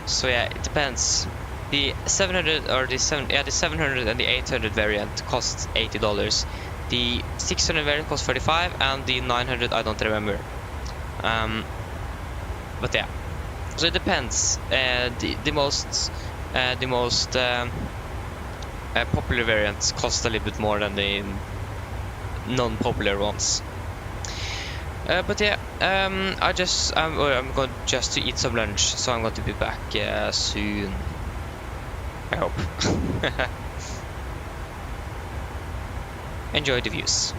So yeah, it depends. The 700 or the 700 and the 800 variant costs $80. The 600 variant costs $35, and the 900 I don't remember. But yeah, so it depends. The most popular variants cost a little bit more than the non-popular ones. But yeah, I'm going just to eat some lunch, so I'm going to be back soon. I hope. Enjoy the views.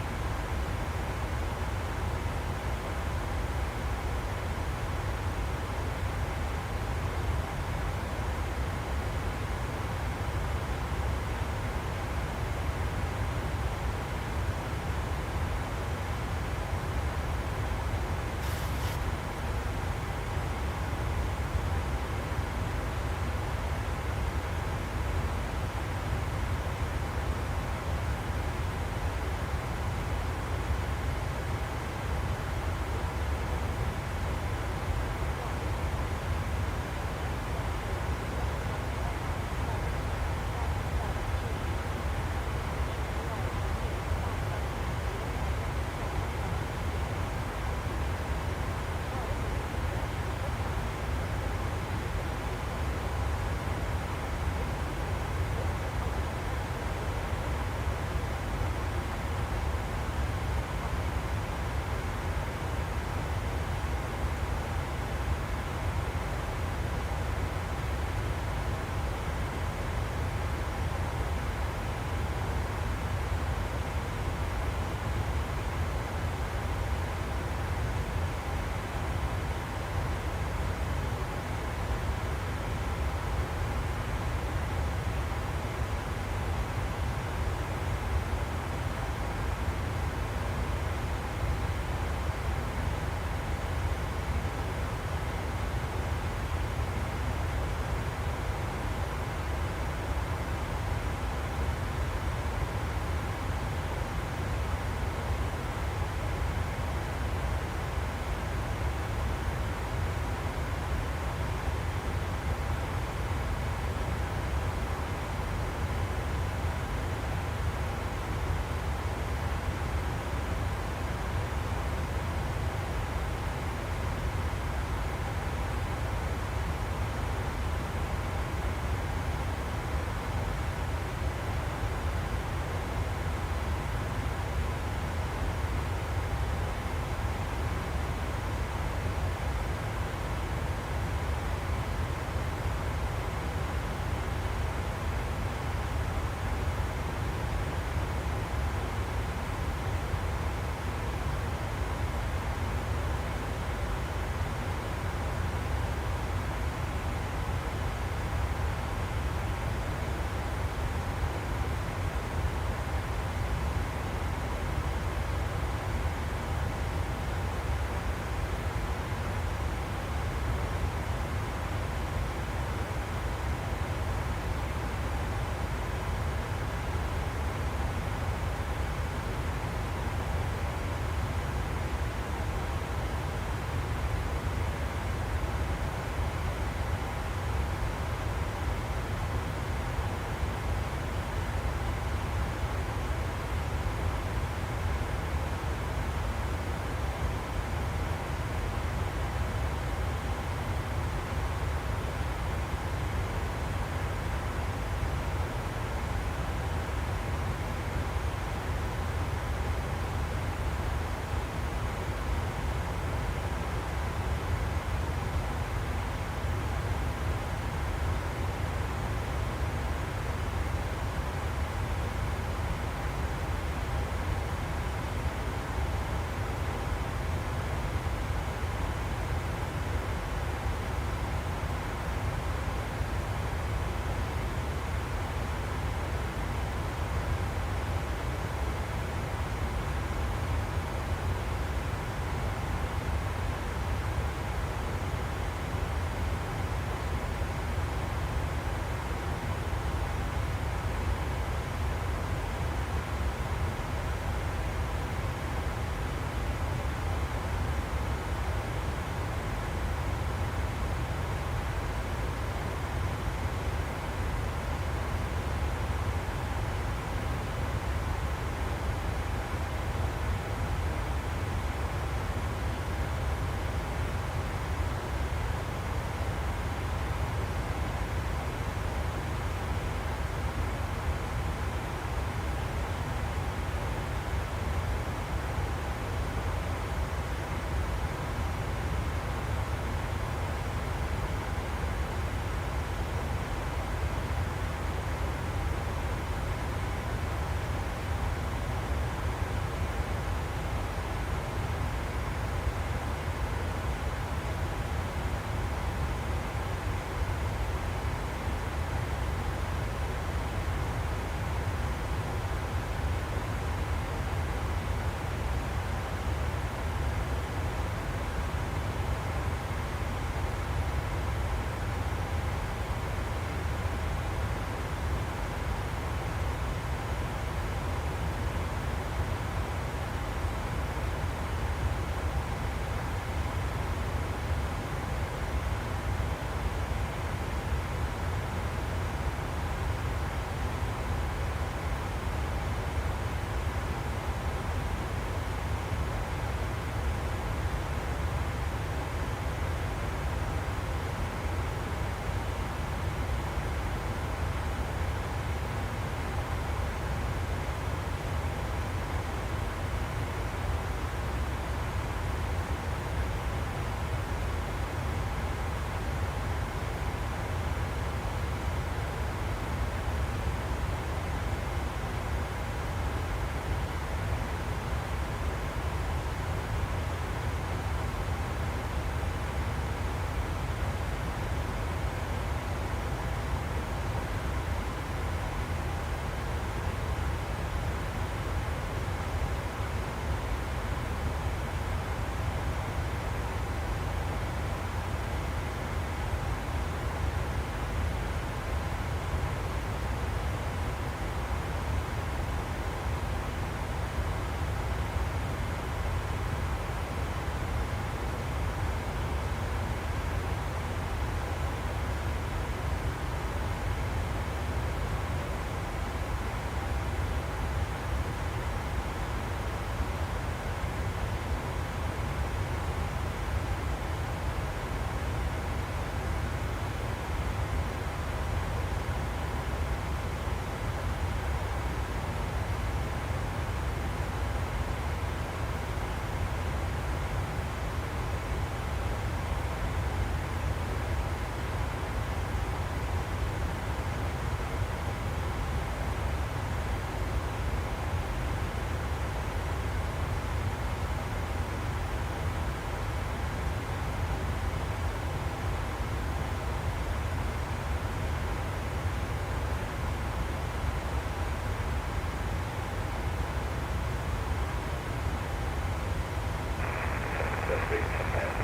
traffic and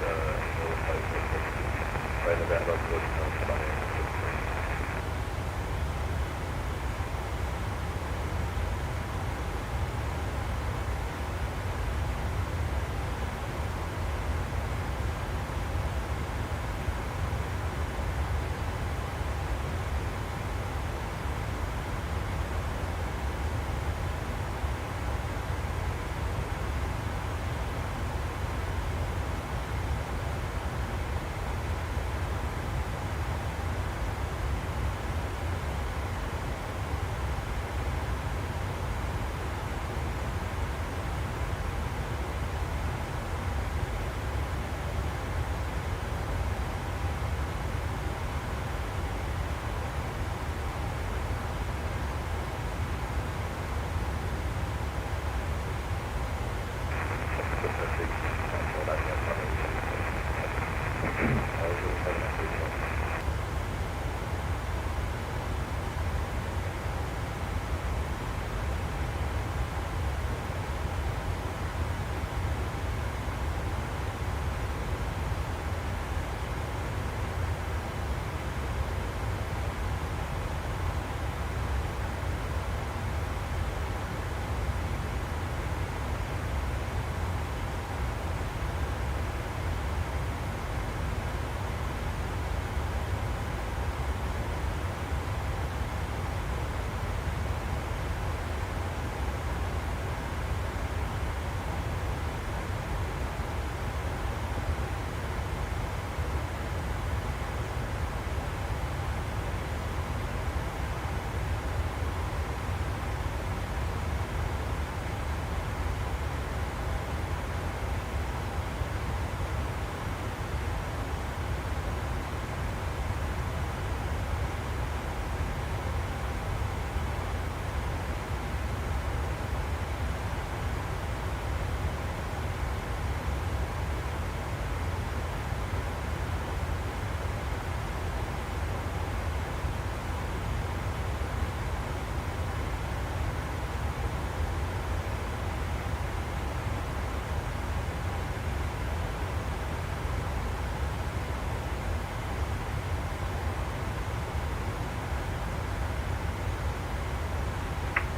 notify right about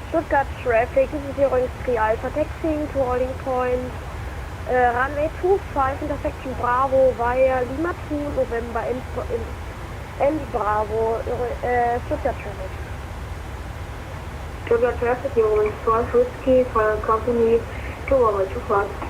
Stuttgart traffic, this is your Industrie Alpha taxiing to holding point. Runway 25 intersection Bravo via Lima 2 November and Bravo, Stuttgart traffic. Stuttgart traffic, you will install Whiskey for company to over 25.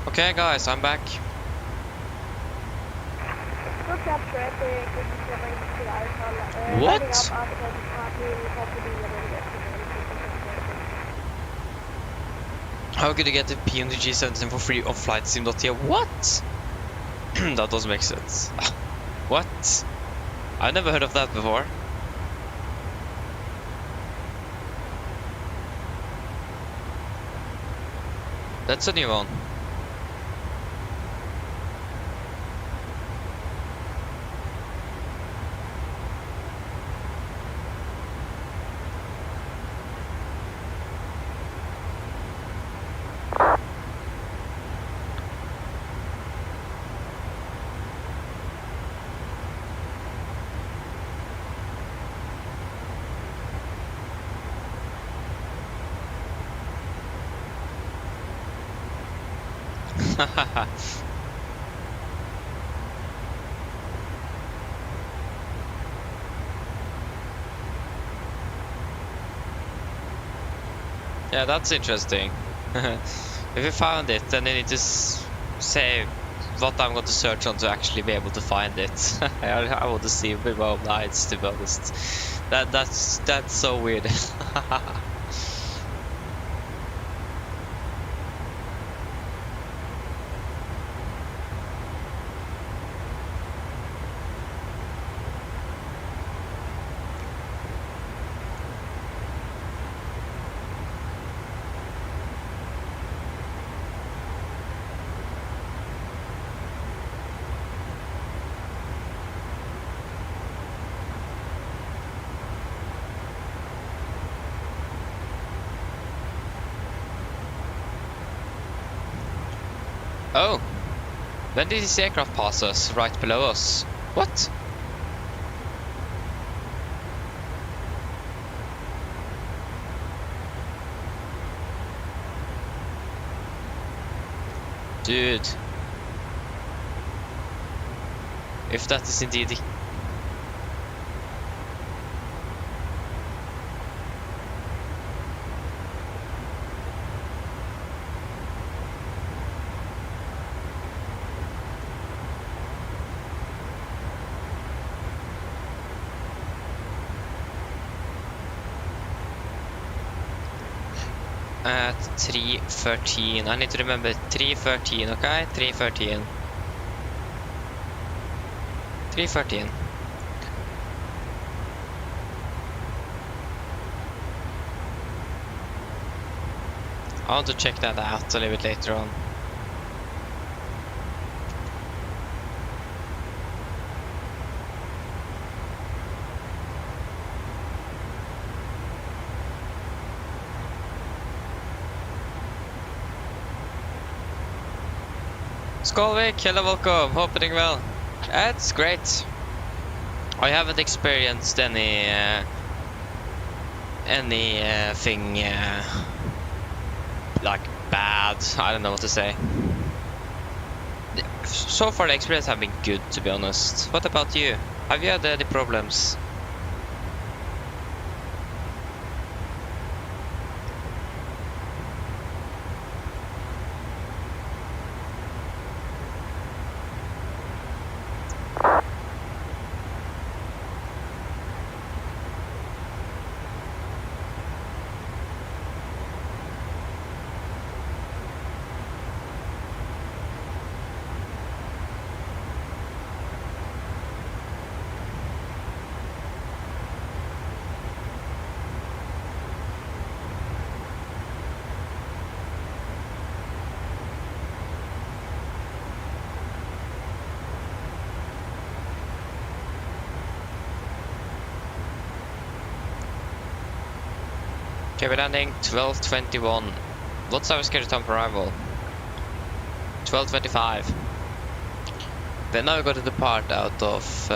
Okay, guys, I'm back. What? How could you get the PMDG 17 for free on flight sim.tia? What? That doesn't make sense. What? I've never heard of that before. That's a new one. Yeah, that's interesting. If you found it, then you need to say what I'm going to search on to actually be able to find it. I want to see a bit more lights, to be honest. That's so weird. Oh, when did this aircraft pass us? Right below us. What? Dude. If that is indeed the... At 3:13. I need to remember 3:13, okay? 3:13. 3:13. I want to check that out a little bit later on. Skolvik, hello, welcome. Hope you're doing well. That's great. I haven't experienced anything like bad. I don't know what to say. So far, the experience have been good, to be honest. What about you? Have you had any problems? Okay, we're landing 12:21. What's our scheduled time for arrival? 12:25. Then now we got to depart out of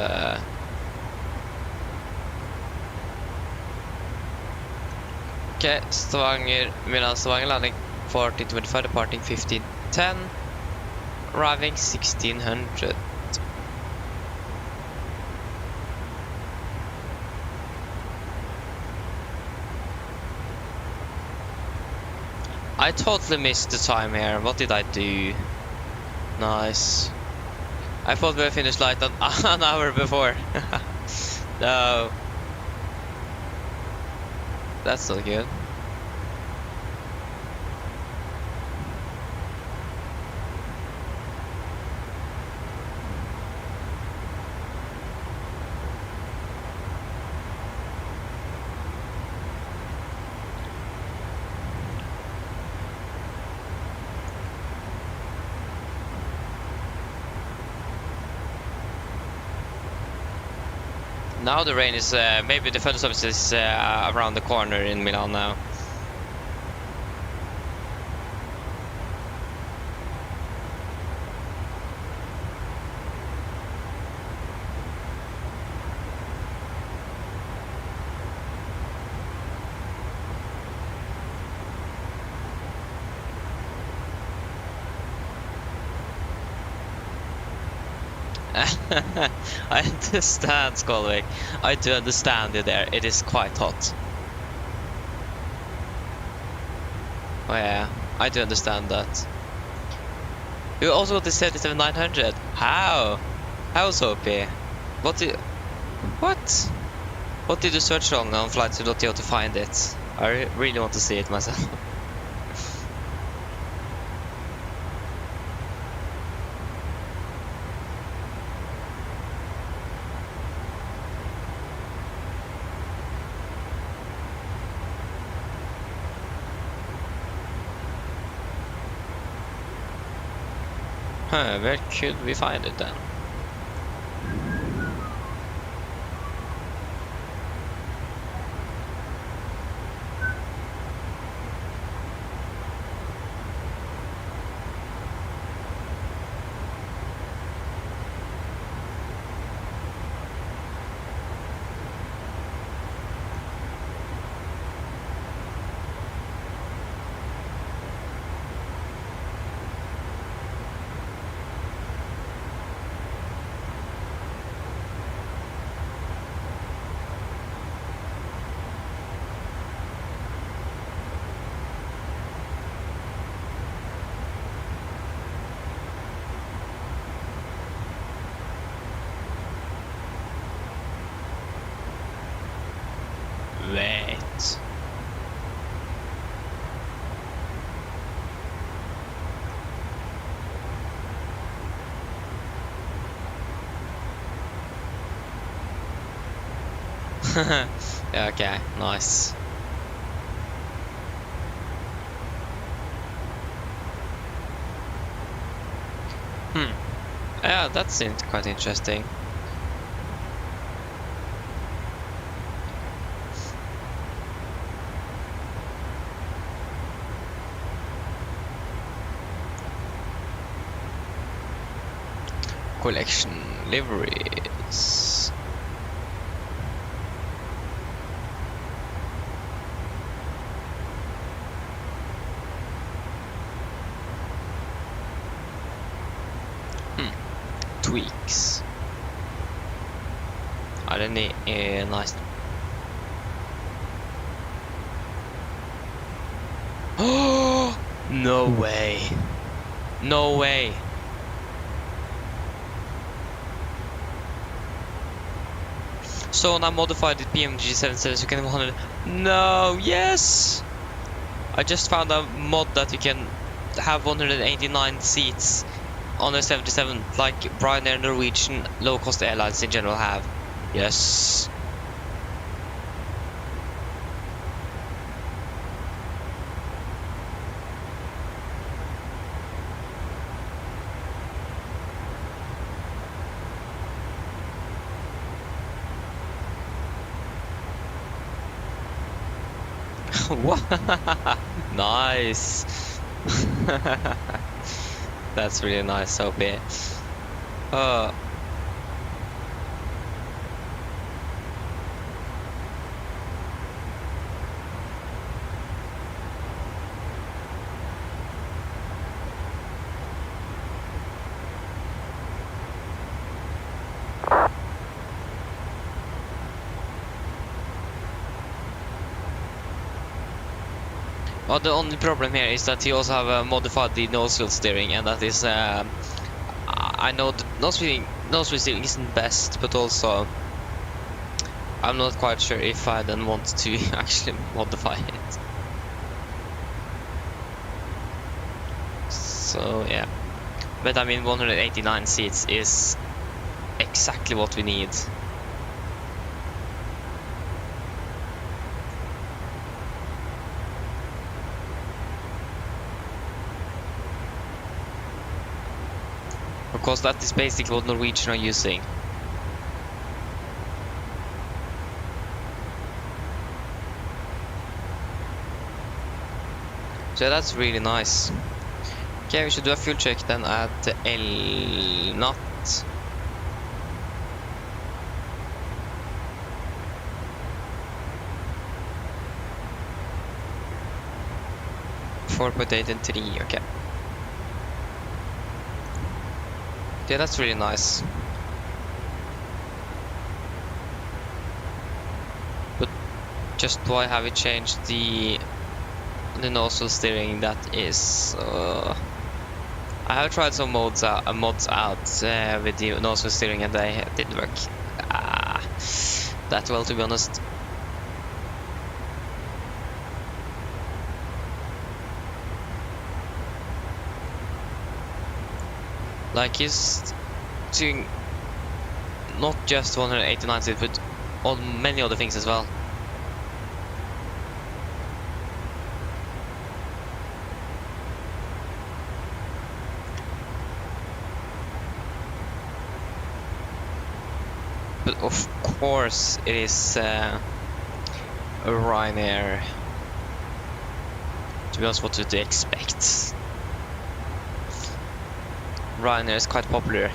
okay, Stavanger, Milan, Stavanger, landing 14:25, departing 15:10, arriving 1600. I totally missed the time here. What did I do? Nice. I thought we were finished like an hour before. No. That's not good. Now the rain is, maybe the thunderstorms is around the corner in Milan now. I understand, Skolvik. I do understand you there. It is quite hot. Oh yeah, I do understand that. You also got the 77900. How? How, Soapy? What did you search on flights.to to find it? I really want to see it myself. Huh, where could we find it then? Wait. Yeah, okay, nice. Yeah, that seemed quite interesting. Collection liveries. Tweaks. Are there any nice? Oh no way! No way! So now modified the PMDG 77 so you can 100. No, yes! I just found a mod that you can have 189 seats on a 77, like Ryanair, Norwegian, low-cost airlines in general have. Yes. What? Nice. That's really nice, Soapy. Well, the only problem here is that he also have modified the nose wheel steering, and that is I know the nose wheel steering isn't best, but also I'm not quite sure if I then want to actually modify it. So yeah, but I mean 189 seats is exactly what we need. Of course, that is basically what Norwegian are using. So that's really nice. Okay, we should do a fuel check then at L knot. 4.8 and 3, okay. Okay, that's really nice. But just why have we changed the nozzle steering? That is... I have tried some mods out with the nozzle steering and they didn't work that well, to be honest. Like, he's doing not just 189 seats, but on many other things as well. But of course it is a Ryanair. To be honest, what did they expect? Ryanair is quite popular.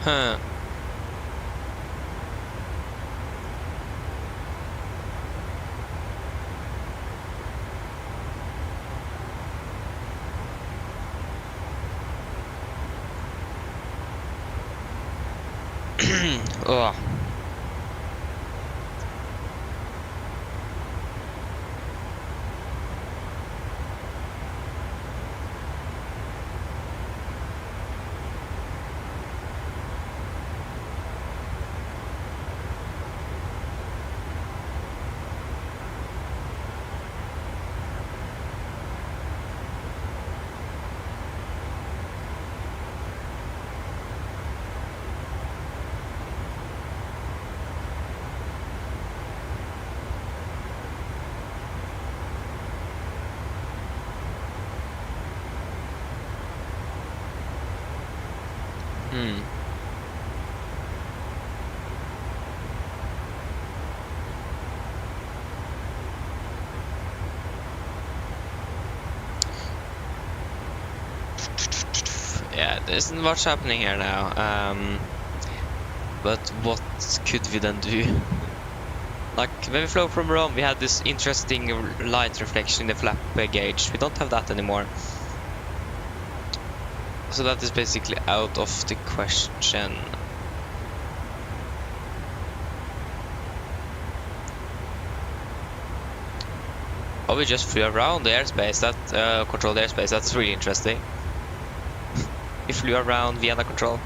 Huh. Ugh. Yeah, there isn't much happening here now. But what could we then do? Like, when we flew from Rome, we had this interesting light reflection in the flap gauge. We don't have that anymore. So that is basically out of the question. Oh, we just flew around the airspace, that controlled airspace. That's really interesting. We flew around Vienna control.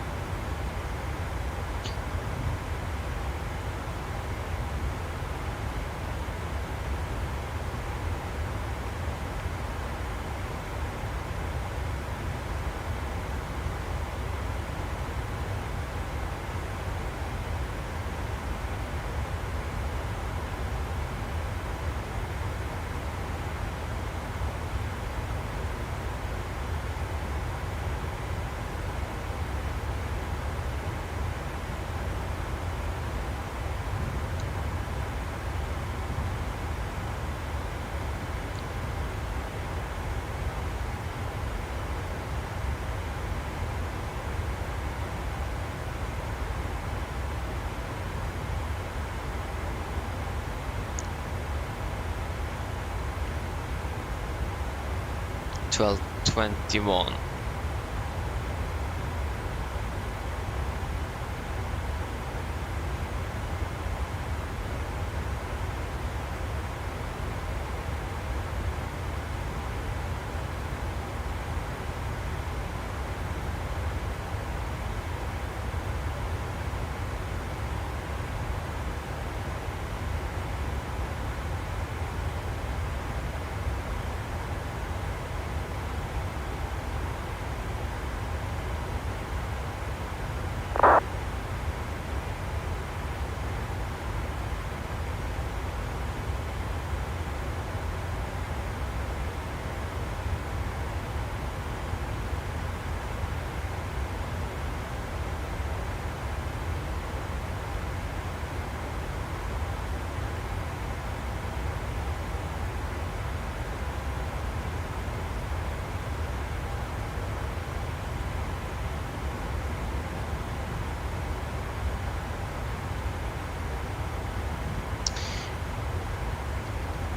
12:21.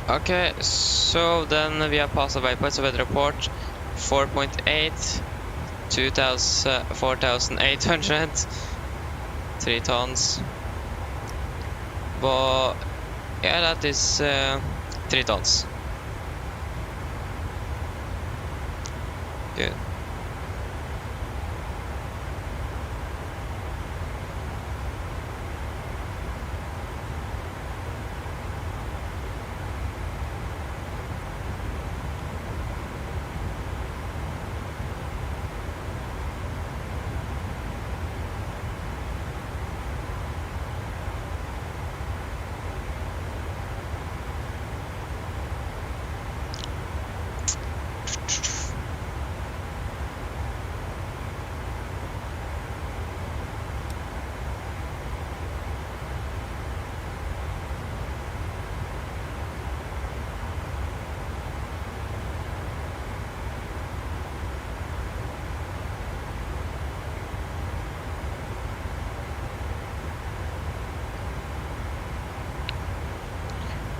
Okay, so then we have passed the waypoint, so weather report 4.8, 4,800, 3 tons. But yeah, that is 3 tons. Good.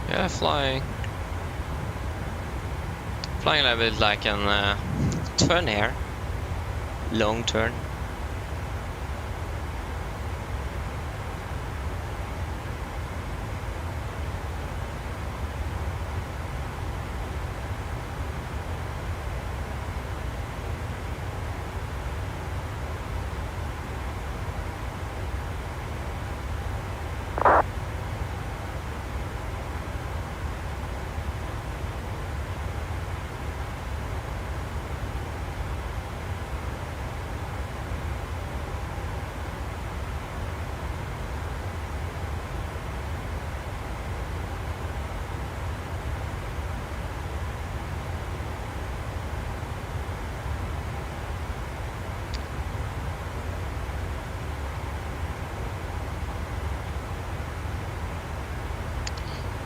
Yeah, flying a bit like an turn here, long turn.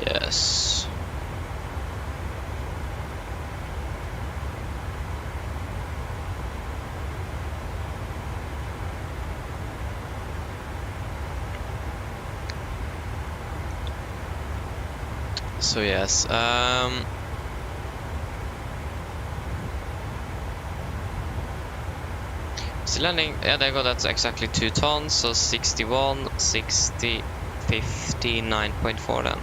Yes. So yes, still landing, yeah, there you go, that's exactly 2 tons, so 61, 60, 59.4 then.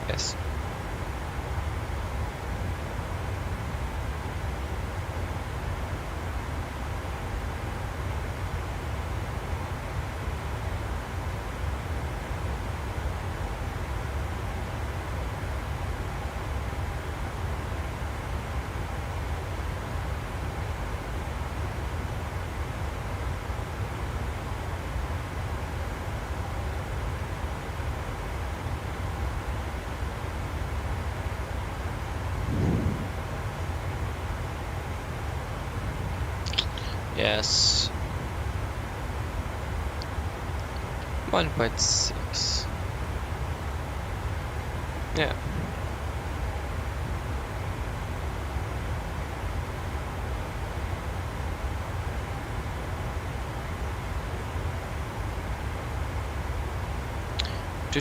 Yes. Yes. 1.6. Yeah. So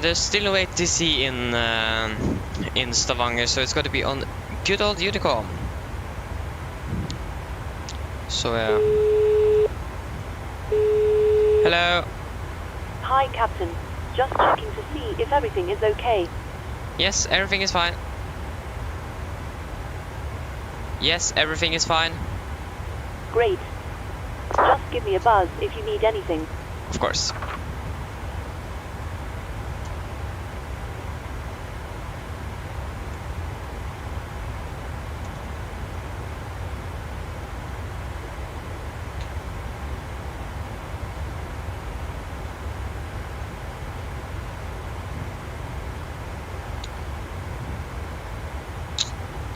there's still a wait to see in Stavanger, so it's got to be on good old Unicom. So hello. Hi, Captain. Just checking to see if everything is okay. Yes, everything is fine. Yes, everything is fine. Great. Just give me a buzz if you need anything. Of course.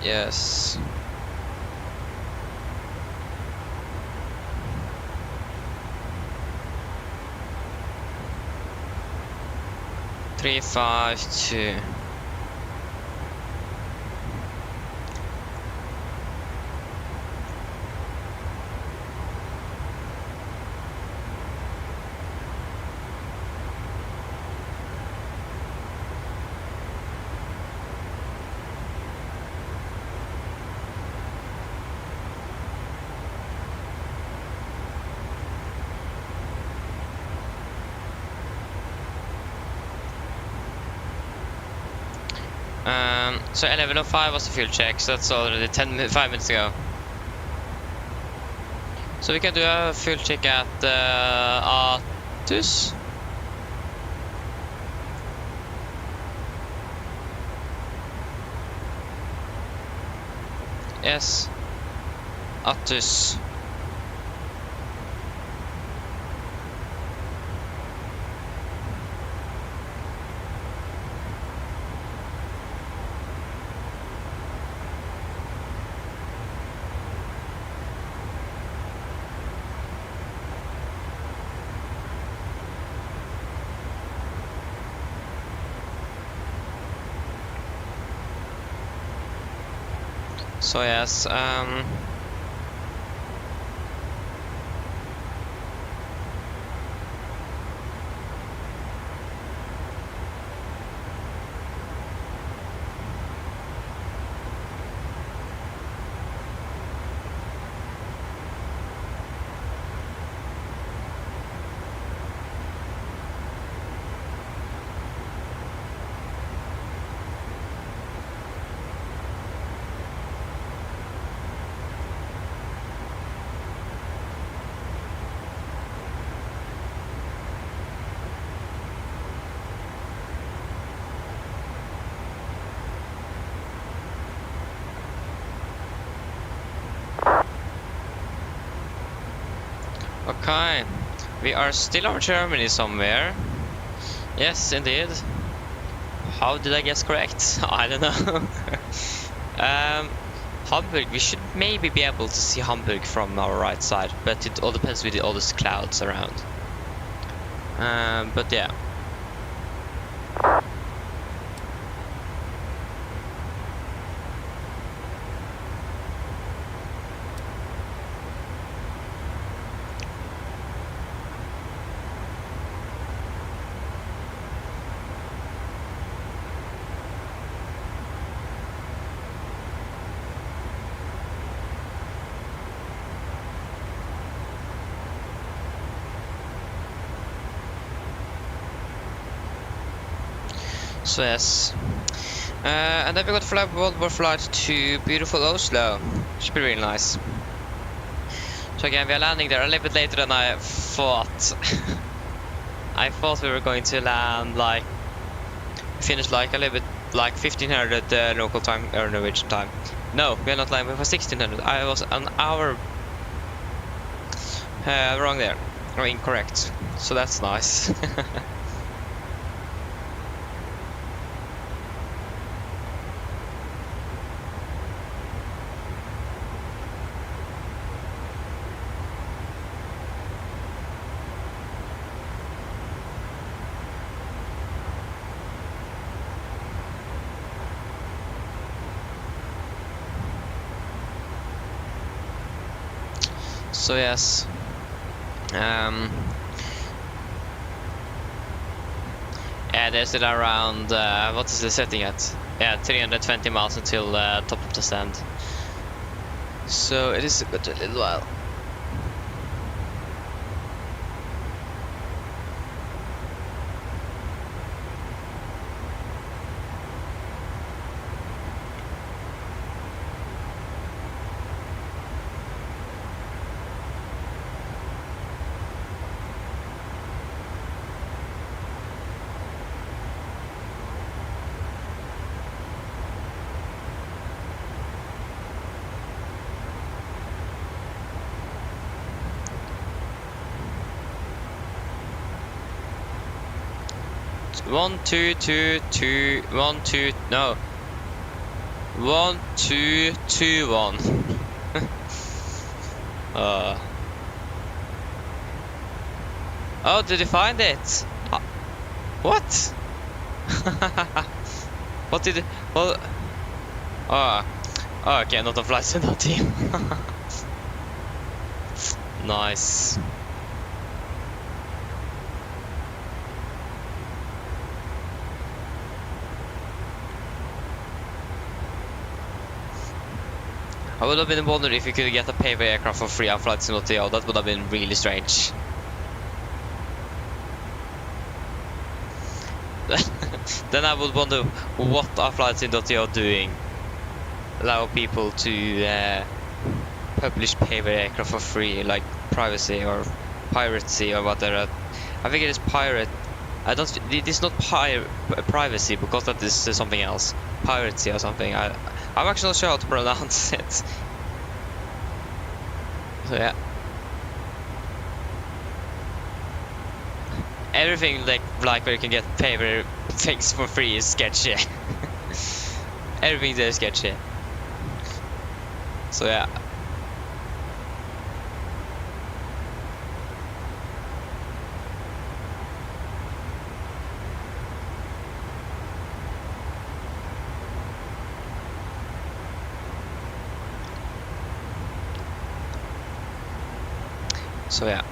Yes. Three, 5, 2. So 11:05 was the fuel check, so that's already 5 minutes ago. So we can do a fuel check at Atus. Yes, Atus. So yes, okay, we are still over Germany somewhere. Yes, indeed. How did I guess correct? I don't know. Hamburg, we should maybe be able to see Hamburg from our right side, but it all depends with all these clouds around. But yeah. So yes, and then we got to fly one more flight to beautiful Oslo. Should be really nice. So again, we are landing there a little bit later than I thought. I thought we were going to land like finish like a little bit like 1500 local time or Norwegian time. No, we are not landing for 1600. I was an hour wrong there, or incorrect. So that's nice. So yes. Yeah, they're still around, what is the setting at? Yeah, 320 miles until top of the stand. So it is a little while. One, two, two, two, 1, 2, no. 1, 2, 2, 1. Oh, did you find it? What? What did it? Well, oh, okay, not a flight center team. Nice. I would have been wondering if you could get a paper aircraft for free on Flight Simulator. That would have been really strange. Then I would wonder what are Flight Simulator doing. Allow people to publish paper aircraft for free, like privacy or piracy or whatever. I think it is pirate. I don't. It is not privacy because that is something else. Piracy or something. I'm actually not sure how to pronounce it. So yeah. Everything like where you can get paper things for free is sketchy. Everything there is sketchy. So yeah. So yeah.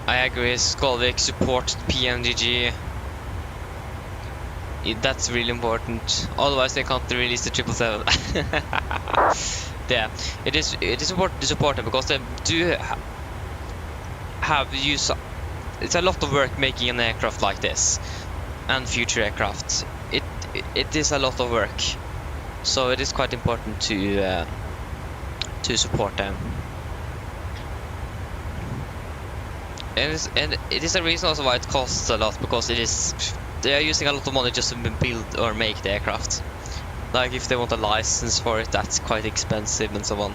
I agree, Skolvik support PMDG. That's really important. Otherwise they can't release the 777. Yeah, it is important to support them because they do have use. It's a lot of work making an aircraft like this, and future aircraft. It is a lot of work, so it is quite important to support them. And it is a reason also why it costs a lot, because they are using a lot of money just to build or make the aircraft. Like if they want a license for it, that's quite expensive and so on.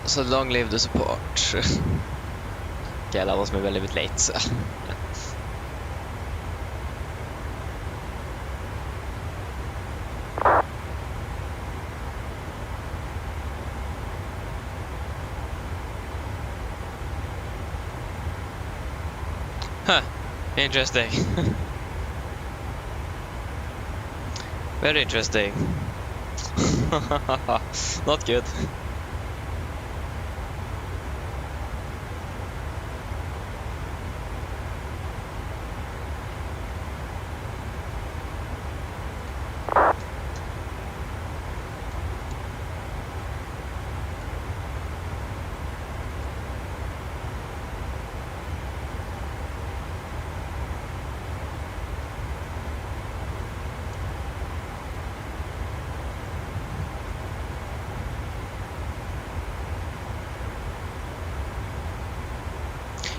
So long live the support. Okay, that was maybe a little bit late. So. Huh, interesting. Very interesting. Not good.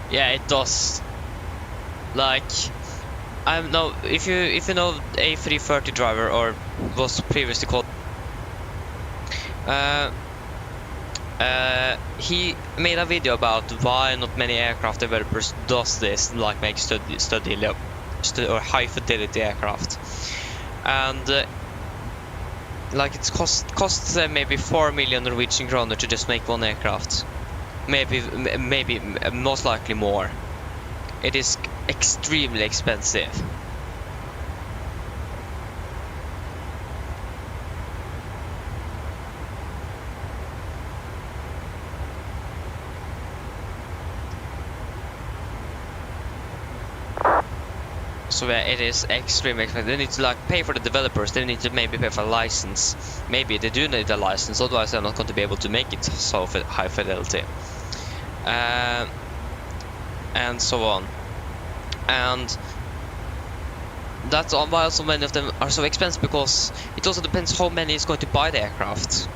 Yeah, it does. like I'm no if you know A330 driver, or was previously called, he made a video about why not many aircraft developers does this, like make study or high fidelity aircraft, and like it costs maybe 4 million Norwegian kroner to just make one aircraft, maybe most likely more. It is extremely expensive. So yeah, it is extremely expensive. They need to like pay for the developers. They need to maybe pay for a license. Maybe they do need a license, otherwise they're not going to be able to make it so high fidelity. And so on. And that's why so many of them are so expensive, because it also depends how many is going to buy the aircraft.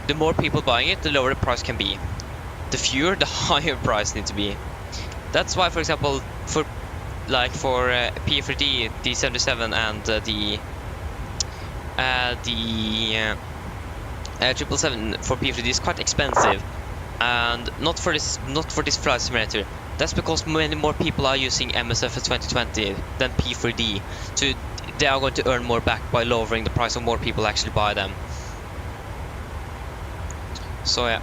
The more people buying it, the lower the price can be. The fewer, the higher price needs to be. That's why, for example, for P3D, D77 and the 777 for P3D is quite expensive, and not for this flight simulator. That's because many more people are using MSFS2020 than P3D, so they are going to earn more back by lowering the price, and more people actually buy them. So yeah.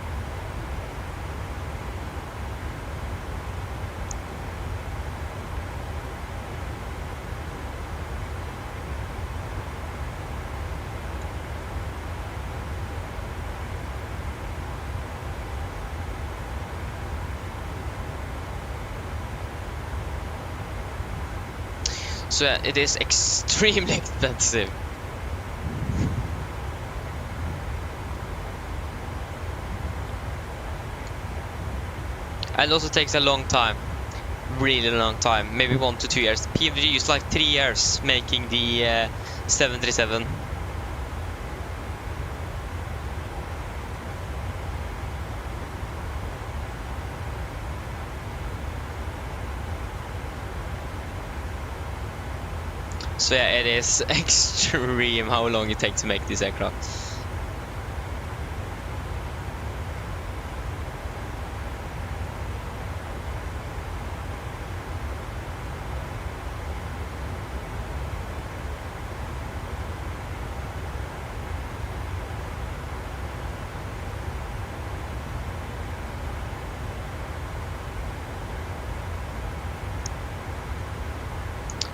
So yeah, it is extremely expensive. And also takes a long time. Really long time. Maybe 1 to 2 years. PMDG used like 3 years making the 737. So yeah, it is extreme how long it takes to make this aircraft.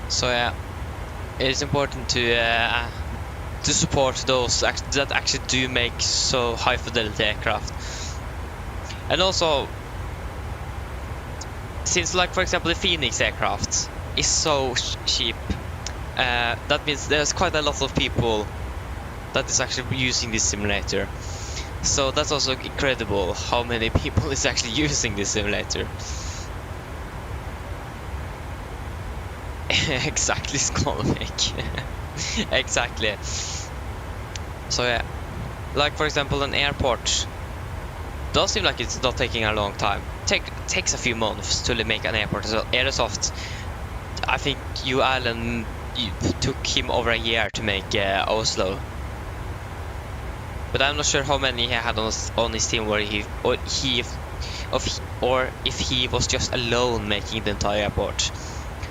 So yeah, it is important to support those that actually do make so high fidelity aircraft. And also, since like for example the Phoenix aircraft is so cheap, that means there's quite a lot of people that is actually using this simulator. So that's also incredible how many people is actually using this simulator. Exactly, Skolvik. Exactly. So yeah, like for example an airport does seem like it's not taking a long time. Takes a few months to make an airport. So Aerosoft, I think Alan, took him over a year to make Oslo. But I'm not sure how many he had on his team, or if he was just alone making the entire airport.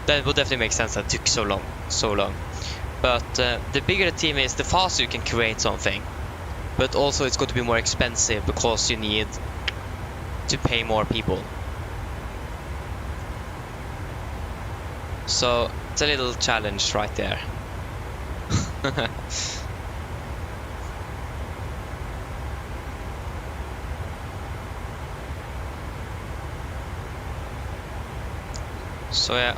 That would definitely make sense that it took so long. But the bigger the team is, the faster you can create something. But also it's going to be more expensive because you need to pay more people. So it's a little challenge right there. So yeah.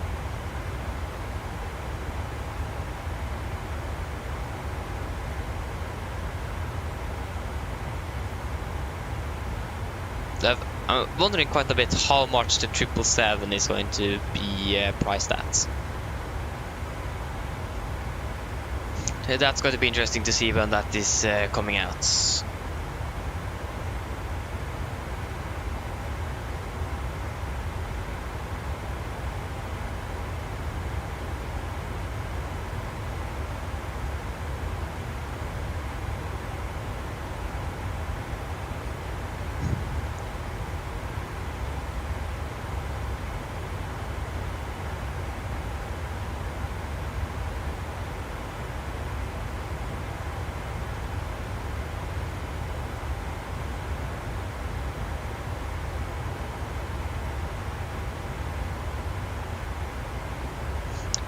I'm wondering quite a bit how much the 777 is going to be priced at. That's going to be interesting to see when that is coming out.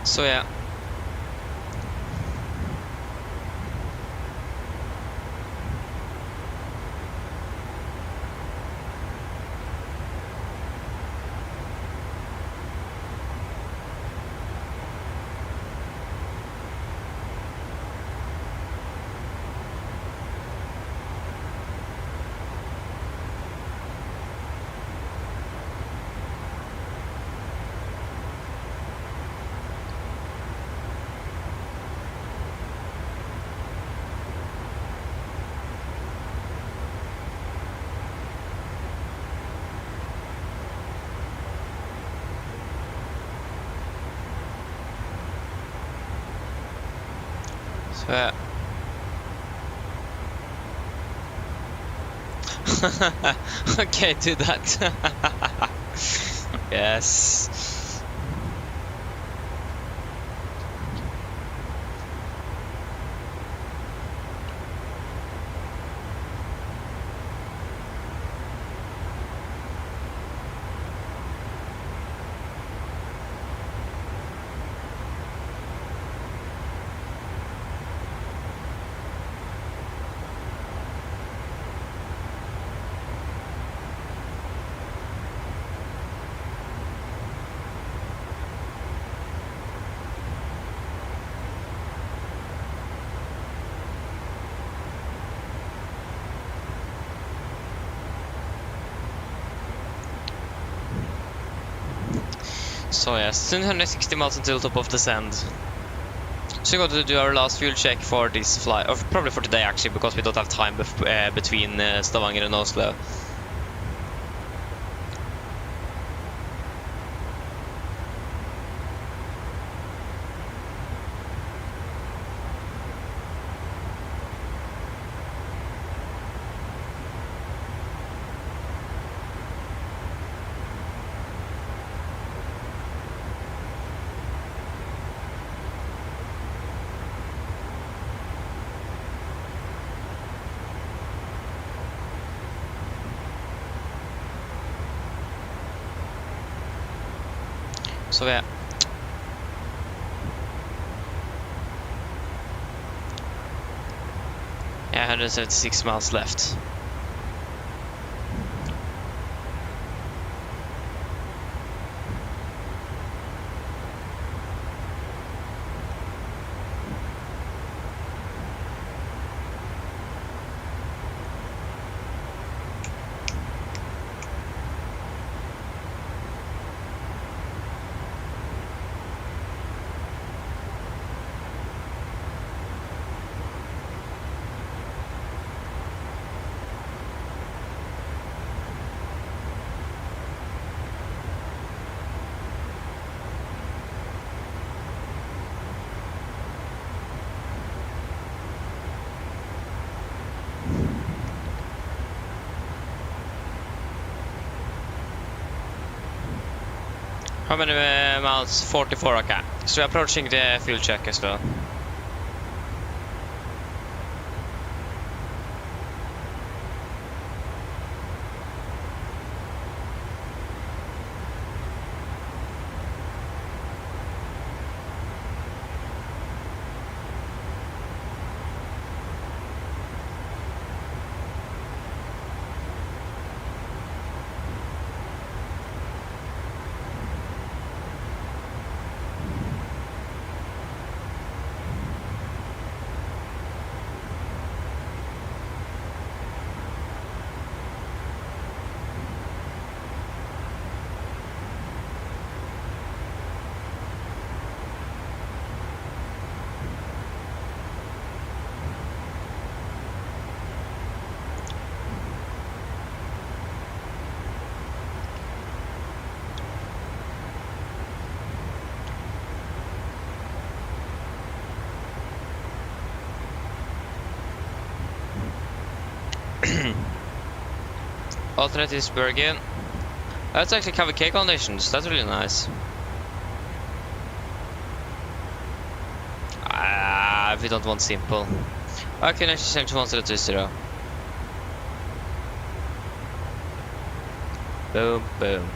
Så ja. Så ja. Okay, do that. Yes. So yes, 160 miles until top of the sand. So we're going to do our last fuel check for this flight, or probably for today actually, because we don't have time between Stavanger and Oslo. So yeah. Yeah, 176 miles left. How many miles? 44, okay. So we're approaching the fuel check as well. Alternate is Bergen. That's actually cover K conditions. That's really nice. We don't want simple. Okay, next change 120. Boom, boom.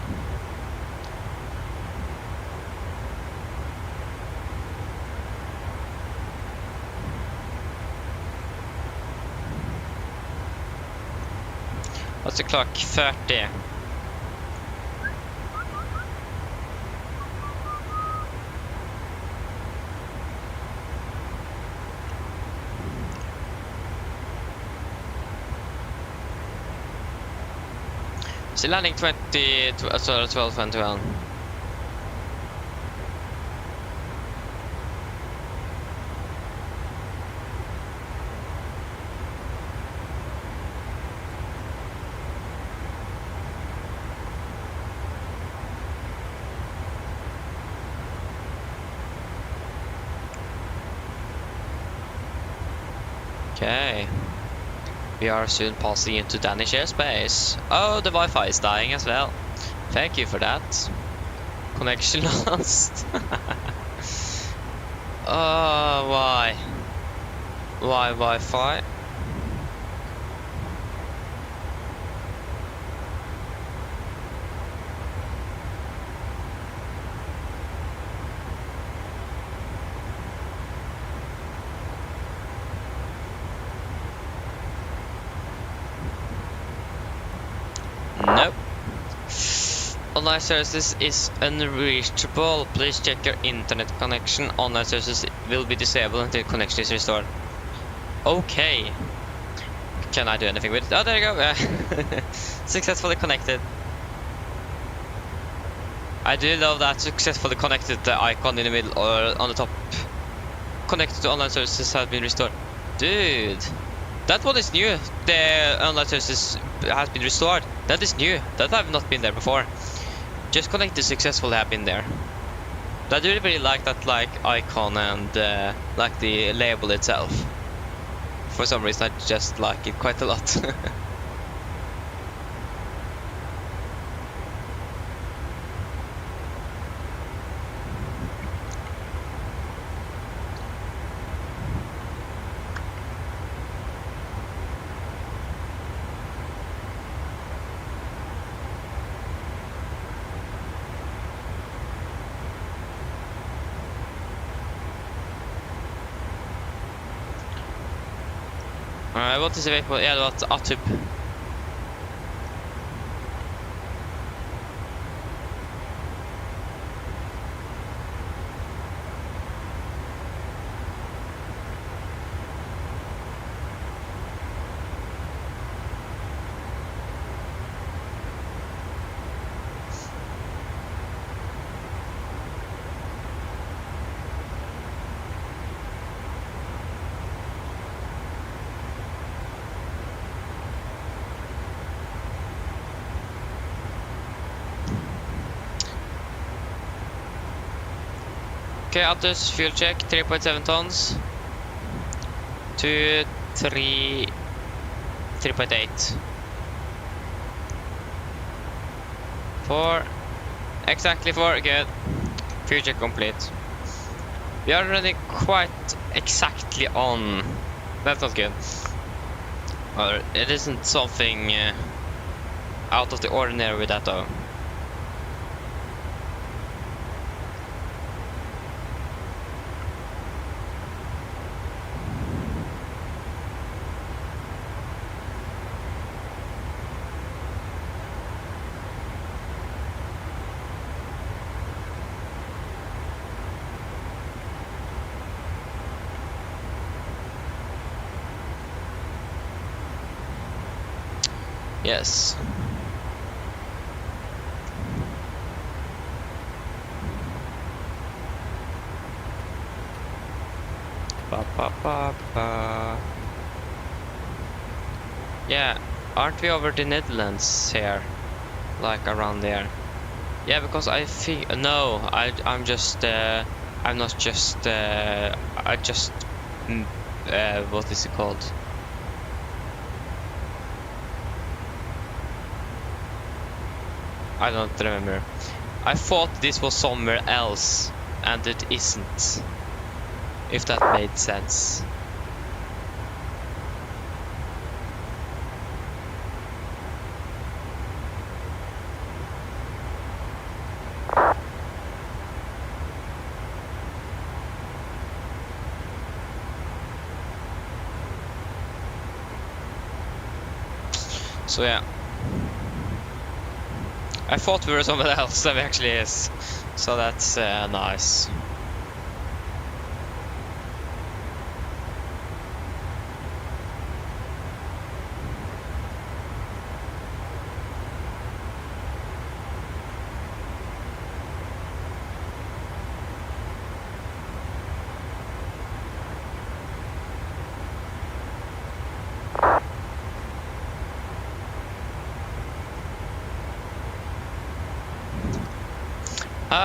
What's the clock? 30. So landing 12 and 12. Okay. We are soon passing into Danish airspace. Oh, the Wi-Fi is dying as well. Thank you for that. Connection lost. Oh, why? Why Wi-Fi? Nope. Online services is unreachable. Please check your internet connection. Online services will be disabled until connection is restored. Okay. Can I do anything with it? Oh, there you go. Successfully connected. I do love that successfully connected icon in the middle or on the top. Connected to online services have been restored. Dude. That one is new. The online services has been restored. That is new. That have not been there before. Just connected successfully have been there. I do really like that icon and like the label itself. For some reason I just like it quite a lot. Alright, what is the way på? Ja, det var ett A-typ. Okay, Atus, fuel check, 3.7 tons. 2, 3, 3.8. 4, exactly 4, good. Fuel check complete. We are running quite exactly on. That's not good. Or it isn't something out of the ordinary with that though. Yes. Ba, ba, ba, ba. Yeah, aren't we over the Netherlands here? Like around there? Yeah, because I think no, I'm just I'm not just I just what is it called? I don't remember. I thought this was somewhere else, and it isn't. If that made sense. So yeah. I thought we were someone else than we actually is. So that's nice.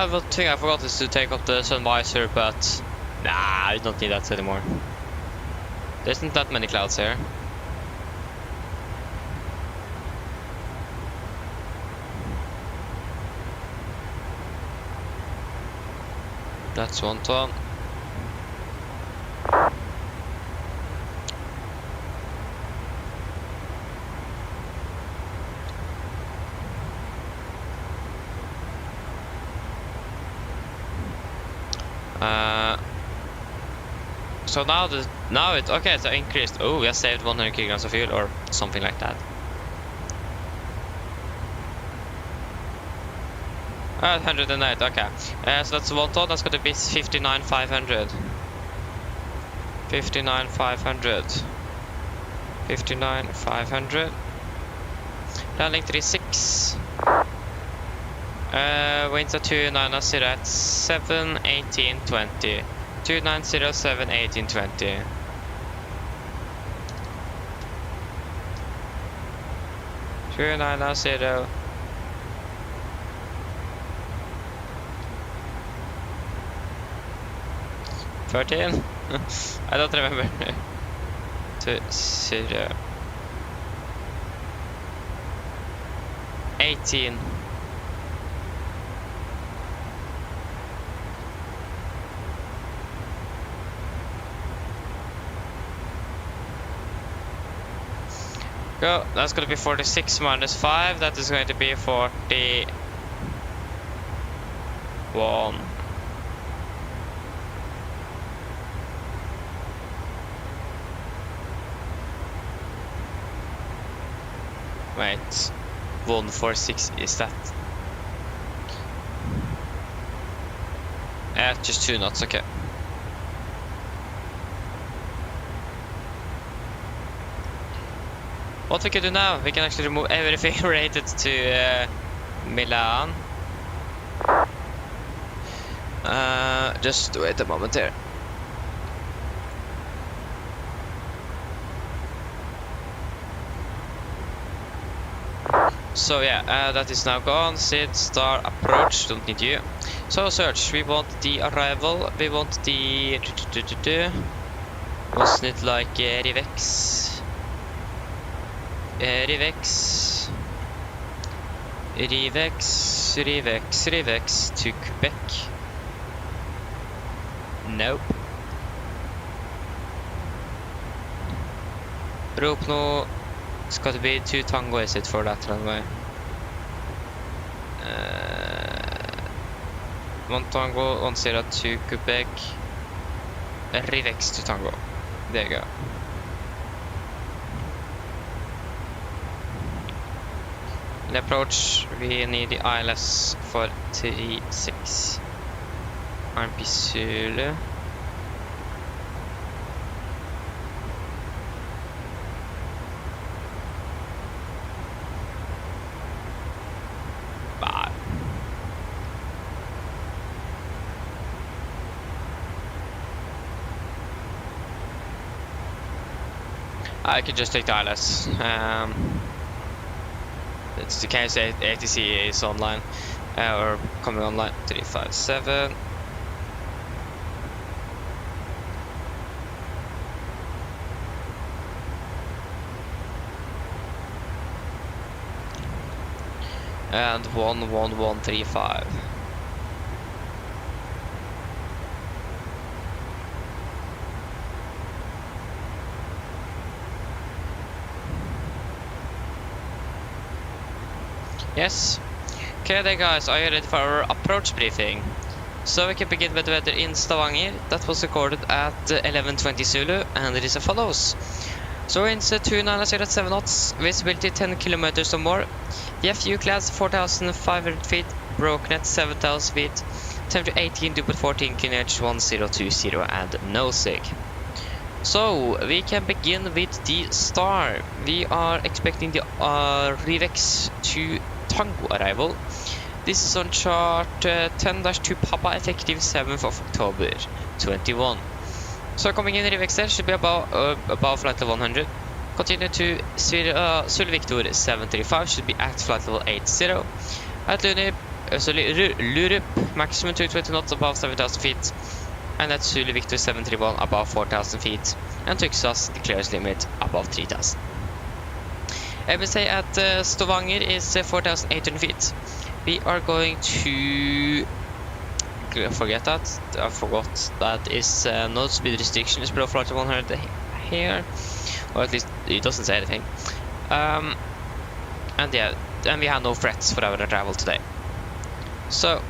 One thing I forgot is to take off the sun visor, but nah, I don't need that anymore. There isn't that many clouds here. That's one ton. So now it okay. So increased. Oh, we have saved 100 kilograms of fuel or something like that. 108. Okay. So that's 1 ton. That's going to be 59,500. 59,500. 59,500. Landing 36. Winds at 290 at 7:18:20. 290 7:18:20. Two 990. 13? I don't remember. 20. 18. Go. That's going to be 46 minus 5. That is going to be 41. Wait. 146 is that? Just 2 knots, okay. What we can do now, we can actually remove everything related to Milan. Just wait a moment here. So yeah, that is now gone. Sid, star, approach, don't need you. So search, we want the arrival, we want the... Wasn't it like Rivex? Rivex to Quebec. Nope. Rop nå. Skal det be 2 tango is it for that runway? 1 tango, 1 to Quebec. Rivex to tango. There you go. In approach, we need the ILS for 36. RP Zulu. Bye. I could just take the ILS. It's the case ATC is online or coming online. 357. And 11135. Yes. Okay then guys, are you ready for our approach briefing? So we can begin with the weather in Stavanger. That was recorded at 11:20 Zulu, and it is as follows. So winds 29 at 7 knots, visibility 10 kilometers or more. The FU class 4,500 feet, broken at 7,000 feet. Temperature 18, dew point 14, QNH 1020 and no sig. So we can begin with the star. We are expecting the Revex to Tango arrival. This is on chart 10-2 Papa, effective 7th of October 21. So coming in Revex there should be above flight level 100. Continue to Zulu Victor 735, should be at flight level 80. At Lurup, maximum 220 knots above 7,000 feet. And at Zulu Victor 731 above 4,000 feet. And Tuxas, the clearance limit above 3,000. MSA at Stavanger is 4,800 feet. We are going to forget that. I forgot that is no speed restriction is below flight 100 here, or at least it doesn't say anything. And yeah, and we have no threats for our travel today. So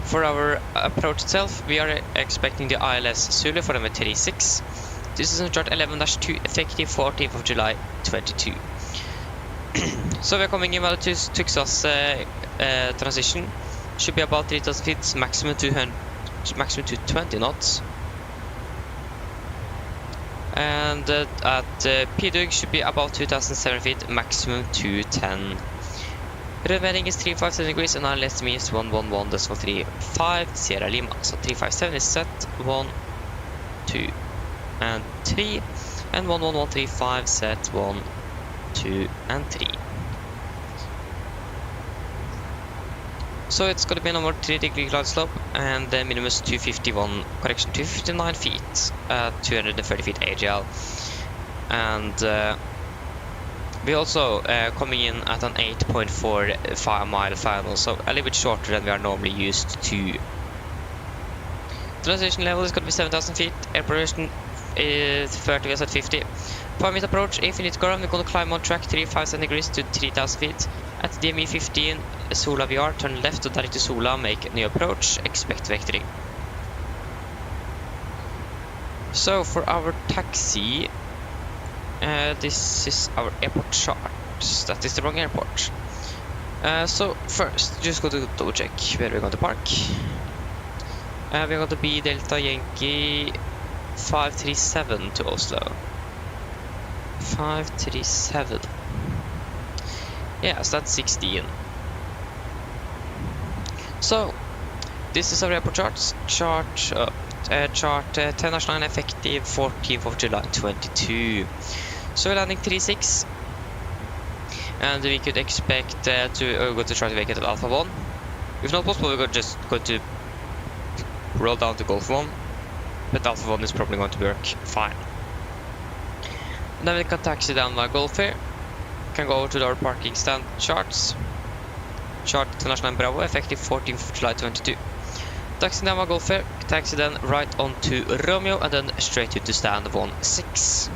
for our approach itself, we are expecting the ILS Zulu for number 36. This is on chart 11-2, effective 14th of July 22. So we're coming in well to Tuxas transition. Should be about 3,000 feet, maximum 220 knots. And at PDUG should be about 2,700 feet, maximum 210. Remaining is 357 degrees and ILS means 111.35 Sierra Lima. So 357 is set 1, 2, and 3, and 11135 set 1, 2, and 3. So it's going to be a number 3-degree glide slope, and the minimum is 259 feet at 230 feet AGL. And we also coming in at an 8.45 mile final, so a little bit shorter than we are normally used to. Transition level is going to be 7,000 feet, air pressure is 30 at 50. 5 minute approach, infinite ground, we're going to climb on track 357 degrees to 3,000 feet. At DME 15, Sola VR, turn left to direct to Sola, make new approach, expect vectoring. So for our taxi, this is our airport chart. That is the wrong airport. So first, just go to double check where we're going to park. We're going to be Delta Yankee 537 to Oslo. 537. Yes, that's 16. So this is our airport charts. Chart 10-9, effective 14th of July 22. So we're landing 36, and we could expect to go to try to vacate at Alpha 1. If not possible, we're just going to roll down to Golf 1, but Alpha 1 is probably going to work fine. And then we can taxi down my Golf here. Can go over to our parking stand charts. Chart 10-9 Bravo, effective 14th of July 22. Taxi down my Golf here, taxi then right on to Romeo, and then straight to stand 16.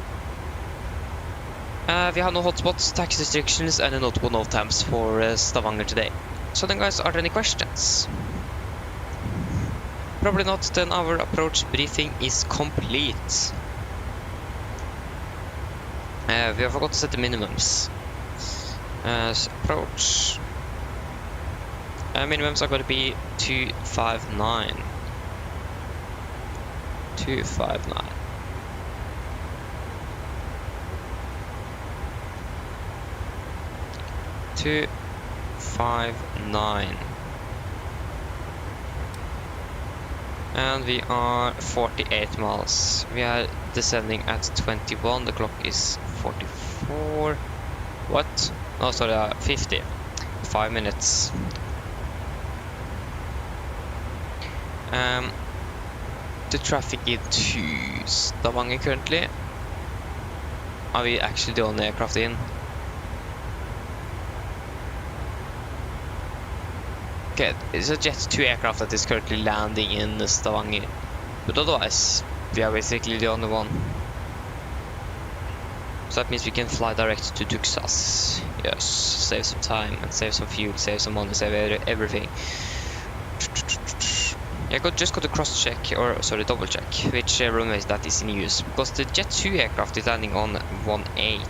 We have no hotspots, taxi restrictions, and notable no times for Stavanger today. So then guys, are there any questions? Probably not, then our approach briefing is complete. We have forgot to set the minimums. Approach. Minimums are going to be 259. 259. And we are 48 miles. We are descending at 21. The clock is 44. What? Oh, sorry, 50. 5 minutes. The traffic into Stavanger currently. Are we actually the only aircraft in? Okay, it's a Jet 2 aircraft that is currently landing in Stavanger, but otherwise we are basically the only one. So that means we can fly direct to Tuxas. Yes, save some time and save some fuel, save some money, save everything. Yeah, just go to cross check, or sorry, double check which runways that is in use, because the Jet 2 aircraft is landing on 18.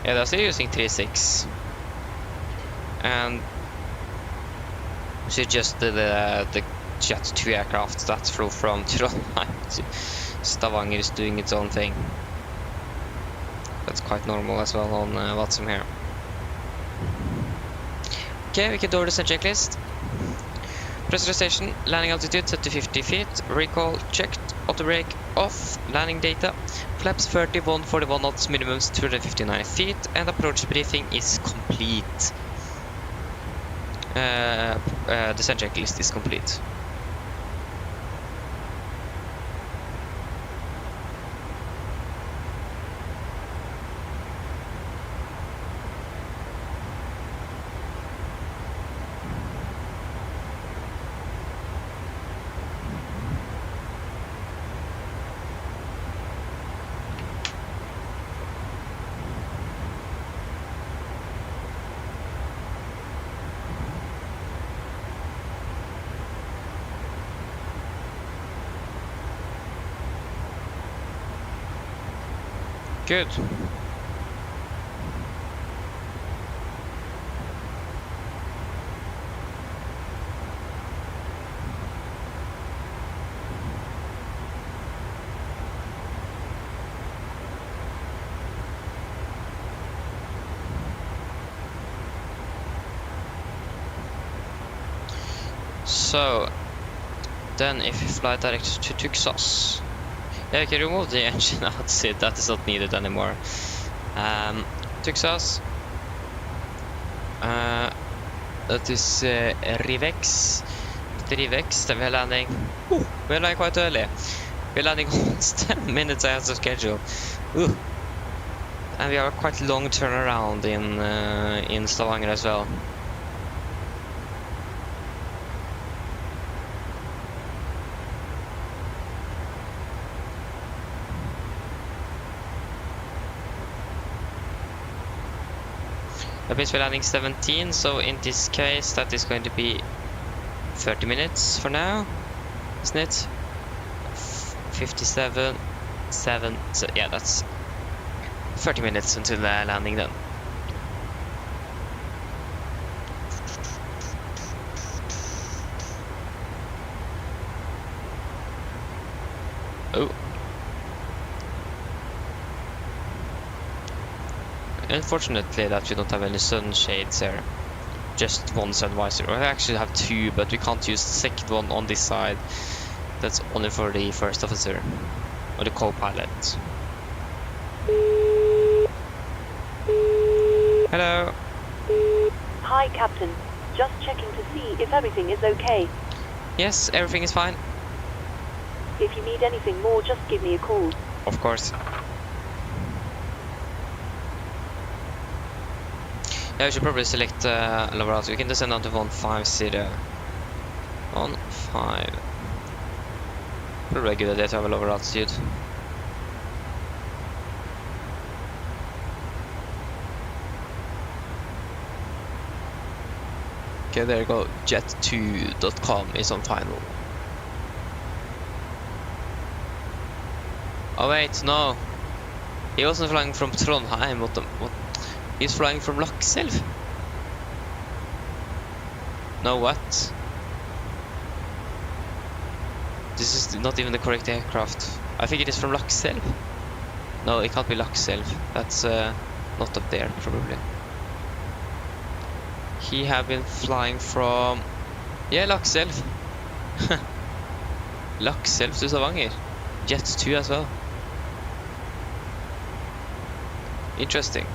Yeah, they're still using 36, and she just the Jet 2 aircraft that flew from Trondheim to Stavanger is doing its own thing. That's quite normal as well on Watson here. Okay, we can do the descent checklist. Pressurization, landing altitude set to 50 feet, recall checked, auto brake off, landing data, flaps 31, 41 knots, minimums 259 feet, and approach briefing is complete. Descent checklist is complete. Good. So, then if you fly direct to Tuxas, yeah, we can remove the engine outside, that is not needed anymore. Tuxas, that is Rivex, then we are landing, we are landing quite early. We are landing almost 10 minutes ahead of schedule. And we have a quite long turnaround in Stavanger as well. That means we're landing 17, so in this case that is going to be 30 minutes for now, isn't it? 57, 7, so yeah, that's 30 minutes until the landing then. Oh. Unfortunately that we don't have any sunshades here. Just one sun visor. We actually have two, but we can't use the second one on this side. That's only for the first officer or the co-pilot. Hello. Hi, Captain. Just checking to see if everything is okay. Yes, everything is fine. If you need anything more, just give me a call. Of course. Yeah, we should probably select lower altitude. We can descend down to 150. 15. Probably a good idea to have a lower altitude. Okay, there you go. Jet2.com is on final. Oh wait, no. He wasn't flying from Trondheim. What? He's flying from Lakselv. No, what? This is not even the correct aircraft. I think it is from Lakselv. No, it can't be Lakselv. That's not up there, probably. He have been flying from... Yeah, Lakselv. Lakselv to Stavanger. Jet 2 as well. Interesting.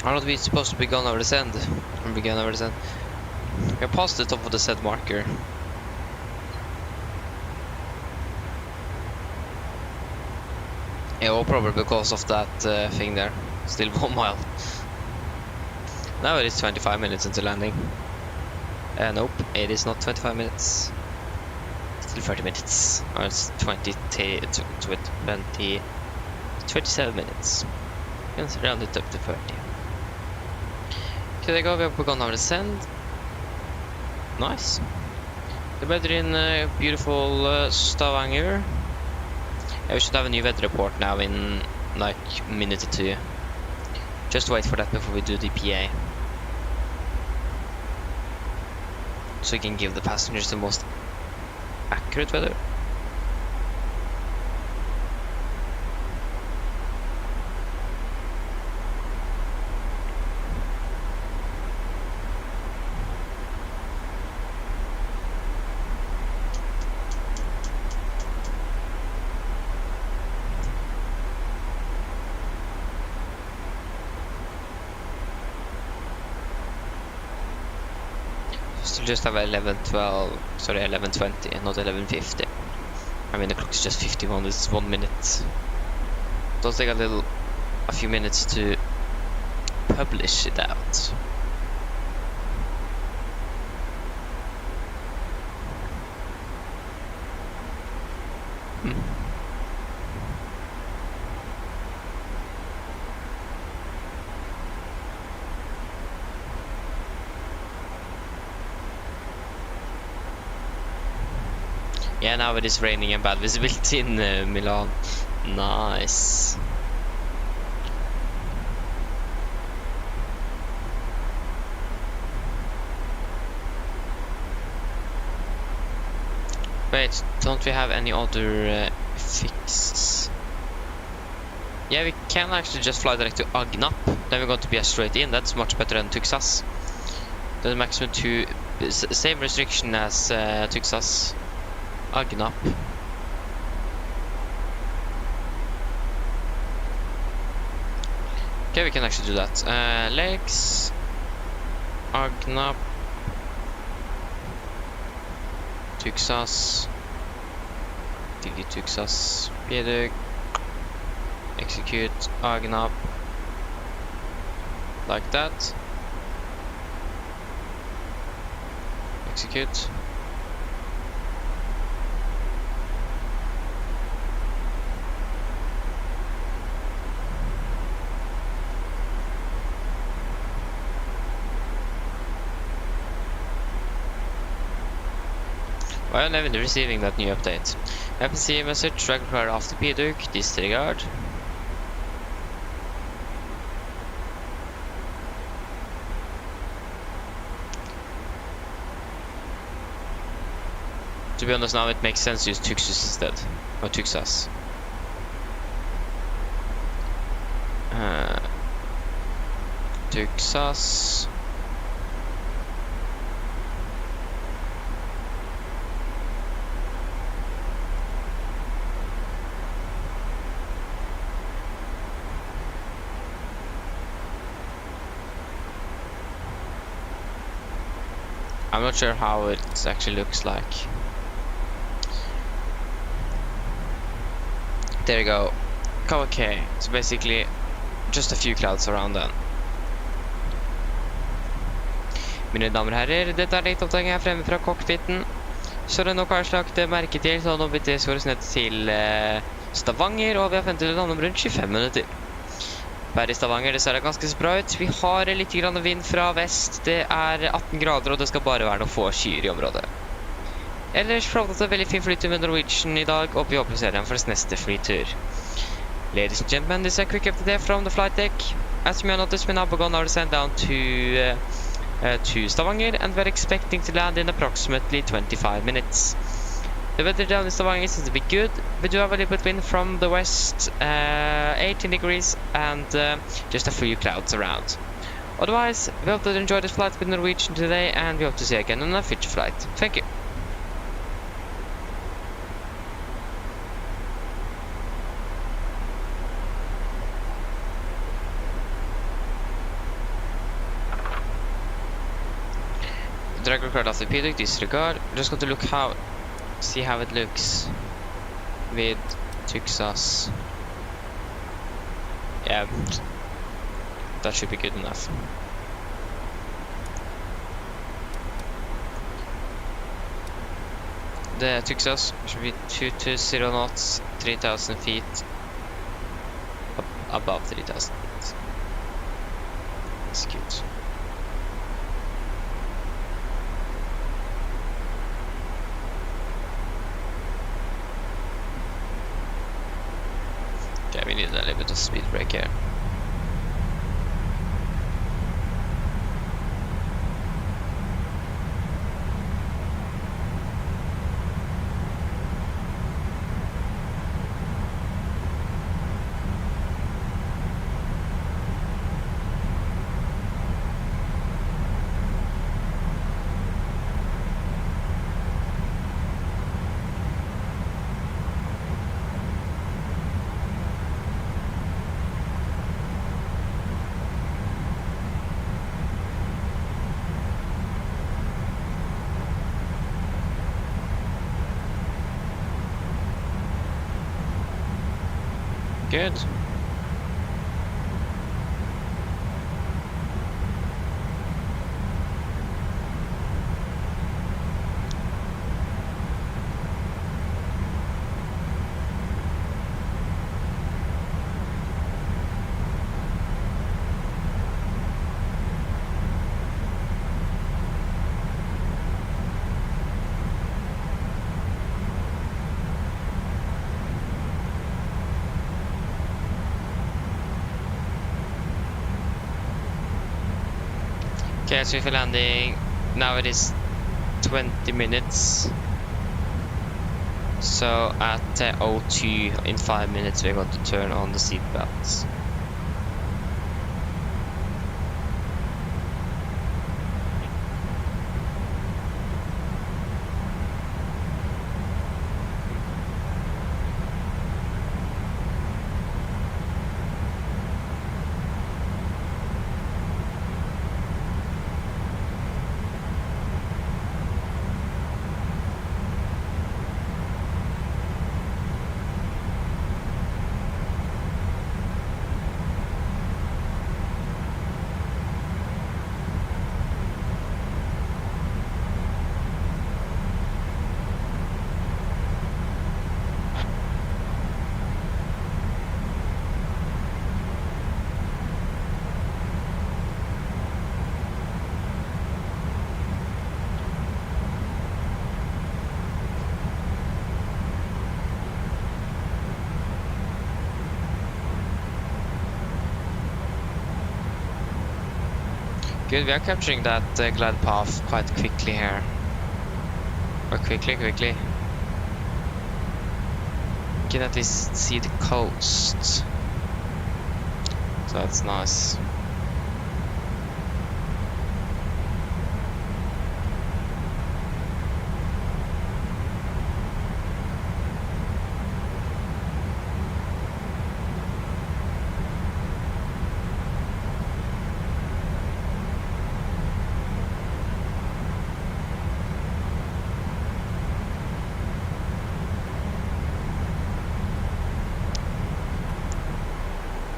Are not we supposed to be gone over the sand? Or begin over the sand? We're past the top of the sand marker. Yeah, well, probably because of that thing there. Still 1 mile. Now it is 25 minutes into landing. Nope, it is not 25 minutes. Still 30 minutes. Or it's 27 minutes. Let's round it up to 30. Okay, there you go, we have gone over the sand. Nice. The weather in beautiful Stavanger. Yeah, we should have a new weather report now in like a minute or two. Just wait for that before we do the PA. So we can give the passengers the most accurate weather. Still just have 11:20, not 11:50. I mean, the clock is just 51. It's 1 minute. It does take a few minutes to publish it out. Yeah, now it is raining and bad visibility in Milan. Nice. Wait, don't we have any other fixes? Yeah, we can actually just fly direct to Agnap. Then we're going to be straight in. That's much better than Tuxas. The maximum 2, same restriction as Tuxas. Agnap. Okay, we can actually do that. Legs. Agnap. Tuxas. Diggy Tuxas. Bjedug. Execute. Agnap. Like that. Execute. I am never receiving that new update. FNC message, track required after PDUC, disregard. To be honest now, it makes sense to use Tuxus instead. Or Tuxas. Tuxas. I'm not sure how it actually looks like. There you go. Okay, so basically just a few clouds around then. Mine damer og herrer, dette litt oppdatering her fremme fra cockpiten. Så det nok har lagt merke til, så nå byttes vi ned til Stavanger, og vi har ventet å lande om rundt 25 minutter. Her i Stavanger, det ser ganske så bra ut. Vi har litt grann vind fra vest. Det er 18 grader, og det skal bare være noen få skyer i området. Ellers forholdet det veldig fin flytur med Norwegian i dag, og vi håper å se dem for neste flytur. Ladies and gentlemen, this is a quick update from the flight deck. As you may notice, we now begun our descent down to Stavanger, and we're expecting to land in approximately 25 minutes. The weather down in Stavanger seems to be good. We do have a little bit wind from the west, 18 degrees, and just a few clouds around. Otherwise, we hope that you enjoyed this flight with Norwegian today, and we hope to see you again on a future flight. Thank you. drag record after PDG, disregard. I'm just going to see how it looks with Tuxas. Yeah, that should be good enough. The Tuxas should be 220 knots, 3,000 feet, above 3,000 feet. That's good. Okay, we need a little bit of speed brake here. Good. Okay, so for landing, now it is 20 minutes. So at 02 in 5 minutes we're going to turn on the seat belts. Good, we are capturing that glide path quite quickly here. Or quickly. We can at least see the coast. So that's nice.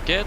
Good.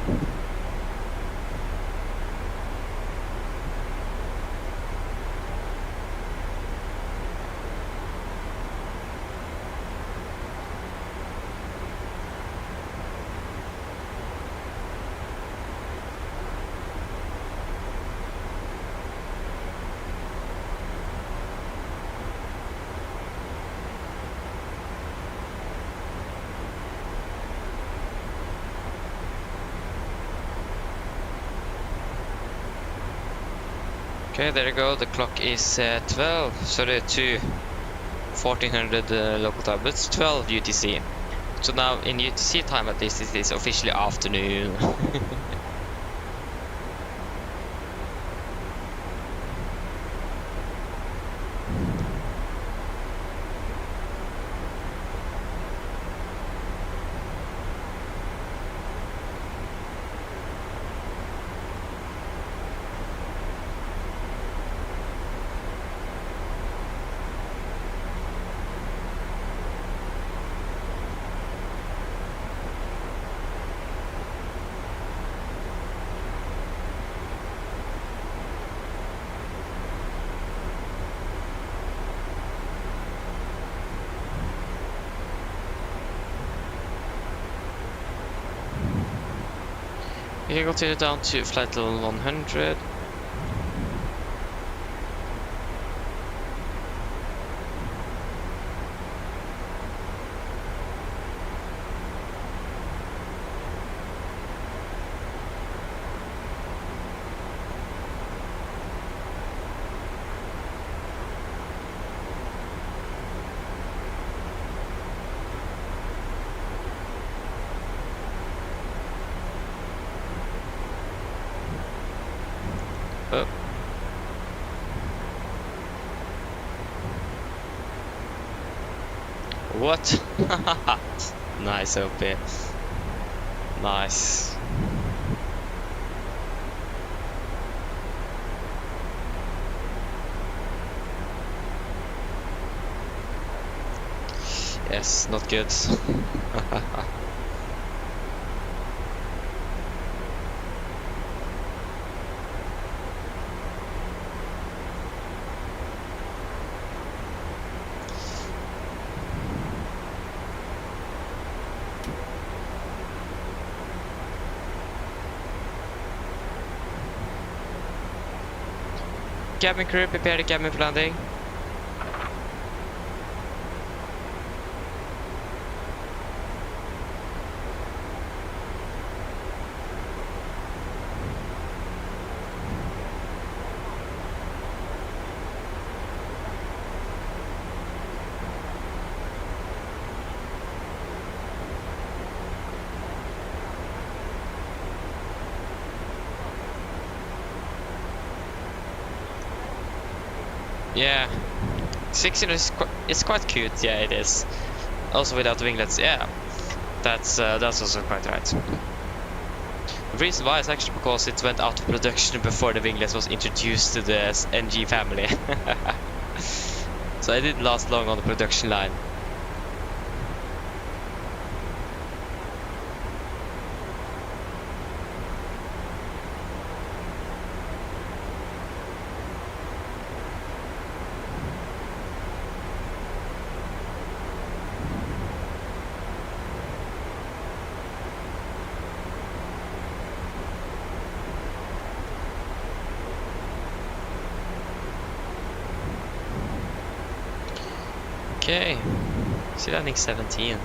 Okay, there you go. The clock is 12, sorry, 1400 local time, but it's 12 UTC. So now in UTC time at least it is officially afternoon. We can continue down to flight level 100. Oh. What? Nice OP. Nice. Yes, not good. Cabin crew, prepare the cabin for landing. Yeah, 16 is it's quite cute. Yeah, it is. Also without winglets. Yeah, that's also quite right. The reason why is actually because it went out of production before the winglets was introduced to the NG family. So it didn't last long on the production line. Okay, see landing 17.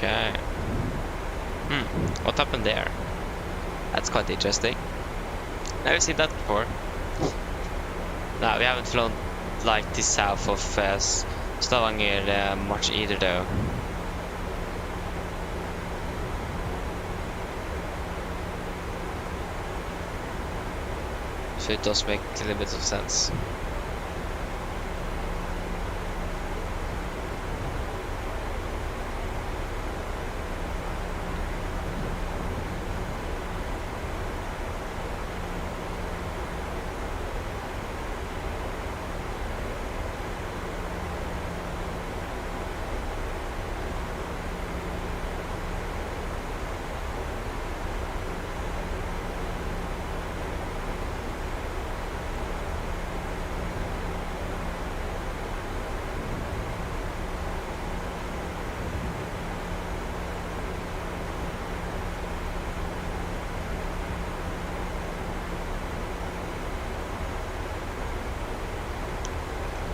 Okay. What happened there? That's quite interesting. Never seen that before. No, we haven't flown like this south of Stavanger much either though. So it does make a little bit of sense.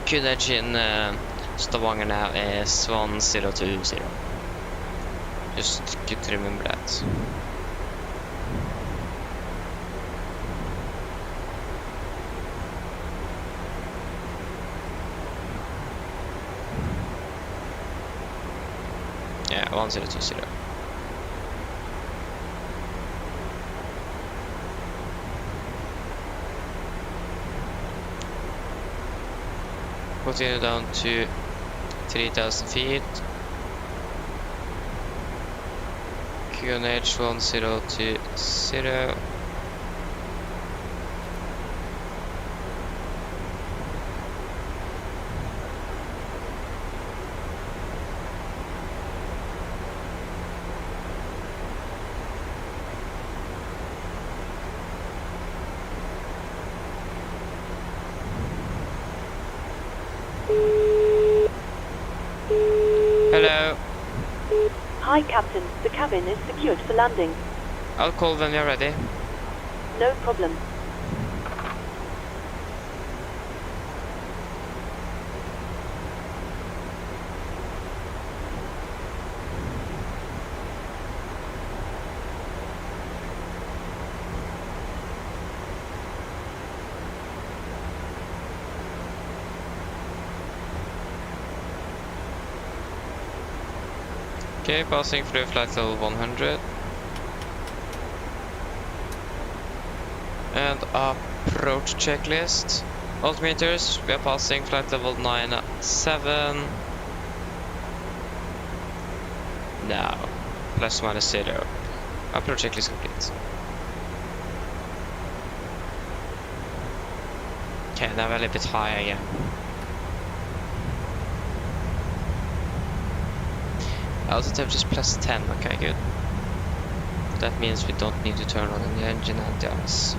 QNH in Stavanger now is 1020. Just good to remember that. Yeah, 1020. Continue down to 3000 feet. QNH 1020. Hello. Hi, Captain. The cabin is secured for landing. I'll call when you're ready. No problem. Okay, passing through flight level 100. And approach checklist. Altimeters, we are passing flight level 97. Now, plus minus 0. Approach checklist complete. Okay, now we're a little bit high again. Altitude is plus 10, okay, good. That means we don't need to turn on the engine anti-ice.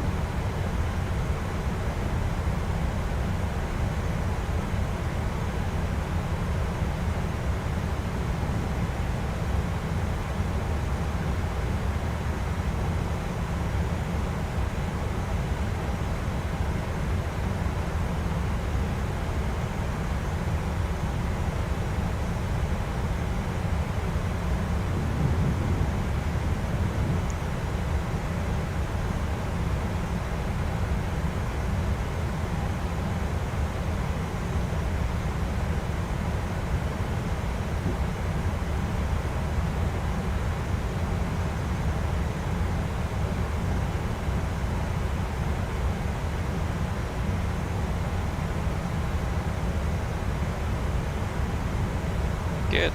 Good.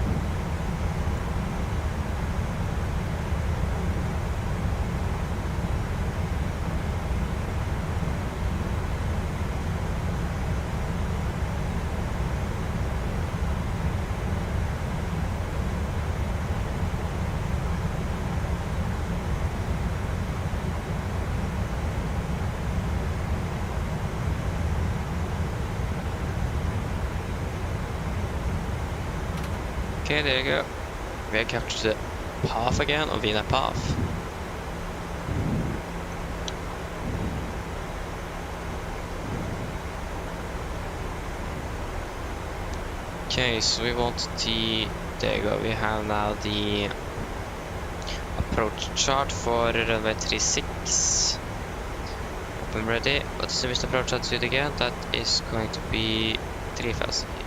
Okay, there you go. We have captured the path again, or Wiener path. Okay, so we want the... There you go, we have now the approach chart for runway 36. Open ready. What is the best approach altitude again? That is going to be 3000 feet.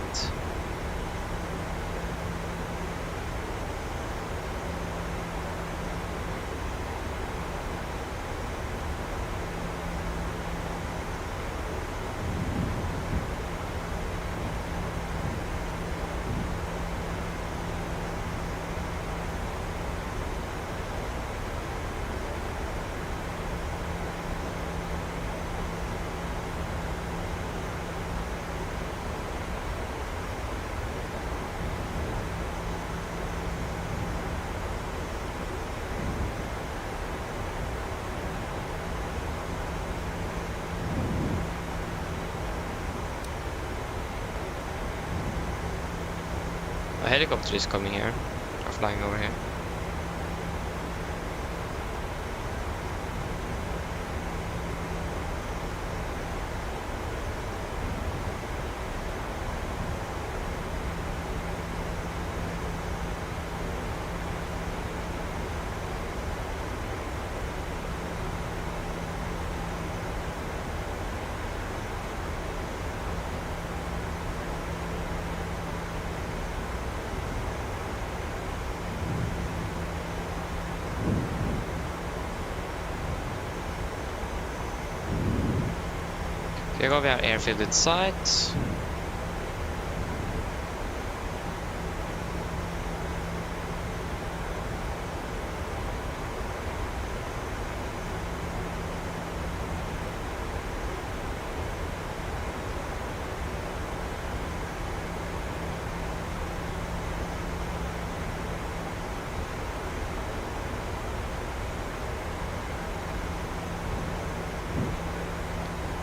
A helicopter is coming here, or flying over here. Here we have airfield in sight.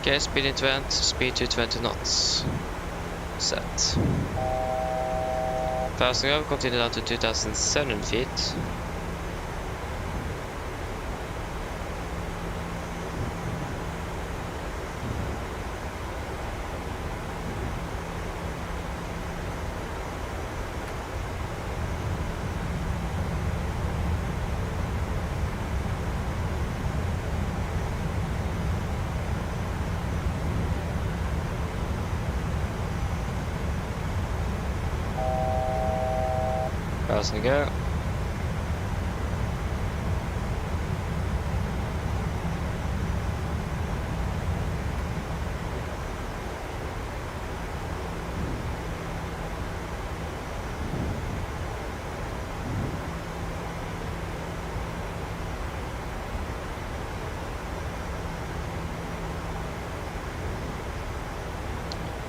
Okay, speed into vent, speed to 20 knots. Set. Passing over, continue down to 2,700 feet. Passing go.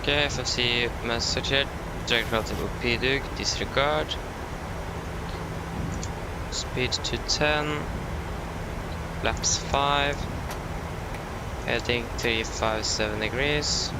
Okay, FFC message here. Direct relative of PDUG, disregard. Speed to 10. Flaps 5. Heading 357 degrees.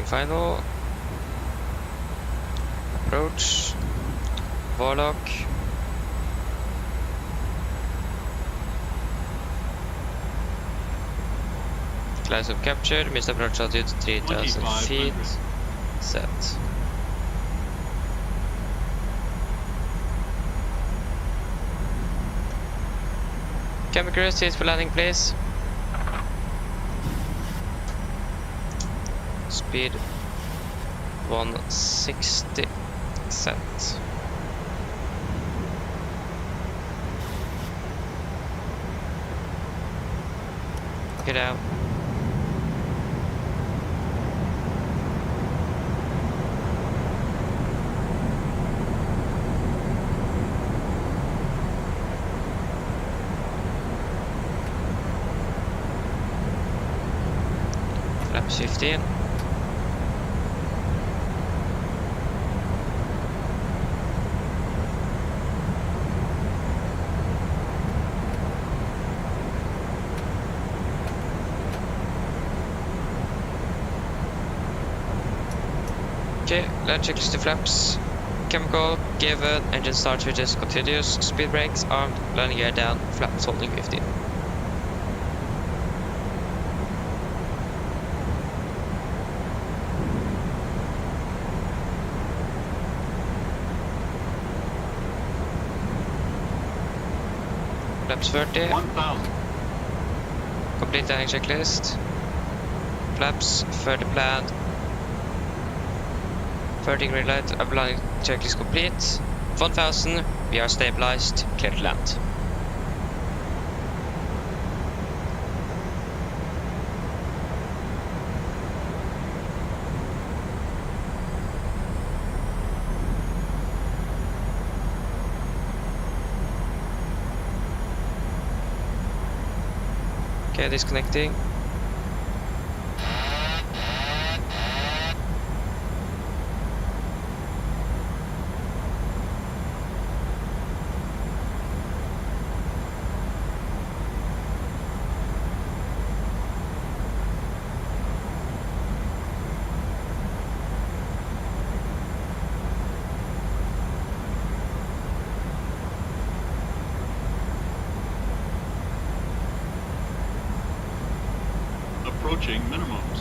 Final approach, Warlock, class of captured, missed approach altitude 3,000 feet, set. Chemical seats for landing, please. Speed 160 set. Get out. Flaps 15. Okay, land checklist to flaps. Chemical, given, engine start switches continuous, speed brakes, armed, landing gear down, flaps holding 15. Flaps 30. 1,000. Complete landing checklist. Flaps, further planned. 30 green light, landing checklist complete. 1,000, we are stabilized, clear to land. Okay, disconnecting. Approaching minimums.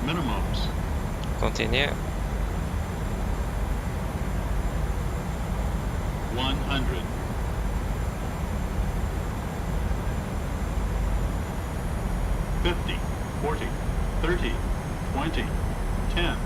Minimums. Continue. 100. 50, 40, 30, 20, 10.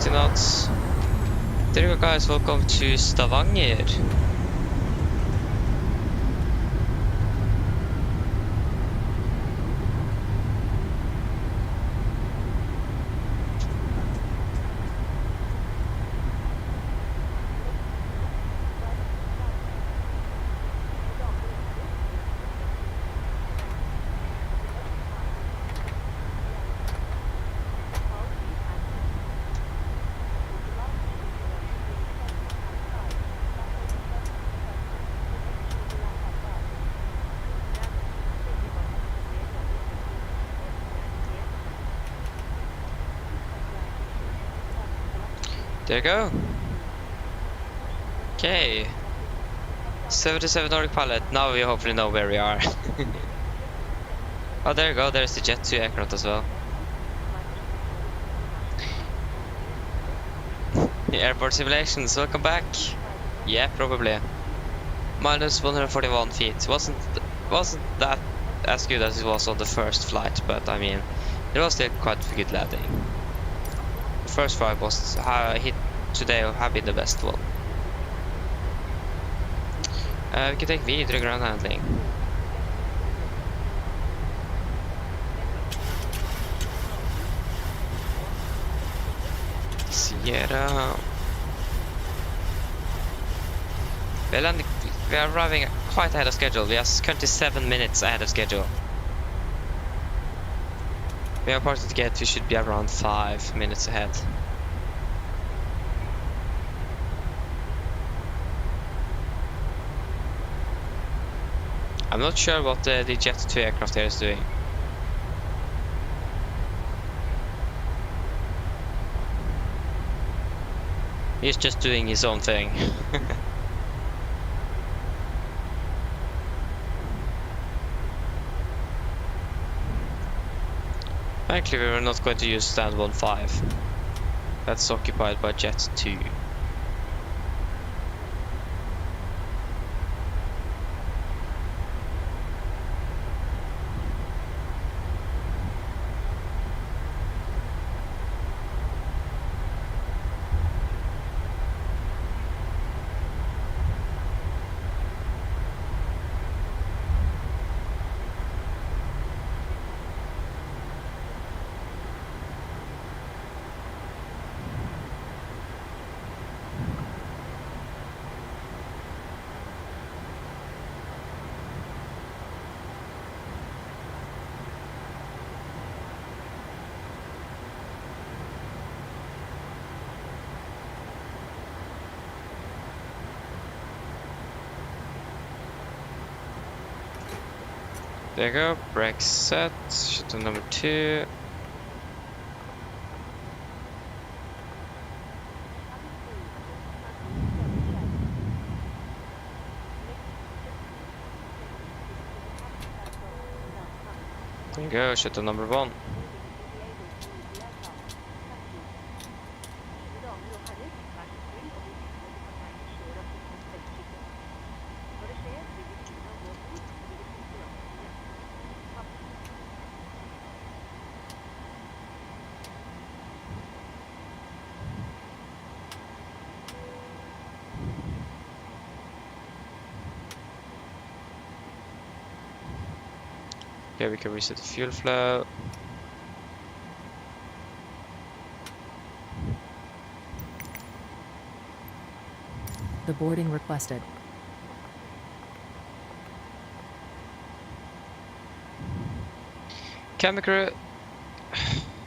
Knots. There you go, guys. Welcome to Stavanger. There you go. Okay. 77 Nordic pilot. Now we hopefully know where we are. Oh, there you go. There's the Jet 2 aircraft as well. The airport simulations. Welcome back. Yeah, probably. Minus 141 feet. Wasn't that as good as it was on the first flight, but I mean, it was still quite a good landing. The first flight was hit today have been the best one. We can take videre ground handling. Sierra. We are arriving quite ahead of schedule. We are 27 minutes ahead of schedule. We are part of the gate. We should be around 5 minutes ahead. I'm not sure what the Jet 2 aircraft here is doing. He's just doing his own thing. Actually, we were not going to use stand 1.5. That's occupied by Jet 2. There you go, brake set, shuttle number 2. There you go, shuttle number 1. Okay, we can reset the fuel flow. The boarding requested. Cabin crew.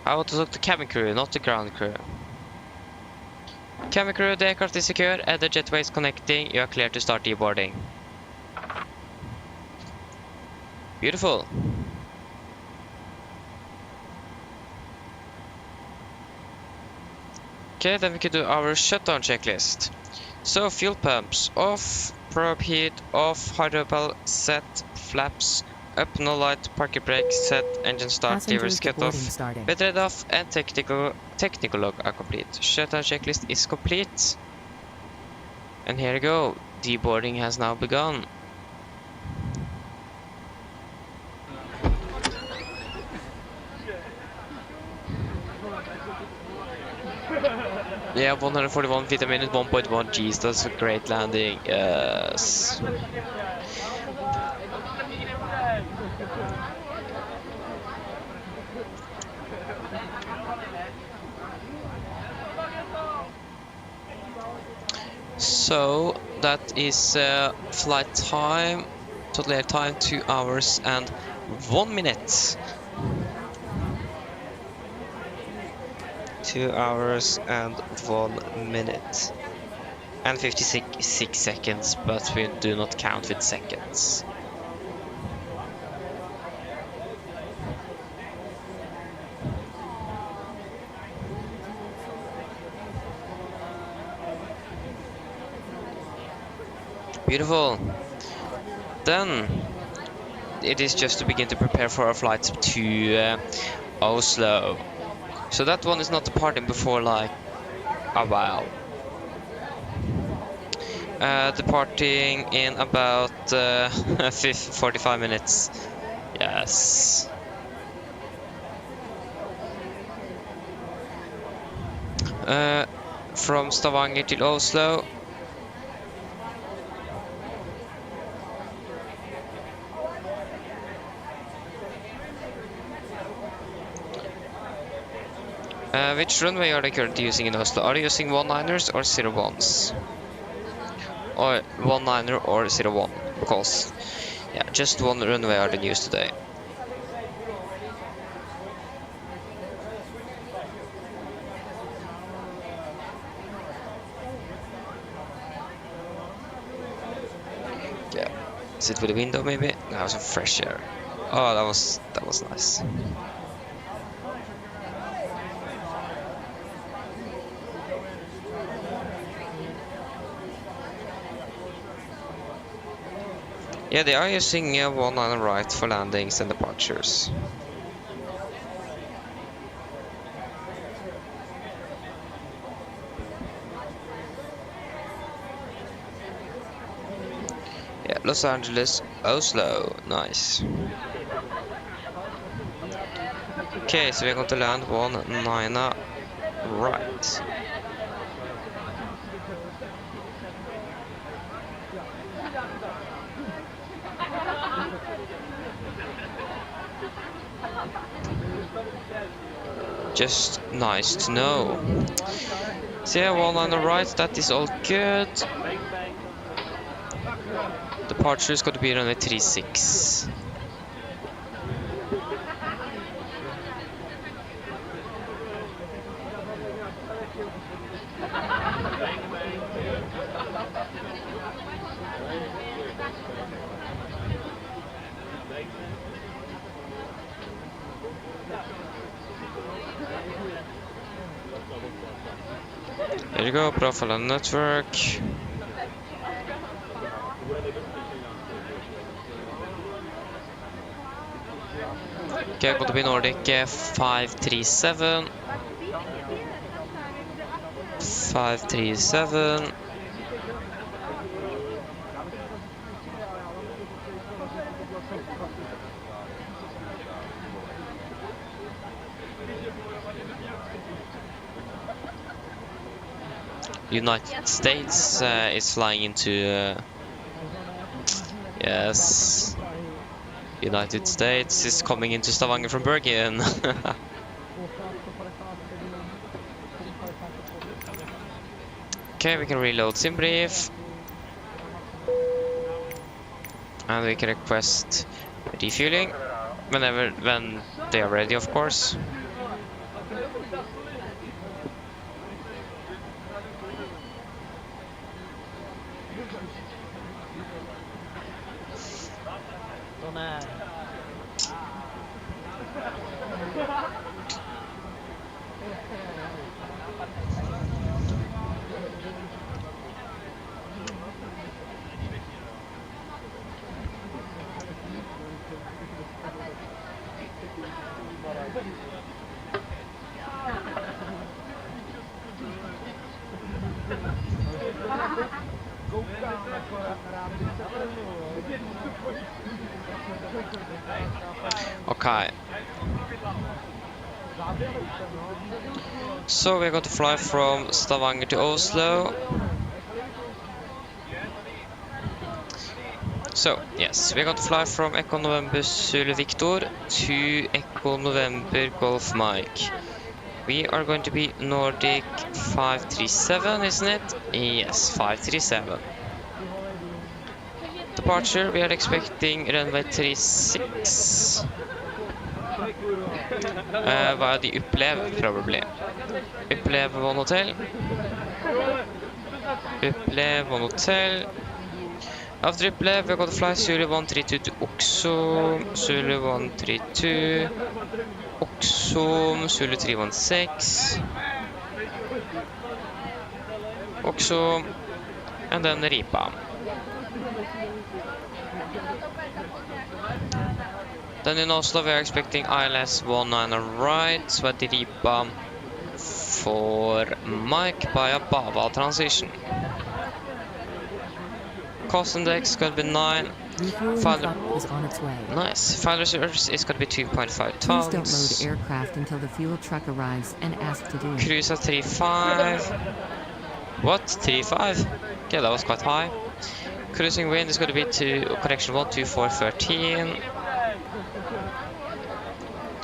I want to talk to cabin crew, not the ground crew. Cabin crew, the aircraft is secure, the jetway is connecting, you are clear to start deboarding. Beautiful. Okay, then we could do our shutdown checklist. So fuel pumps off, probe heat off, hydro bell set, flaps up, no light, parking brake set, engine start, levers cut off, bed read off, and technical log are complete. Shutdown checklist is complete. And here we go. Deboarding has now begun. Yeah, 141 feet a minute, 1.1 Gs. That's a great landing. Yes. So that is flight time. Total air time 2 hours and 1 minute. 2 hours and 1 minute. And 56 seconds, but we do not count with seconds. Beautiful. Then it is just to begin to prepare for our flights to Oslo. So that one is not departing before like a while. Departing in about 45 minutes. Yes. From Stavanger to Oslo. Which runway are they currently using in Oslo? Are they using 19ers or 01s? Or 19er or 01? Because, yeah, just one runway are they used today. Yeah, sit with the window maybe. That was some fresh air. Oh, that was nice. Yeah, they are using 19 right for landings and departures. Yeah, Los Angeles, Oslo, nice. Okay, so we're going to land 19 right. Just nice to know. So yeah, 19 right, that is all good. Departure is going to be runway 36. There you go, profile and network. Okay, going to be Nordic 537. 537. United States is flying into yes, United States is coming into Stavanger from Bergen. Okay, we can reload SimBrief and we can request refueling when they are ready, of course. Okay. So we're going to fly from Stavanger to Oslo. So, yes, we're going to fly from Echo November Zulu Victor to Echo November Golf Mike. We are going to be Nordic 537, isn't it? Yes, 537. Departure, we are expecting runway 36. Via the Upplev, probably. Upplev 1 Hotel. Upplev 1 Hotel. After Upplev, we're going to fly Zulu 132 to Oxum, Zulu 132, Oxum, Zulu 316, Oxum, and then Ripa. Then in Oslo, we are expecting ILS 19 right, so at Ripa for Mike by a Bava transition. Cost index is going to be 9. Refueling truck is on its way. Nice. File reserves is going to be 2.5 tons. Please don't load aircraft until the fuel truck arrives and ask to do it. Cruise at 3.5. What? 3.5? Okay, that was quite high. Cruising wind is going to be correction 12413.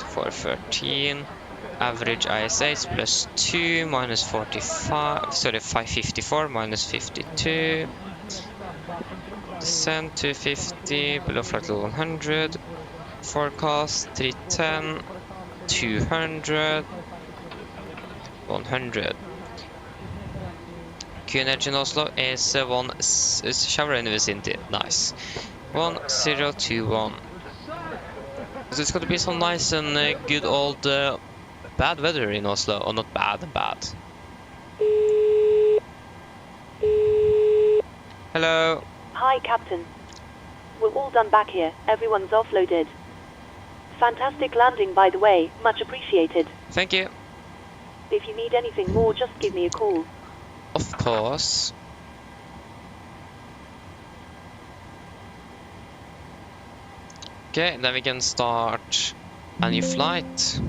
413. Average ISA is plus 2 minus 45. Sorry, 554 minus 52. Descent 250, below flight level 100, forecast 310, 200, 100. QNH in Oslo is is shower in the vicinity, nice. 1021. So it's going to be some nice and good old bad weather in Oslo, or not bad. Hello. Hi, Captain. We're all done back here. Everyone's offloaded. Fantastic landing, by the way. Much appreciated. Thank you. If you need anything more, just give me a call. Of course. Okay, then we can start a new flight.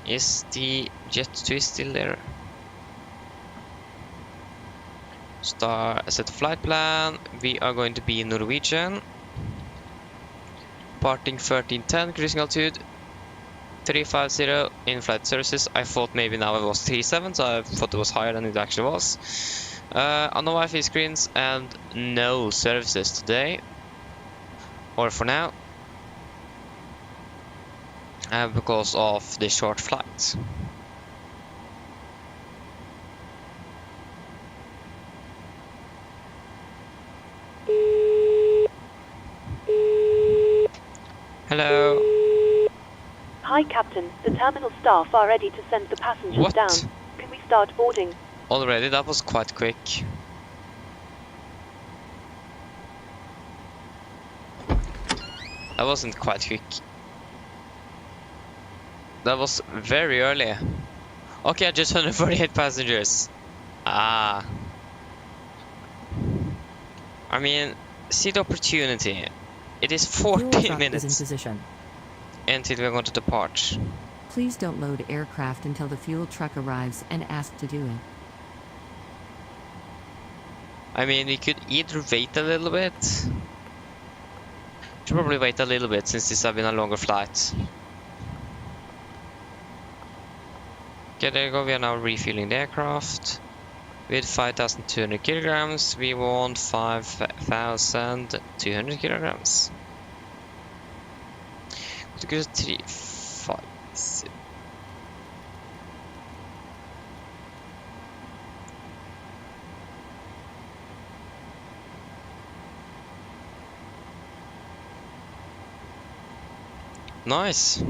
Is the Jet 2 still there? Set flight plan. We are going to be in Norwegian. Departing 1310, cruising altitude 350, in-flight services. I thought maybe now it was 37, so I thought it was higher than it actually was. On the Wi-Fi screens and no services today, or for now. Because of the short flights. Hello. Hi, Captain. The terminal staff are ready to send the passengers down. Can we start boarding? Already? That was quite quick. That wasn't quite quick. That was very early. Okay, just 148 passengers. Ah. I mean, see the opportunity. It is 14 minutes is in position. until we're going to depart. Please don't load aircraft until the fuel truck arrives and ask to do it. I mean, we could either wait a little bit. Should probably wait a little bit since this has been a longer flight. Okay, there you go. We are now refueling the aircraft. With 5,200 kilograms, we want 5,200 kilograms. What goes 3, 5, 6. Nice.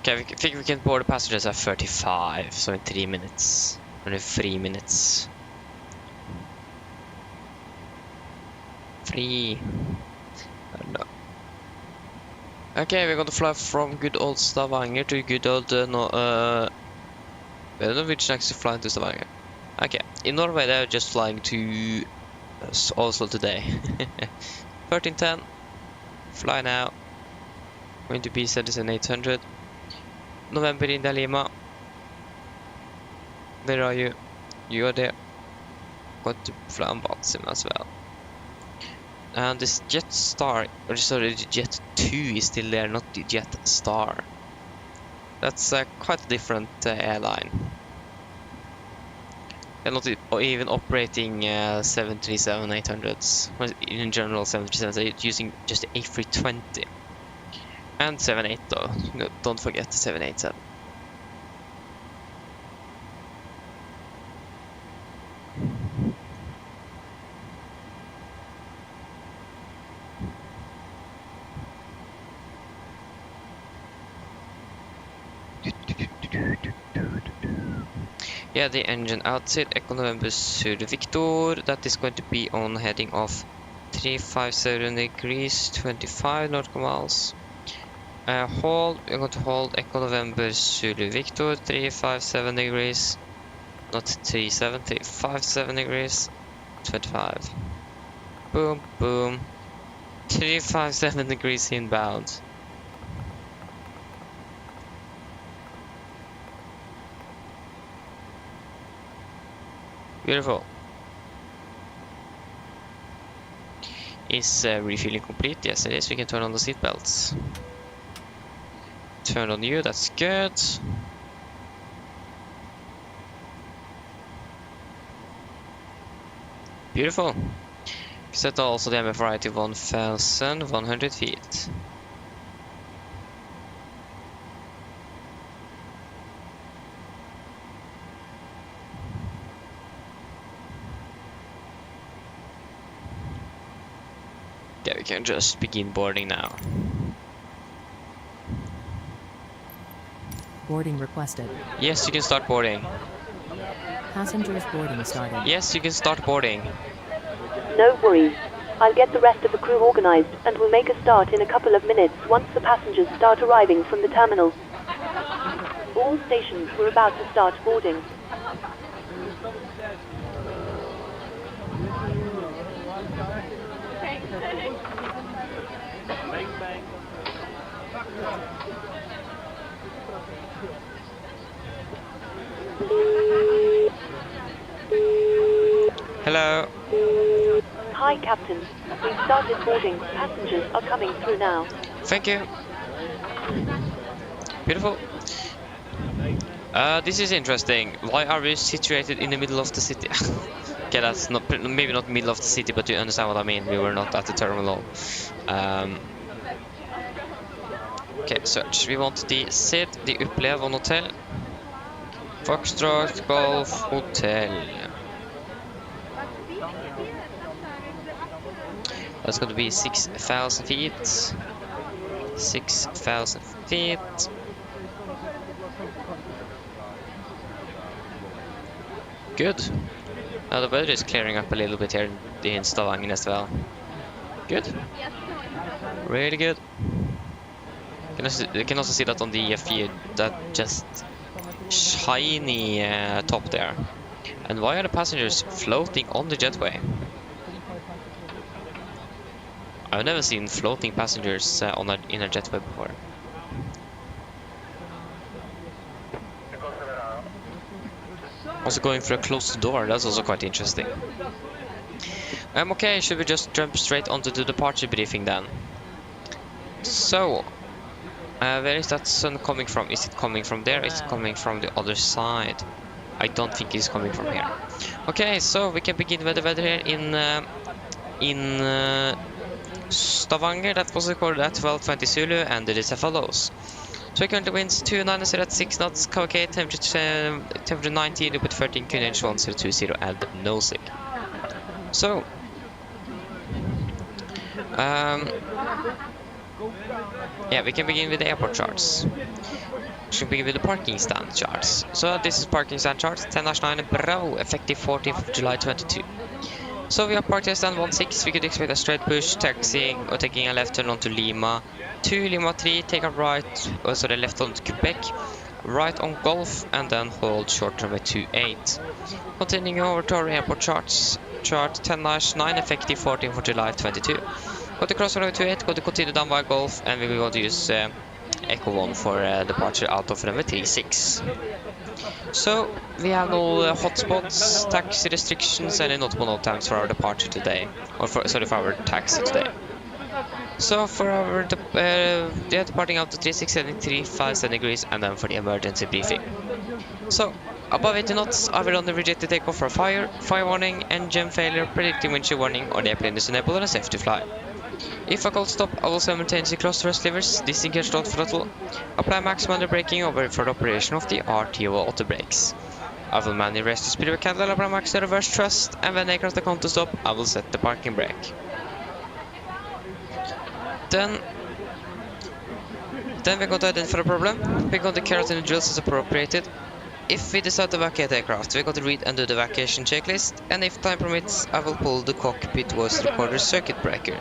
Okay, I think we can board the passengers at 35, so in 3 minutes. Only 3 minutes. 3. I don't know. Okay, we're going to fly from good old Stavanger to good old I don't know which next to fly to Stavanger. Okay, in Norway they're just flying to Oslo today. 1310. Fly now. Going to be 7,800. November India Lima. Where are you? You are there. Got to fly on Batsim as well. And this Jet Star, or sorry, Jet 2 is still there, not the Jet Star. That's quite a different airline. They're not even operating 737-800s. In general, 737s, they're using just the A320. And 78 though, no, don't forget the 787. Yeah, the engine outside Echo November Sur Victor, that is going to be on heading of 357 degrees, 25 nautical miles. Hold, we're going to hold Echo November Zulu Victor, 357 degrees, not 370, 57 degrees, 25. Boom, boom, 357 degrees inbound. Beautiful. Is refueling complete? Yes, it is. We can turn on the seat belts. Turn on you, that's good. Beautiful. Set also the MFRI to 1,100 feet. Yeah, we can just begin boarding now. Boarding requested. Yes, you can start boarding. Passengers boarding started. Yes, you can start boarding. No worries. I'll get the rest of the crew organized and we'll make a start in a couple of minutes once the passengers start arriving from the terminal. All stations were about to start boarding. Hello. Hi, Captain. We've started boarding. Passengers are coming through now. Thank you. Beautiful. This is interesting. Why are we situated in the middle of the city? Okay, that's not maybe not middle of the city, but you understand what I mean. We were not at the terminal. Okay, search. We want the SID, the Upplev on hotel. Foxtrot Golf Hotel. That's going to be 6,000 feet. 6,000 feet. Good. Now the weather is clearing up a little bit here in Stavanger as well. Good. Really good. You can also see that on the feed, that just shiny top there. And why are the passengers floating on the jetway? I've never seen floating passengers in a jetway before. Also going through a closed door, that's also quite interesting. Okay, should we just jump straight onto the departure briefing then? So, where is that sun coming from? Is it coming from there? Is it coming from the other side? I don't think it's coming from here. Okay, so we can begin with the weather here in Stavanger. That was recorded at 12:20 Zulu, and it is as follows. So currently winds 290 at 6 knots, KK, temperature 19, with 13, QNH 1020, and no sick. So, yeah, we can begin with the airport charts. We should begin with the parking stand charts. So this is parking stand charts, 10-9 Bravo, effective 14th of July 22. So we are parked at stand 16, we could expect a straight push, taxiing or taking a left turn onto Lima 2, Lima 3, take a right, sorry, left onto Quebec, right on Golf, and then hold short runway 28. Continuing over to our airport charts, chart 10-9, effective 14th of July 22. Go to cross runway 28, go to continue down by Golf, and we will go to use Echo 1 for departure out of runway 36. So we have no hotspots, taxi restrictions, and notable no times for our departure today, or for our taxi today. So for our departing out to 36 heading 357 degrees, and then for the emergency briefing. So above 80 knots, I will only reject the takeoff for fire warning, engine failure, predicting wind chill warning, or the airplane is unable and safe to fly. If a cold stop, I will simultaneously close thrust levers, disengage the throttle, apply maximum under braking over for the operation of the RTO auto brakes. I will manually raise the speedway candle, apply max the reverse thrust, and when aircraft come to stop, I will set the parking brake. Then we're going to identify the problem. We're going to carry out the drills as appropriated. If we decide to vacate the aircraft, we're going to read and do the vacation checklist, and if time permits, I will pull the cockpit voice recorder circuit breaker.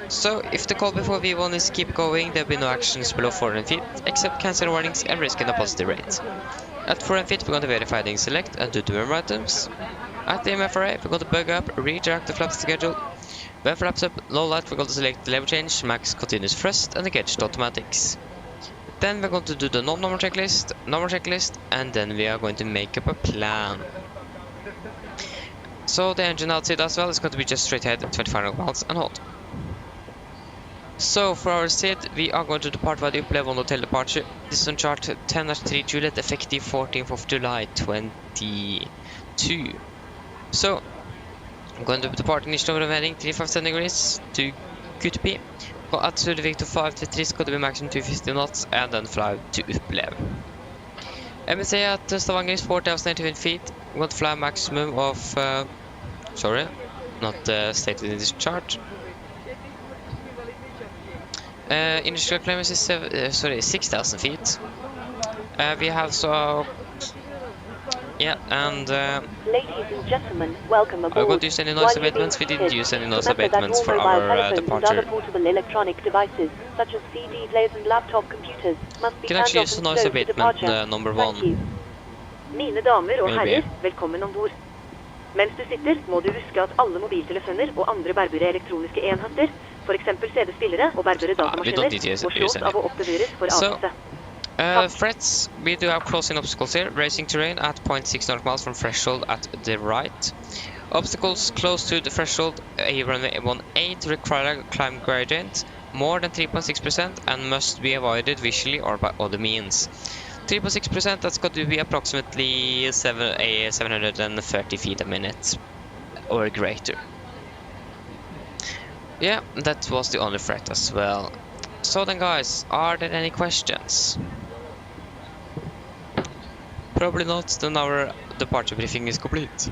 So, if the call before V1 is keep going, there will be no actions below 400 feet, except cancel warnings and risk in a positive rate. At 400 feet, we're going to verify the select and do the member items. At the MFRA, we're going to bug up, redirect the flaps schedule. When flaps up, low light, we're going to select the lever change, max continuous thrust, and engage the automatics. Then we're going to do the non-normal checklist, and then we are going to make up a plan. So the engine outside as well is going to be just straight ahead, 25 miles and hold. So for our SID, we are going to depart via the up level hotel departure. This is on chart 10-3 Juliet, effective 14th of July 22. So I'm going to depart initial over heading 357 degrees to QTP. Go at Sudvik to 533, it's going to be maximum 250 knots, and then fly to Upplev. MSA at Stavanger is 4,091 feet. We're going to fly a maximum of, sorry, not stated in this chart. Initial clearance is 6,000 feet. We have yeah, and ladies and gentlemen, welcome aboard. I'm going to use any noise abatements. We didn't use any noise abatements for our departure. Other portable electronic devices, such as CD players and laptop computers, must be can actually use noise abatement number 1. Mine damer og herrer, velkommen ombord. Mens du sitter, må du huske at alle mobiltelefoner og andre bærbare elektroniske enheter, for eksempel CD-spillere og bærbare datamaskiner, må slås av og oppbevares for avsette. Threats, we do have closing obstacles here. Racing terrain at 0.6 nautical miles from threshold at the right. Obstacles close to the threshold, a runway 18 require a climb gradient more than 3.6% and must be avoided visually or by other means. 3.6%, that's got to be approximately 730 feet a minute or greater. Yeah, that was the only threat as well. So then guys, are there any questions? Probably not, then our departure briefing is complete.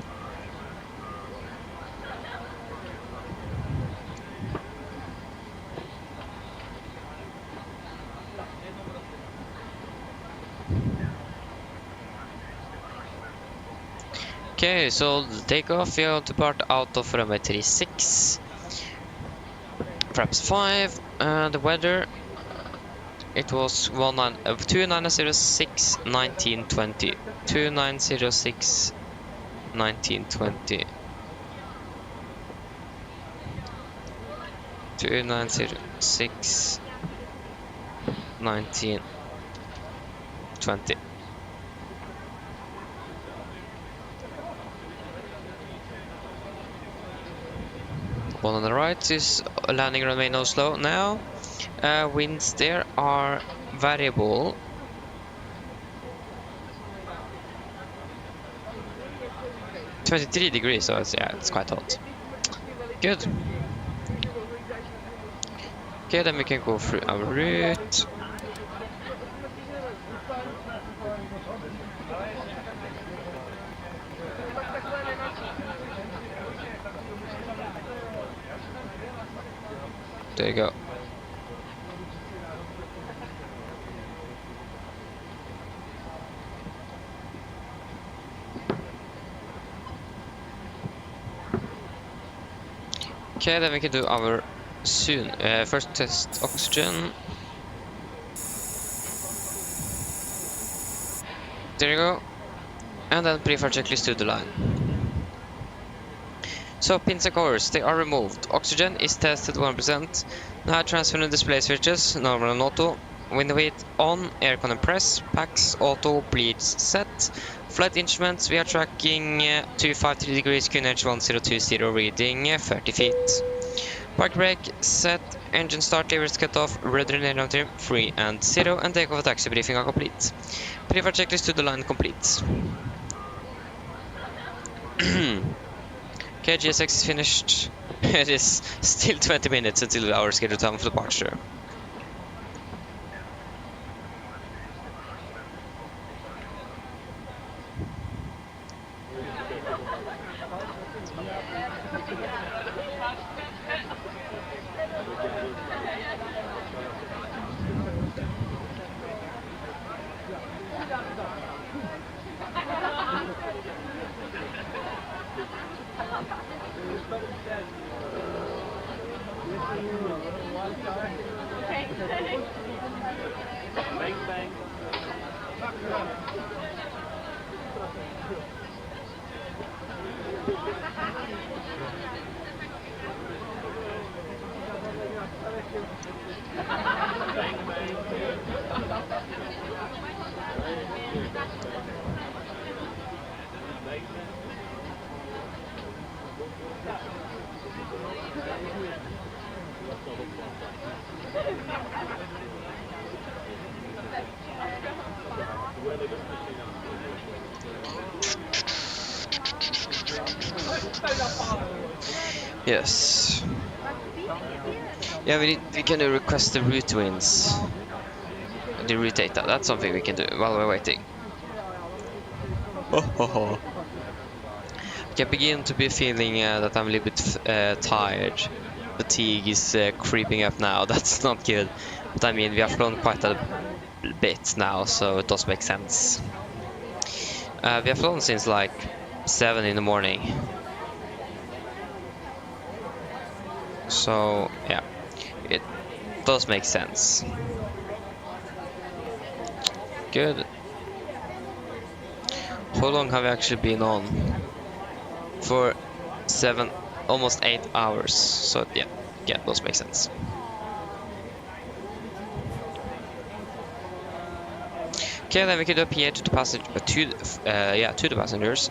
Okay, so the takeoff, we are going to depart out of runway 36, perhaps 5, and the weather, it was 2906 1920, 2906 1920, 2906 1920. One on the right is landing runway Oslo now. Winds there are variable. $23 so it's quite hot. Good. Okay, then we can go through our route. There you go. Okay, then we can do our soon. First test oxygen. There you go. And then pre-flight checklist to the line. So pins and covers, they are removed. Oxygen is tested 1%. Now transfer and display switches, normal and auto. Window heat on, aircon and press, packs, auto, bleeds set. Flight instruments, we are tracking 253 degrees, QNH 1020, reading 30 feet. Park brake set, engine start, levers cut off, rudder and air trim 3 and 0, and takeoff taxi briefing are complete. Pre-flight checklist to the line complete. Okay, GSX is finished. It is still 20 minutes until our scheduled time for departure. Yes. Yeah, we can request the route winds. The route data. That's something we can do while we're waiting. I can begin to be feeling that I'm a little bit tired. Fatigue is creeping up now. That's not good. But I mean, we have flown quite a bit now, so it does make sense. We have flown since like 7 in the morning. So yeah, it does make sense. Good. How long have we actually been on? For 7, almost 8 hours. So yeah, it does make sense. Okay, then we can do a PA to the passenger, to the passengers.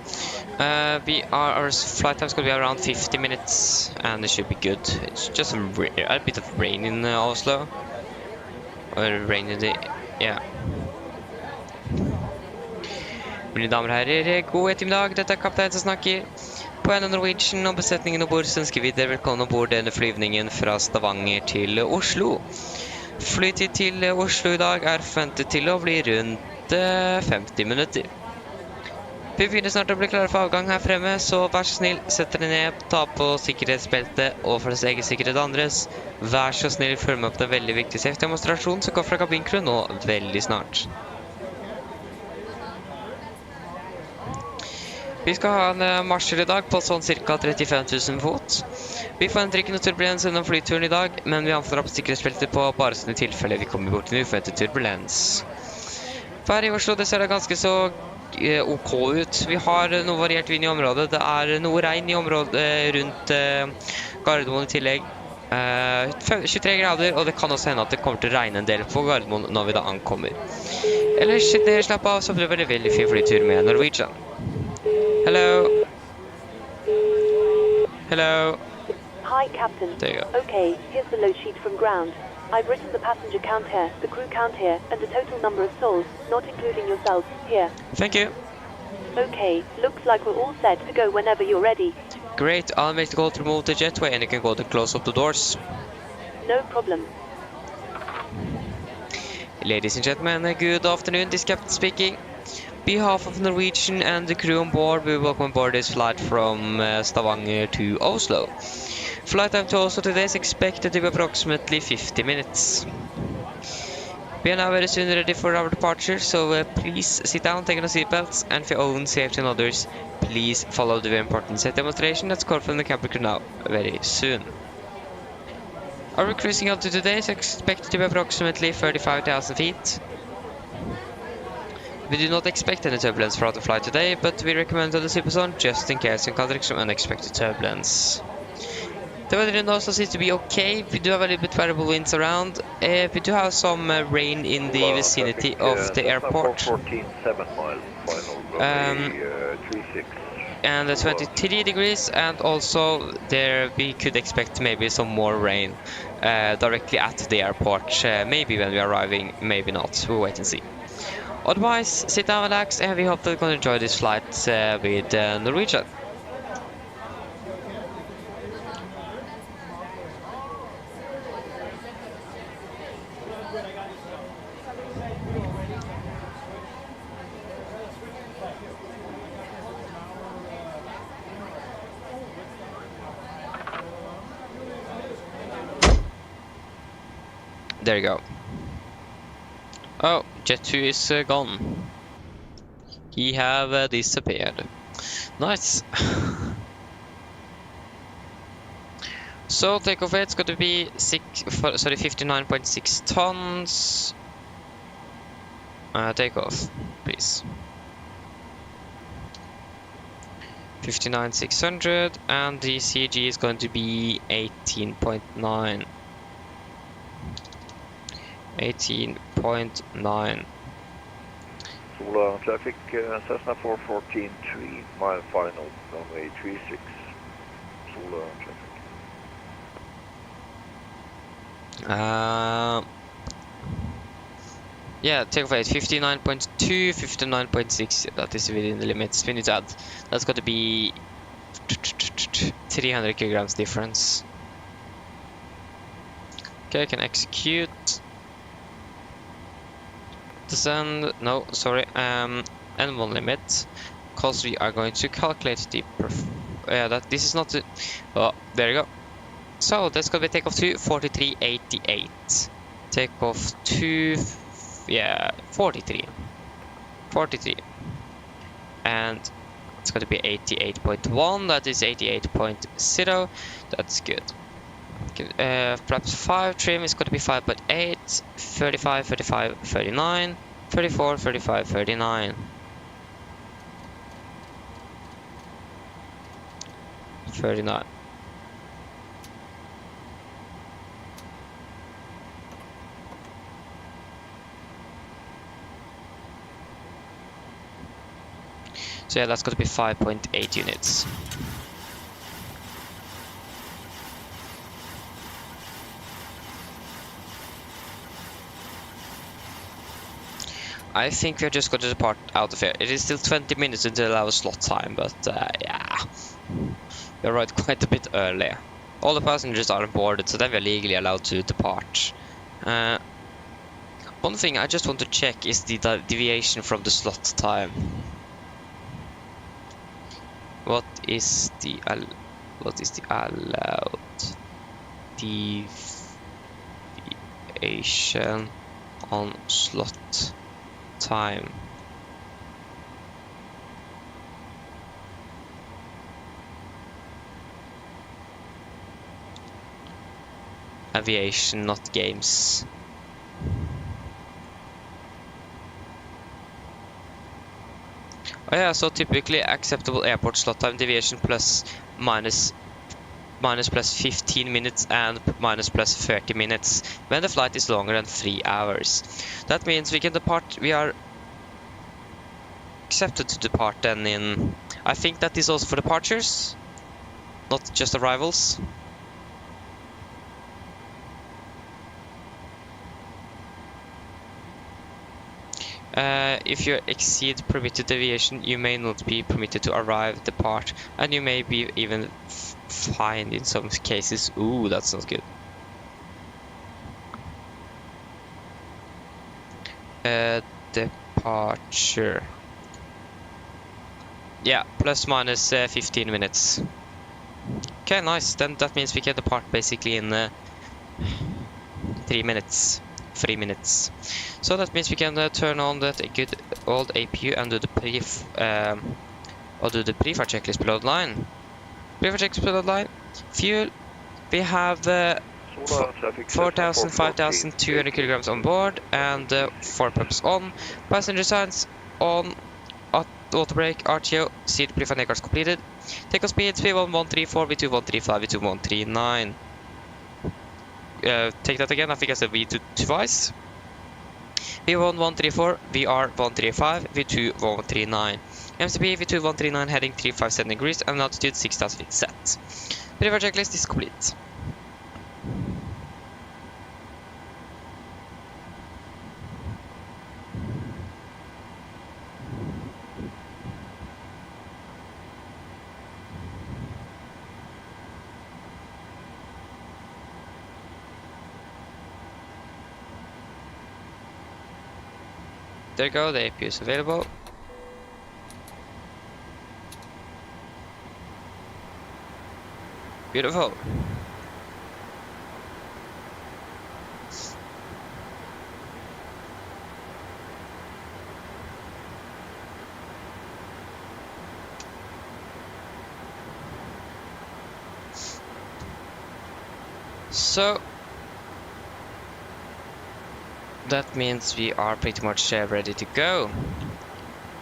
Our flight time is going to be around 50 minutes, and it should be good. It's just a bit of rain in Oslo, or rain in the Mine damer og herrer, god ettermiddag. Dette er kaptein som snakker. På en Norwegian og besetningen ombord ønsker vi dere velkommen ombord denne flyvningen fra Stavanger til Oslo. Flytid til Oslo i dag er forventet til å bli rundt 50 minutter. Vi begynner snart å bli klare for avgang her fremme, så vær så snill, sett dere ned, ta på sikkerhetsbeltet og for deres egen sikkerhet andres. Vær så snill, følg med på den veldig viktige safety-demonstrasjonen som går fra kabinkrew nå veldig snart. Vi skal ha en marsjer I dag på sånn cirka 35 000 fot. Vi forventer ikke noe turbulens gjennom flyturen I dag, men vi anfører opp sikkerhetsbeltet på bare sånne tilfeller vi kommer bort til uforventet turbulens. Været I Oslo, det ser da ganske så ok ut. Vi har noe variert vind I området. Det noe regn I området rundt Gardermoen I tillegg. 23 grader, og det kan også hende at det kommer til å regne en del på Gardermoen når vi da ankommer. Ellers sitt ned, slapp av, så blir det veldig fin flytur med Norwegian. Hello. Hello. Hi, Captain. There you go. Okay, here's the load sheet from ground. I've written the passenger count here, the crew count here, and the total number of souls, not including yourself, here. Thank you. Okay, looks like we're all set to go whenever you're ready. Great, I'll make the call to remove the jetway and you can go to close up the doors. No problem. Ladies and gentlemen, good afternoon, this is Captain speaking. On behalf of Norwegian and the crew on board, we welcome aboard this flight from Stavanger to Oslo. Flight time to Oslo today is expected to be approximately 50 minutes. We are now very soon ready for our departure, so please sit down, take on your seatbelts, and for your own safety and others, please follow the very important set demonstration that's called from the cabin crew now very soon. Our cruising altitude today is expected to be approximately 35,000 feet. We do not expect any turbulence throughout the flight today, but we recommend to the seatbelts on just in case you encounter some unexpected turbulence. The weather in Oslo seems to be okay. We do have a little bit variable winds around. We do have some rain in the vicinity of the airport. 14.7 miles, final runway 36. And 23 degrees, and also there we could expect maybe some more rain directly at the airport. Maybe when we are arriving, maybe not. We'll wait and see. Otherwise, sit down, relax, and we hope that you're going to enjoy this flight with Norwegian. There you go. Oh, Jet 2 is gone. He have disappeared. Nice. So takeoff weight's going to be 59.6 tons. Takeoff, please. 59,600, and the CG is going to be 18.9. 18.9. Solar traffic, Cessna 414, 3 mile final, runway 36. Solar traffic. Yeah, takeoff weight 59.2, 59.6. That is within the limits. We need to add. That's got to be 300 kilograms difference. Okay, I can execute. Descend, no, sorry, N1 limit, because we are going to calculate the this is not the, oh, there you go. So that's going to be takeoff to 4388, takeoff to, yeah, 43, and it's going to be 88.1, that is 88.0, that's good. Flaps 5 trim is going to be 5.8, 35, 35, 39, 34, 35, 39. 39. So yeah, that's going to be 5.8 units. I think we're just going to depart out of here. It is still 20 minutes until our slot time, but yeah, we arrived quite a bit early. All the passengers are boarded, so then we're legally allowed to depart. One thing I just want to check is the deviation from the slot time. What is the allowed deviation on slot time? aviation, not games. Oh yeah, so typically acceptable airport slot time deviation plus minus 15 minutes and minus 30 minutes when the flight is longer than 3 hours. That means we are accepted to depart then in, I think that is also for departures, not just arrivals. If you exceed permitted deviation, you may not be permitted to arrive, depart, and you may be even fined in some cases. Ooh, that's not good. Departure. Yeah, plus minus 15 minutes. Okay, nice. Then that means we can depart basically in 3 minutes. 3 minutes. So that means we can turn on that good old APU and do the pre-flight checklist below the line. Pre-flight checklist below the line. Fuel. We have 4,000, 5,200 kilograms on board and 4 pumps on. Passenger signs on. Auto brake, RTO, seat pre-flight cards completed. Takeoff speeds V1134, V2135, V2139. Take that again, I think I said V2 twice. V1134, VR135, V2139. MCP V2139 heading 357 degrees and altitude 6,000 feet set. Pre-flight checklist is complete. There you go, the APU is available. Beautiful. So that means we are pretty much ready to go.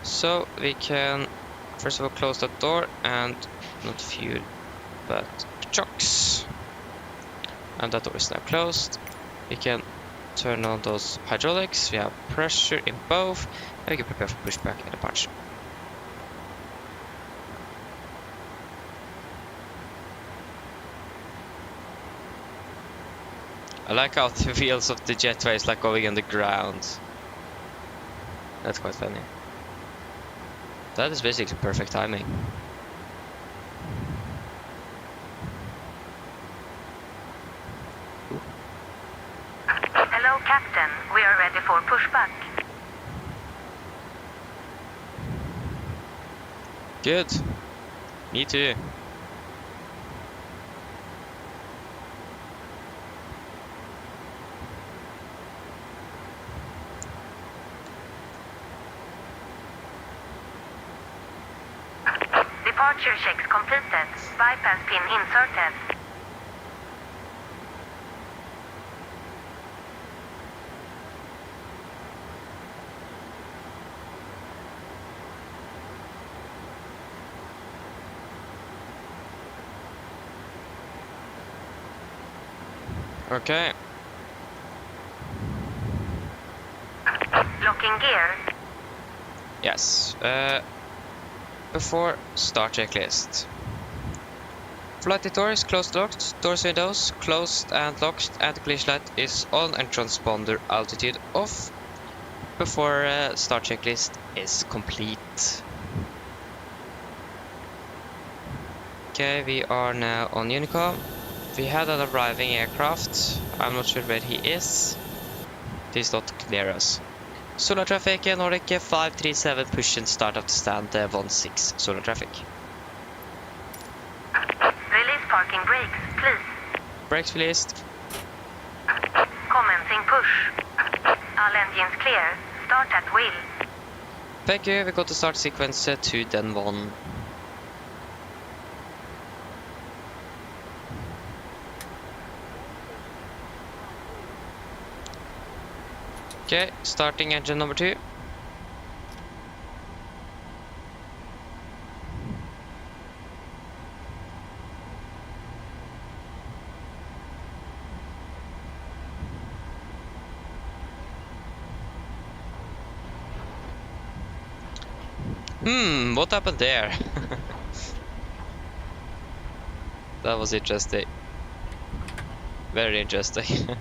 So we can first of all close that door and not fuel but chocks. And that door is now closed. We can turn on those hydraulics. We have pressure in both and we can prepare for pushback and departure. I like how the wheels of the jetway is like going on the ground. That's quite funny. That is basically perfect timing. Ooh. Hello, Captain. We are ready for pushback. Good. Me too. Departure checks completed. Bypass pin inserted. Okay. Locking gear. Yes. Before start checklist. Flight doors closed, locked, doors windows closed and locked, and the collision light is on and transponder altitude off. Before start checklist is complete. Okay, we are now on Unicom. We had an arriving aircraft. I'm not sure where he is. Please don't clear us. Solar traffic, Nordic 537, push and start up to stand 16, solar traffic. Release parking brakes, please. Brakes released. Commencing push. All engines clear. Start at will. Thank you, we got to start sequence 2, then 1. Okay, starting engine number 2. What happened there? That was interesting. Very interesting. Please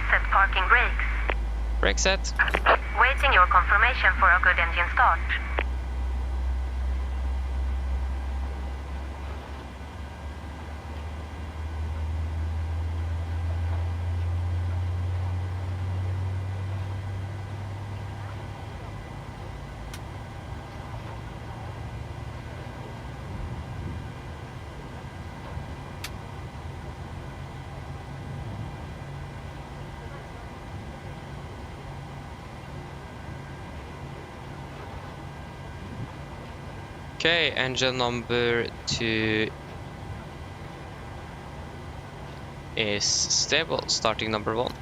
set parking brakes. Brake set. Waiting your confirmation for a good engine start. Okay, engine number 2 is stable. Starting number 1.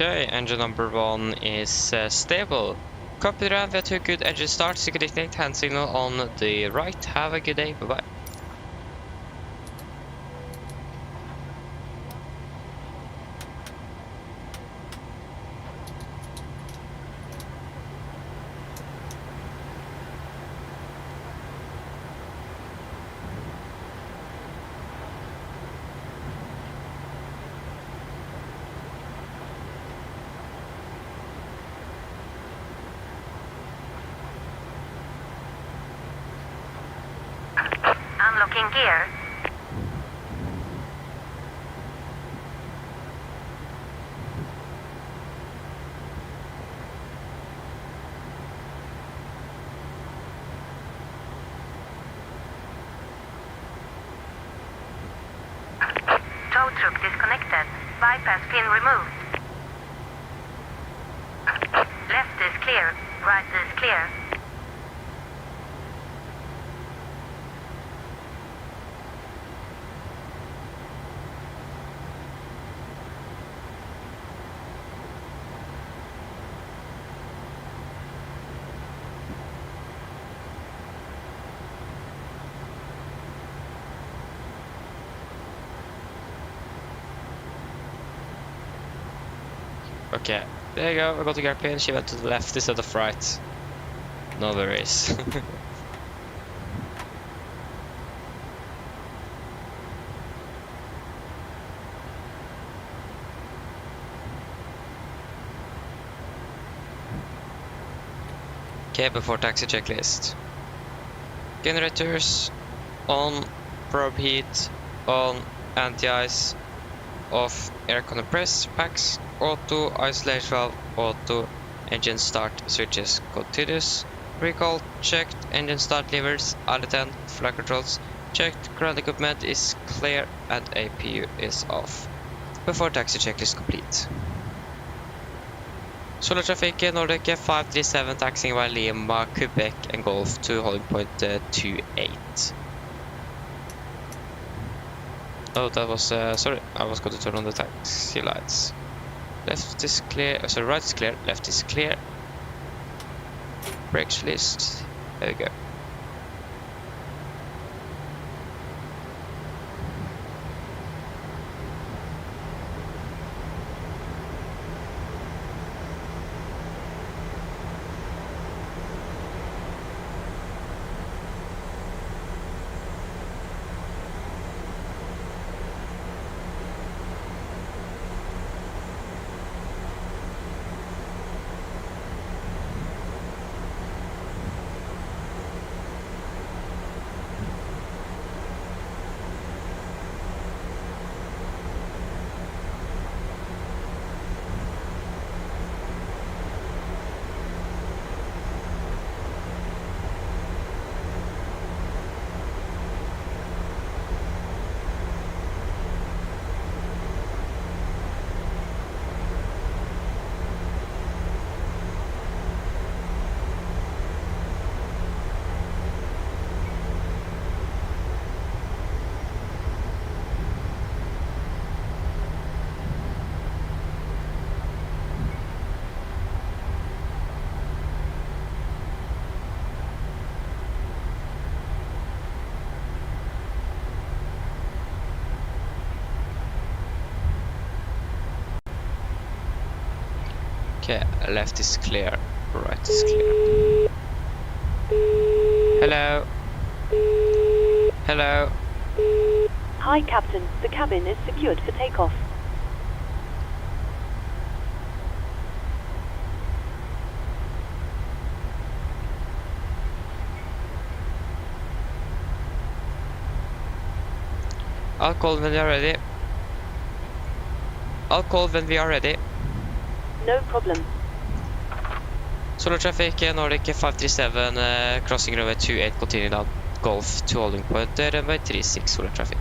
Okay, engine number 1 is stable. Copy that, we have 2 good engine starts. You can ignite hand signal on the right. Have a good day, bye bye. Unlocking gear. Tow truck disconnected. Bypass pin removed. Left is clear. Right is clear. Okay, there you go. I got the gear pin. She went to the left instead of right. No worries. Okay, before taxi checklist. Generators on, probe heat on, anti-ice off, air compressor packs auto, isolation valve auto, engine start switches continuous, recall checked, engine start levers, attend, flight controls checked, ground equipment is clear and APU is off. Before taxi checklist complete. Solar traffic Nordic 537 taxiing via Lima, Quebec and Golf to holding point 28. Oh, that was, sorry, I was going to turn on the taxi lights. Left is clear, so right is clear, left is clear. Brakes list. There we go. Okay, left is clear, right is clear. Hello? Hello? Hi, Captain. The cabin is secured for takeoff. I'll call when we are ready. I'll call when we are ready. No problem. Solar traffic, Nordic 537, crossing runway 28, continuing down Golf to holding point, runway 36, solar traffic.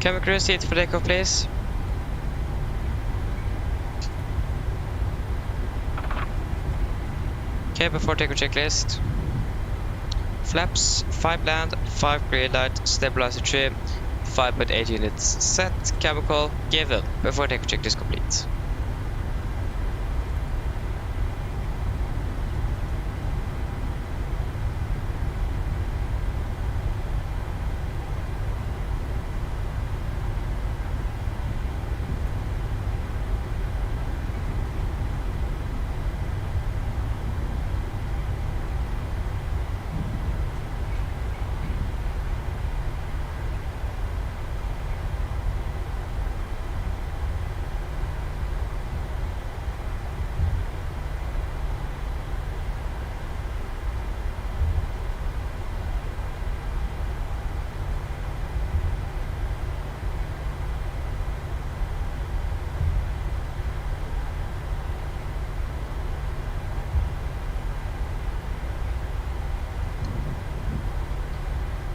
Camera crew, seat for takeoff, please. Okay, before takeoff checklist. Flaps, 5 land, 5 green light, stabilizer trim, 5.8 units set, chemical given. Before takeoff checklist complete.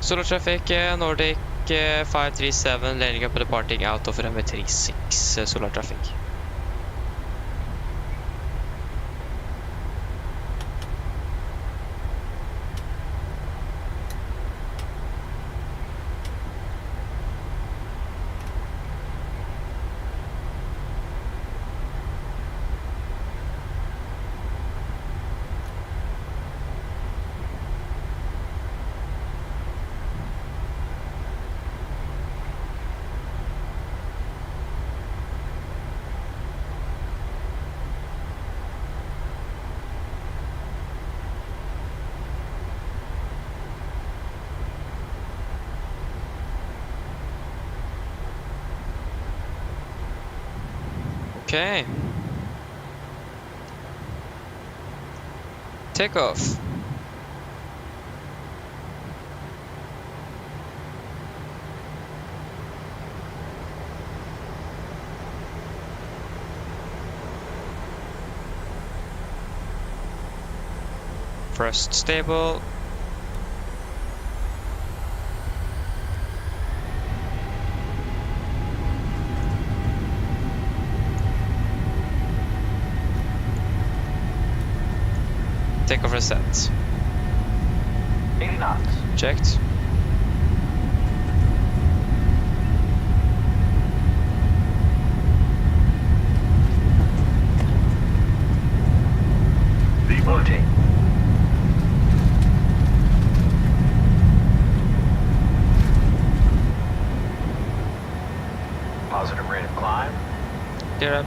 Solar traffic, Nordic 537, landing up and departing out of runway 36, solar traffic. Okay. Take off. First stable. Takeoff reset. 80 knots. Checked. Deporting. Positive rate of climb. Clear up.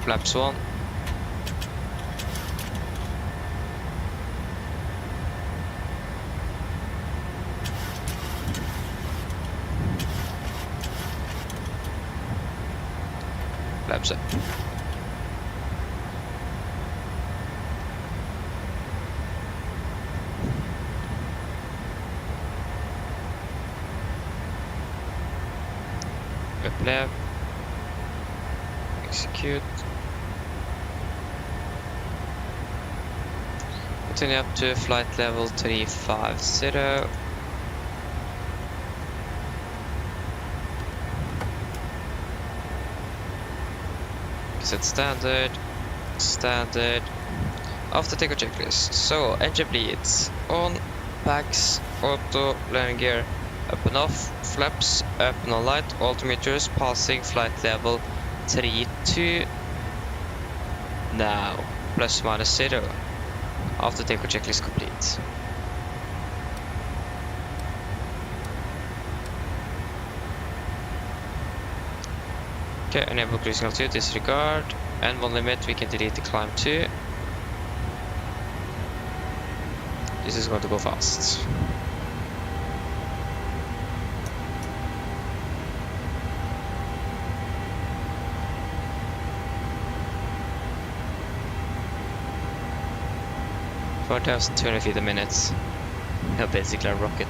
Flaps 1. Flaps up. Up left. Execute. Continue up to flight level 350. Set standard. Standard. After takeoff checklist. So engine bleeds. On. Packs. Auto. Landing gear. Up and off. Flaps. Up and on light. Altimeters. Passing flight level 32. Now. Plus minus 0. After takeoff checklist complete. Okay, enable cruising altitude, disregard. And one limit, we can delete the climb 2. This is going to go fast. $4,200 feet a minute. Yeah, basically a rocket.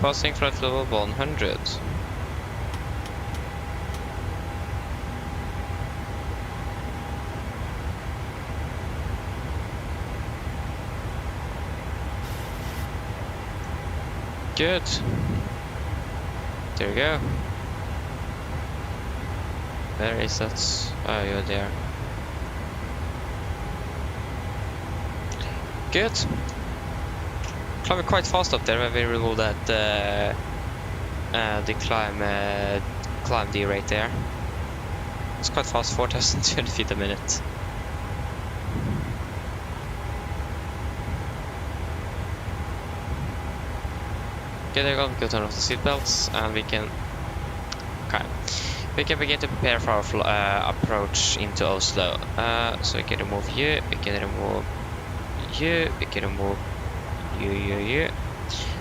Passing flight level 100. Good. There we go. Where is that? Oh, you're there. Good. Climbing quite fast up there when we remove that the climb D right there. It's quite fast, 4,200 feet a minute. Okay, there you go. We can turn off the seatbelts and we can. Okay. We can begin to prepare for our approach into Oslo. So we can remove you, we can remove you, we can remove you.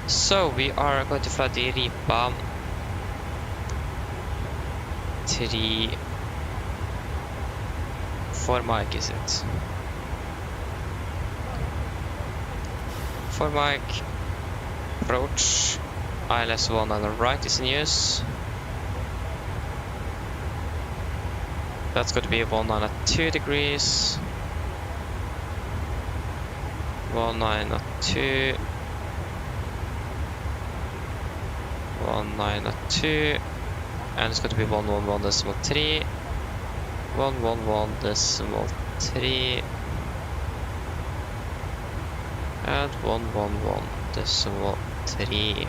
So we are going to fly the Ripa 4 mic, is it? 4 mic approach. ILS1 on the right is in use. That's going to be 192 degrees. 192. 192. And it's going to be 111.3. 111.3. And 111.3.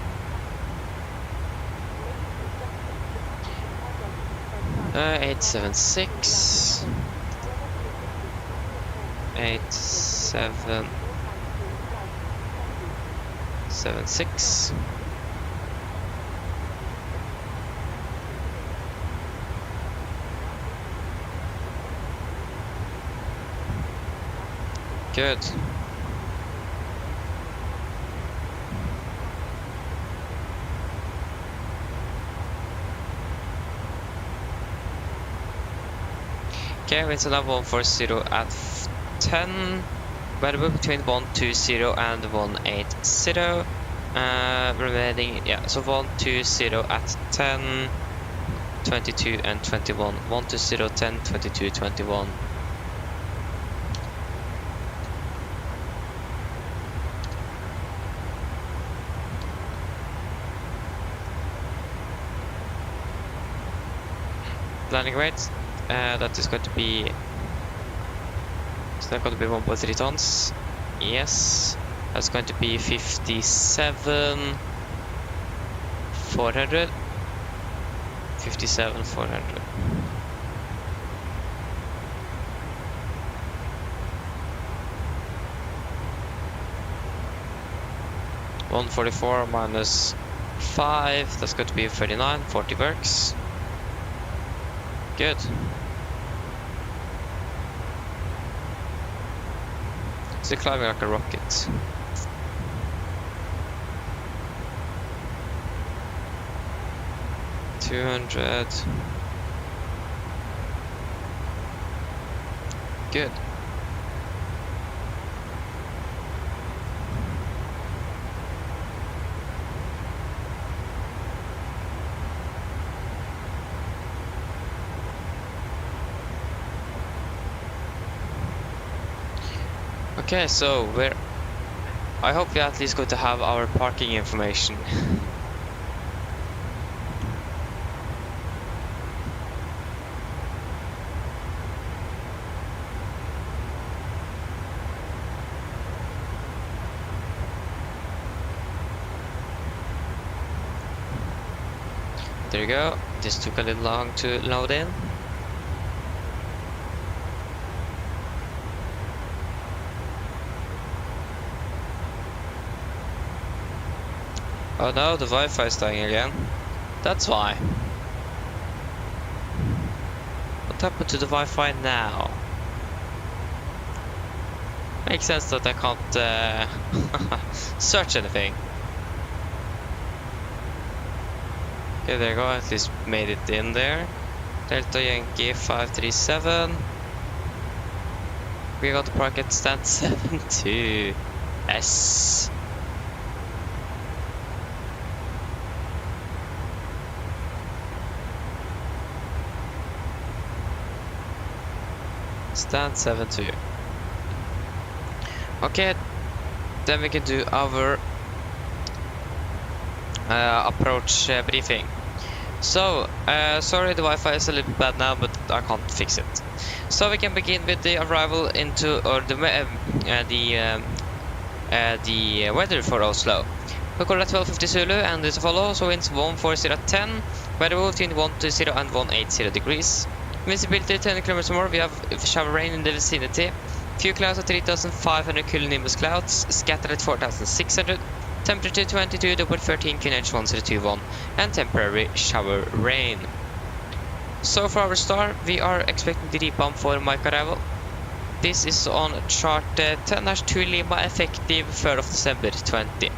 876. 8776. Good. Okay, it's now 140 at 10. Variable between 120 and 180. Remaining, yeah, so 120 at 10, 22 and 21. 120, 10, 22, 21. Landing weight, that is going to be, it's not going to be 1.3 tons. Yes, that's going to be 57,400. 57,400. $144 minus 5, that's going to be 39, 40 works. Good. It's climbing like a rocket. $200. Good. Okay, so I hope we're at least going to have our parking information. There you go. This took a little long to load in. Oh no, the Wi-Fi is dying again. That's why. What happened to the Wi-Fi now? Makes sense that I can't search anything. Okay, there you go, at least made it in there. Delta Yankee 537. We got to park at stand 72. S. Stand 72. Okay, then we can do our approach briefing. So, sorry the Wi-Fi is a little bad now, but I can't fix it. So we can begin with the arrival into, or the weather for Oslo. We call at 12:50 Zulu and it's follow, so winds 140 at 10, variable between 120 and 180 degrees. Visibility 10 kilometers more, we have shower rain in the vicinity. Few clouds at 3,500 cumulonimbus clouds, scattered at 4,600. Temperature 22, the wind 13, QNH 1021, and temporary shower rain. So for our star, we are expecting the rebound for Mike arrival. This is on chart 10-2 Lima, effective 3rd of December 20.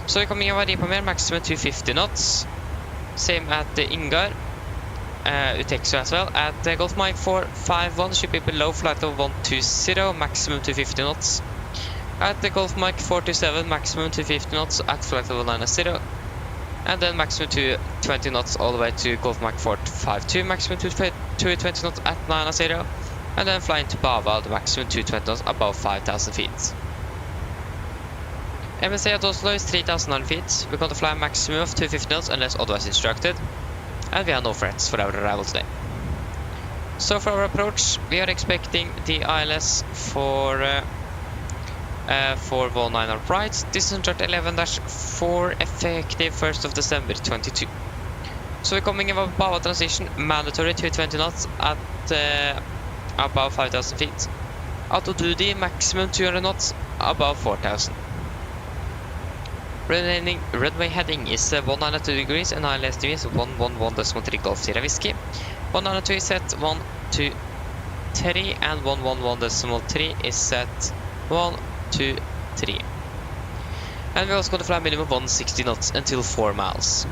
So we're coming over Rebound maximum 250 knots. Same at the Ingar. Utexo as well. At Golf Mike 451 should be below flight level 120, maximum 250 knots. At the Golf Mike 427, maximum 250 knots at flight level 90. And then maximum 220 knots all the way to Golf Mike 452, maximum 220 knots at 90. And then flying to Bava, the maximum 220 knots above 5,000 feet. MSA at Oslo is 3,900 feet. We're going to fly a maximum of 250 knots unless otherwise instructed. And we have no threats for our arrival today. So for our approach, we are expecting the ILS for 419 upright. Distance chart 11-4, effective 1st of December 22. So we're coming in above Bava transition, mandatory 220 knots at above 5,000 feet. Auto duty maximum 200 knots above 4,000. Runway heading is 192 degrees and ILS is 111.3 Golf Sierra Whiskey. 192 is set 1, 2, 3 and 111.3 is set 1, 2, 3. And we're also going to fly minimum 160 knots until 4 miles.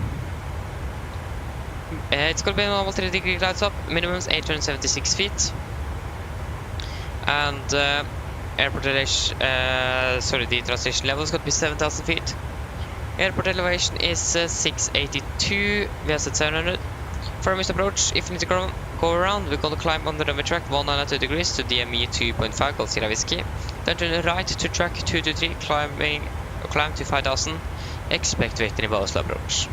It's going to be a normal 3 degree clouds up, minimum is 876 feet. And airport elevation, the transition level is going to be 7,000 feet. Airport elevation is 682, we have set 700. Firmest approach, if we need to go around, we're going to climb on the runway track 192 degrees to DME 2.5 Golf Sierra Whiskey. Then turn right to track 223, climb to 5,000. Expect waiting in Oslo approach.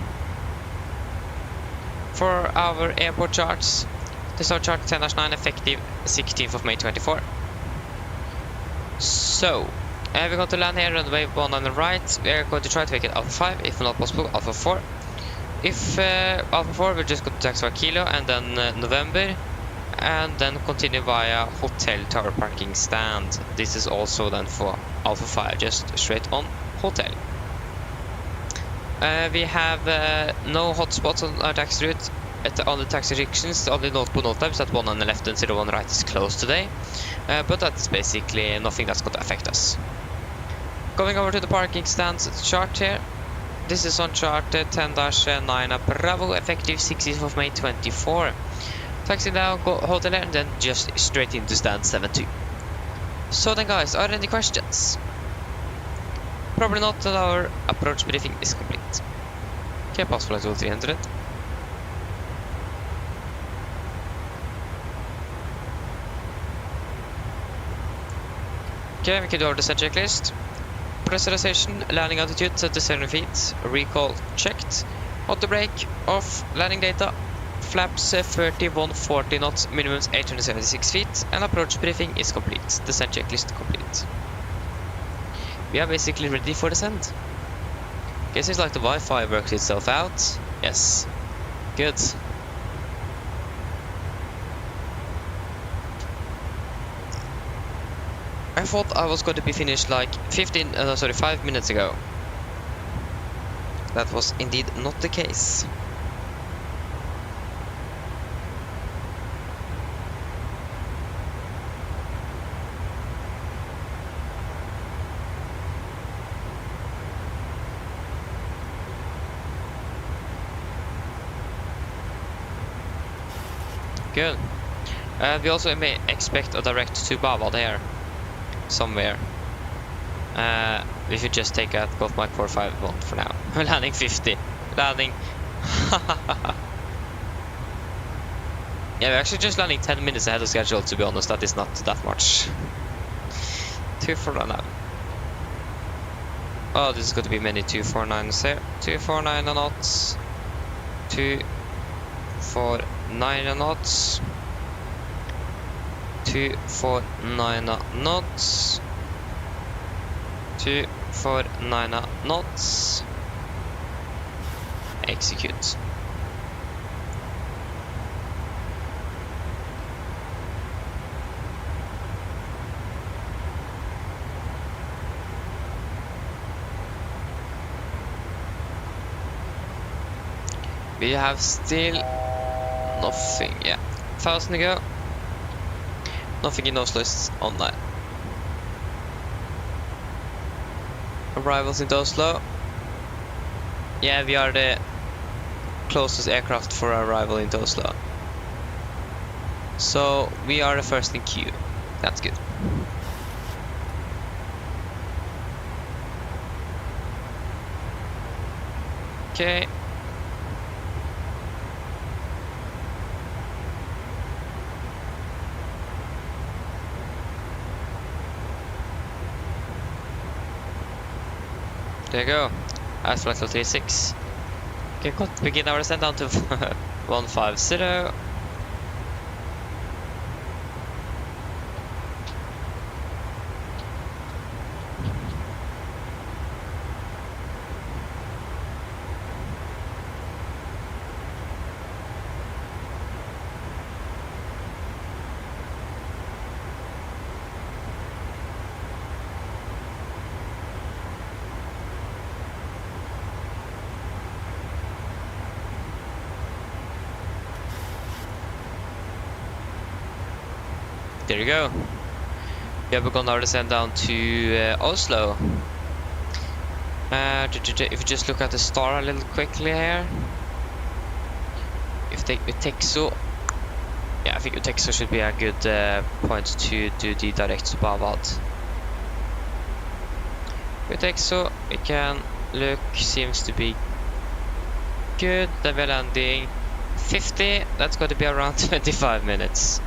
For our airport charts, the start chart 10-9, effective 16th of May 24. So, we're going to land here runway 1 on the right. We're going to try to make it Alpha 5, if not possible, Alpha 4. If Alpha 4, we're just going to taxi our Kilo and then November, and then continue via hotel to our parking stand. This is also then for Alpha 5, just straight on hotel. We have no hotspots on our taxi route. On the taxi restrictions, only note times that 1 on the left and 0 on the right is closed today. But that's basically nothing that's going to affect us. Going over to the parking stands chart here. This is on chart 10-9 Bravo, effective 16th of May 24. Taxi down, go hotel and then just straight into stand 72. So then guys, are there any questions? Probably not, that our approach briefing is complete. Okay, pass flight level 300. Okay, we can do our descent checklist. Pressurization, landing altitude set to 700 feet, recall checked, auto brake off, landing data, flaps 3140 knots, minimum 876 feet, and approach briefing is complete. Descent checklist complete. We are basically ready for descent. Guess it's like the Wi-Fi works itself out. Yes. Good. I thought I was going to be finished like 5 minutes ago. That was indeed not the case. Good. We also may expect a direct to Bava there. Somewhere. We should just take out Golf Mike 451 for now. Landing 50. Landing. Yeah, we're actually just landing 10 minutes ahead of schedule, to be honest. That is not that much. 249 now. Oh, this is going to be many 249s here. 249 knots. 249 knots. 249 knots. 249 knots. Execute. We have still nothing. Yeah, 1,000 to go. Nothing in Oslo is online. Arrivals into Oslo. Yeah, we are the closest aircraft for arrival into Oslo. So we are the first in queue. That's good. Okay. There you go. As flight 36. Okay, begin our descent down to 150. There you go. We have begun our descent down to Oslo. If you just look at the star a little quickly here. If take Utexo, yeah, I think Utexo should be a good point to do the direct to Bavad. Utexo, we can look, seems to be good. Then we're landing 50. That's going to be around 25 minutes.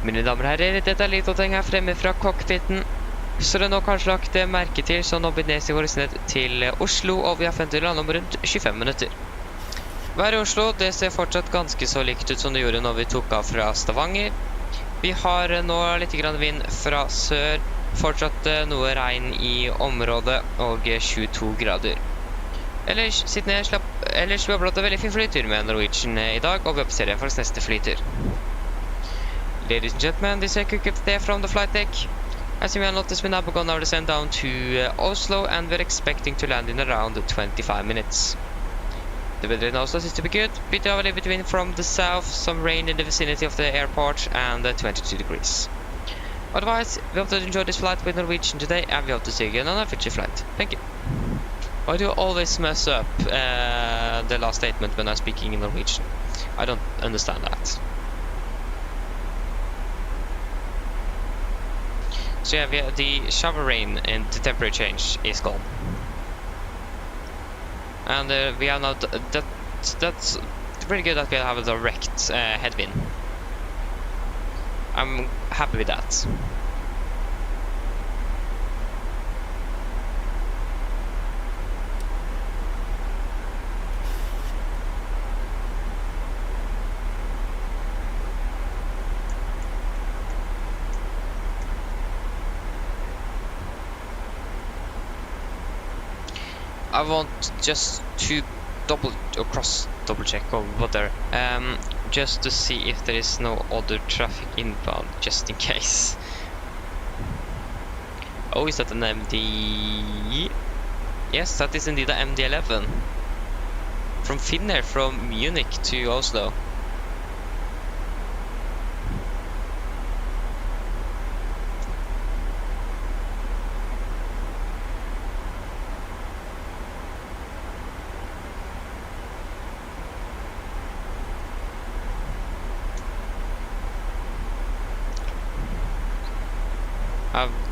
Mine damer og herrer, dette er Litoting her fremme fra cockpiten. Så det er nå kanskje lagt merke til, så nå benes i vår ned til Oslo, og vi har funnet til å lande om rundt 25 minutter. Været i Oslo, det ser fortsatt ganske så likt ut som det gjorde når vi tok av fra Stavanger. Vi har nå litt grann vind fra sør, fortsatt noe regn i området, og 22 grader. Ellers, ellers vi har blått en veldig fin flytur med Norwegian i dag, og vi oppserer faktisk neste flytur. Ladies and gentlemen, this is a quick update from the flight deck. As you may notice, we now begun our descent down to Oslo, and we're expecting to land in around 25 minutes. The weather in Oslo seems to be good. Bit of a little between from the south, some rain in the vicinity of the airport, and 22 degrees. Otherwise, we hope to enjoy this flight with Norwegian today, and we hope to see you again on our future flight. Thank you. Why do you always mess up the last statement when I'm speaking in Norwegian? I don't understand that. So yeah, the shower rain and the temperature change is gone. And we are now, that's pretty good that we have a direct headwind. I'm happy with that. I want just to double check or whatever, just to see if there is no other traffic inbound, just in case. Oh, is that an MD? Yes, that is indeed an MD-11 from Finnair, from Munich to Oslo.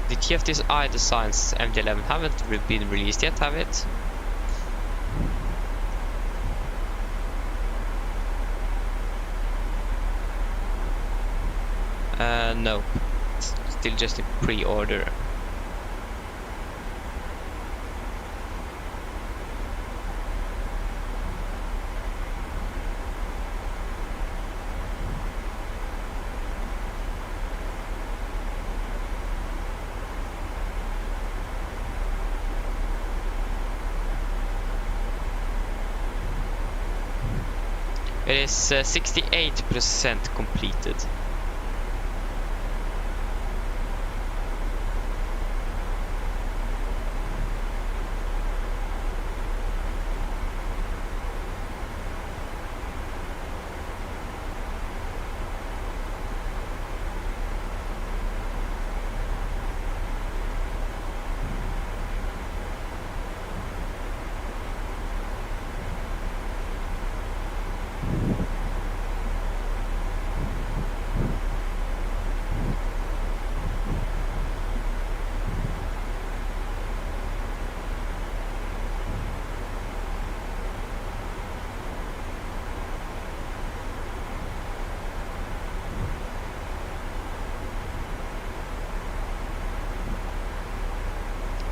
The TFT's I designs MD-11 haven't been released yet, have it? No. Still just a pre-order. It is 68% completed.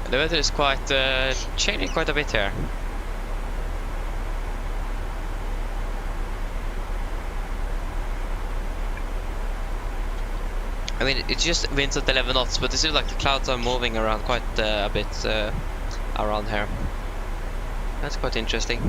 The weather is quite changing quite a bit here. I mean, it's just winds at 11 knots, but it seems like the clouds are moving around quite a bit around here. That's quite interesting.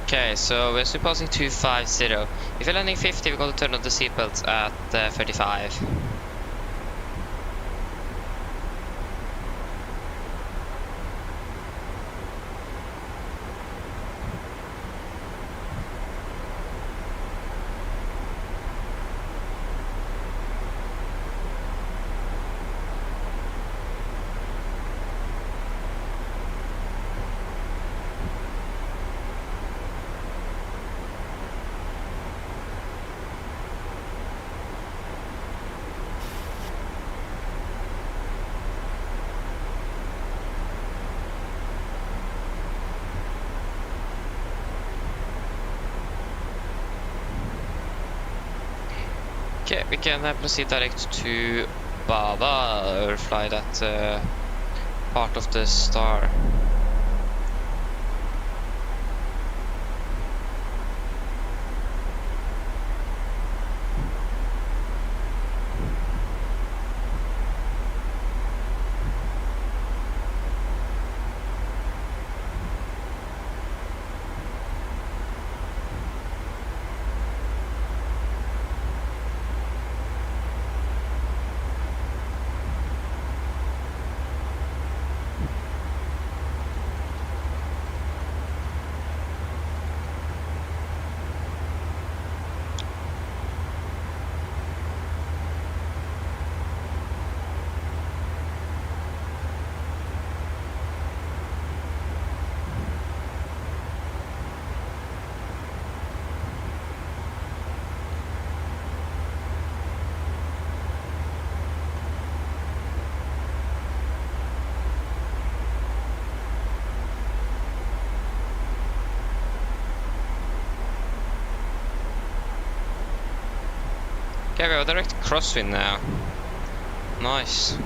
Okay, so we're supposing 250. If you're landing 50, we're going to turn on the seatbelts at 35. Okay, we can proceed direct to Bava or fly that part of the star. Okay, we have a direct crosswind now. Nice.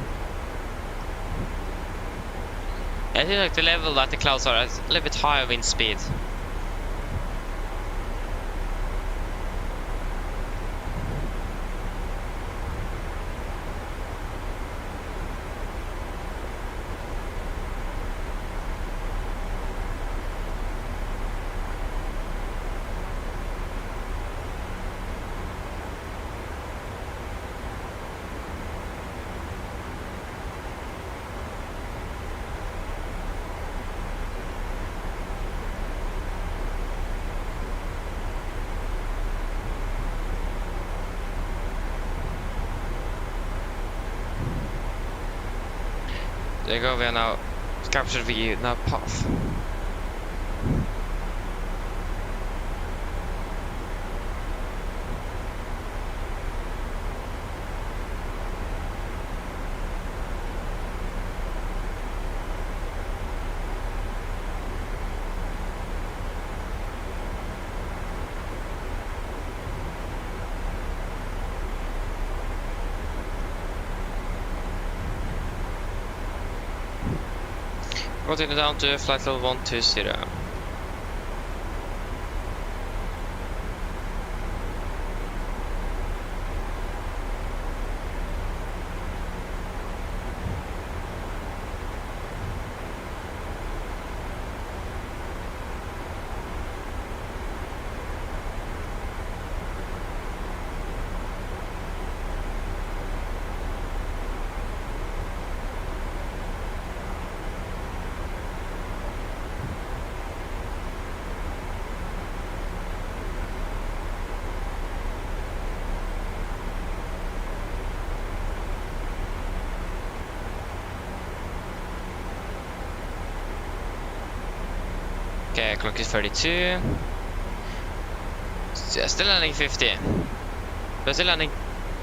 I feel like the level that the clouds are at a little bit higher wind speed. There you go, we are now captured the now path. Continue down to flight level 120. Okay, clock is 32. Still landing 50. But still landing,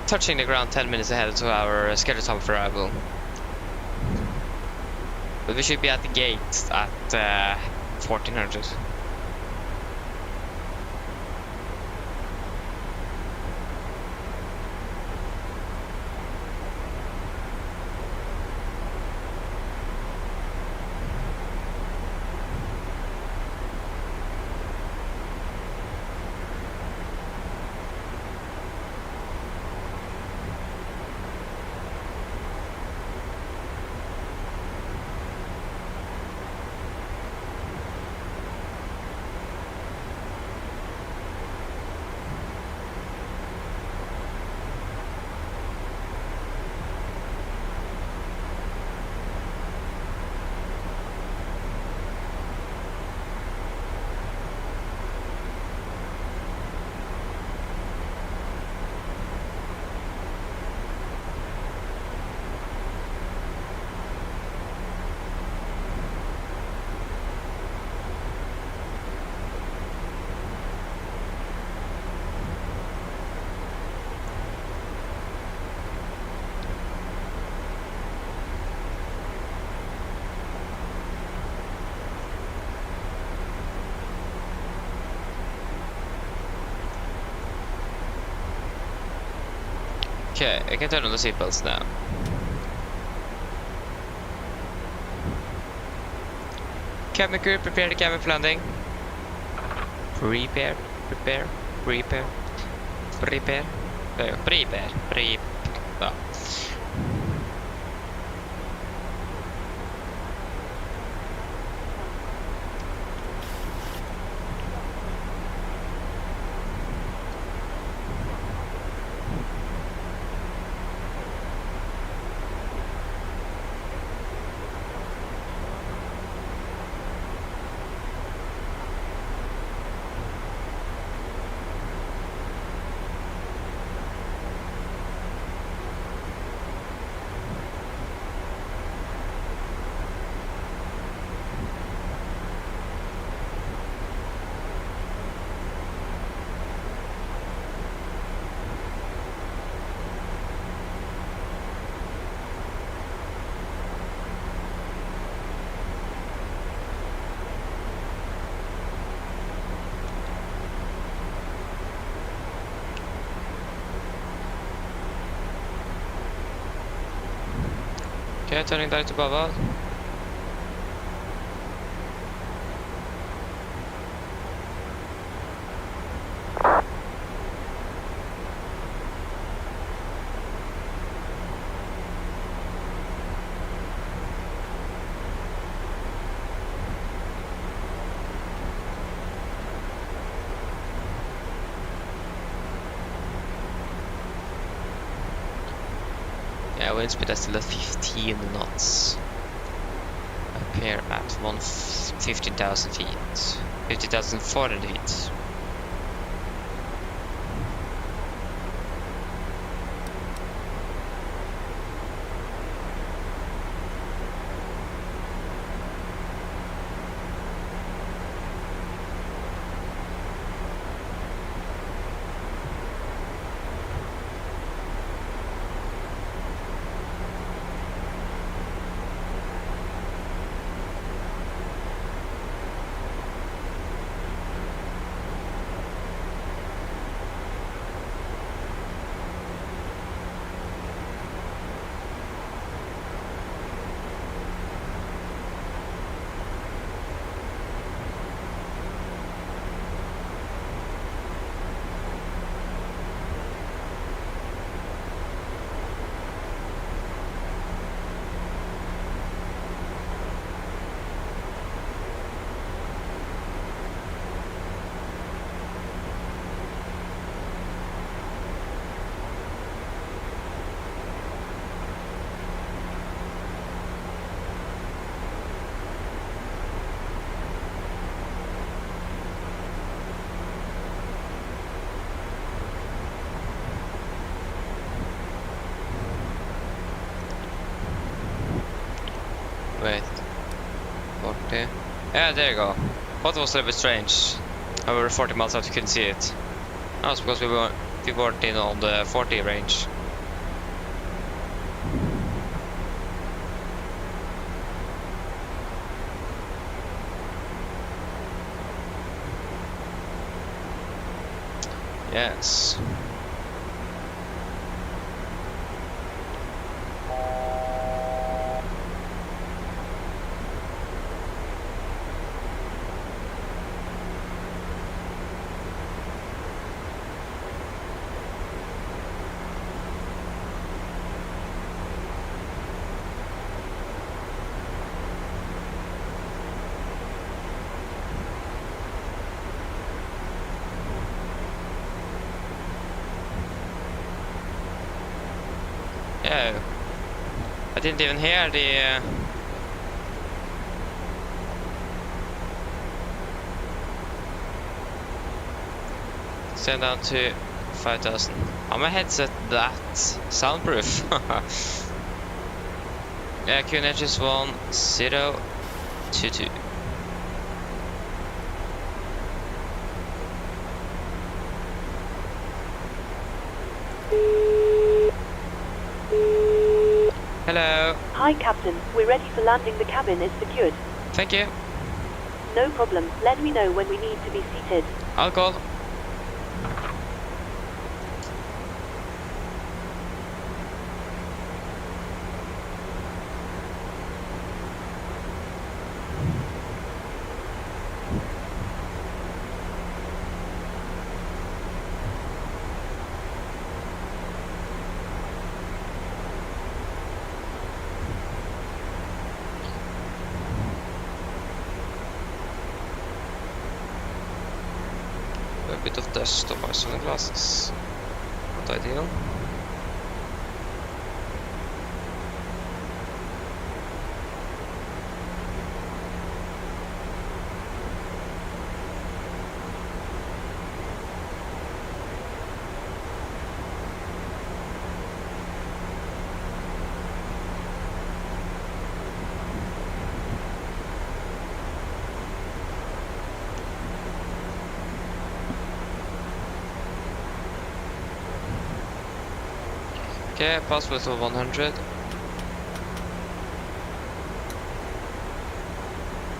touching the ground 10 minutes ahead to our scheduled time for arrival. But we should be at the gate at 1400. Okay, I can turn on the seatbelts now. Cabin crew, prepare the cabin for landing. Prepare. Ja. Okay, turning direct above us. Yeah, wind speed is still at 15 knots. Up here at 15,000 feet. 50,400 feet. Wait. 40. Yeah, there you go. What was a little bit strange? We were 40 miles out, you couldn't see it. That was because we weren't in on the 40 range. Yes. Yeah, I didn't even hear the send down to 5,000. On my headset, that soundproof. Yeah, QNH is 1022. Hello. Hi, Captain. We're ready for landing. The cabin is secured. Thank you. No problem. Let me know when we need to be seated. I'll call. A bit of dust on my sunglasses. Not ideal. Okay, pass with 100.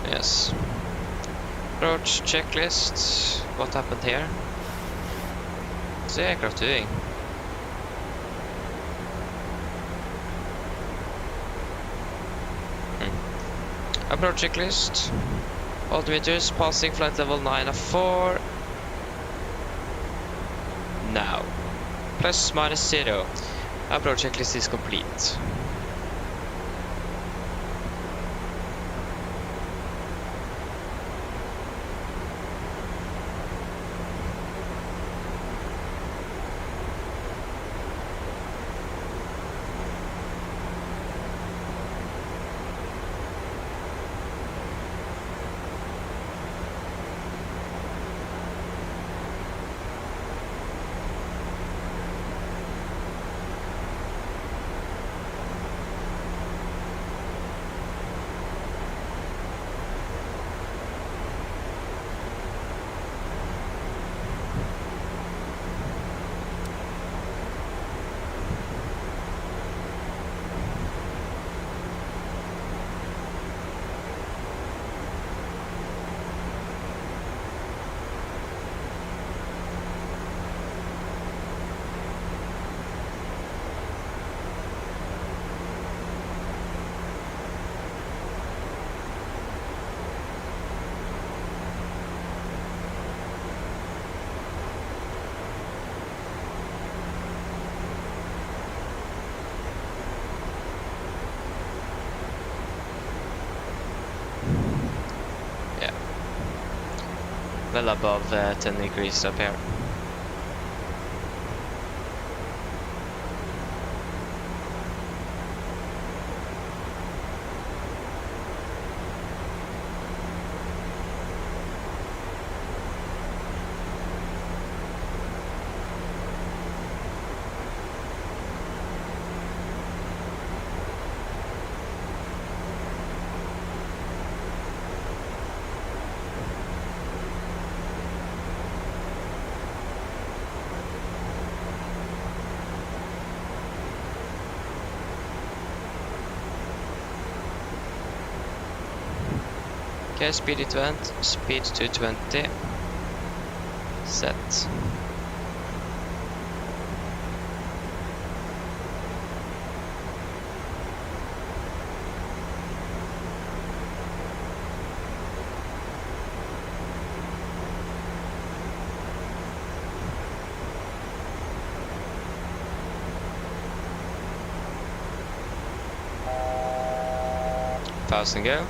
Yes. Approach checklist. What happened here? What's the aircraft doing? Approach checklist. Altimeters passing flight level 904. Now. Plus minus 0. Approach checklist is complete. Well above 10 degrees up here. Okay, speed to 20. Set. Pause and go.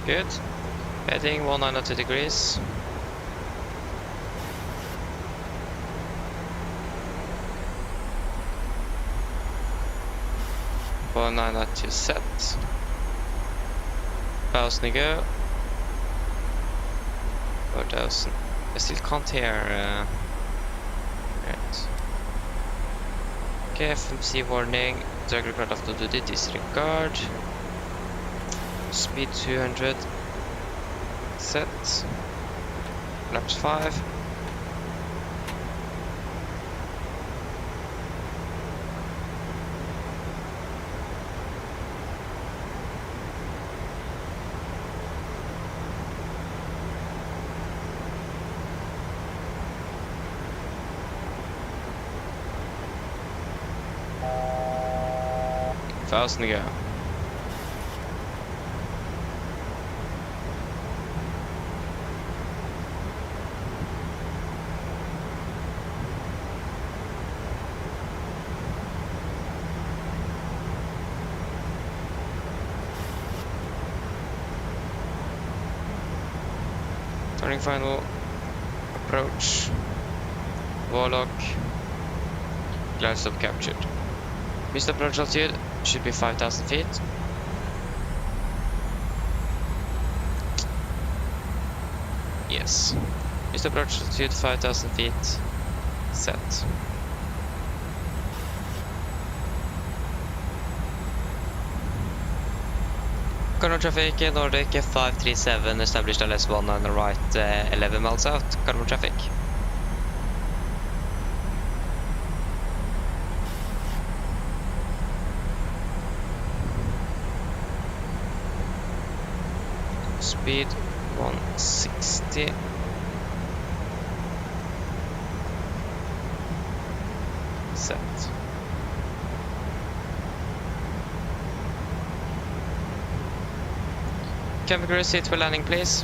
Good. Heading 192 degrees. One 992 set. Pause and go. 4000. I still can't hear. Right. Okay, FMC warning. Drag record after duty disregard. Speed 200. Set. Laps 5. Fast and go. Turning final approach. Warlock. Glide stop captured. Missed approach altitude should be 5,000 feet. Yes. Missed approach altitude 5,000 feet. Set. Current traffic Nordic 537 established LS1 on the right 11 miles out. Current traffic. Speed 160. Set. Cabin crew, sit for landing, please.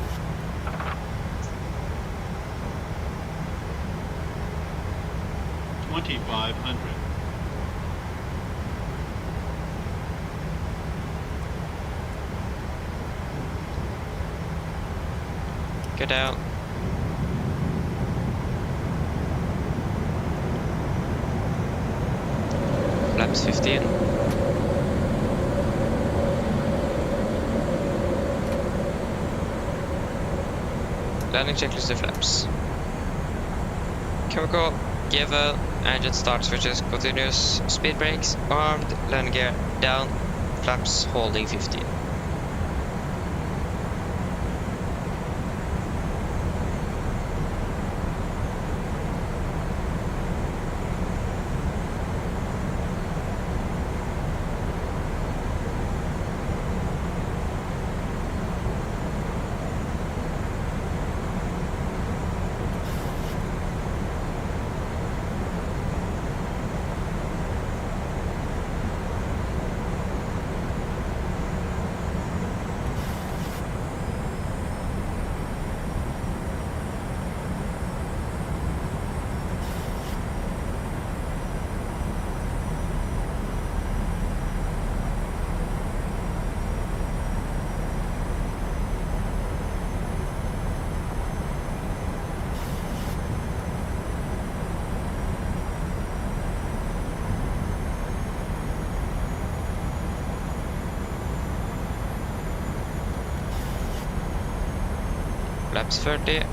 $2,500. Get out. Flaps 15. Landing checklist of flaps. Chemical, gear, engine start switches, continuous, speed brakes, armed, landing gear down, flaps holding 15. Flaps 30.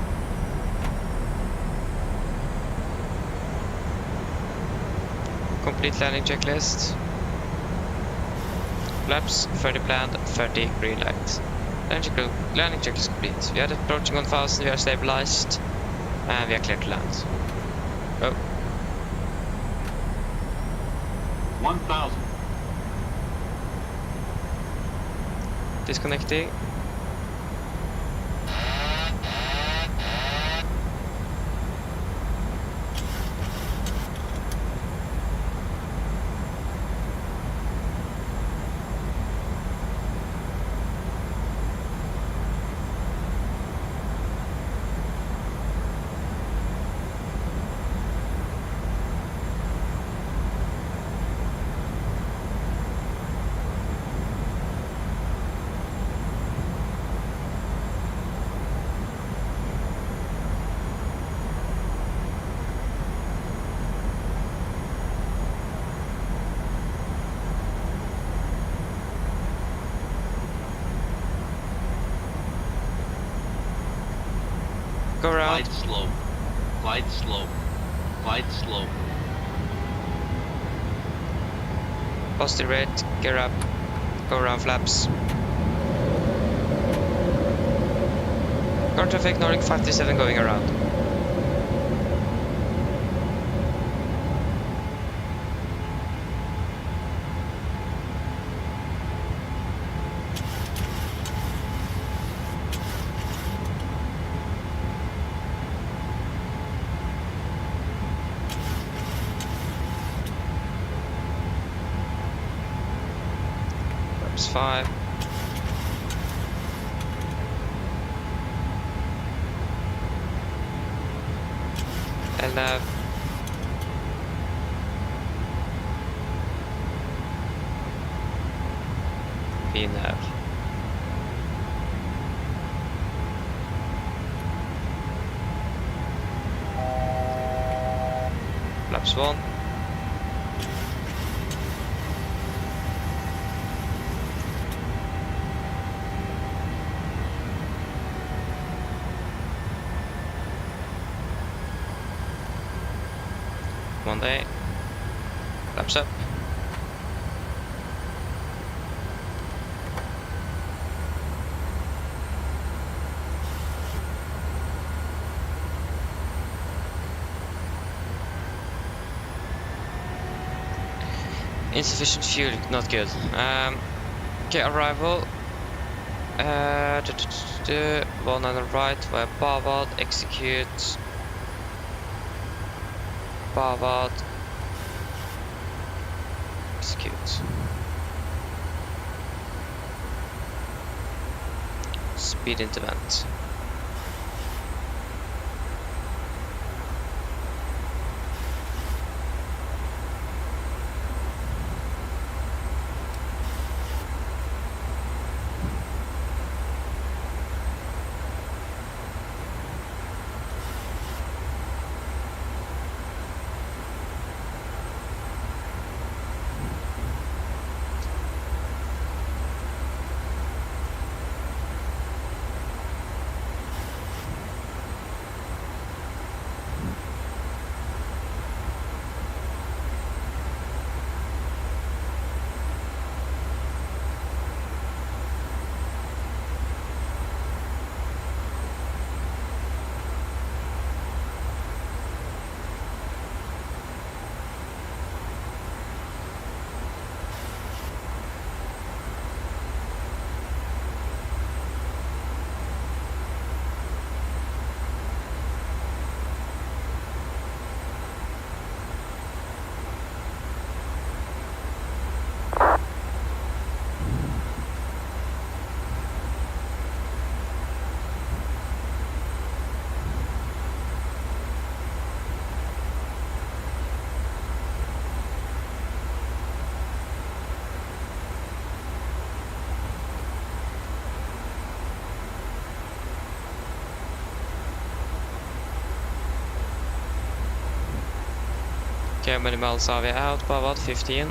Complete landing checklist. Flaps 30 planned, 30 green light. Landing checklist complete. We are approaching 1000, we are stabilized, and we are clear to land. Oh. 1,000. Disconnecting. Go around. Glide slow. Glide slow. Glide slow. Positive rate, gear up. Go around flaps. Car traffic, Nordic 57 going around. Flaps 5. LNAV. VNAV. Flaps 1. One day. Flaps up. Insufficient fuel, not good. Okay, arrival. 1 on the right via Bavad, execute. Bavad. Execute. Speed into vent. Okay, how many miles are we out? About 15.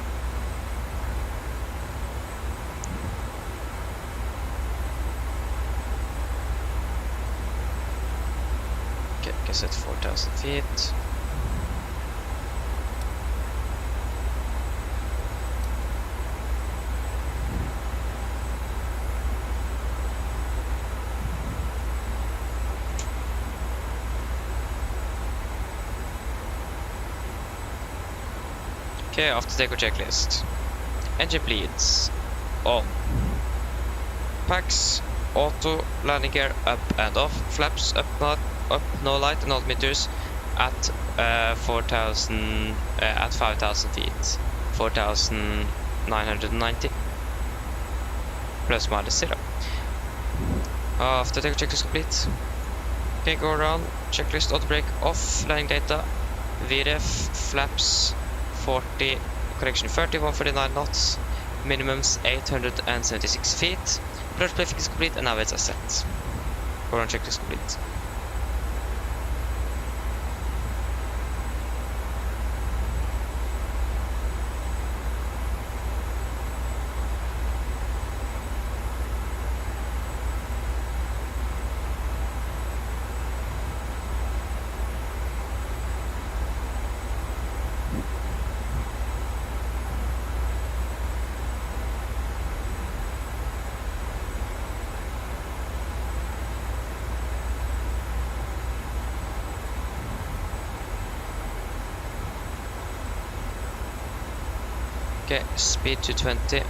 like I said, 4,000 feet. Okay, after takeoff checklist. Engine bleeds. On. Packs. Auto. Landing gear up and off. Flaps up, no light and altimeters at 4,000 at 5,000 feet. 4,990. Plus minus 0. After takeoff checklist complete. Okay, go around. Checklist auto brake off. Landing data. VRF. Flaps. 40, correction 30, 149 knots, minimums 876 feet, approach briefing is complete and navigates are set. Ground check is complete. Okay, speed to 20.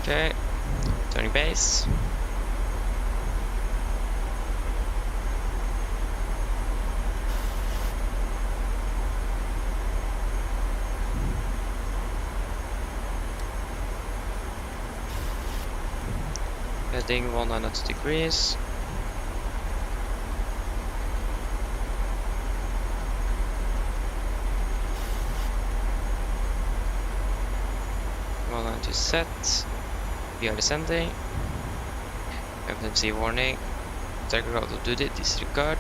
Okay, turning base. Heading 190 degrees. To set. We are descending. FMC warning. Tiger out of duty. Disregard.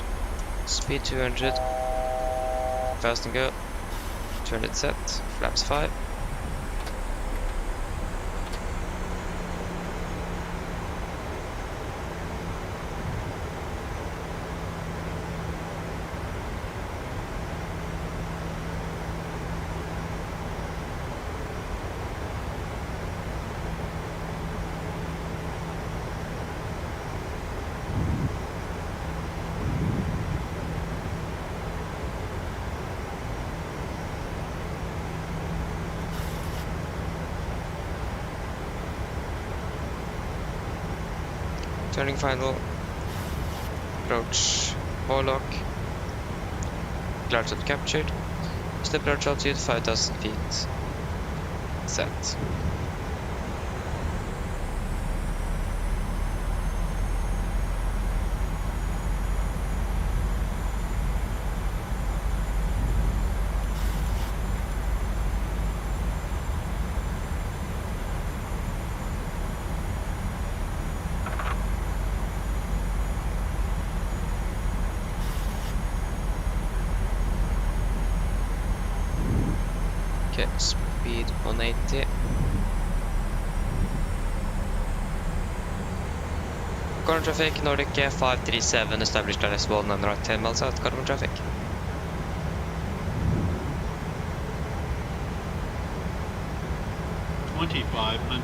Speed 200. Fast and go. 200 set. Flaps 5. Turning final. Approach. Warlock. Cloud captured. Step approach altitude 5,000 feet. Set. Okay, speed 180. Current traffic, Nordic 537, established LS1 and right 10 miles out, current traffic. $2,500.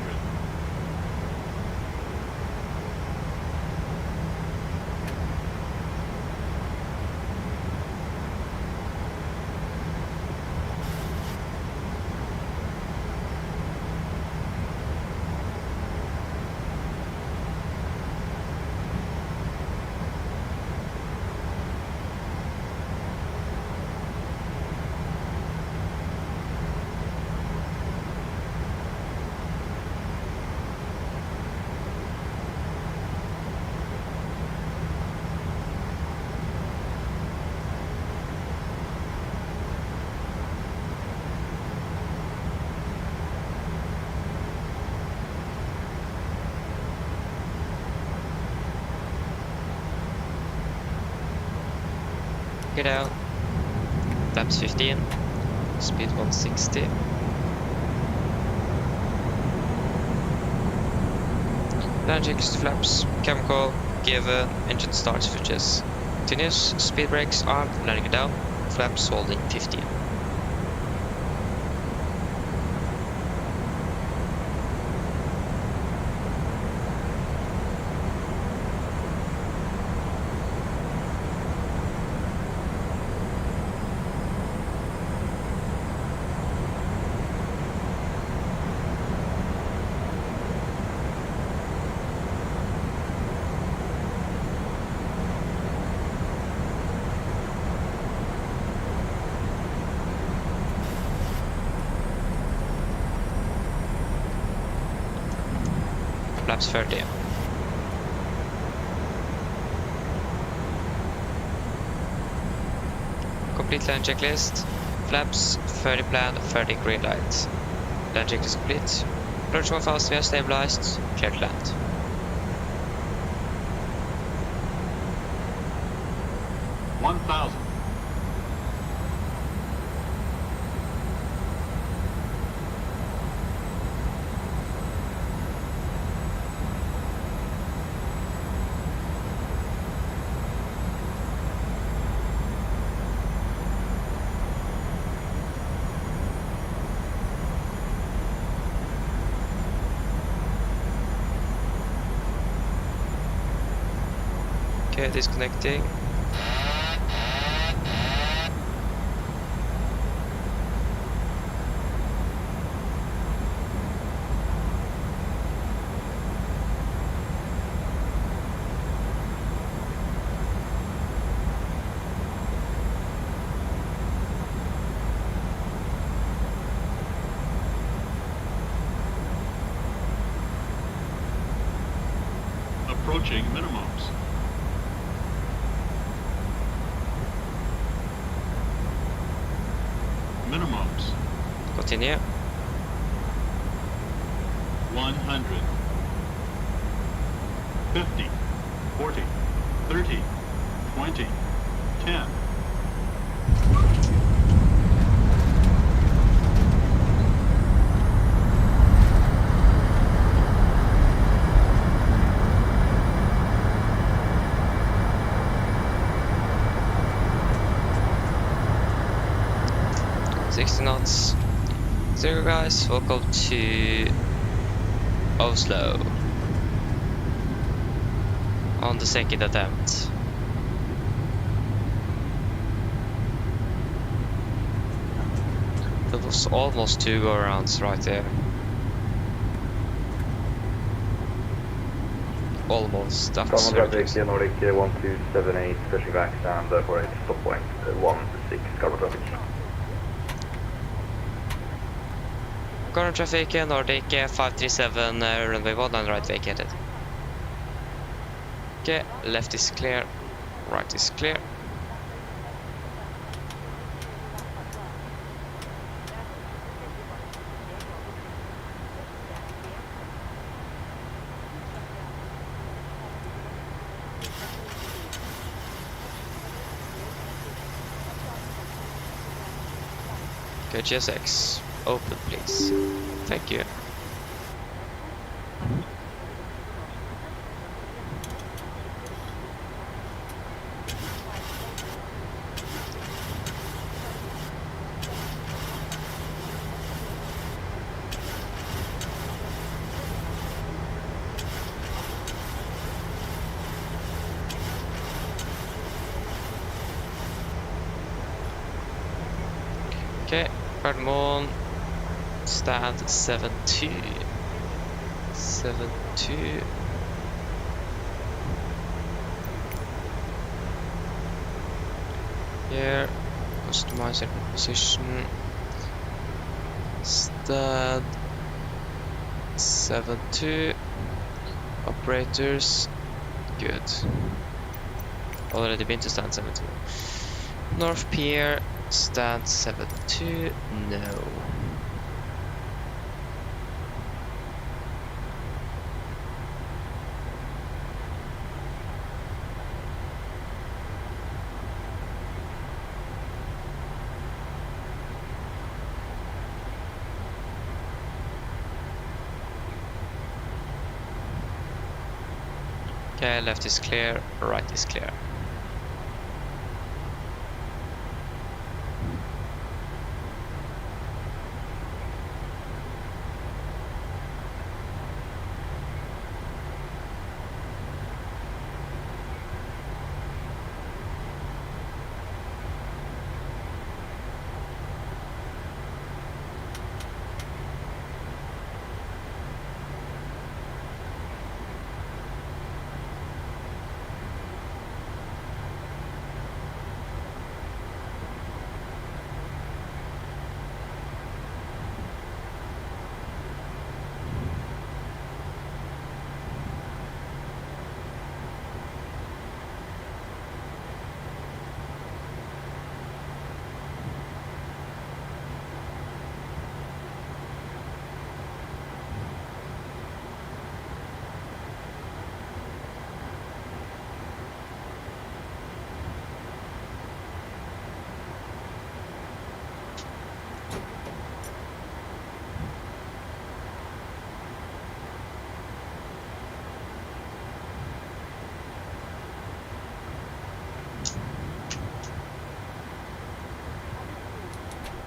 Get out. Flaps 15. Speed 160. Land checks to flaps. Cam call. Given. Engine start switches. Continuous. Speed brakes armed. Landing down. Flaps holding 15. Flaps 30. Complete land checklist. Flaps 30 plan, 30 green light. Land checklist complete. Approach 1000, we are stabilized. Clear to land. $1,000. Okay, disconnecting. Approaching minimums. Minimums. Continue. 100. 50. 40. 30. 20. 10. Knots. So guys, welcome to Oslo on the second attempt. That was almost 2 go-arounds right there. Almost, that's Stavanger traffic, Nordic 1278, pushing back and for a stop point 16, carbon traffic. Current traffic, Nordic 537, runway 1 and right vacated. Okay, left is clear, right is clear. Okay, GSX, open please. Thank you. Okay, Cardamom, stand 7-2. 7-2. Here, customize air position. Stand 7-2. Operators, good. Already been to stand 7-2. North Pier, stand 7-2, no. Okay, left is clear, right is clear.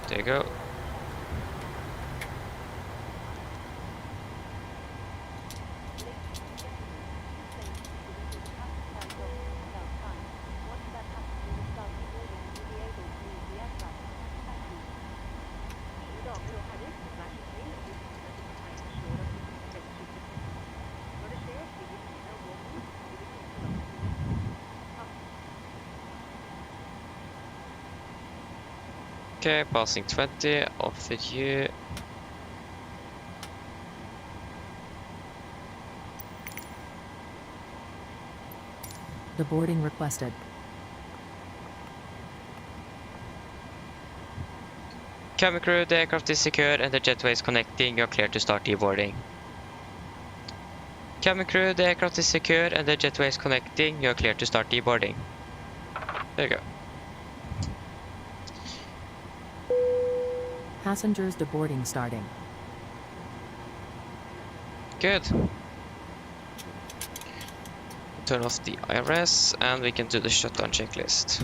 There you go. Okay, passing 20, off with you. The boarding requested. Cabin crew, the aircraft is secured and the jetway is connecting. You're clear to start deboarding. Cabin crew, the aircraft is secured and the jetway is connecting. You're clear to start deboarding. There you go. Passengers deboarding starting. Good. Turn off the IRS and we can do the shutdown checklist.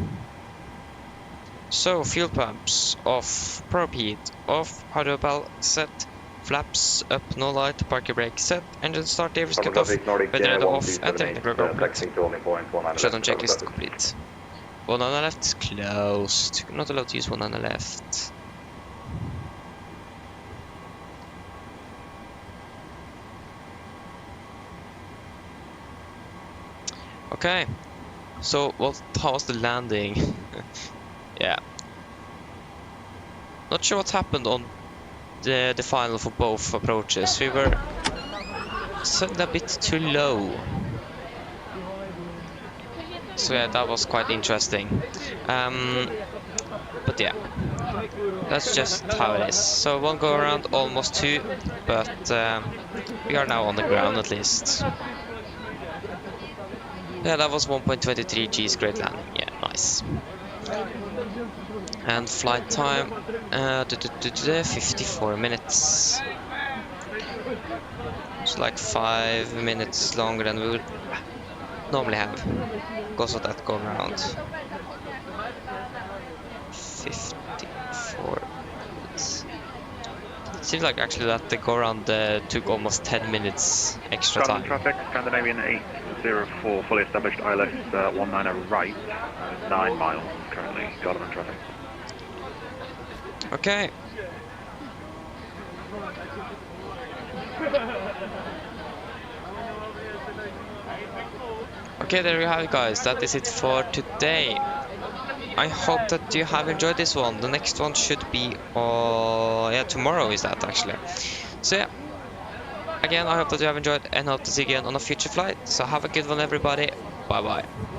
So, fuel pumps off, probe heat off, hydro bell set, flaps up, no light, parking brake set, engine start, airflow off, weather off, and technical complete. Shutdown checklist complete. 1 on the left, closed. Not allowed to use 1 on the left. Okay, so how was the landing? Yeah. Not sure what happened on the final for both approaches. We were suddenly a bit too low. So yeah, that was quite interesting. But yeah, that's just how it is. So 1 go around, almost 2, but we are now on the ground at least. Yeah, that was 1.23 G's, great landing. Yeah, nice. And flight time, 54 minutes. It's like 5 minutes longer than we would normally have because of that go around. 54 minutes. Seems like actually that the go around took almost 10 minutes extra time. Traffic, Scandinavian 804, fully established ILS 19 right, 9 miles currently, Garden traffic. Okay. Okay, there you have it, guys. That is it for today. I hope that you have enjoyed this one. The next one should be yeah, tomorrow is that actually. So yeah, again, I hope that you have enjoyed and hope to see you again on a future flight. So have a good one, everybody. Bye bye.